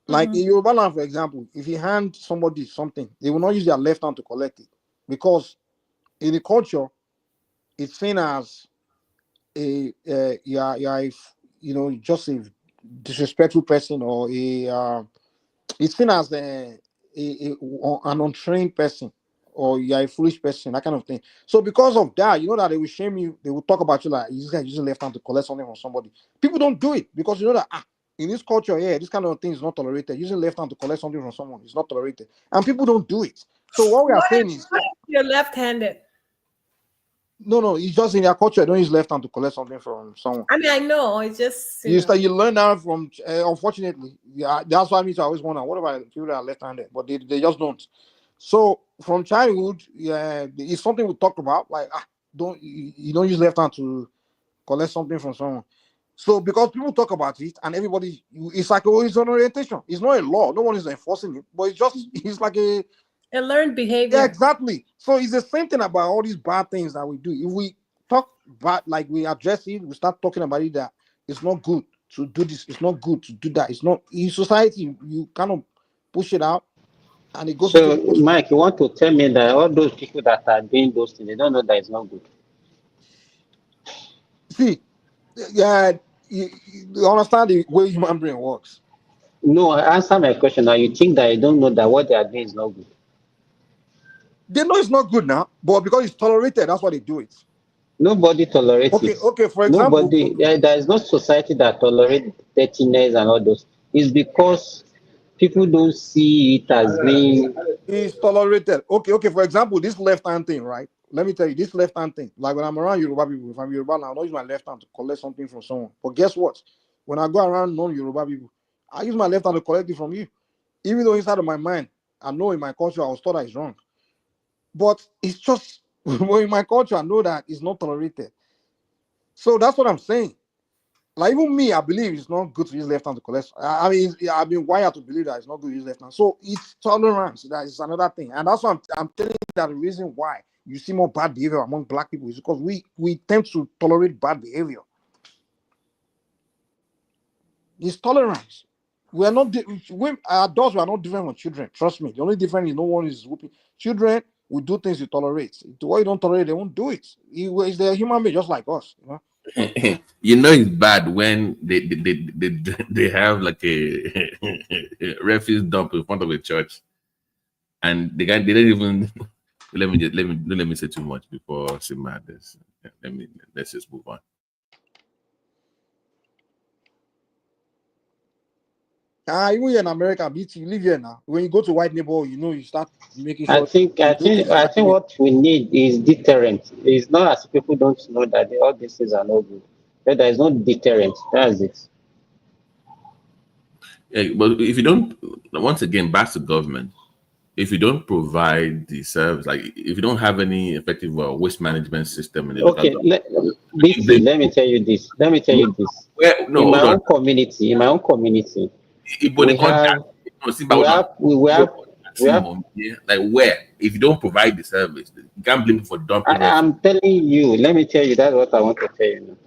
Like in Yoruba land, for example, if you hand somebody something, they will not use their left hand to collect it, because in the culture, it's seen as just a disrespectful person, or it's seen as an untrained person, or you're a foolish person, that kind of thing. So because of that, you know that they will shame you. They will talk about you like this guy using left hand to collect something from somebody. People don't do it because you know that in this culture, this kind of thing is not tolerated. Using left hand to collect something from someone is not tolerated, and people don't do it. So what we are saying is, you're left-handed. No, it's just in your culture. Don't use left hand to collect something from someone. I mean, I know. It's just you learn that from. Unfortunately, that's why I always wonder, what about people that are left-handed, but they just don't. So from childhood, it's something we talked about. Like, you don't use left hand to collect something from someone. So because people talk about it and everybody, it's like it's an orientation. It's not a law. No one is enforcing it, but it's like a learned behavior. Yeah, exactly. So it's the same thing about all these bad things that we do. If we talk bad, like we address it, we start talking about it that it's not good to do this. It's not good to do that. It's not in society. You kind of push it out, and it goes. So, Mike, you want to tell me that all those people that are doing those things, they don't know that it's not good? See, yeah, you understand the way human brain works. No, answer my question now. You think that I don't know that what they are doing is not good? They know it's not good now, but because it's tolerated, that's why they do it. Nobody tolerates it. Okay. For example, there is no society that tolerates dirtiness and all those. It's because people don't see it as being. It's tolerated. Okay. For example, this left hand thing, right? Let me tell you, this left hand thing. Like when I'm around Yoruba people, if I'm Yoruba now, I don't use my left hand to collect something from someone. But guess what? When I go around non-Yoruba people, I use my left hand to collect it from you. Even though inside of my mind, I know in my culture I was taught that it's wrong. But it's just, well, in my culture, I know that it's not tolerated. So that's what I'm saying. Like even me, I believe it's not good to use left hand to collect. I mean, I've been wired to believe that it's not good to use left hand. So it's tolerance. That is another thing. And that's why I'm telling you that the reason why you see more bad behavior among black people is because we tend to tolerate bad behavior. It's tolerance. We are not adults. We are not different from children. Trust me. The only difference is no one is whooping. Children will do things you tolerate. What you don't tolerate, they won't do it. It's the human being just like us. You know? You know it's bad when they have like a refuse dump in front of a church, and the guy they didn't even let me say too much before I say madness. Let's just move on. Even here in America, you live here now. When you go to white neighborhood, you start making sure. I think what we need is deterrent. It's not as people don't know that all these things are not good. But there is no deterrent. That's it. Yeah, but if you don't, once again, back to government. If you don't provide the service, like if you don't have any effective waste management system in the okay, let me tell you this. In my own community, we have like where if you don't provide the service, you can't blame people for dumping. I'm telling you. Let me tell you. That's what I want to tell you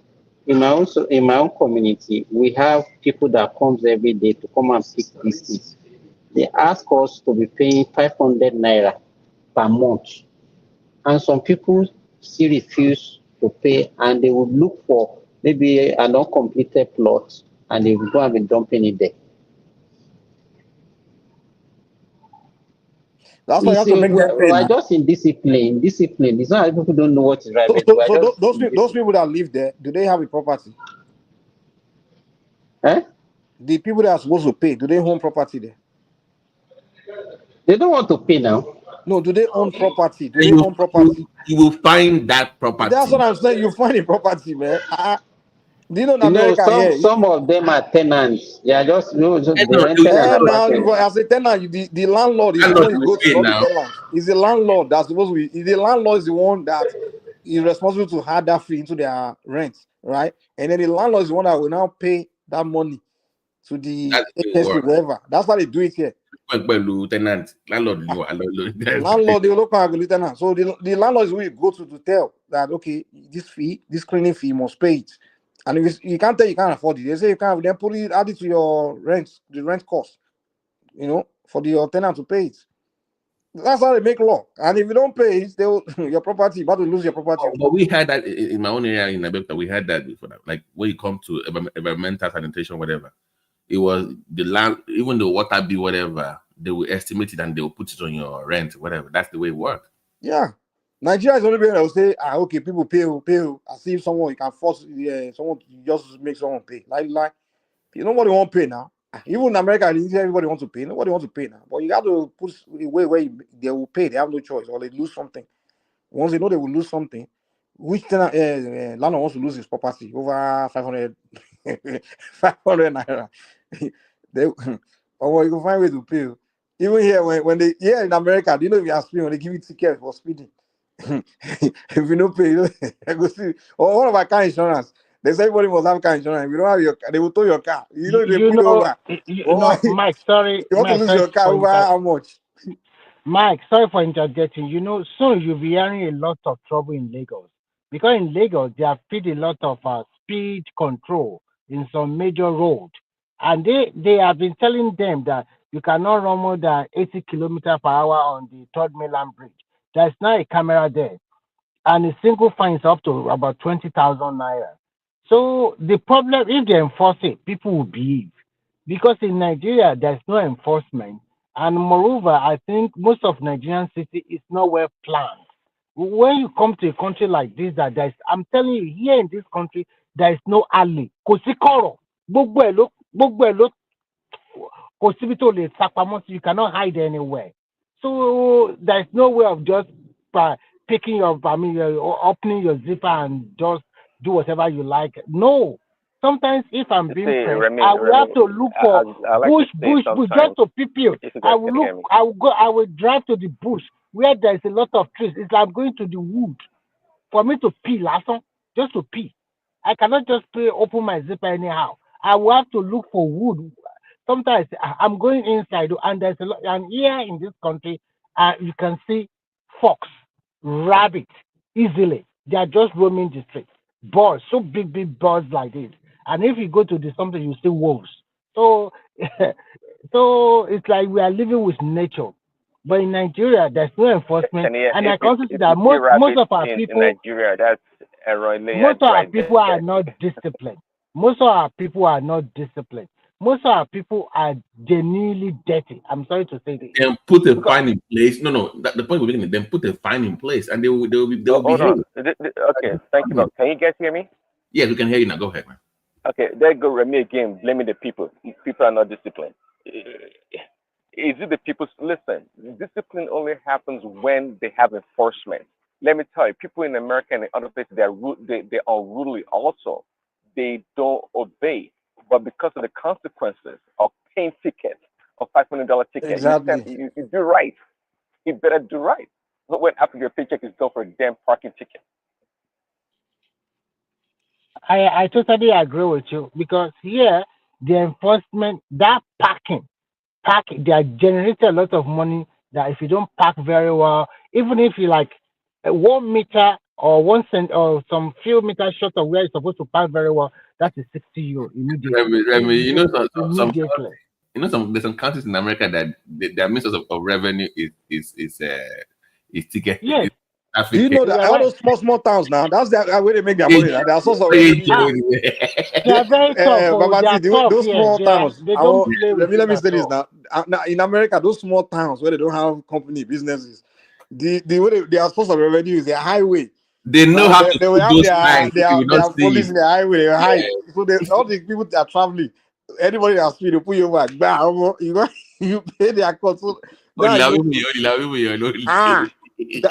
now. In my own community, we have people that comes every day to come and pick these things. They ask us to be paying 500 naira per month, and some people still refuse to pay, and they will look for maybe an uncompleted plot, and they will go and be dumping it there. That's why you have to make them pay. We're just in discipline. It's not that people don't know what is right. So those people that live there, do they have a property? The people that are supposed to pay, do they own property there? They don't want to pay now. No, do they own property? Do they own property? You will find that property. That's what I'm saying. You find a property, man. Do you know in America? Some of them are tenants. Yeah, just as a tenant, the landlord is the one you go to, not the tenant. It's the landlord that's supposed to be. The landlord is the one that is responsible to add that fee into their rent, right? And then the landlord is the one that will now pay that money to the agency, whatever. That's how they do it here. Lieutenant, landlord, the local lieutenant. So the landlord is who you go to tell that this cleaning fee must pay it. And if you can't tell you can't afford it, they say you can't, then add it to your rent, the rent cost, for your tenant to pay it. That's how they make law. And if you don't pay it, your property, you're about to lose your property. But we had that in my own area in America. We had that before. Like when you come to environmental sanitation, whatever, it was the land, even the water bill, whatever, they will estimate it and they will put it on your rent, whatever. That's the way it works. Yeah. Nigeria is only where they'll say, okay, people pay. I see someone you can force someone to just make someone pay. Like nobody won't pay now. Even in America, everybody wants to pay. Nobody wants to pay now. But you got to put a way where they will pay. They have no choice, or they lose something. Once they know they will lose something, which landlord wants to lose his property over 500 naira. Or you can find a way to pay. Even here, when they in America, if you are speeding, when they give you tickets for speeding. If you don't pay, I go see. Or one of our car insurance, There's everybody must have car insurance. If you don't have your car, they will tow your car. You know, they You pull you know, over. Mike, sorry, You want to Mike, lose sorry your car for over how much? Mike, sorry for interjecting. You know, soon you'll be hearing a lot of trouble in Lagos because in Lagos they have put a lot of speed control in some major road, and they have been telling them that you cannot run more than 80 kilometers per hour on the Third Mainland Bridge. There's not a camera there, and a single fine is up to about 20,000 naira. So the problem, if they enforce it, people will behave. Because in Nigeria, there's no enforcement. And moreover, I think most of Nigerian city is not well planned. When you come to a country like this, I'm telling you, here in this country, there is no alley. Kosikoro, gbogbo ẹ̀ ló kò síbi tó lè sapamọ́ sí, you cannot hide anywhere. So there's no way of just picking your, opening your zipper and just do whatever you like. No. Sometimes if I'm being pressed, Remy, I will have to look for I like bush, to say bush, just to people. if you I guys will can hear look, me. I will drive to the bush where there is a lot of trees. It's like going to the wood for me to pee, Lasson, just to pee. I cannot just open my zipper anyhow. I will have to look for wood. Sometimes I'm going inside, and there's a lot. And here in this country, you can see fox, rabbit easily. They are just roaming the street. Birds, so big birds like this. And if you go to the something, you see wolves. So, so it's like we are living with nature. But in Nigeria, there's no enforcement, and I can see that most of our people in Nigeria, that's most of our people are not disciplined. Most of our people are not disciplined. Most of our people are genuinely dirty. I'm sorry to say this. Then put a fine in place. No. The point we're making. Then put a fine in place, and they will hold on. Okay, thank you. Can you guys hear me? Yeah, we can hear you now. Go ahead, man. Okay, there go Remy again, blaming the people. People are not disciplined. Is it the people's? Listen, discipline only happens when they have enforcement. Let me tell you, people in America and in other places, they are unruly also. They don't obey. But because of the consequences of paying tickets, of $500 ticket, Exactly. you do right. You better do right. But when after your paycheck is done for a damn parking ticket. I totally agree with you because here the enforcement, that parking, they are generating a lot of money that if you don't park very well, even if you like 1 meter or 1 cent or some few meters short of where you're supposed to park very well, that is 60 euro immediately. Remy, you know immediately. There's some countries in America that their means of revenue is ticket. Yes. Do you know that all those small towns now? That's the way they make their money. Now. They are source of revenue. They are very tough. Those small towns. They don't play with let me say this now. Now. In America, those small towns where they don't have company businesses, the way their source of revenue is their highway. They know how to they will have their police in the highway. They will hide. Yeah. So all the people that are traveling, anybody that speed, they put you over. You pay their cost. So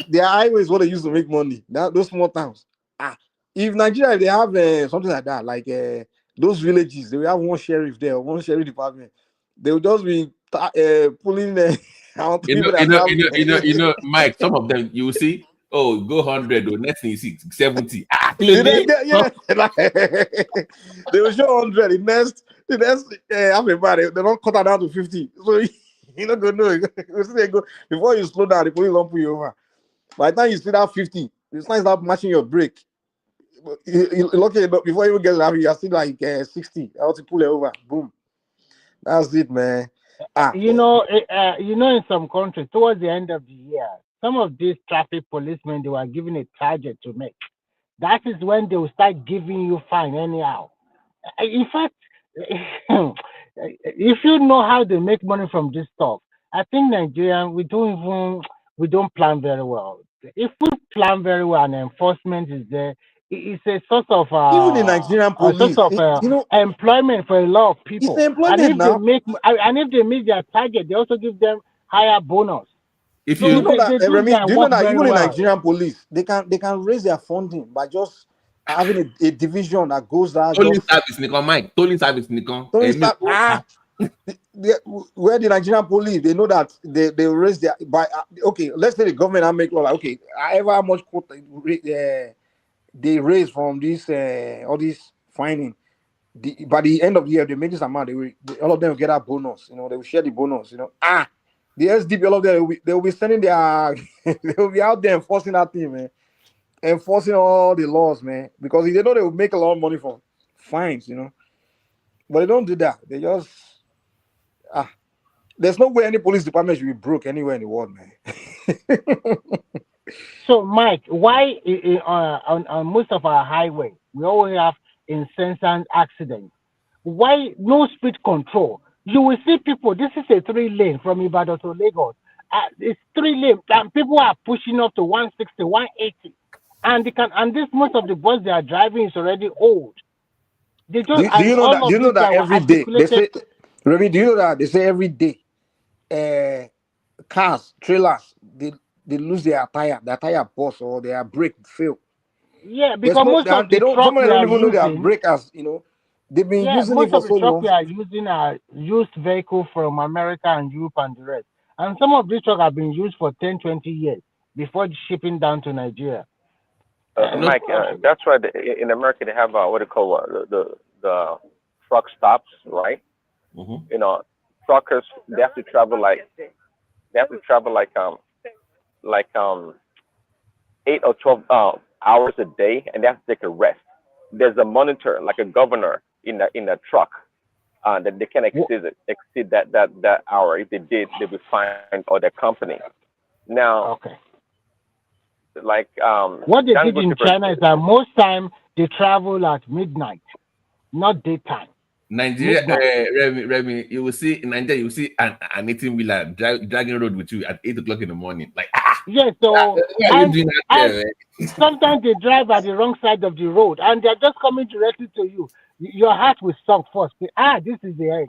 their highway is what they use to make money. Those small towns. If Nigeria they have something like that, like those villages, they will have one sheriff there, one sheriff department. They will just be pulling out people you know, Mike. Some of them you will see. Oh, go 100 or next thing you see 70. They will show 100. The next everybody they don't cut it down to 50. So you not gonna know. You go before you slow down, the police don't pull you over. By the time you see that 50, it's not start matching your brake. You look at it before you get there, you are still like 60. I want to pull it over. Boom. That's it, man. You know, in some countries, towards the end of the year, some of these traffic policemen, they were given a target to make. That is when they will start giving you fine anyhow. In fact, if you know how they make money from this stuff, I think Nigerian, we don't plan very well. If we plan very well and enforcement is there, it's a source of even the Nigerian police, employment for a lot of people. It's employment if they meet their target, they also give them higher bonus. Do you know that even the Nigerian police, they can raise their funding by just having a division that goes down. Tolling service, where the Nigerian police, they know that they raise their by okay. Let's say the government and make law like okay, however much quota they raise from this all these fining. By the end of the year, they made this amount. All of them will get a bonus. You know, they will share the bonus. You know, the SDP, all of them, they will be sending their, they will be out there enforcing that thing, man, enforcing all the laws, man, because they know they will make a lot of money from fines, you know, but they don't do that. They just there's no way any police department should be broke anywhere in the world, man. So, Mike, why on most of our highway we always have incessant accidents? Why no speed control? You will see people. This is a 3-lane from Ibadan to Lagos. It's 3 lane, and people are pushing up to 160, 180, and they can. And this most of the bus they are driving is already old. They just Do you know that? Do you know that every day they say, Remy? Do you know that they say every day, cars, trailers, they lose their tire burst or their brake fail. Yeah, because most of the trucks some of them don't even know their using, breakers. You know, they've been using it for so long. Most of the trucks we are using are used vehicles from America and Europe and the rest. And some of these trucks have been used for 10, 20 years before shipping down to Nigeria. Mike, that's why in America they have what they call the truck stops, right? Mm-hmm. You know, truckers they have to travel like 8 or 12 hours a day, and they have to take a rest. There's a monitor, like a governor, in a truck, that they can exceed that hour. If they did, they will fined or their company. Now, like what they did in China is that most time they travel at midnight, not daytime. Nigeria, Remy, you will see in Nigeria, you will see an 18-wheeler dragging road with you at 8 o'clock in the morning. Like, yes, so sometimes they drive at the wrong side of the road and they're just coming directly to you. Your heart will stop first. This is the end.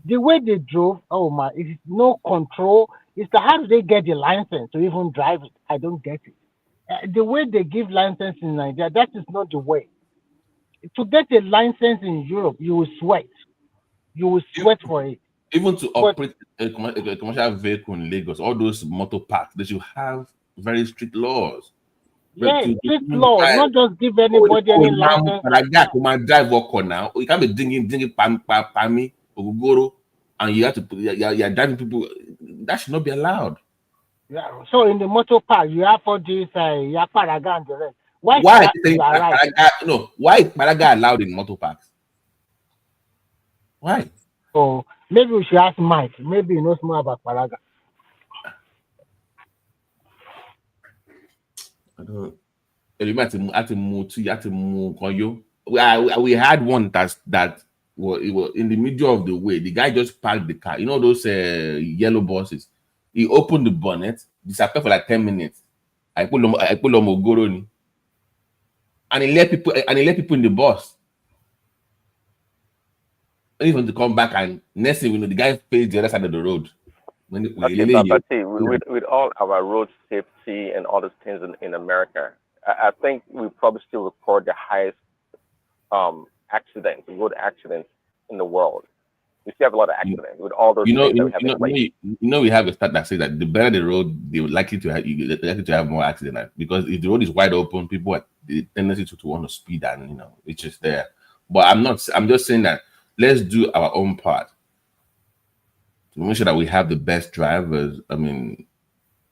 The way they drove, oh my, it's no control. It's how do they get the license to even drive it? I don't get it. The way they give license in Nigeria, that is not the way. To get a license in Europe, you will sweat. You will sweat for it. Even to operate a commercial vehicle in Lagos, all those motor parks, they should have very strict laws. Yes, strict laws, not just give anybody any license. Drive walk now. You can't be dinging pami, ogogoro, and you have to you're driving people. That should not be allowed. Yeah. So in the motor park, you have all these Yaparaga and the rest. Why is Paraga allowed in motor parks? Why? So maybe we should ask Mike. Maybe he knows more about Paraga. I don't. We had one that was in the middle of the way. The guy just parked the car. You know those yellow buses. He opened the bonnet, disappeared for like 10 minutes. I put on Ogoroni. And he let people in the bus. And even to come back and next thing we know, the guy faced the other side of the road. With all our road safety and all those things in America, I think we probably still record the highest road accidents in the world. We still have a lot of accidents with all those things that we have. We have a stat that says that the better the road, they're likely to have more accidents, because if the road is wide open, people have the tendency to want to speed, and it's just there. But I'm just saying that let's do our own part to make sure that we have the best drivers. I mean,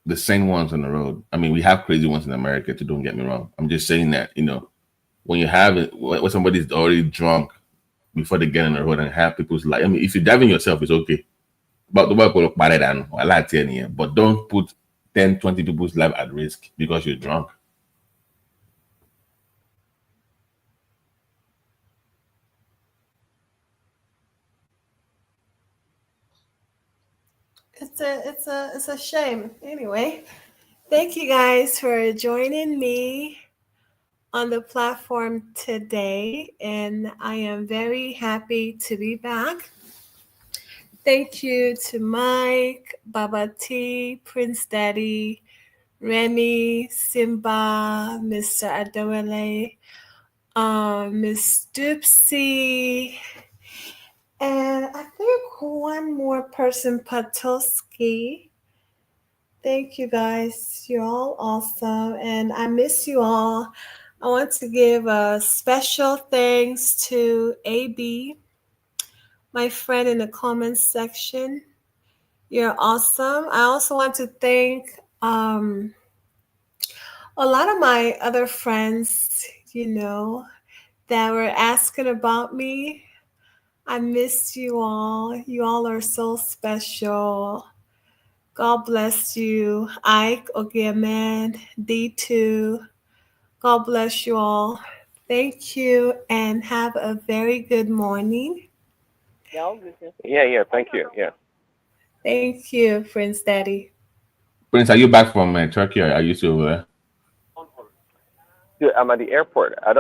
the same ones on the road. I mean, we have crazy ones in America too, don't get me wrong. I'm just saying that, when you have it, when somebody's already drunk before they get on the road and have people's life. I mean, if you're driving yourself, it's okay. But don't put 10, 20 people's life at risk because you're drunk. It's a shame. Anyway, thank you guys for joining me on the platform today, and I am very happy to be back. Thank you to Mike, Baba T, Prince Daddy, Remy, Simba, Mr. Adewale, Miss Doopsy, and I think one more person, Patoski. Thank you guys. You're all awesome, and I miss you all. I want to give a special thanks to AB, my friend in the comments section. You're awesome. I also want to thank a lot of my other friends, that were asking about me. I miss you all. You all are so special. God bless you. Ike, Ogeman, D2. God bless you all. Thank you and have a very good morning. Yeah, thank you. Yeah. Thank you, Prince Daddy. Prince, are you back from Turkey or are you still over there? Dude, I'm at the airport. I don't